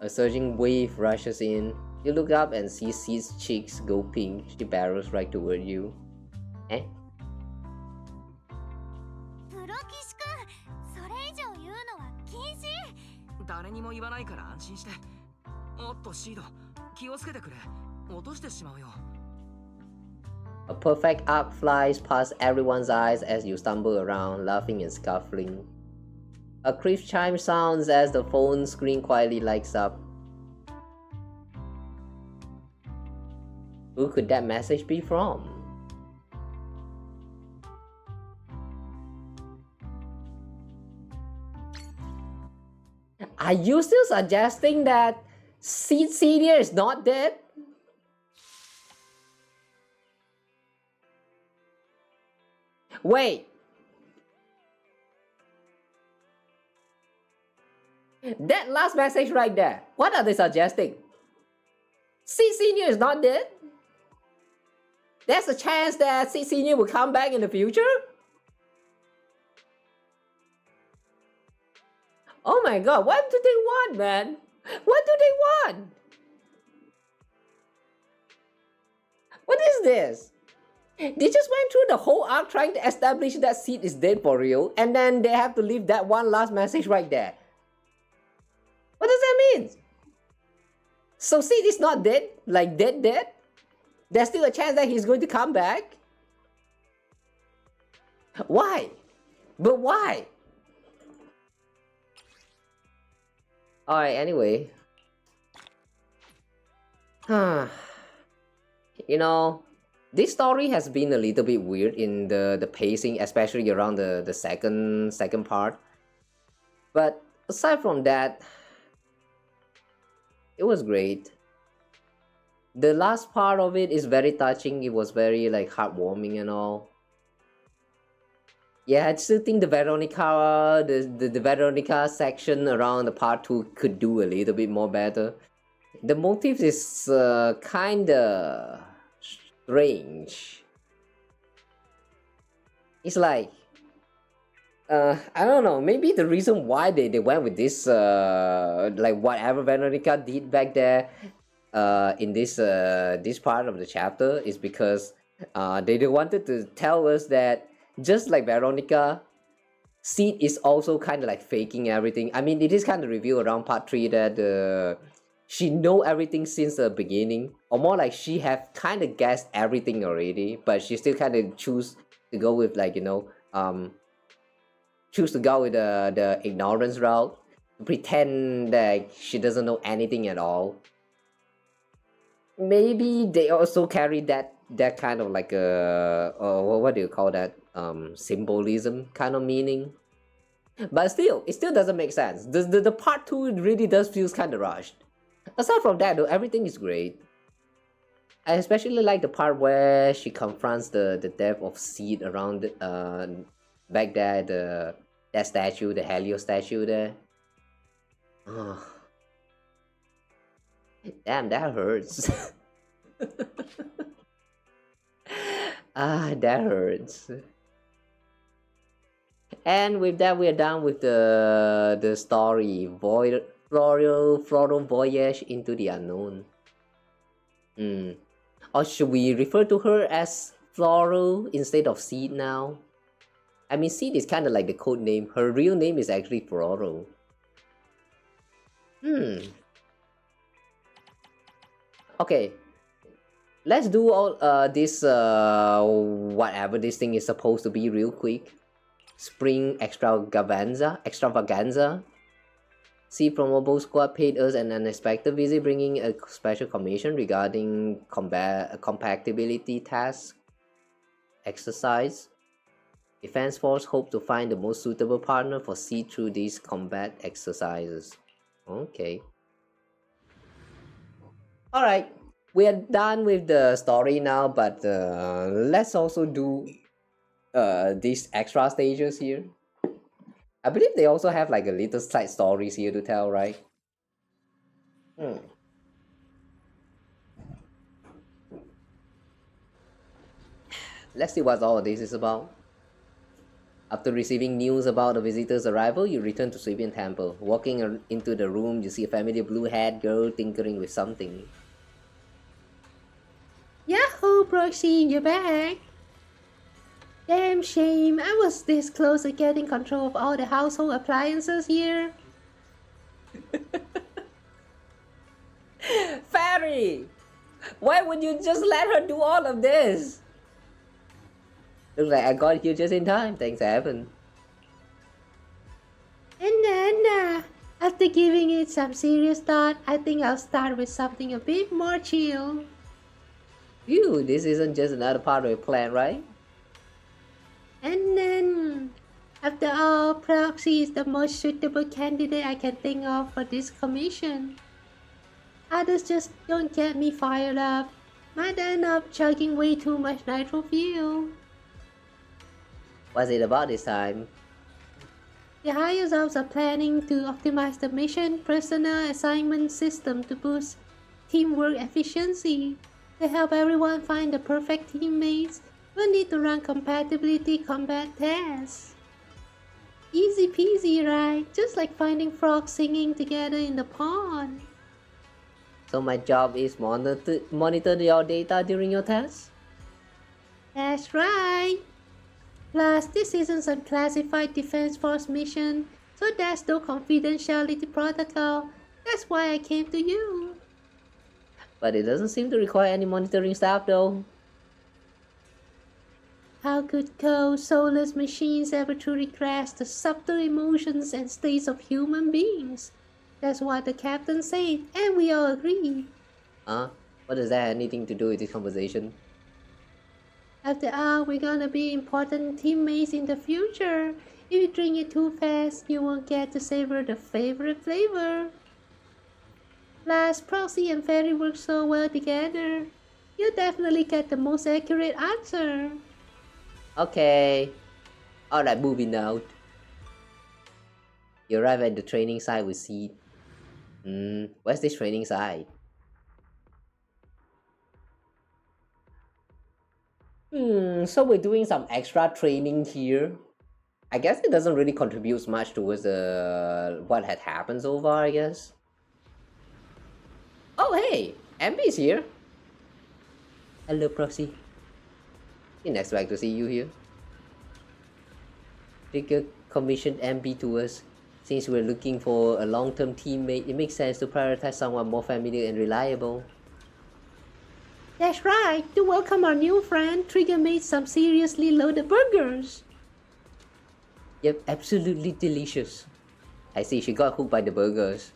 S1: A surging wave rushes in. You look up and see Seed's cheeks go pink. She barrels right toward you.
S9: プロ騎士くん、それ以上言うのは禁止。
S7: 誰にも言わないから安心して。おっとシード、気をつけてくれ。落としてしまうよ。
S1: A perfect arc flies past everyone's eyes as you stumble around, laughing and scuffling. A crisp chime sounds as the phone screen quietly lights up. Who could that message be from? Are you still suggesting that Seed Senior is not dead? Wait. That last message right there, what are they suggesting? Seed Senior is not dead? There's a chance that Seed Senior will come back in the future? Oh my god, what do they want, man? What do they want? What is this? They just went through the whole arc trying to establish that Seed is dead for real, and then they have to leave that one last message right there. What does that mean? So Seed is not dead? Like dead? There's still a chance that he's going to come back? Why? But why? Alright, anyway. You know, this story has been a little bit weird in the pacing, especially around the second part. But aside from that, it was great. The last part of it is very touching. It was very like heartwarming and all. Yeah, I still think the Veronica, the Veronica section around the part 2 could do a little bit more better. The motif is kinda strange. It's like, I don't know, maybe the reason why they went with this, like whatever Veronica did back there, in this part of the chapter is because they wanted to tell us that just like Veronica, Seed is also kind of like faking everything. I mean, it is kind of revealed around part 3 that she know everything since the beginning, or more like she have kind of guessed everything already, but she still kind of choose to go with like, you know, choose to go with the ignorance route, pretend that she doesn't know anything at all. Maybe they also carry that kind of like what do you call that, symbolism kind of meaning. But still, it still doesn't make sense. The part 2 really does feels kind of rushed. Aside from that though, everything is great. I especially like the part where she confronts the death of Seed around back there, that statue, the Helio statue there. Oh. Damn, that hurts. That hurts. And with that, we are done with the story. Floral voyage into the unknown. Or should we refer to her as Floral instead of Seed now? I mean, Seed is kind of like the code name. Her real name is actually Floral. Okay, let's do all this whatever this thing is supposed to be real quick. Spring extravaganza. See, Promobo Squad paid us an unexpected visit, bringing a special commission regarding compatibility task exercise. Defense Force hope to find the most suitable partner for Seed through these combat exercises. Okay. Alright, we are done with the story now, but let's also do these extra stages here. I believe they also have like a little side stories here to tell, right? Let's see what all of this is about. After receiving news about the visitor's arrival, you return to Swabian Temple. Walking into the room, you see a familiar blue-haired girl tinkering with something.
S8: Yahoo, Proxy, you're back! Damn shame, I was this close to getting control of all the household appliances here.
S1: Fairy! Why would you just let her do all of this? Looks like I got here just in time, thanks heaven.
S8: And after giving it some serious thought, I think I'll start with something a bit more chill.
S1: Phew, this isn't just another part of your plan, right?
S8: And then, after all, Proxy is the most suitable candidate I can think of for this commission. Others just don't get me fired up. Might end up chugging way too much nitro fuel.
S1: What's it about this time?
S8: The higher ups are planning to optimize the mission personnel assignment system to boost teamwork efficiency. To help everyone find the perfect teammates, we'll need to run compatibility combat tests. Easy peasy, right? Just like finding frogs singing together in the pond.
S1: So my job is monitor your data during your tests?
S8: That's right. Plus, this isn't some classified Defense Force mission, so there's no confidentiality protocol. That's why I came to you.
S1: But it doesn't seem to require any monitoring staff though.
S8: How could cold, soulless machines ever truly grasp the subtle emotions and states of human beings? That's what the captain said, and we all agree.
S1: What does that have anything to do with this conversation?
S8: After all, we're gonna be important teammates in the future. If you drink it too fast, you won't get to savor the favorite flavor. Plus, Proxy and Fairy work so well together. You definitely get the most accurate answer.
S1: Okay. Alright, moving out. You arrive at the training site with Seed. Where's this training site? So we're doing some extra training here. I guess it doesn't really contribute much towards what had happened so far, I guess. Oh hey, MB's here. Hello Proxy. Didn't expect to see you here. Trigger commissioned MB to us. Since we're looking for a long-term teammate, it makes sense to prioritize someone more familiar and reliable.
S8: That's right. To welcome our new friend, Trigger made some seriously loaded burgers.
S1: Yep, absolutely delicious. I see she got hooked by the burgers.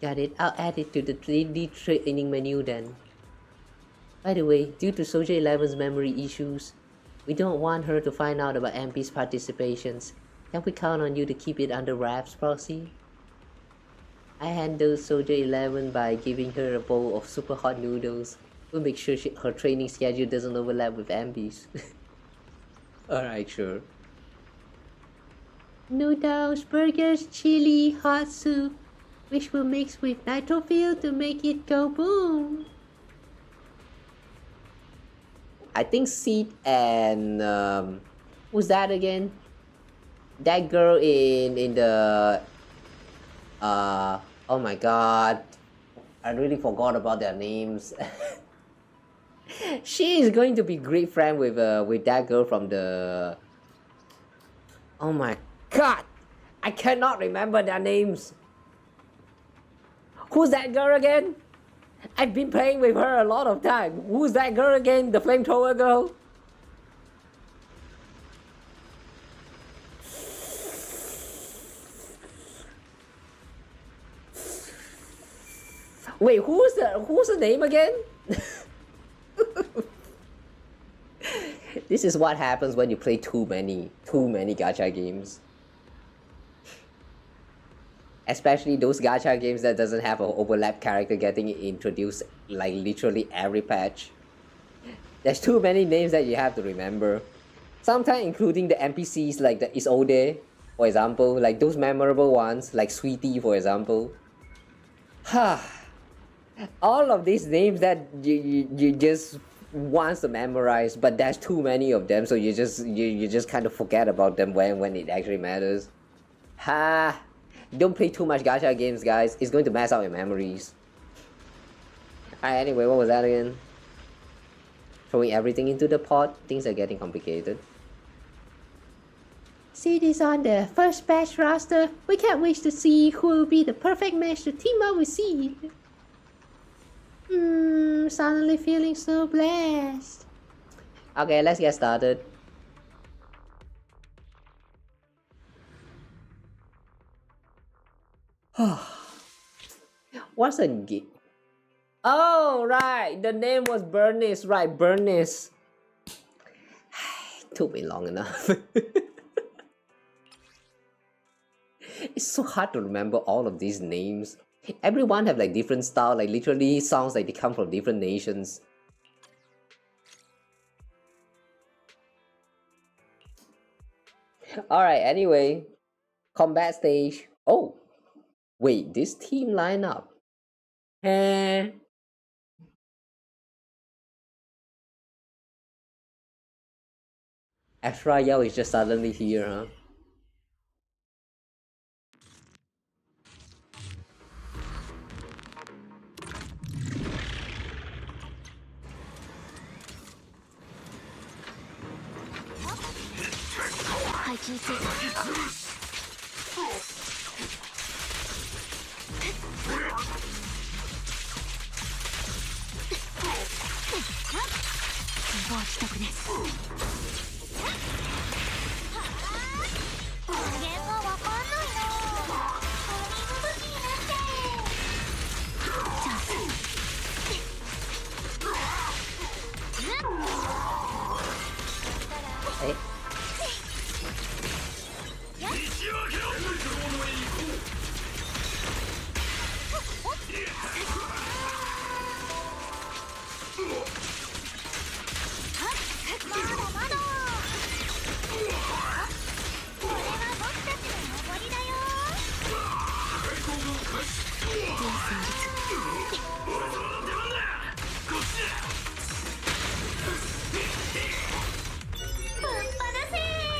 S1: Got it, I'll add it to the 3D training menu then. By the way, due to Soldier 11's memory issues, we don't want her to find out about MP's participations. Can we count on you to keep it under wraps, Proxy? I handled Soldier 11 by giving her a bowl of super hot noodles. We'll make sure her training schedule doesn't overlap with MP's. Alright, sure.
S8: Noodles, burgers, chili, hot soup, which we'll mix with nitrophyll to make it go boom.
S1: I think Seed and who's that again? That girl in the oh my god, I really forgot about their names. She is going to be great friend with that girl from the. Oh my god, I cannot remember their names. Who's that girl again? I've been playing with her a lot of time. Who's that girl again? The flamethrower girl? Wait, who's the name again? This is what happens when you play too many gacha games. Especially those gacha games that doesn't have an overlap character getting introduced like literally every patch. There's too many names that you have to remember. Sometimes including the NPCs like the Isode, for example, like those memorable ones, like Sweetie, for example. All of these names that you just want to memorize, but there's too many of them, so you just kind of forget about them when it actually matters. Don't play too much gacha games, guys. It's going to mess up your memories. Alright, anyway, what was that again? Throwing everything into the pot. Things are getting complicated.
S8: Seed is on the first batch roster. We can't wait to see who will be the perfect match to team up with Seed. Suddenly feeling so blessed.
S1: Okay, let's get started. What's a gig? Oh, right. The name was Bernice. Right, Bernice. Took me long enough. It's so hard to remember all of these names. Everyone have like different style, like literally sounds like they come from different nations. Alright, anyway. Combat stage. Oh! Wait, this team lineup. Extra Yell is just suddenly here, huh?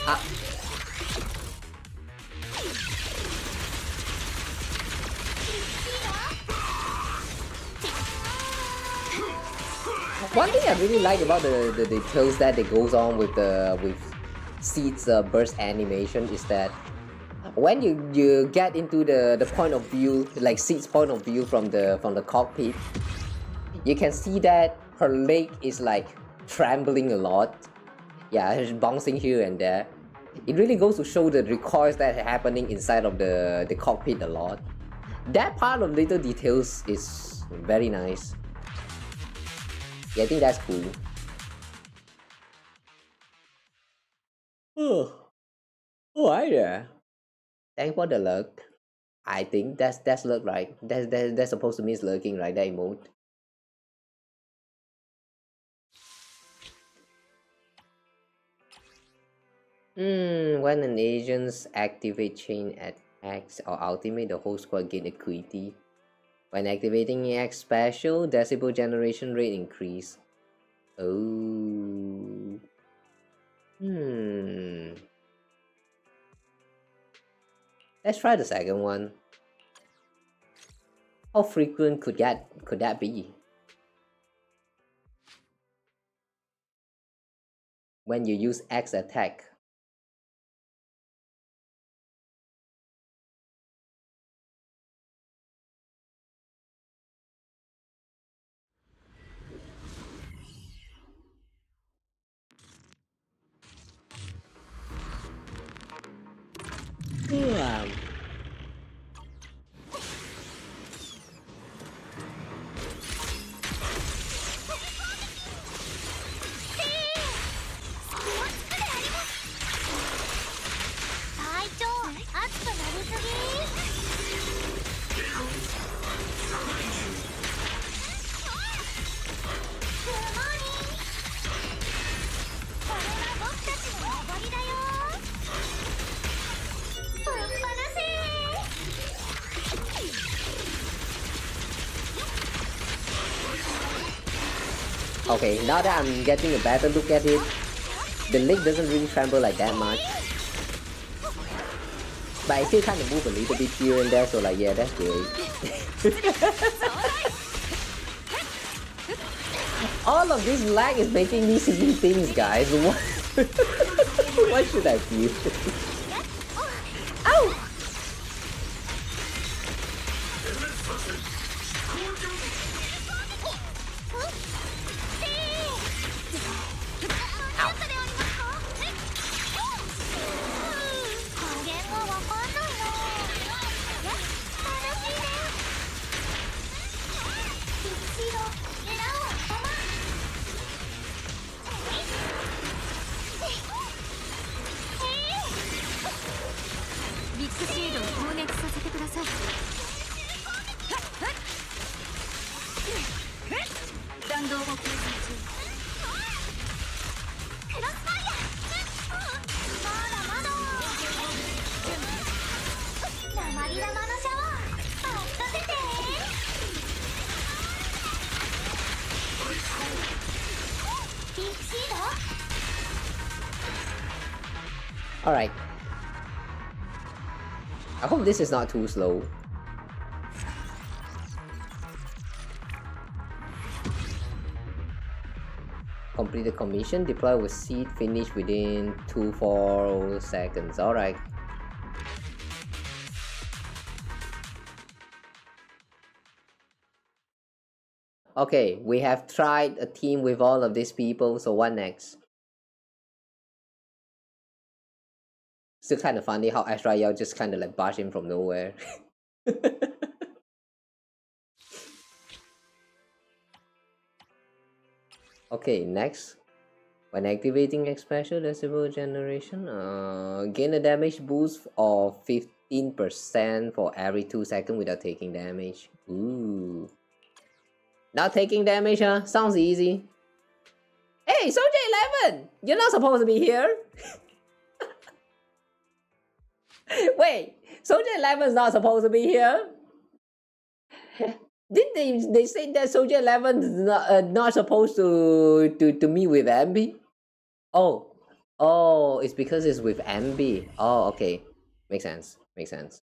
S1: Ah. One thing I really like about the details that it goes on with Seed's burst animation is that when you get into the point of view, like Seed's point of view from the cockpit, you can see that her leg is like trembling a lot. Yeah, it's bouncing here and there. It really goes to show the recoils that are happening inside of the cockpit a lot. That part of little details is very nice. Yeah, I think that's cool. Oh, hi there. Thanks for the lurk. I think that's lurk, right? That's supposed to mean lurking, right? That emote. When an agent's activate chain attacks or ultimate, the whole squad gain equity. When activating EX special, decibel generation rate increase. Oh. Let's try the second one. How frequent could that be? When you use X attack. Okay, now that I'm getting a better look at it, the leg doesn't really tremble like that much. But I still kind of move a little bit here and there, so like, yeah, that's great. All of this lag is making me see things, guys. What, what should I feel? Ow! Alright. I hope this is not too slow. Complete the commission, deploy with seed, finish within 2-4 seconds. Alright. Okay, we have tried a team with all of these people, so what next? Still kind of funny how Azrael just kind of like barged in from nowhere. Okay, next. When activating X special decibel generation, gain a damage boost of 15% for every 2 seconds without taking damage. Ooh. Not taking damage, huh? Sounds easy. Hey, Soldier 11! You're not supposed to be here! Wait, Soldier 11 is not supposed to be here? Did they say that Soldier 11 is not supposed to meet with Ambi? Oh, oh, it's because it's with Ambi. Oh, okay, makes sense. Makes sense.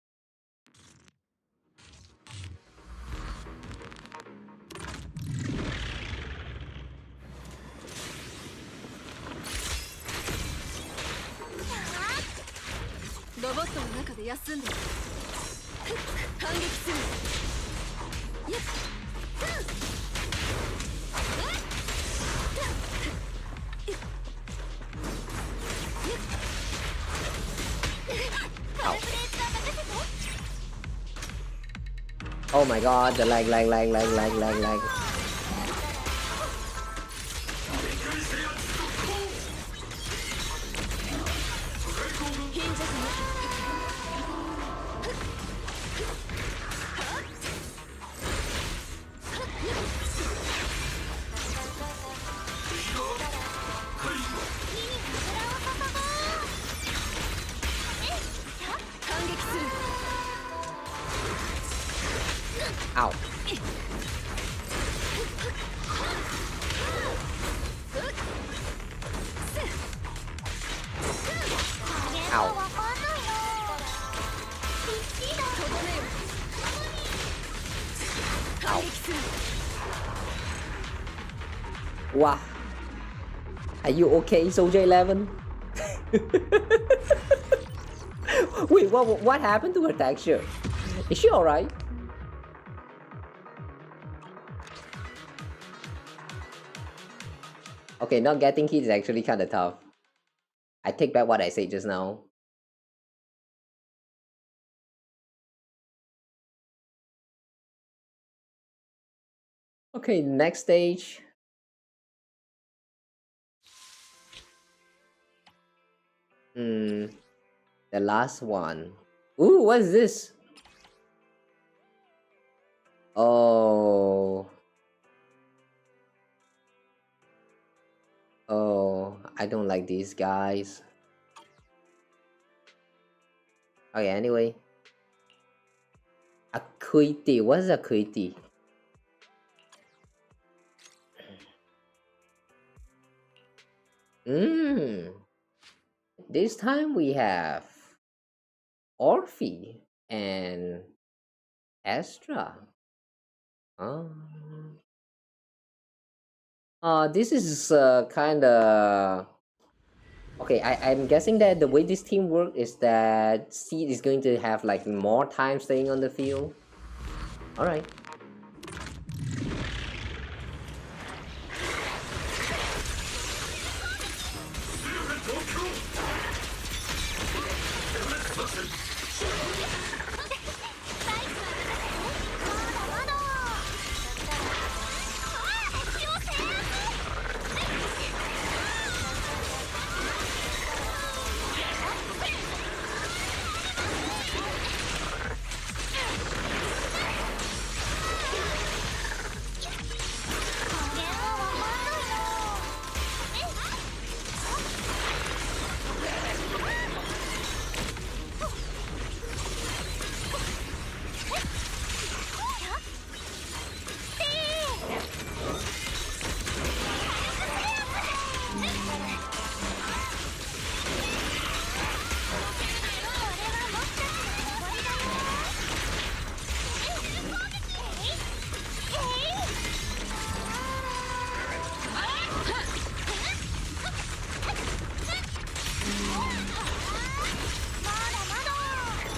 S1: Ow. Oh my god, the lag. Ow. Ow. Ow. Wow. Are you okay, Soldier 11? Wait, what happened to her texture? Is she alright? Okay, not getting hit is actually kind of tough. I take back what I said just now. Okay, next stage. The last one. Ooh, what is this? Oh. Oh, I don't like these guys. Okay, anyway. Acuity. What is acuity? This time we have Orphe and Astra. This is kind of okay. I'm guessing that the way this team works is that Seed is going to have like more time staying on the field. All right.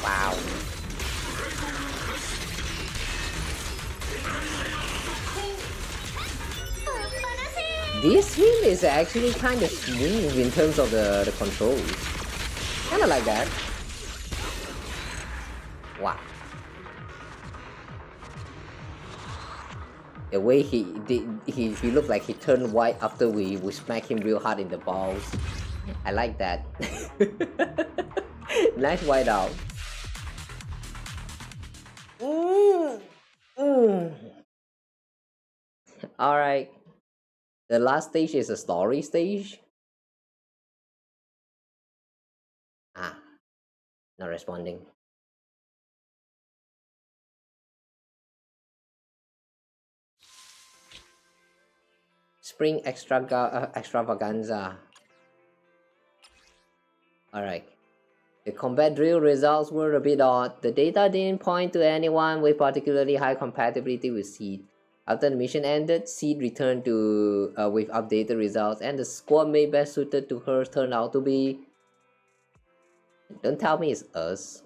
S1: Wow. This wheel is actually kind of smooth in terms of the controls. Kind of like that. Wow. The way he looked like he turned white after we smacked him real hard in the balls. I like that. Nice white out. Alright. The last stage is a story stage. Not responding. Spring Extravaganza. Alright. The combat drill results were a bit odd. The data didn't point to anyone with particularly high compatibility with Seed. After the mission ended, Seed returned to with updated results, and the squad mate best suited to her turned out to be... Don't tell me it's us.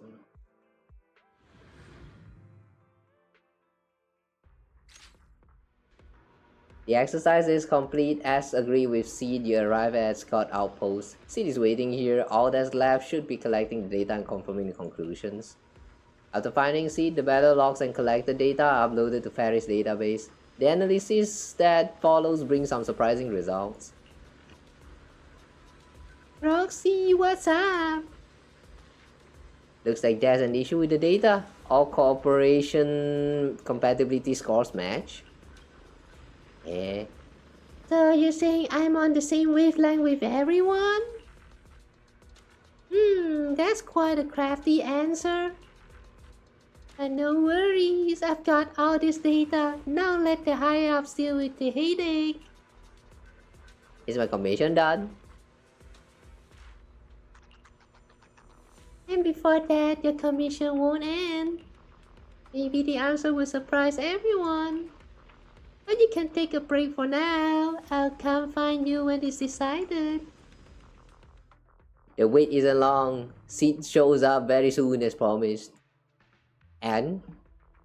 S1: The exercise is complete. As agreed with Seed, you arrive at Scott Outpost. Seed is waiting here. All that's left should be collecting the data and confirming the conclusions. After finding Seed, the battle logs and collected data are uploaded to Ferry's database. The analysis that follows brings some surprising results.
S8: Roxy, what's up?
S1: Looks like there's an issue with the data. All cooperation compatibility scores match. Yeah.
S8: So you're saying I'm on the same wavelength with everyone? That's quite a crafty answer. But no worries, I've got all this data. Now let the higher-ups deal with the headache.
S1: Is my commission done?
S8: And before that, your commission won't end. Maybe the answer will surprise everyone. But you can take a break for now. I'll come find you when it's decided.
S1: The wait isn't long. Seed shows up very soon as promised. And?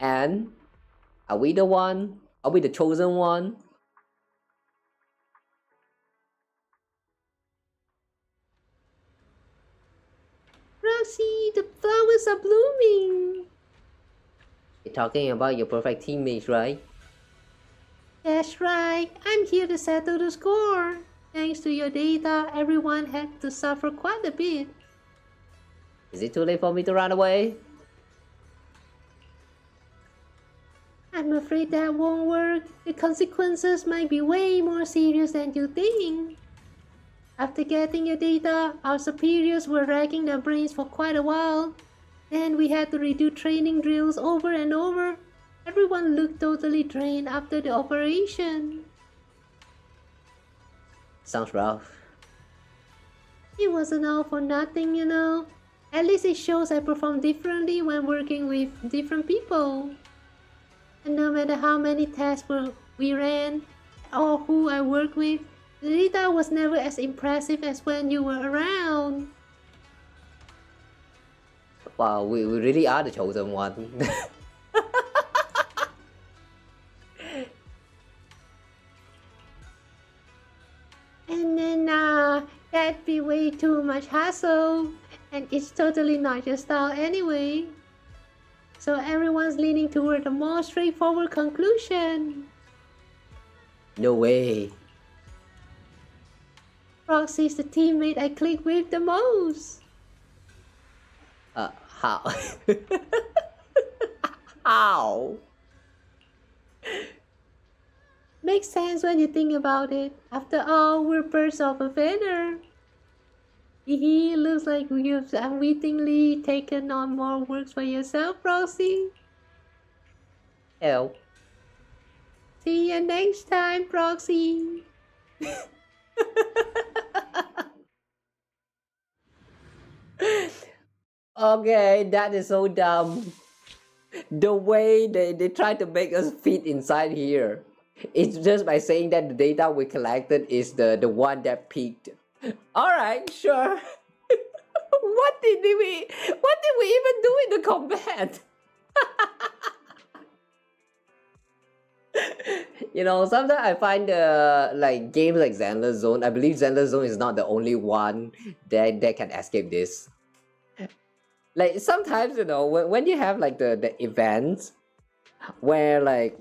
S1: Are we the one? Are we the chosen one?
S8: Roxy, the flowers are blooming.
S1: You're talking about your perfect teammates, right?
S8: That's right. I'm here to settle the score. Thanks to your data, everyone had to suffer quite a bit.
S1: Is it too late for me to run away?
S8: I'm afraid that won't work. The consequences might be way more serious than you think. After getting your data, our superiors were racking their brains for quite a while. Then we had to redo training drills over and over. Everyone looked totally drained after the operation.
S1: Sounds rough.
S8: It wasn't all for nothing, you know. At least it shows I perform differently when working with different people. And no matter how many tests we ran or who I worked with, the data was never as impressive as when you were around.
S1: Wow, we really are the chosen one.
S8: And then that'd be way too much hassle. And it's totally not your style anyway. So everyone's leaning toward a more straightforward conclusion.
S1: No way.
S8: Roxy's the teammate I click with the most.
S1: How? How?
S8: Makes sense when you think about it. After all, we're birds of a feather. Hehe, looks like you've unwittingly taken on more work for yourself, Roxy.
S1: Hell.
S8: See you next time, Roxy.
S1: Okay, that is so dumb. The way they try to make us fit inside here. It's just by saying that the data we collected is the one that peaked. Alright, sure. What did we even do in the combat? You know, sometimes I find like games like Zenless Zone, I believe Zenless Zone is not the only one that can escape this. Like sometimes, you know, when you have like the events where like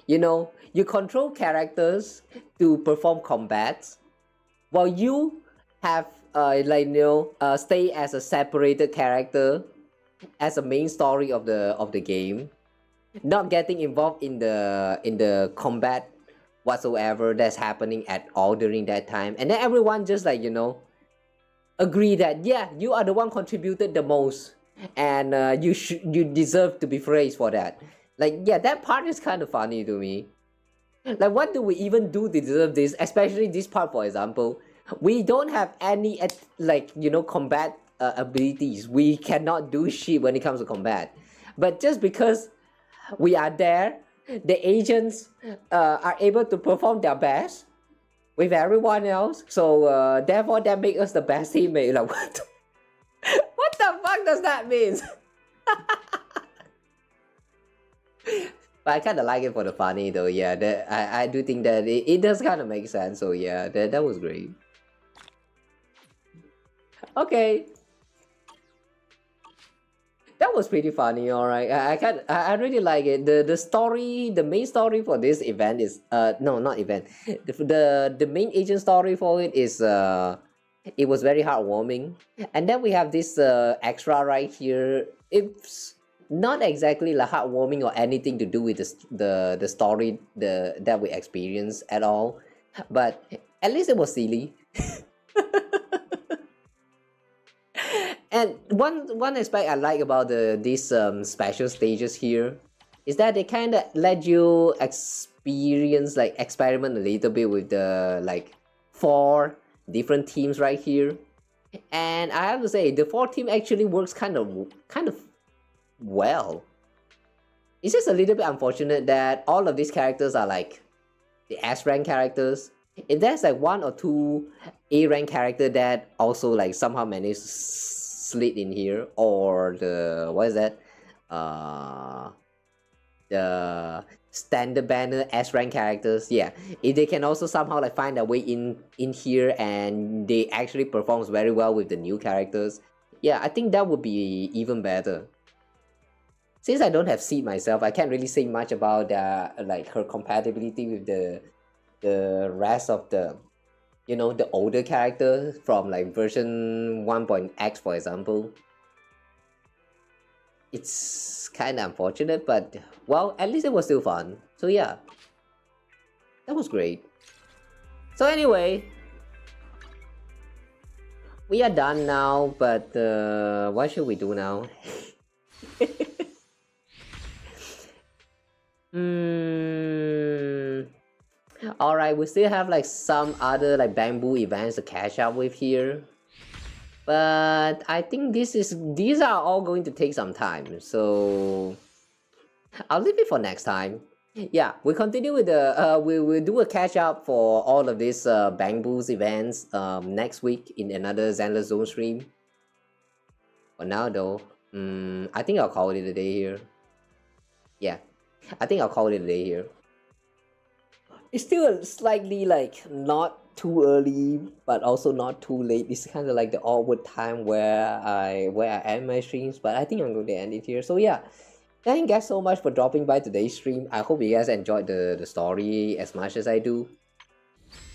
S1: you know, you control characters to perform combats while you have like, you know, stay as a separated character as a main story of the game, not getting involved in the combat whatsoever that's happening at all during that time, and then everyone just like, you know, agree that yeah, you are the one contributed the most, and you deserve to be praised for that. Like, yeah, that part is kind of funny to me. Like, what do we even do to deserve this? Especially this part, for example. We don't have any, like, you know, combat abilities. We cannot do shit when it comes to combat. But just because we are there, the agents are able to perform their best with everyone else. So, therefore, that makes us the best teammate. Like, what? What the fuck does that mean? But I kind of like it for the funny though. Yeah, I do think that it does kind of make sense. So yeah, that was great. Okay, that was pretty funny. All right, I really like it. The story, the main story for this event is no, not event. The main agent story for it is it was very heartwarming. And then we have this extra right here. It's not exactly like heartwarming or anything to do with the story that we experienced at all, but at least it was silly. And one aspect I like about these special stages here is that they kind of let you experience, like, experiment a little bit with the, like, 4 different teams right here. And I have to say, the 4 team actually works kind of well. It's just a little bit unfortunate that all of these characters are like the S rank characters. If there's like 1 or 2 A rank character that also like somehow managed to slid in here, or the, what is that, the standard banner S rank characters, yeah, if they can also somehow like find their way in here and they actually performs very well with the new characters, yeah, I think that would be even better. Since I don't have Seed myself, I can't really say much about like her compatibility with the rest of the, you know, the older characters from like version 1.x, for example. It's kind of unfortunate, but well, at least it was still fun. So yeah, that was great. So anyway, we are done now, but what should we do now? Alright, we still have like some other like bamboo events to catch up with here. But I think these are all going to take some time, so I'll leave it for next time. Yeah, we continue with the we'll do a catch up for all of these bamboos events next week in another Zenless Zone stream. For now though, I think I'll call it a day here. Yeah, I think I'll call it a day here. It's still slightly like not too early, but also not too late. It's kind of like the awkward time where I end my streams, but I think I'm going to end it here. So yeah, thank you guys so much for dropping by today's stream. I hope you guys enjoyed the story as much as I do.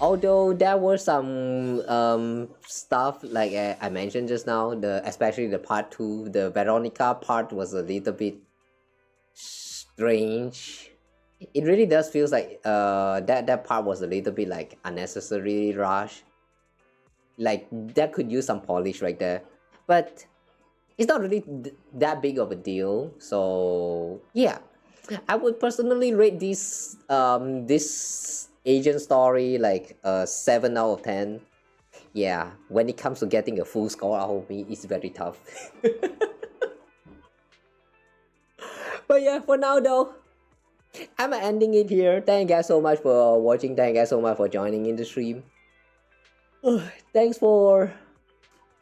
S1: Although there were some stuff like I mentioned just now, especially the part 2, the Veronica part was a little bit strange. It really does feels like that part was a little bit like unnecessary rush. Like that could use some polish right there, but it's not really that big of a deal. So yeah, I would personally rate this agent story like a 7 out of 10. Yeah, when it comes to getting a full score out of me, it's very tough. But yeah, for now though, I'm ending it here. Thank you guys so much for watching. Thank you guys so much for joining in the stream. Thanks for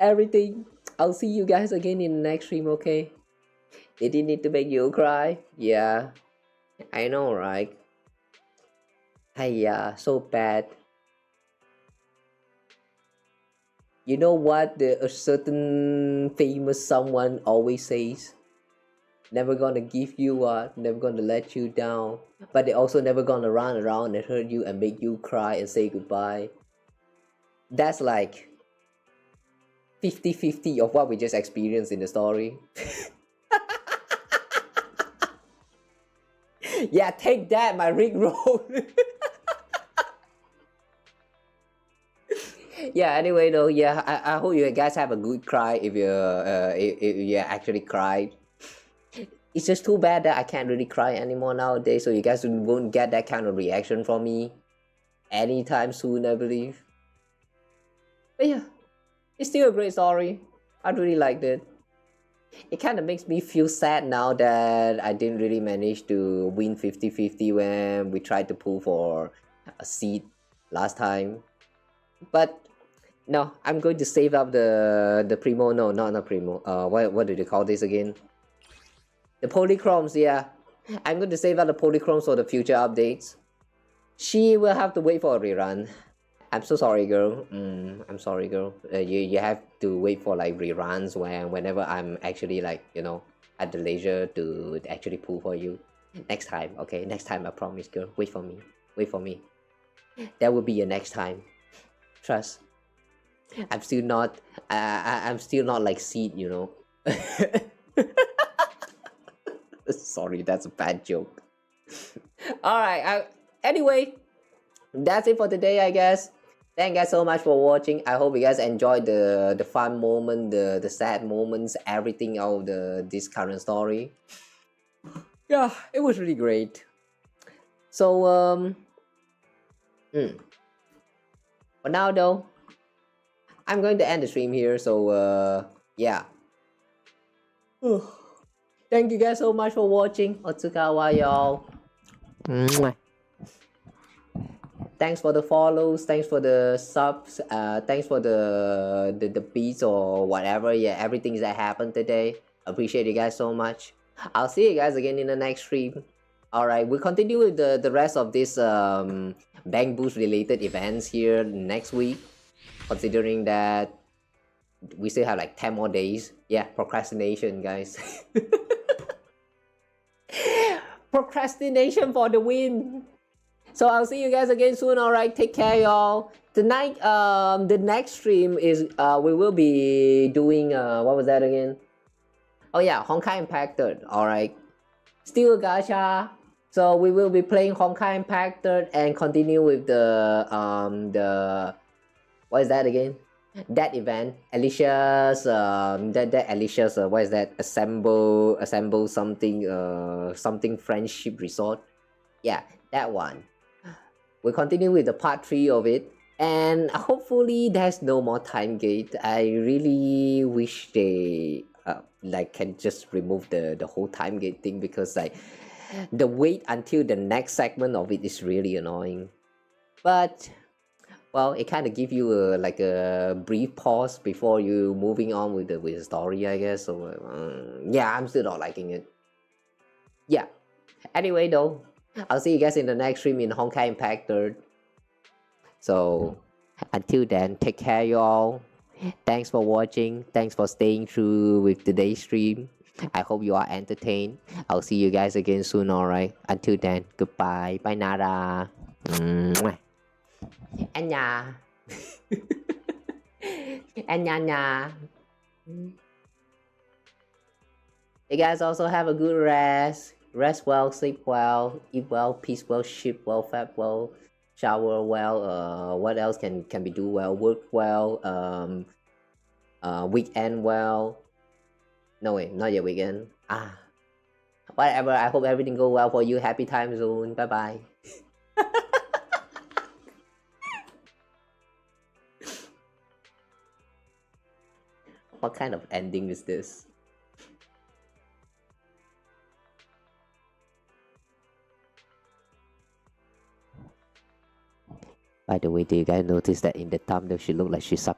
S1: everything. I'll see you guys again in the next stream, okay? Did it need to make you cry? Yeah, I know, right? Hey, yeah, so bad. You know what a certain famous someone always says? Never gonna give you up, never gonna let you down, but they also never gonna run around and hurt you and make you cry and say goodbye. That's like 50-50 of what we just experienced in the story. Yeah, take that, my rig roll. Yeah, anyway though, yeah, I hope you guys have a good cry if you actually cried. it's just too bad that I can't really cry anymore nowadays, so you guys won't get that kind of reaction from me anytime soon, I believe. But yeah, it's still a great story. I really liked it. It kind of makes me feel sad now that I didn't really manage to win 50-50 when we tried to pull for a seed last time. But no, I'm going to save up the Primo. No, not Primo. What do they call this again? The Polychromes, yeah. I'm going to save up the Polychromes for the future updates. She will have to wait for a rerun. I'm so sorry, girl. I'm sorry, girl. You have to wait for like reruns whenever I'm actually like, you know, at the leisure to actually pull for you. Next time, okay? Next time, I promise, girl. Wait for me. Wait for me. That will be your next time. Trust. I'm still not. I'm still not like Seed, you know. Sorry, that's a bad joke. All right. Anyway, that's it for today, I guess. Thank you guys so much for watching. I hope you guys enjoyed the fun moment, the sad moments, everything of this current story. Yeah, it was really great. So for now though, I'm going to end the stream here. So yeah. Thank you guys so much for watching. Otsukawa, y'all. Thanks for the follows, thanks for the subs, thanks for the beats or whatever. Yeah, everything that happened today. Appreciate you guys so much. I'll see you guys again in the next stream. Alright, we'll continue with the rest of this bank boost related events here next week. Considering that we still have like 10 more days. Yeah, procrastination, guys. Procrastination for the win. So I'll see you guys again soon. Alright, take care, y'all. Tonight, the next stream is we will be doing what was that again? Oh yeah, Honkai Impacted. Alright, still a gacha. So we will be playing Honkai Impacted and continue with the what is that again? That event, Alicia's that Alicia's what is that? Assemble something something friendship resort. Yeah, that one. We'll continue with the part 3 of it, and hopefully there's no more time gate. I really wish they like can just remove the whole time gate thing, because like the wait until the next segment of it is really annoying. But well, it kind of gives you like a brief pause before you moving on with the story, I guess. So yeah, I'm still not liking it. Yeah. Anyway, though, I'll see you guys in the next stream in Honkai Impact 3rd. So until then, take care, y'all. Thanks for watching. Thanks for staying through with today's stream. I hope you are entertained. I'll see you guys again soon, alright? Until then, goodbye. Bye, Nara. Anya. Anya. You guys also have a good rest. Rest well, sleep well, eat well, peace well, ship well, fat well, shower well. What else can be do well? Work well. Weekend well. No way, not yet weekend. Whatever. I hope everything go well for you. Happy time zone. Bye bye. What kind of ending is this? By the way, do you guys notice that in the thumbnail she looked like she sucked